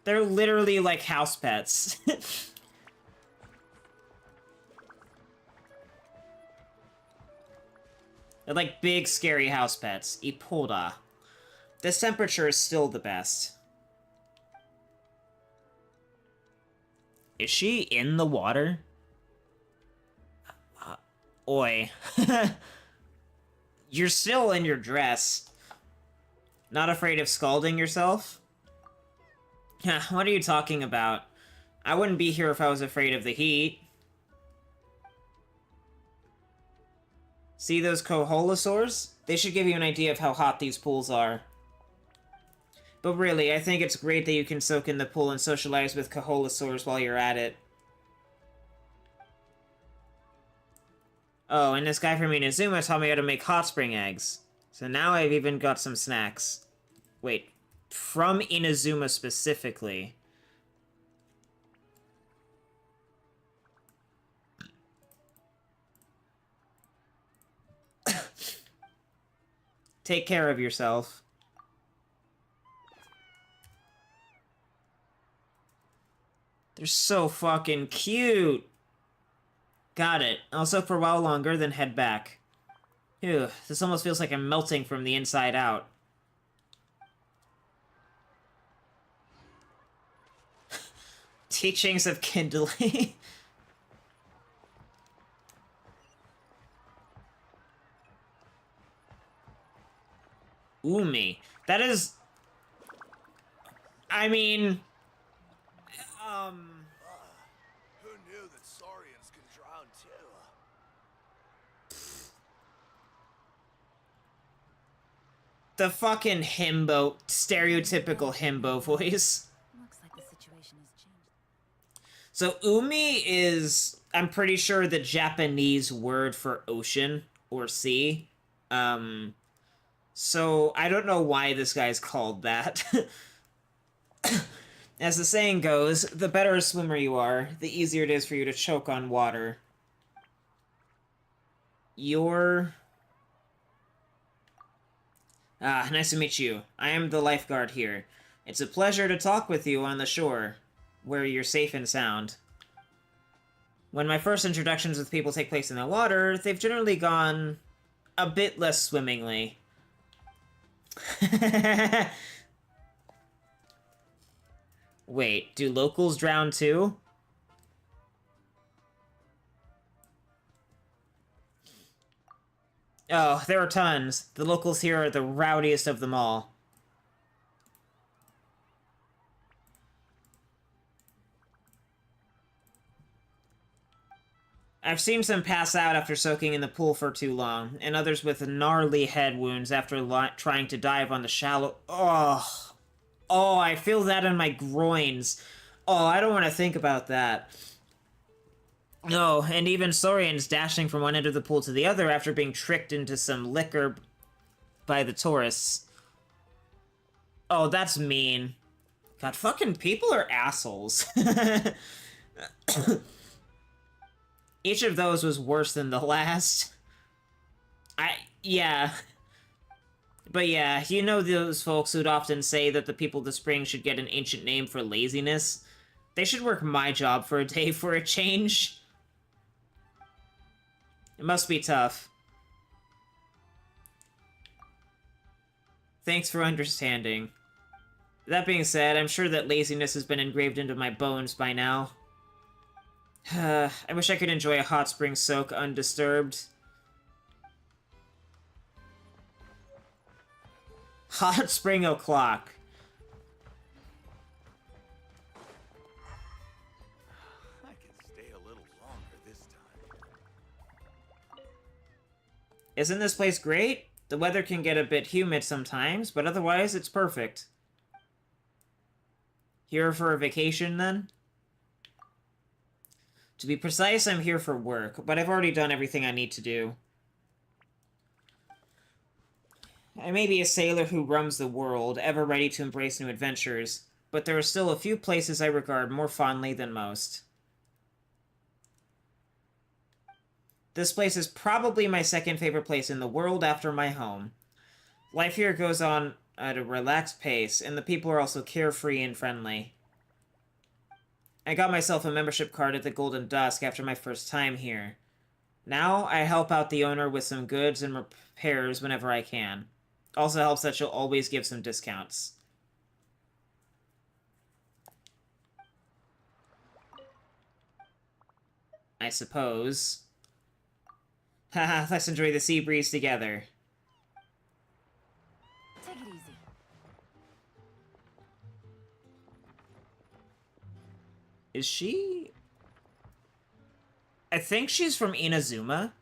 They're literally like house pets. They're like big, scary house pets. Ipoda. This temperature is still the best. Is she in the water? Oi. You're still in your dress. Not afraid of scalding yourself? What are you talking about? I wouldn't be here if I was afraid of the heat. See those coholosaurs? They should give you an idea of how hot these pools are. But really, I think it's great that you can soak in the pool and socialize with coholosaurs while you're at it. Oh, and this guy from Inazuma taught me how to make hot spring eggs. So now I've even got some snacks. Wait, from Inazuma specifically. Take care of yourself. They're so fucking cute! Got it. I'll soak for a while longer, then head back. Phew, this almost feels like I'm melting from the inside out. Teachings of kindling. Umi. That is... I mean... Who knew that Saurians can drown too? The fucking himbo, stereotypical himbo voice. Looks like the situation has changed. So Umi is, I'm pretty sure, the Japanese word for ocean or sea. So I don't know why this guy's called that. As the saying goes, the better a swimmer you are, the easier it is for you to choke on water. Ah, nice to meet you. I am the lifeguard here. It's a pleasure to talk with you on the shore, where you're safe and sound. When my first introductions with people take place in the water, they've generally gone a bit less swimmingly. Wait, do locals drown too? Oh, there are tons. The locals here are the rowdiest of them all. I've seen some pass out after soaking in the pool for too long, and others with gnarly head wounds after trying to dive on the shallow... Oh, I feel that in my groins. Oh, I don't want to think about that. No, and even Saurians dashing from one end of the pool to the other after being tricked into some liquor by the tourists. Oh, that's mean. God, fucking people are assholes. Each of those was worse than the last. Yeah. But yeah, you know those folks who'd often say that the people of the spring should get an ancient name for laziness? They should work my job for a day for a change. It must be tough. Thanks for understanding. That being said, I'm sure that laziness has been engraved into my bones by now. I wish I could enjoy a hot spring soak undisturbed. Hot spring o'clock. I can stay a little longer this time. Isn't this place great? The weather can get a bit humid sometimes, but otherwise it's perfect. Here for a vacation, then? To be precise, I'm here for work, but I've already done everything I need to do. I may be a sailor who roams the world, ever ready to embrace new adventures, but there are still a few places I regard more fondly than most. This place is probably my second favorite place in the world after my home. Life here goes on at a relaxed pace, and the people are also carefree and friendly. I got myself a membership card at the Golden Dusk after my first time here. Now, I help out the owner with some goods and repairs whenever I can. Also helps that she'll always give some discounts. I suppose. Haha, let's enjoy the sea breeze together. Take it easy. Is she... I think she's from Inazuma.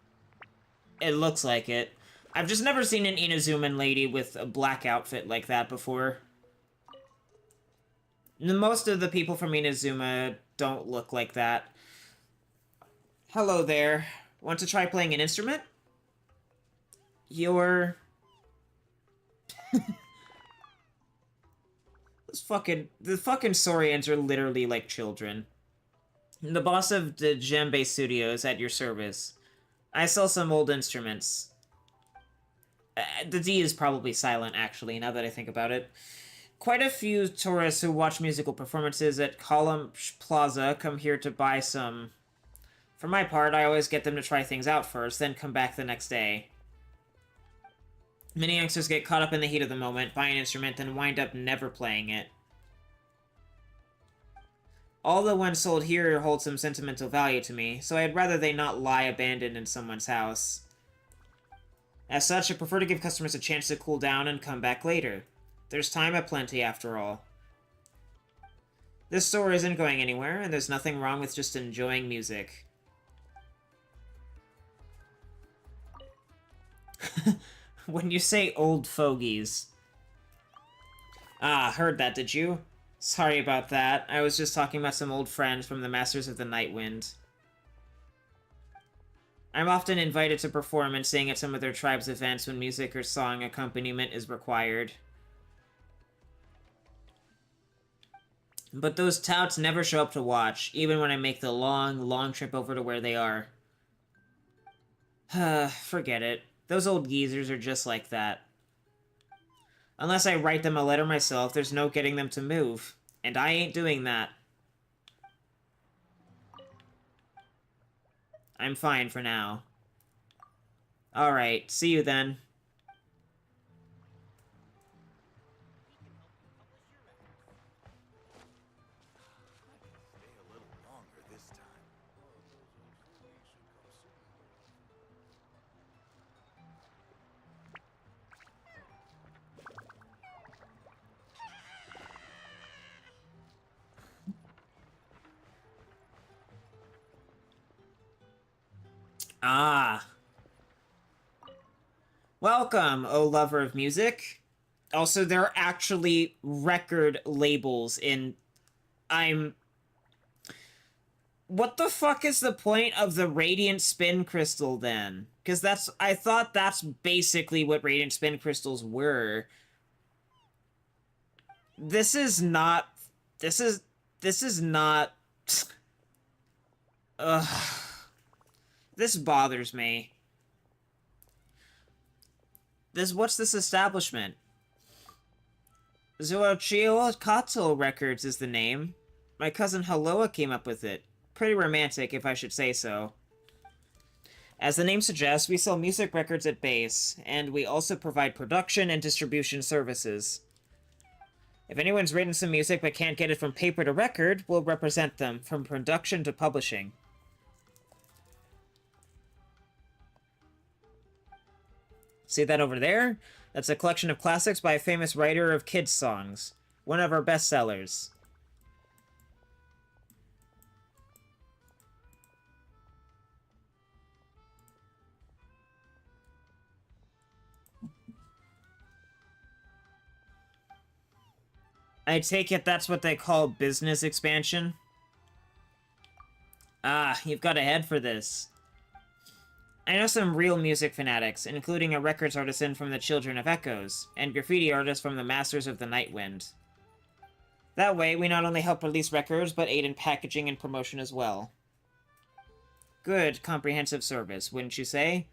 It looks like it. I've just never seen an Inazuman lady with a black outfit like that before. Most of the people from Inazuma don't look like that. Hello there. Want to try playing an instrument? You're... The fucking Saurians are literally like children. The boss of the Djembe Studios at your service. I sell some old instruments. The D is probably silent, actually, now that I think about it. Quite a few tourists who watch musical performances at Column Plaza come here to buy some. For my part, I always get them to try things out first, then come back the next day. Many youngsters get caught up in the heat of the moment, buy an instrument, and wind up never playing it. All the ones sold here hold some sentimental value to me, so I'd rather they not lie abandoned in someone's house. As such, I prefer to give customers a chance to cool down and come back later. There's time aplenty, after all. This store isn't going anywhere, and there's nothing wrong with just enjoying music. When you say old fogies... Ah, heard that, did you? Sorry about that. I was just talking about some old friends from the Masters of the Night Wind. I'm often invited to perform and sing at some of their tribe's events when music or song accompaniment is required. But those touts never show up to watch, even when I make the long trip over to where they are. Forget it. Those old geezers are just like that. Unless I write them a letter myself, there's no getting them to move. And I ain't doing that. I'm fine for now. Alright, see you then. Ah. Welcome, oh lover of music. Also, there are actually record labels in... What the fuck is the point of the Radiant Spin Crystal, then? Because that's... I thought that's basically what Radiant Spin Crystals were. This is not... This is not... Ugh. This bothers me. What's this establishment? Zoachiokato Records is the name. My cousin Haloa came up with it. Pretty romantic, if I should say so. As the name suggests, we sell music records at base, and we also provide production and distribution services. If anyone's written some music but can't get it from paper to record, we'll represent them, from production to publishing. See that over there? That's a collection of classics by a famous writer of kids' songs. One of our bestsellers. I take it that's what they call business expansion? Ah, you've got a head for this. I know some real music fanatics, including a records artisan from the Children of Echoes, and graffiti artists from the Masters of the Night Wind. That way, we not only help release records, but aid in packaging and promotion as well. Good, comprehensive service, wouldn't you say?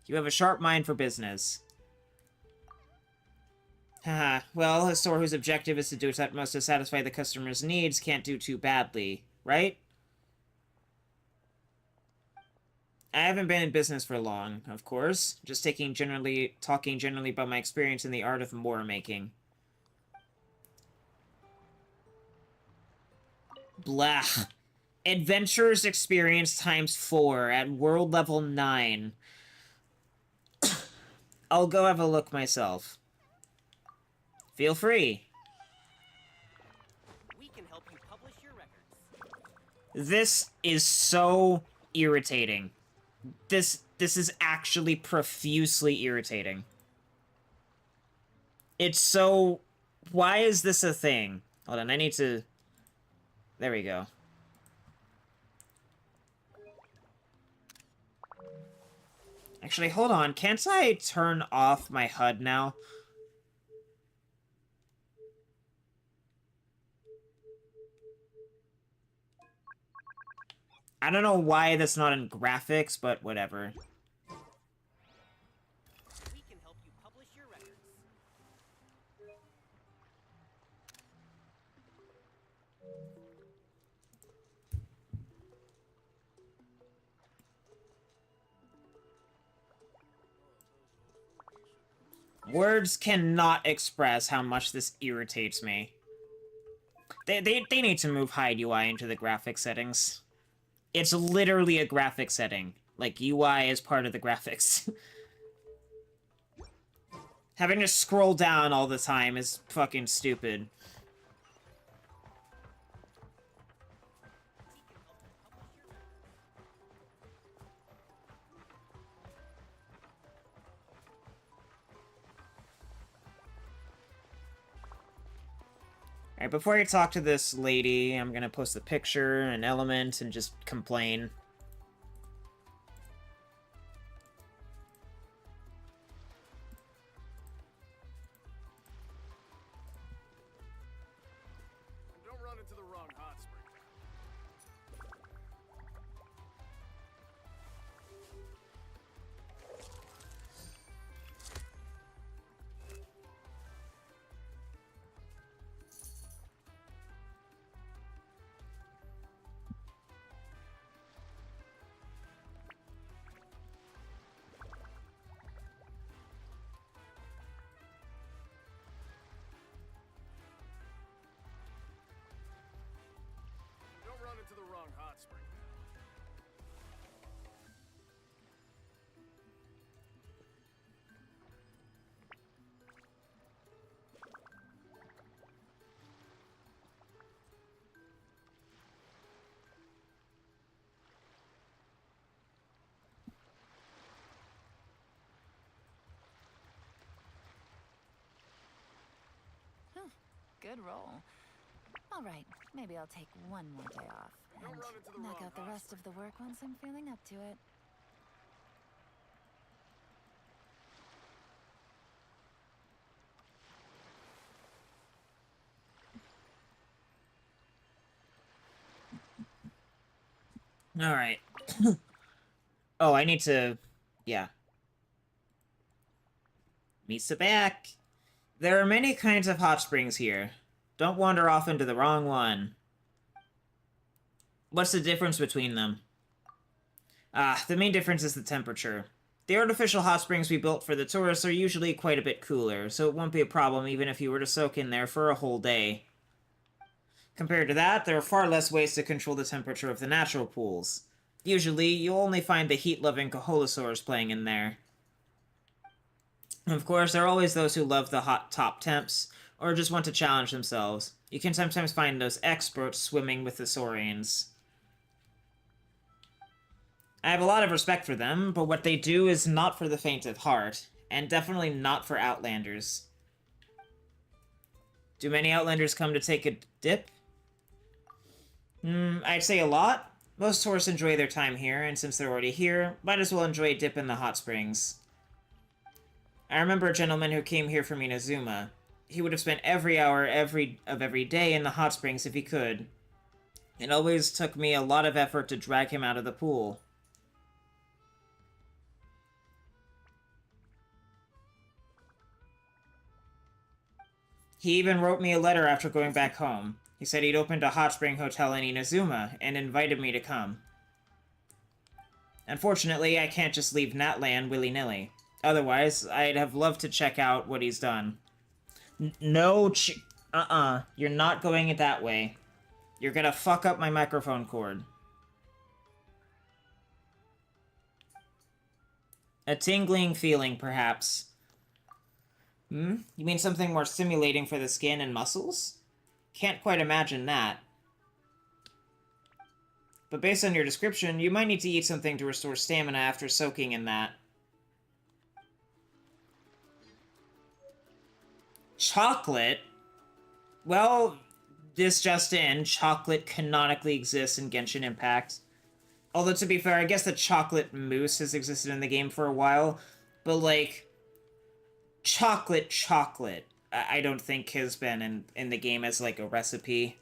You have a sharp mind for business. Haha, well, a store whose objective is to do its utmost to satisfy the customer's needs can't do too badly, right? I haven't been in business for long, of course. Just talking generally about my experience in the art of more making. Blah. Adventurers experience times 4 at world level 9. I'll go have a look myself. Feel free. We can help you publish your records. This is so irritating. This is actually profusely irritating. It's so... Why is this a thing? Hold on, I need to... There we go. Actually, hold on. Can't I turn off my HUD now? I don't know why that's not in graphics, but whatever. We can help you publish your records. Words cannot express how much this irritates me. They need to move Hide UI into the graphics settings. It's literally a graphic setting. Like, UI is part of the graphics. Having to scroll down all the time is fucking stupid. Alright, before I talk to this lady, I'm gonna post a picture, an element, and just complain. Don't run into the wrong hot spring. Don't run into the wrong hot spring. Good roll. All right, maybe I'll take one more day off and knock out the rest of the work once I'm feeling up to it. Alright. Oh, I need to... Yeah. Misa back! There are many kinds of hot springs here. Don't wander off into the wrong one. What's the difference between them? Ah, the main difference is the temperature. The artificial hot springs we built for the tourists are usually quite a bit cooler, so it won't be a problem even if you were to soak in there for a whole day. Compared to that, there are far less ways to control the temperature of the natural pools. Usually, you'll only find the heat-loving Koholosaurs playing in there. Of course, there are always those who love the hot top temps, or just want to challenge themselves. You can sometimes find those experts swimming with the Saurians. I have a lot of respect for them, but what they do is not for the faint of heart, and definitely not for Outlanders. Do many Outlanders come to take a dip? I'd say a lot. Most tourists enjoy their time here, and since they're already here, might as well enjoy a dip in the hot springs. I remember a gentleman who came here from Inazuma. He would have spent every hour every day in the hot springs if he could. It always took me a lot of effort to drag him out of the pool. He even wrote me a letter after going back home. He said he'd opened a hot spring hotel in Inazuma and invited me to come. Unfortunately, I can't just leave Natlan willy-nilly. Otherwise, I'd have loved to check out what he's done. No You're not going it that way. You're gonna fuck up my microphone cord. A tingling feeling, perhaps. You mean something more stimulating for the skin and muscles? Can't quite imagine that. But based on your description, you might need to eat something to restore stamina after soaking in that. Chocolate? Well, this just in, chocolate canonically exists in Genshin Impact. Although, to be fair, I guess the chocolate mousse has existed in the game for a while, but, like, chocolate, I don't think has been in the game as, like, a recipe.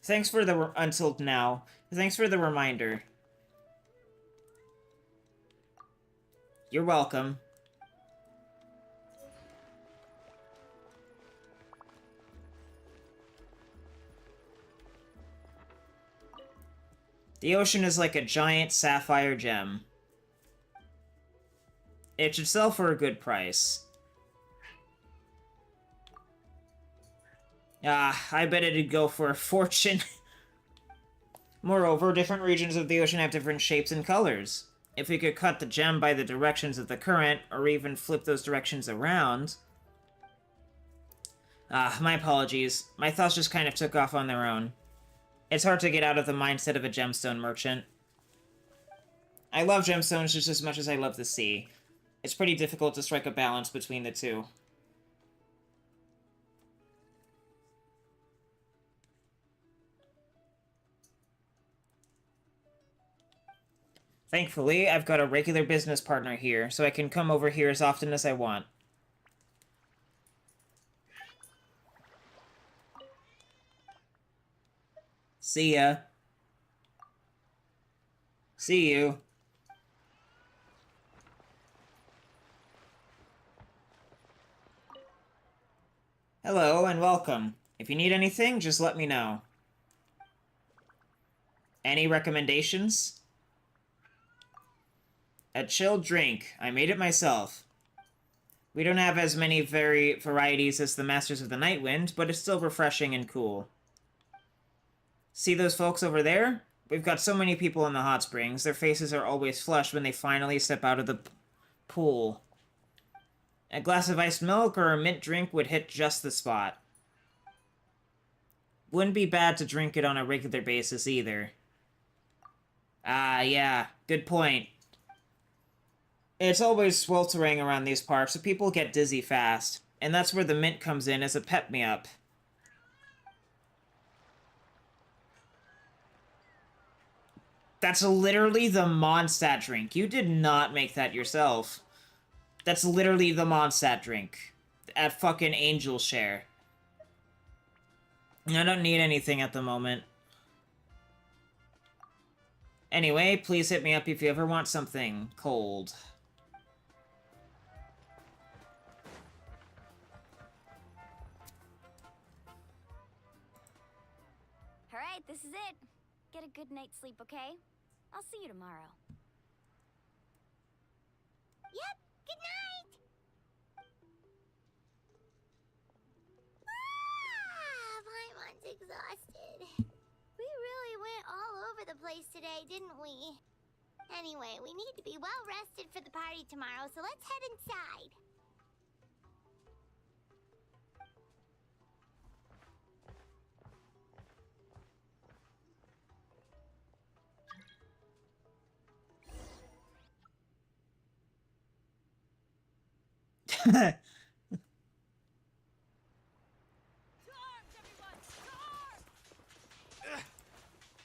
Thanks for the, until now, thanks for the reminder. You're welcome. The ocean is like a giant sapphire gem. It should sell for a good price. I bet it'd go for a fortune. Moreover, different regions of the ocean have different shapes and colors. If we could cut the gem by the directions of the current, or even flip those directions around... my apologies. My thoughts just kind of took off on their own. It's hard to get out of the mindset of a gemstone merchant. I love gemstones just as much as I love the sea. It's pretty difficult to strike a balance between the two. Thankfully, I've got a regular business partner here, so I can come over here as often as I want. See ya. See you. Hello, and welcome. If you need anything, just let me know. Any recommendations? A chilled drink. I made it myself. We don't have as many varieties as the Masters of the Nightwind, but it's still refreshing and cool. See those folks over there? We've got so many people in the hot springs, their faces are always flushed when they finally step out of the pool. A glass of iced milk or a mint drink would hit just the spot. Wouldn't be bad to drink it on a regular basis either. Ah, yeah, good point. It's always sweltering around these parts, so people get dizzy fast. And that's where the mint comes in as a pep-me-up. That's literally the Mondstadt drink. You did not make that yourself. That's literally the Mondstadt drink. At fucking Angel Share. I don't need anything at the moment. Anyway, please hit me up if you ever want something cold. Alright, this is it. Get a good night's sleep, okay? I'll see you tomorrow. Yep, good night! Ah, Paimon's exhausted. We really went all over the place today, didn't we? Anyway, we need to be well rested for the party tomorrow, so let's head inside.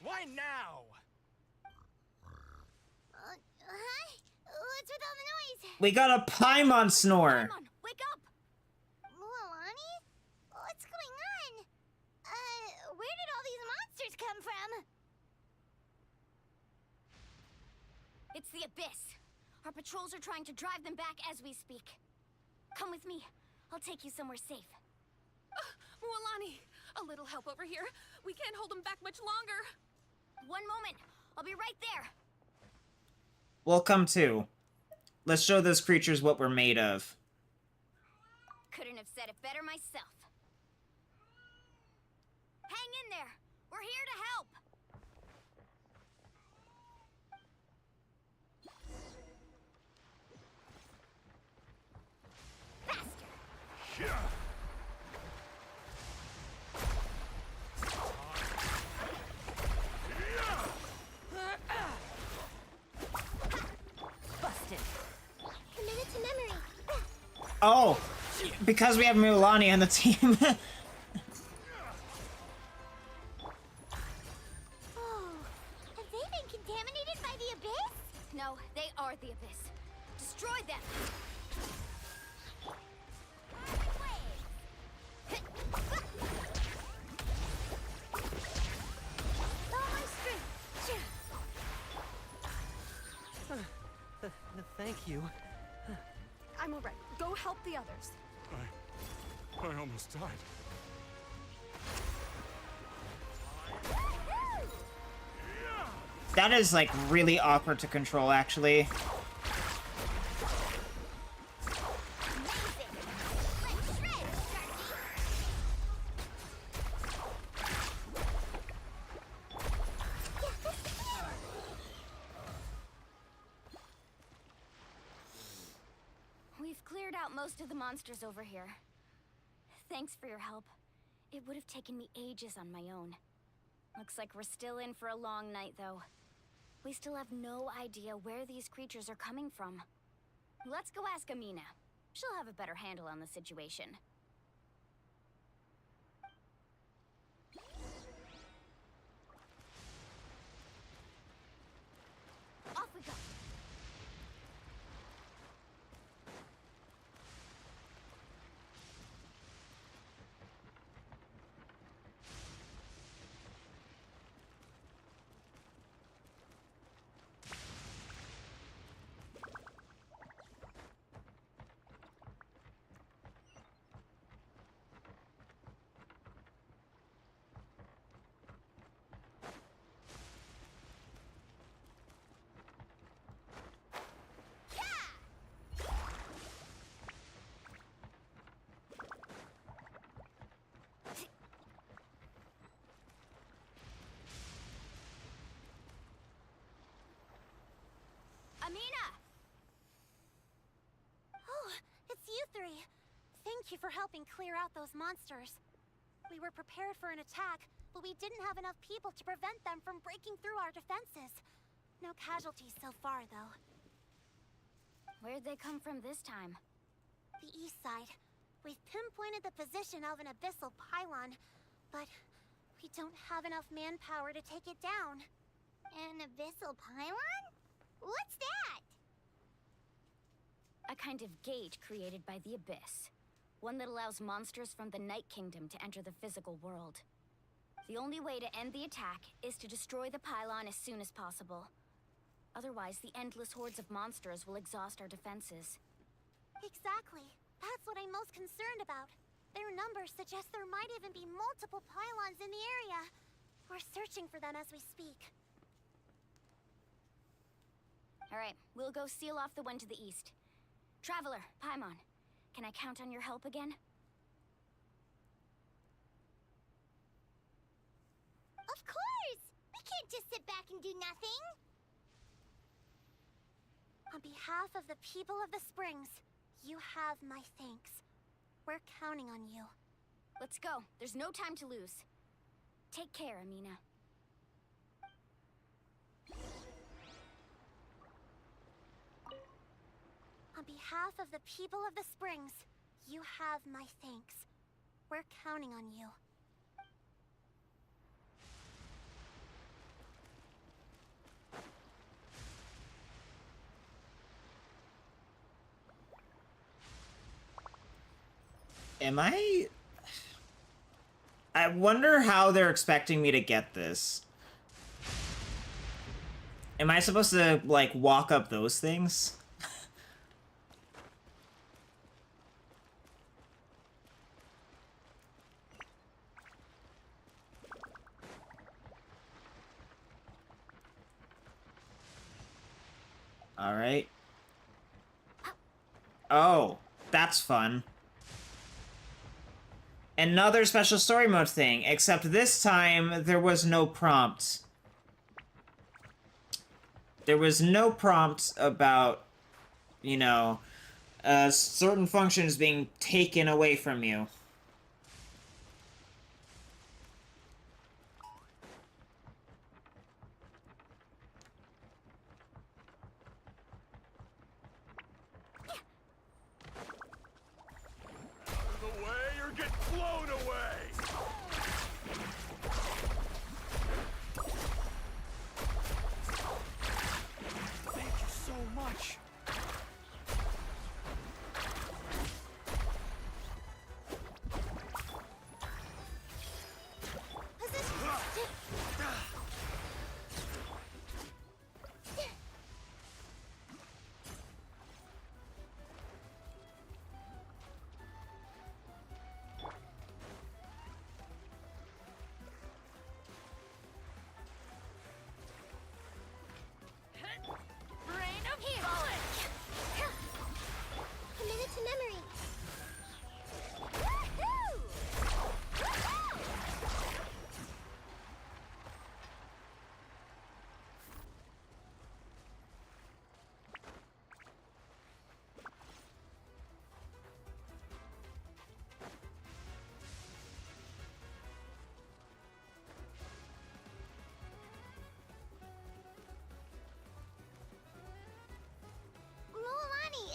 Why now? Huh? What's with all the noise? We got a Paimon snore. Paimon, wake up! Mualani? What's going on? Where did all these monsters come from? It's the Abyss. Our patrols are trying to drive them back as we speak. Come with me. I'll take you somewhere safe. Mualani, a little help over here. We can't hold them back much longer. One moment. I'll be right there. We'll come too. Let's show those creatures what we're made of. Couldn't have said it better myself. Hang in there. We're here to help. Busted. Committed to memory. Oh, because we have Mualani on the team. Oh, have they been contaminated by the Abyss? No, they are the Abyss. Destroy them. Thank you. I'm alright. Go help the others. I almost died. That is, like, really awkward to control, actually. We've cleared out most of the monsters over here. Thanks for your help. It would have taken me ages on my own. Looks like we're still in for a long night, though. We still have no idea where these creatures are coming from. Let's go ask Amina. She'll have a better handle on the situation. Off we go. Amina! Oh, it's you three. Thank you for helping clear out those monsters. We were prepared for an attack, but we didn't have enough people to prevent them from breaking through our defenses. No casualties so far, though. Where'd they come from this time? The east side. We've pinpointed the position of an abyssal pylon, but we don't have enough manpower to take it down. An abyssal pylon? What's that? A kind of gate created by the Abyss. One that allows monsters from the Night Kingdom to enter the physical world. The only way to end the attack is to destroy the pylon as soon as possible. Otherwise, the endless hordes of monsters will exhaust our defenses. Exactly. That's what I'm most concerned about. Their numbers suggest there might even be multiple pylons in the area. We're searching for them as we speak. Alright, we'll go seal off the one to the east. Traveler, Paimon, can I count on your help again? Of course! We can't just sit back and do nothing! On behalf of the people of the Springs, you have my thanks. We're counting on you. Let's go. There's no time to lose. Take care, Amina. On behalf of the people of the Springs, you have my thanks. We're counting on you. Am I wonder how they're expecting me to get this. Am I supposed to, like, walk up those things? Alright. Oh, that's fun. Another special story mode thing, except this time there was no prompt. There was no prompt about, you know, certain functions being taken away from you.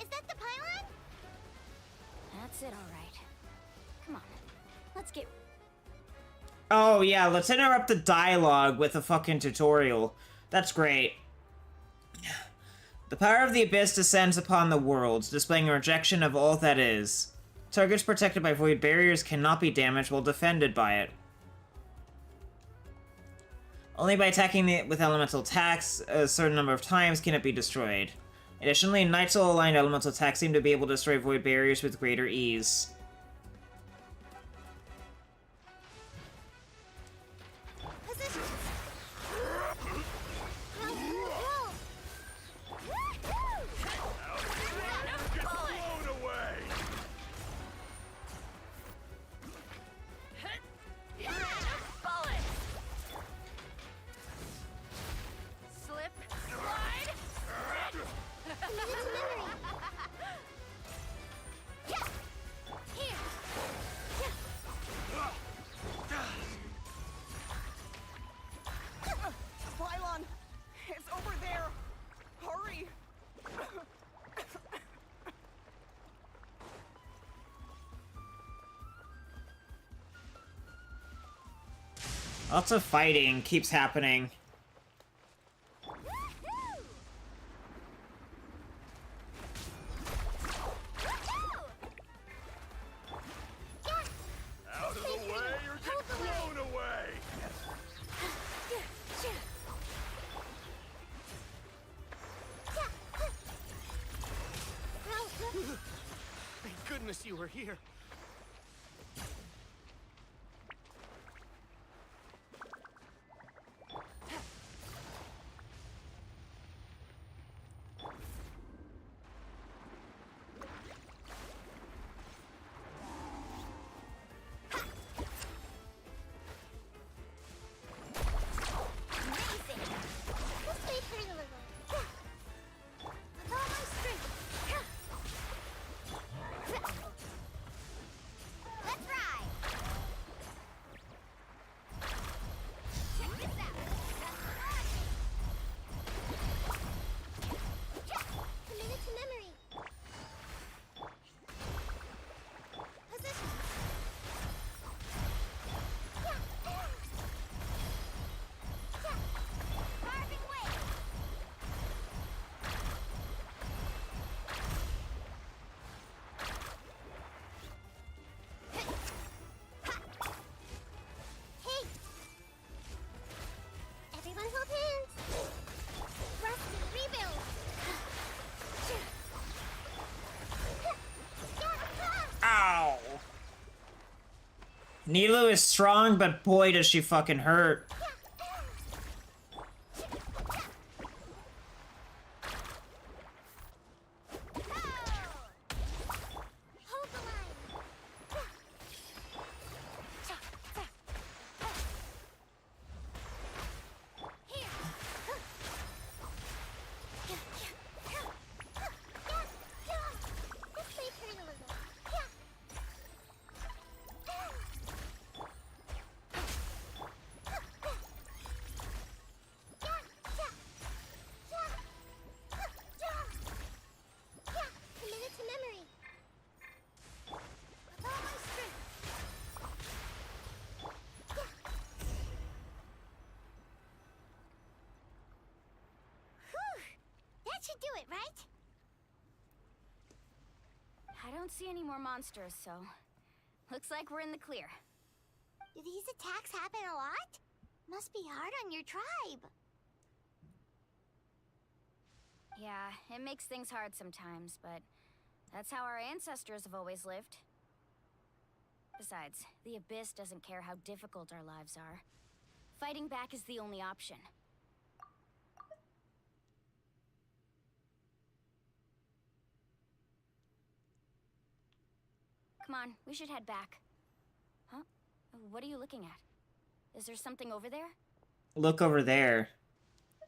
Is that the pylon? That's it, all right. Come on, let's get... Oh, yeah, let's interrupt the dialogue with a fucking tutorial. That's great. The power of the Abyss descends upon the world, displaying a rejection of all that is. Targets protected by void barriers cannot be damaged while defended by it. Only by attacking it with elemental attacks a certain number of times can it be destroyed. Additionally, Night Soul-aligned elemental attacks seem to be able to destroy void barriers with greater ease. Pylon! It's over there! Hurry! Lots of fighting keeps happening. Out of the way or get blown away! Thank goodness you were here. Nilu is strong, but boy does she fucking hurt. That should do it, right? I don't see any more monsters, so looks like we're in the clear. Do these attacks happen a lot? Must be hard on your tribe. Yeah, it makes things hard sometimes, but that's how our ancestors have always lived. Besides, the Abyss doesn't care how difficult our lives are. Fighting back is the only option. Come on, we should head back. Huh? What are you looking at? Is there something over there? Look over there.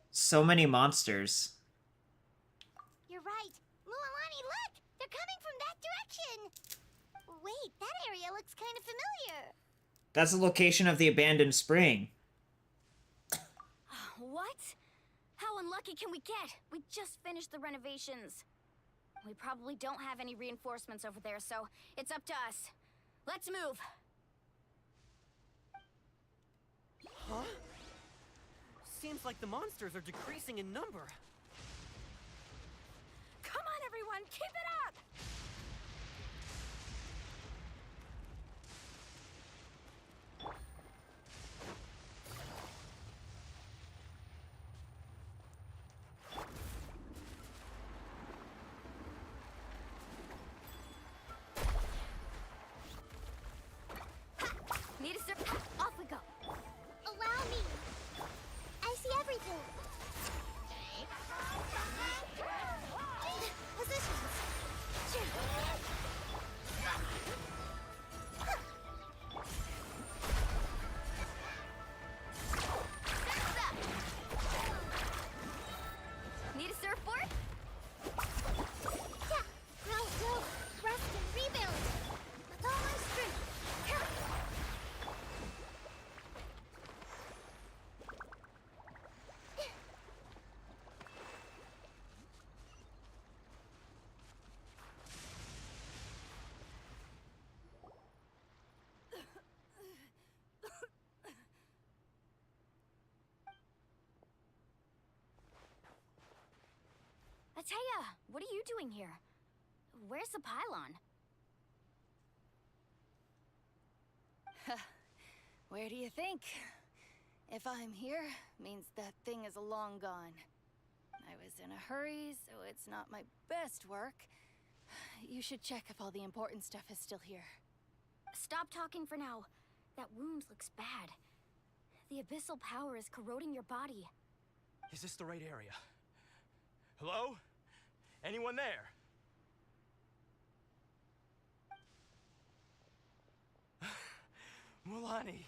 So many monsters. You're right. Mualani, look! They're coming from that direction! Wait, that area looks kind of familiar. That's the location of the abandoned spring. What? How unlucky can we get? We just finished the renovations. We probably don't have any reinforcements over there, so it's up to us. Let's move. Huh? Seems like the monsters are decreasing in number. Come on, everyone, keep it up! Need a sir. Off we go. Allow me. I see everything. Positions. Need a surfboard? Yeah. Grow, rest and rebuild. With all my strength. Ataya, what are you doing here? Where's the pylon? Where do you think? If I'm here, means that thing is long gone. I was in a hurry, so it's not my best work. You should check if all the important stuff is still here. Stop talking for now. That wound looks bad. The abyssal power is corroding your body. Is this the right area? Hello? Anyone there? Mualani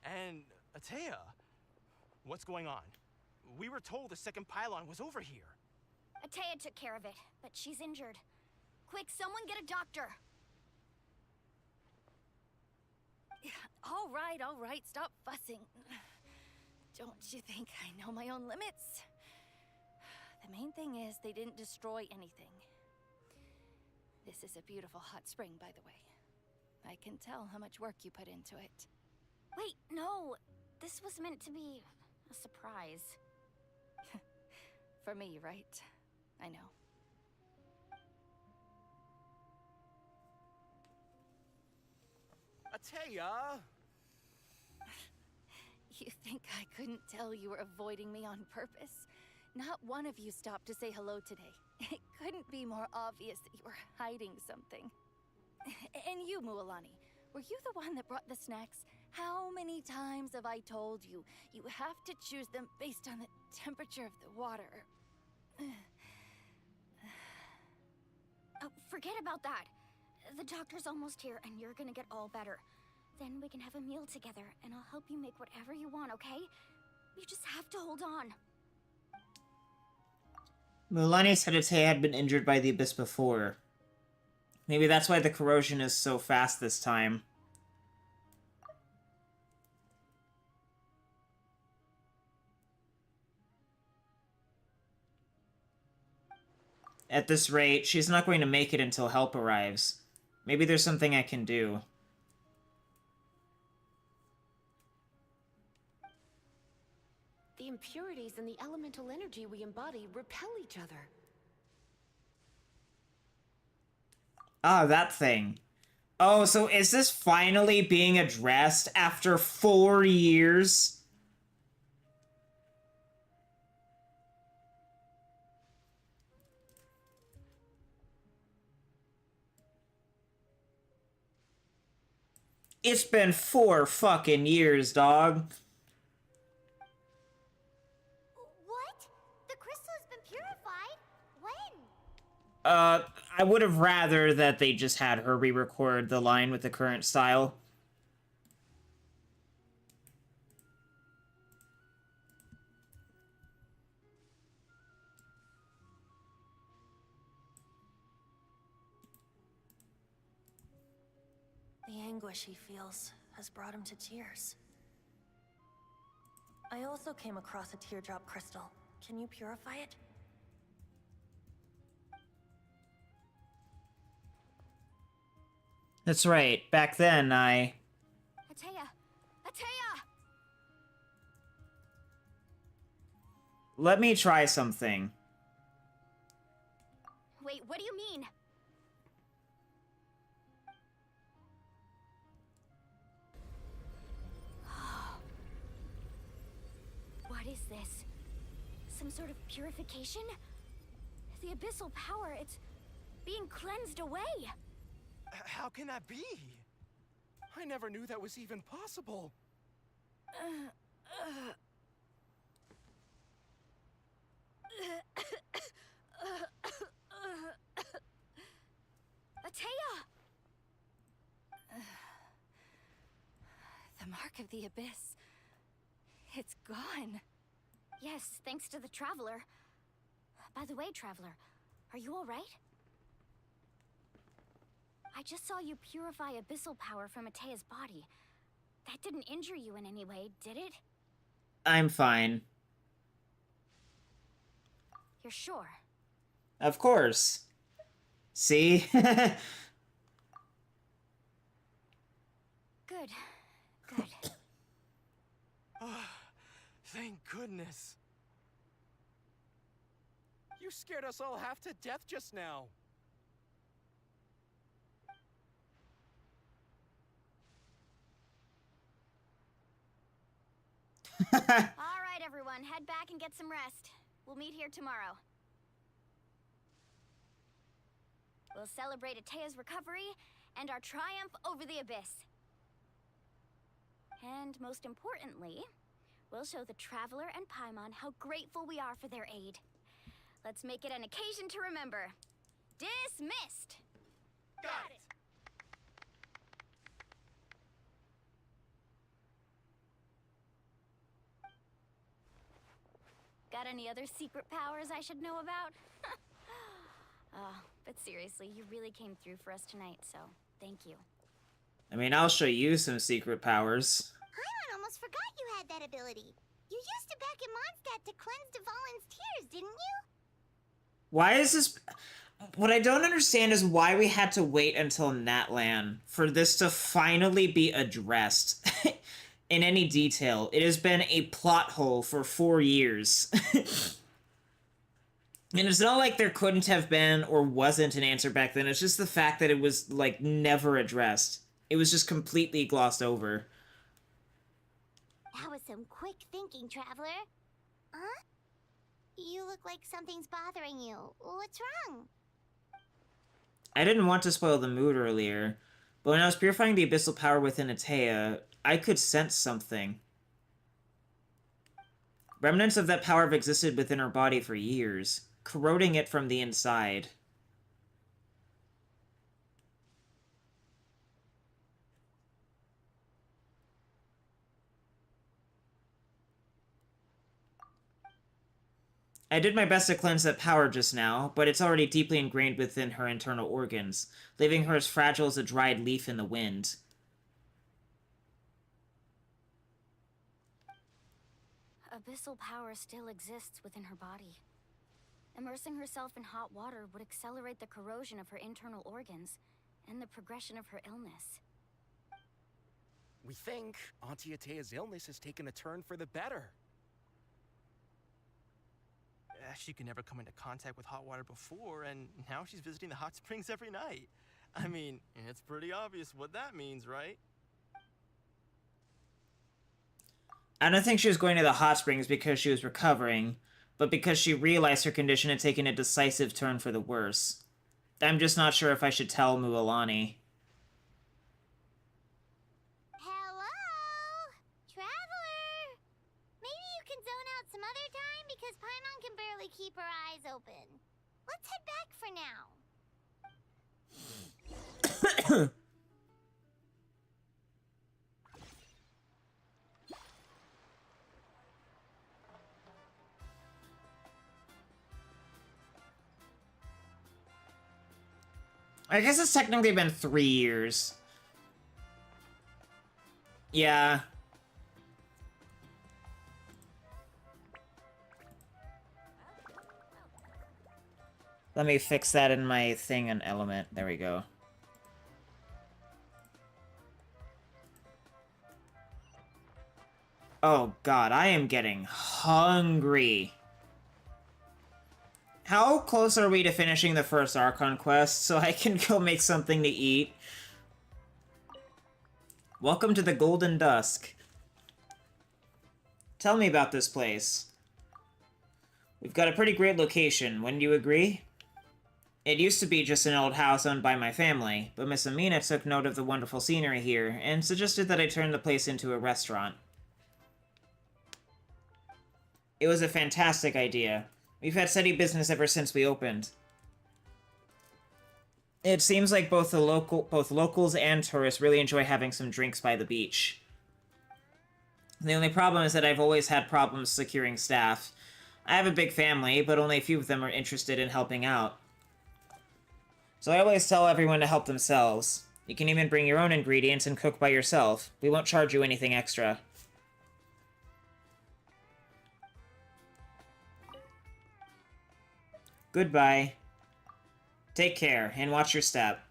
and Ataya, what's going on? We were told the second pylon was over here. Ataya took care of it, but she's injured. Quick, someone get a doctor. All right, stop fussing. Don't you think I know my own limits? The main thing is they didn't destroy anything. This is a beautiful hot spring, by the way. I can tell how much work you put into it. Wait, no. This was meant to be a surprise. For me, right? I know. Ataya! You think I couldn't tell you were avoiding me on purpose? Not one of you stopped to say hello today. It couldn't be more obvious that you were hiding something. And you, Mualani, were you the one that brought the snacks? How many times have I told you? You have to choose them based on the temperature of the water. Oh, forget about that. The doctor's almost here, and you're gonna get all better. Then we can have a meal together, and I'll help you make whatever you want, okay? You just have to hold on. Mulaney said Ataya had been injured by the Abyss before. Maybe that's why the corrosion is so fast this time. At this rate, she's not going to make it until help arrives. Maybe there's something I can do. The impurities and the elemental energy we embody repel each other. Ah, that thing. Oh, so is this finally being addressed after 4 years? It's been 4 fucking years, dog. What? The crystal has been purified? When? I would have rather that they just had her re-record the line with the current style. The anguish he feels has brought him to tears. I also came across a teardrop crystal. Can you purify it? That's right. Back then, Ataya! Let me try something. Wait, what do you mean? What is this? Some sort of purification? The abyssal power, it's being cleansed away. How can that be? I never knew that was even possible. Ataya! The mark of the abyss. It's gone. Yes, thanks to the Traveler. By the way, Traveler, are you all right? I just saw you purify abyssal power from Ataya's body. That didn't injure you in any way, did it? I'm fine. You're sure? Of course. See? Good. Good. Thank goodness. You scared us all half to death just now. All right, everyone, head back and get some rest. We'll meet here tomorrow. We'll celebrate Ataya's recovery and our triumph over the abyss. And most importantly, we'll show the Traveler and Paimon how grateful we are for their aid. Let's make it an occasion to remember. Dismissed! Got it! Got any other secret powers I should know about? But seriously, you really came through for us tonight, so thank you. I mean, I'll show you some secret powers. Paimon almost forgot you had that ability. You used it back in Mondstadt to cleanse Dvalin's tears, didn't you? Why is this... What I don't understand is why we had to wait until Natlan for this to finally be addressed in any detail. It has been a plot hole for 4 years. And it's not like there couldn't have been or wasn't an answer back then. It's just the fact that it was, like, never addressed. It was just completely glossed over. That was some quick thinking, Traveler. Huh? You look like something's bothering you. What's wrong? I didn't want to spoil the mood earlier, But when I was purifying the abyssal power within Atea, I could sense something. Remnants of that power have existed within her body for years, corroding it from the inside. I did my best to cleanse that power just now, but it's already deeply ingrained within her internal organs, leaving her as fragile as a dried leaf in the wind. Abyssal power still exists within her body. Immersing herself in hot water would accelerate the corrosion of her internal organs and the progression of her illness. We think Auntie Atea's illness has taken a turn for the better. She could never come into contact with hot water before, and now she's visiting the hot springs every night. I mean, it's pretty obvious what that means, right? I don't think she was going to the hot springs because she was recovering, but because she realized her condition had taken a decisive turn for the worse. I'm just not sure if I should tell Mualani. Hello? Traveler? Maybe you can zone out some other time because Paimon can barely keep her eyes open. Let's head back for now. I guess it's technically been 3 years. Yeah. Let me fix that in my thing and element. There we go. Oh god, I am getting hungry. How close are we to finishing the first Archon quest so I can go make something to eat? Welcome to the Golden Dusk. Tell me about this place. We've got a pretty great location, wouldn't you agree? It used to be just an old house owned by my family, but Miss Amina took note of the wonderful scenery here and suggested that I turn the place into a restaurant. It was a fantastic idea. We've had steady business ever since we opened. It seems like both locals and tourists really enjoy having some drinks by the beach. The only problem is that I've always had problems securing staff. I have a big family, but only a few of them are interested in helping out. So I always tell everyone to help themselves. You can even bring your own ingredients and cook by yourself. We won't charge you anything extra. Goodbye. Take care, and watch your step.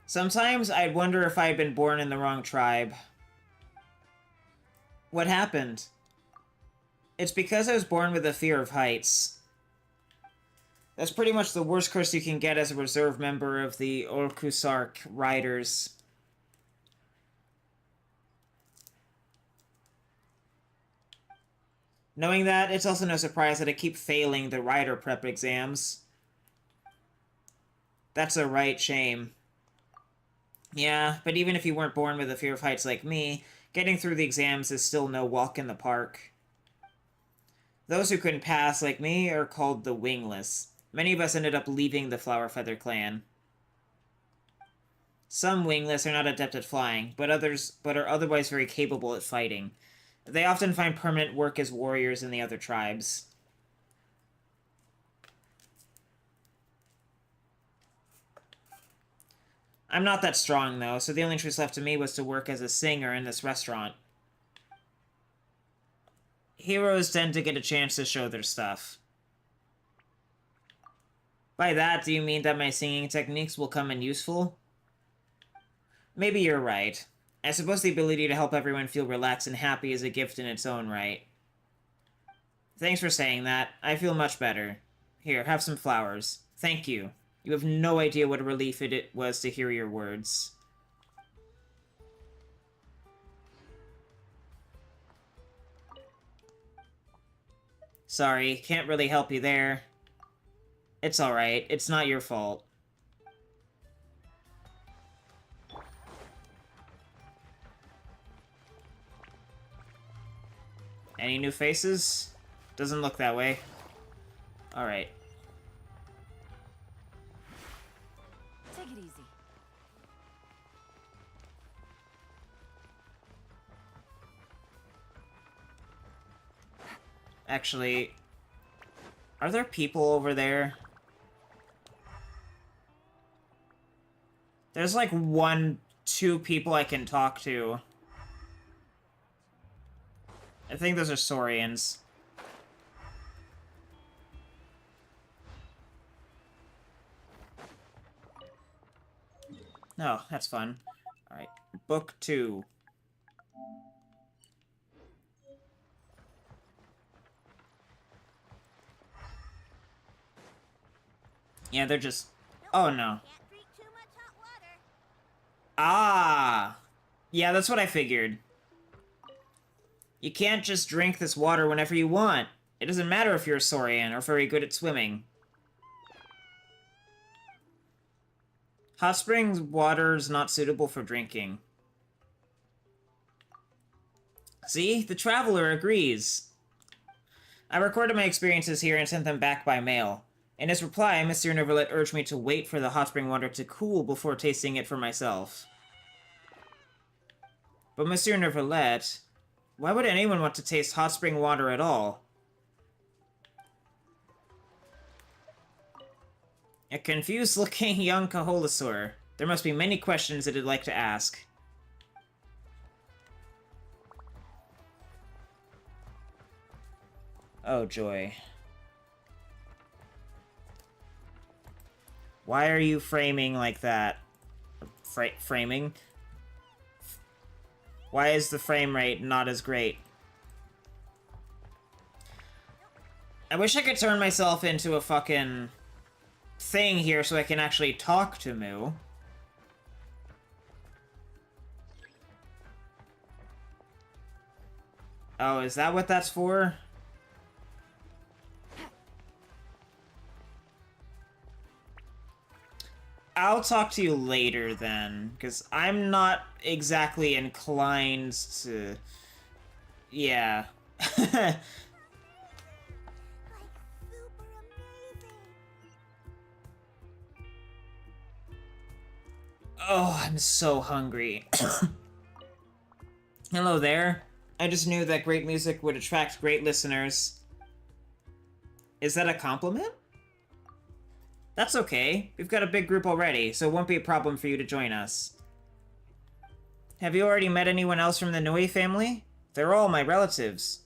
Sometimes I'd wonder if I had been born in the wrong tribe. What happened? It's because I was born with a fear of heights. That's pretty much the worst curse you can get as a reserve member of the Orkusark Riders. Knowing that, it's also no surprise that I keep failing the rider prep exams. That's a right shame. Yeah, but even if you weren't born with a fear of heights like me, getting through the exams is still no walk in the park. Those who couldn't pass, like me, are called the Wingless. Many of us ended up leaving the Flower Feather clan. Some Wingless are not adept at flying, but are otherwise very capable at fighting. They often find permanent work as warriors in the other tribes. I'm not that strong, though, so the only choice left to me was to work as a singer in this restaurant. Heroes tend to get a chance to show their stuff. By that, do you mean that my singing techniques will come in useful? Maybe you're right. I suppose the ability to help everyone feel relaxed and happy is a gift in its own right. Thanks for saying that. I feel much better. Here, have some flowers. Thank you. You have no idea what a relief it was to hear your words. Sorry, can't really help you there. It's alright. It's not your fault. Any new faces? Doesn't look that way. Alright. Take it easy. Actually, are there people over there? There's like 2 people I can talk to. I think those are Saurians. No, that's fun. Alright, book 2. Yeah, they're just... Oh, no. Ah! Yeah, that's what I figured. You can't just drink this water whenever you want. It doesn't matter if you're a Saurian or very good at swimming. Hot springs water is not suitable for drinking. See? The Traveler agrees. I recorded my experiences here and sent them back by mail. In his reply, Monsieur Neverlet urged me to wait for the hot spring water to cool before tasting it for myself. But Monsieur Neverlet, why would anyone want to taste hot spring water at all? A confused-looking young Kaholasaur. There must be many questions it'd like to ask. Oh, joy. Why are you framing like that? Framing? Why is the frame rate not as great? I wish I could turn myself into a fucking thing here so I can actually talk to Moo. Oh, is that what that's for? I'll talk to you later then, because I'm not exactly inclined to... Yeah. Oh, I'm so hungry. Hello there. I just knew that great music would attract great listeners. Is that a compliment? That's okay. We've got a big group already, so it won't be a problem for you to join us. Have you already met anyone else from the Nui family? They're all my relatives.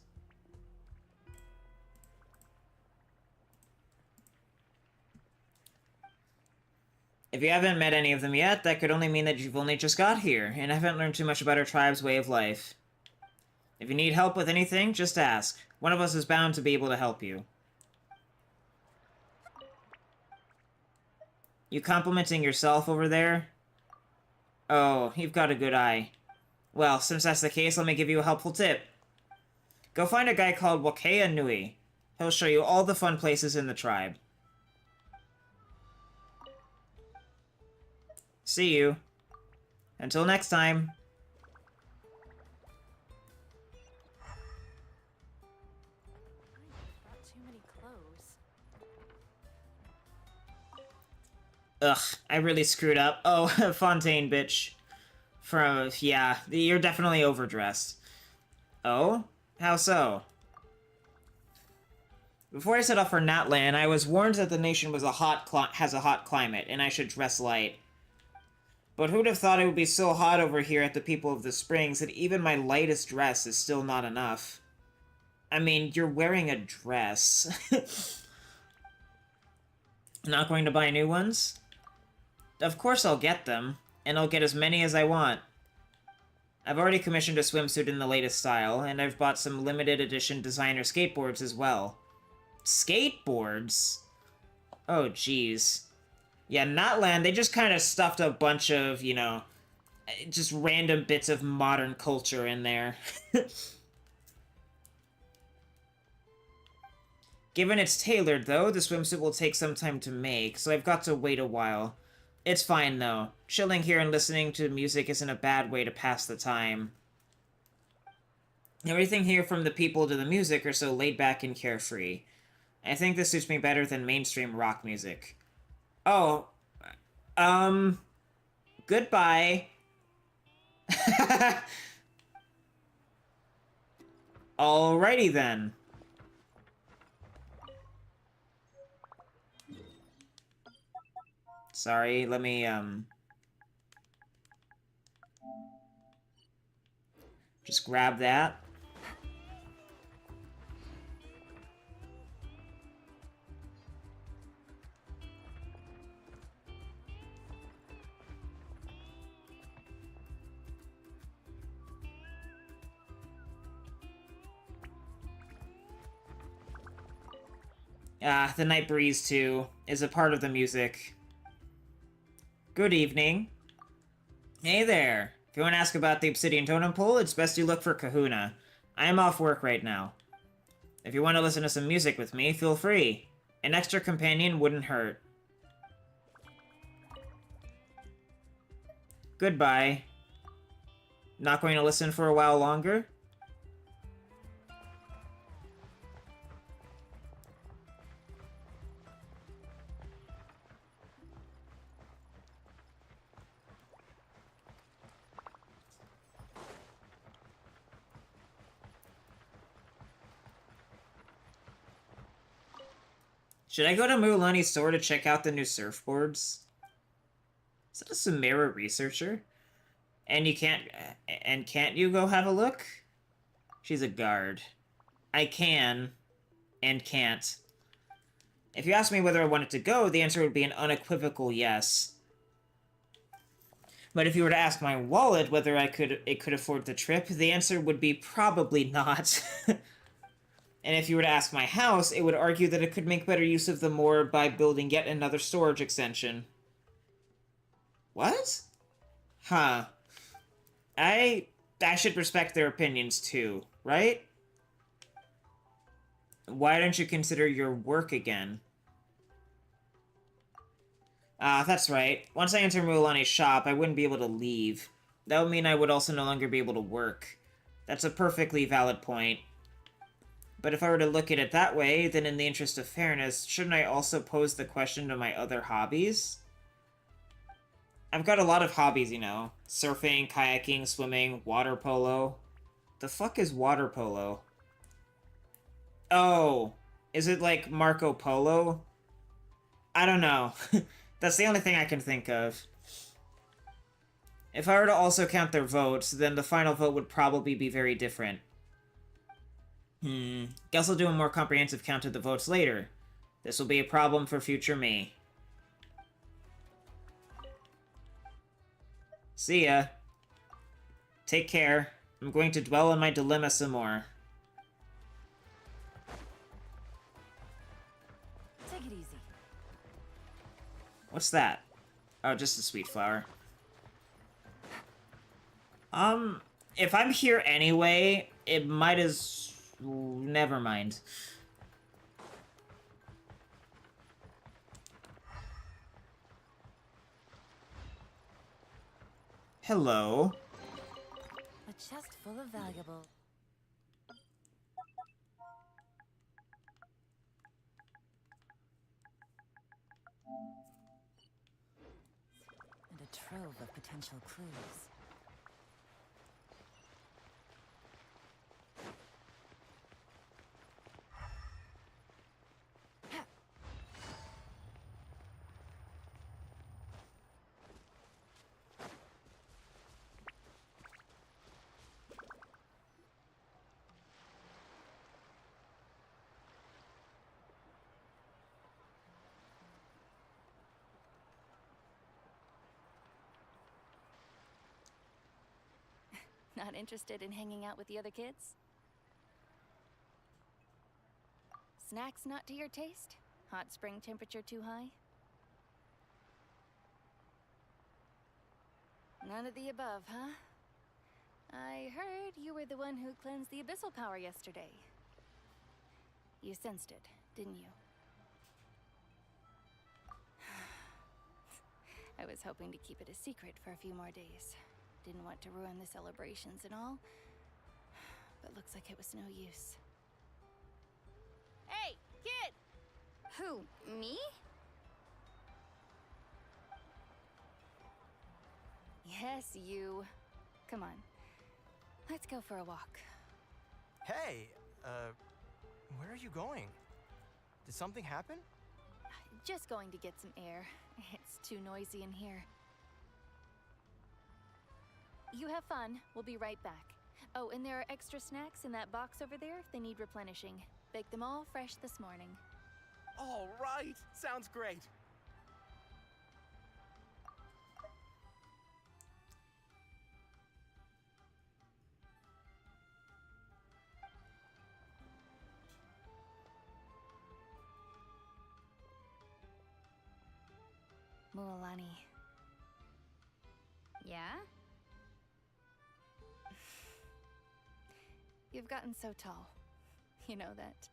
If you haven't met any of them yet, that could only mean that you've only just got here, and haven't learned too much about our tribe's way of life. If you need help with anything, just ask. One of us is bound to be able to help you. You complimenting yourself over there? Oh, you've got a good eye. Well, since that's the case, let me give you a helpful tip. Go find a guy called Wakea Nui. He'll show you all the fun places in the tribe. See you. Until next time. Ugh, I really screwed up. Oh, Fontaine, bitch. Yeah, you're definitely overdressed. Oh? How so? Before I set off for Natlan, I was warned that the nation has a hot climate, and I should dress light. But who'd have thought it would be so hot over here at the People of the Springs that even my lightest dress is still not enough? I mean, you're wearing a dress. Not going to buy new ones? Of course I'll get them, and I'll get as many as I want. I've already commissioned a swimsuit in the latest style, and I've bought some limited edition designer skateboards as well. Skateboards? Oh, jeez. Yeah, Natlan, they just kind of stuffed a bunch of, you know, just random bits of modern culture in there. Given it's tailored, though, the swimsuit will take some time to make, so I've got to wait a while. It's fine, though. Chilling here and listening to music isn't a bad way to pass the time. Everything here, from the people to the music, are so laid back and carefree. I think this suits me better than mainstream rock music. Oh, goodbye. Alrighty then. Sorry, let me, just grab that. The night breeze, too, is a part of the music. Good evening. Hey there. If you want to ask about the Obsidian Totem Pole, it's best you look for Kahuna. I am off work right now. If you want to listen to some music with me, feel free. An extra companion wouldn't hurt. Goodbye. Not going to listen for a while longer? Should I go to Mulaney's store to check out the new surfboards? Is that a Samara researcher? And can't you go have a look? She's a guard. I can, and can't. If you ask me whether I wanted to go, the answer would be an unequivocal yes. But if you were to ask my wallet whether it could afford the trip, the answer would be probably not. And if you were to ask my house, it would argue that it could make better use of the moor by building yet another storage extension. What? Huh. I should respect their opinions too, right? Why don't you consider your work again? That's right. Once I enter Mulaney's shop, I wouldn't be able to leave. That would mean I would also no longer be able to work. That's a perfectly valid point. But if I were to look at it that way, then in the interest of fairness, shouldn't I also pose the question to my other hobbies? I've got a lot of hobbies, you know. Surfing, kayaking, swimming, water polo. The fuck is water polo? Oh, is it like Marco Polo? I don't know. That's the only thing I can think of. If I were to also count their votes, then the final vote would probably be very different. Guess I'll do a more comprehensive count of the votes later. This will be a problem for future me. See ya. Take care. I'm going to dwell on my dilemma some more. Take it easy. What's that? Oh, just a sweet flower. If I'm here anyway, it might as... Never mind. Hello. A chest full of valuables. And a trove of potential clues. Not interested in hanging out with the other kids? Snacks not to your taste? Hot spring temperature too high? None of the above, huh? I heard you were the one who cleansed the abyssal power yesterday. You sensed it. didn't you? I was hoping to keep it a secret for a few more days. Didn't want to ruin the celebrations and all, but looks like it was no use. Hey, kid! Who, me? Yes, you. Come on. Let's go for a walk. Hey, where are you going? Did something happen? Just going to get some air. It's too noisy in here. You have fun. We'll be right back. Oh, and there are extra snacks in that box over there if they need replenishing. Baked them all fresh this morning. All right, sounds great. Mualani. Yeah? You've gotten so tall. You know that.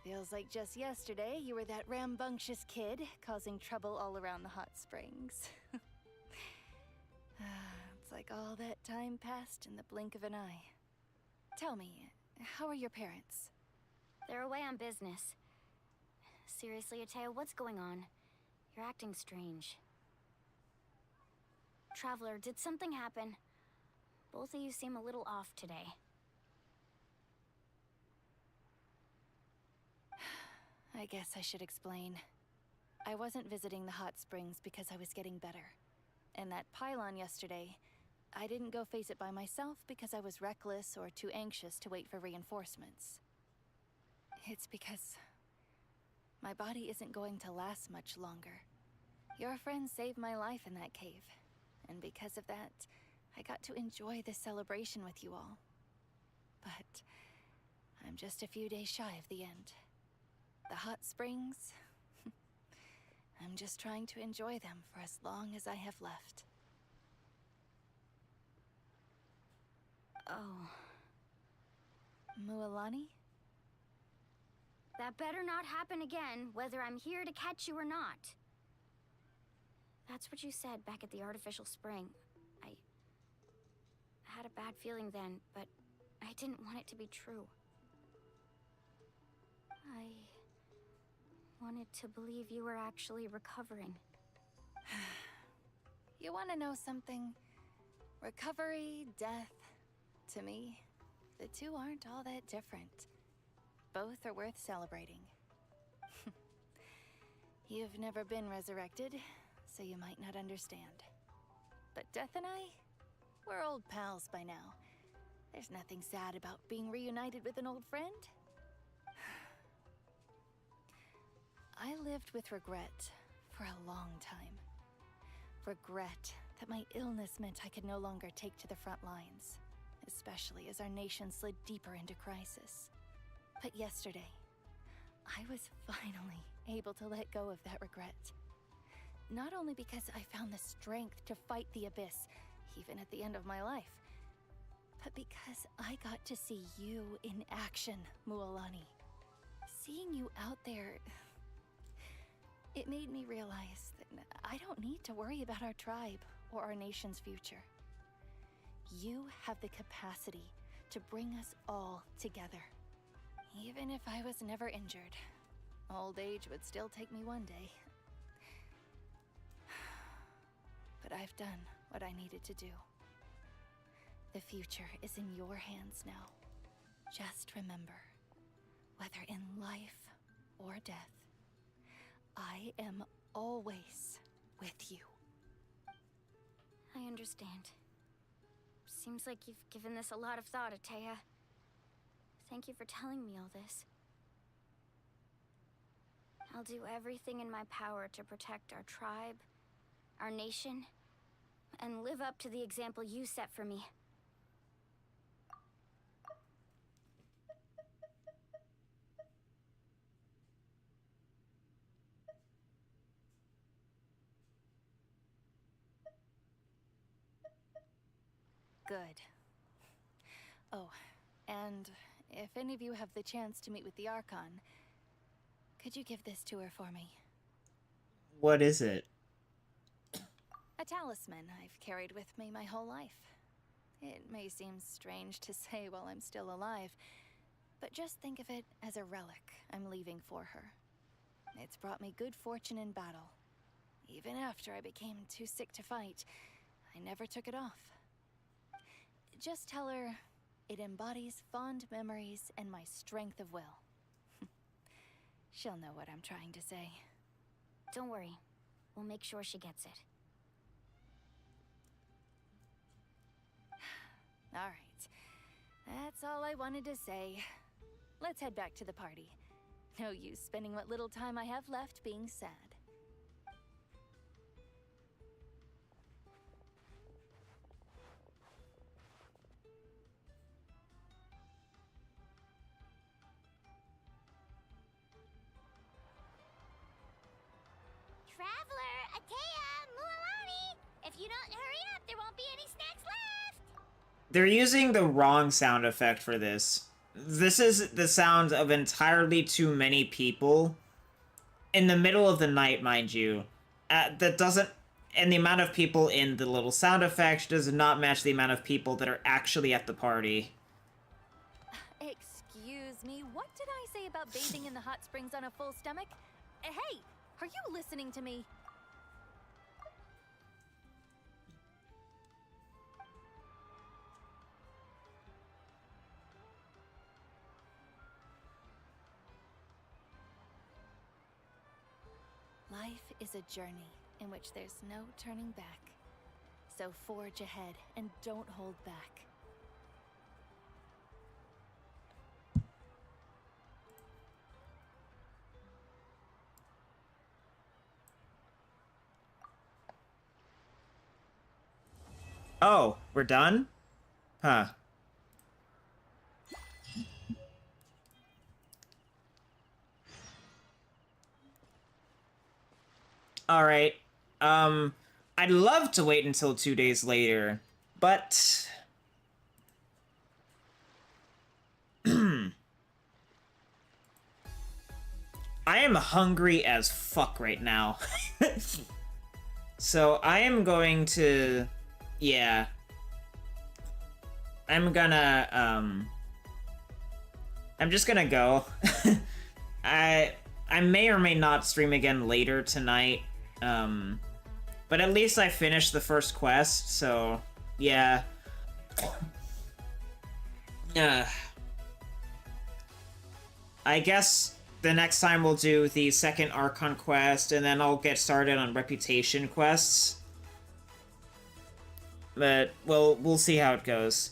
Feels like just yesterday you were that rambunctious kid causing trouble all around the hot springs. It's like all that time passed in the blink of an eye. Tell me, how are your parents? They're away on business. Seriously, Atea, what's going on? You're acting strange. Traveler, did something happen? Both of you seem a little off today. I guess I should explain. I wasn't visiting the hot springs because I was getting better. And that pylon yesterday, I didn't go face it by myself because I was reckless or too anxious to wait for reinforcements. It's because my body isn't going to last much longer. Your friend saved my life in that cave, and because of that, I got to enjoy this celebration with you all. But I'm just a few days shy of the end. The hot springs, I'm just trying to enjoy them for as long as I have left. Oh. Mualani? That better not happen again, whether I'm here to catch you or not. That's what you said back at the artificial spring. I had a bad feeling then, but I didn't want it to be true. I wanted to believe you were actually recovering. You want to know something? Recovery, death, to me, the two aren't all that different. Both are worth celebrating. You've never been resurrected, so you might not understand. But Death and I, we're old pals by now. There's nothing sad about being reunited with an old friend. I lived with regret for a long time. Regret that my illness meant I could no longer take to the front lines, especially as our nation slid deeper into crisis. But yesterday, I was finally able to let go of that regret. Not only because I found the strength to fight the abyss, even at the end of my life, but because I got to see you in action, Mualani. Seeing you out there, it made me realize that I don't need to worry about our tribe or our nation's future. You have the capacity to bring us all together. Even if I was never injured, old age would still take me one day. But I've done what I needed to do. The future is in your hands now. Just remember, whether in life or death, I am always with you. I understand. Seems like you've given this a lot of thought, Atea. Thank you for telling me all this. I'll do everything in my power to protect our tribe, our nation, and live up to the example you set for me. Good. Oh, and if any of you have the chance to meet with the Archon, Could you give this to her for me? What is it? A talisman I've carried with me my whole life. It may seem strange to say while I'm still alive, but just think of it as a relic I'm leaving for her. It's brought me good fortune in battle. Even after I became too sick to fight, I never took it off. Just tell her it embodies fond memories and my strength of will. She'll know what I'm trying to say. Don't worry. We'll make sure she gets it. All right. That's all I wanted to say. Let's head back to the party. No use spending what little time I have left being sad. Traveler, Atea, Mualani! If you don't hurry up, there won't be any snacks left! They're using the wrong sound effect for this. This is the sound of entirely too many people. In the middle of the night, mind you. That doesn't... And the amount of people in the little sound effect does not match the amount of people that are actually at the party. Excuse me, what did I say about bathing in the hot springs on a full stomach? Hey, are you listening to me? Life is a journey in which there's no turning back. So forge ahead and don't hold back. Oh, we're done? Huh. Alright. I'd love to wait until 2 days later, but... I am hungry as fuck right now. So I am going to... Yeah. I'm just gonna go. I may or may not stream again later tonight. But at least I finished the first quest, so yeah. I guess the next time we'll do the second Archon quest, and then I'll get started on reputation quests. But, well, we'll see how it goes.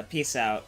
Peace out.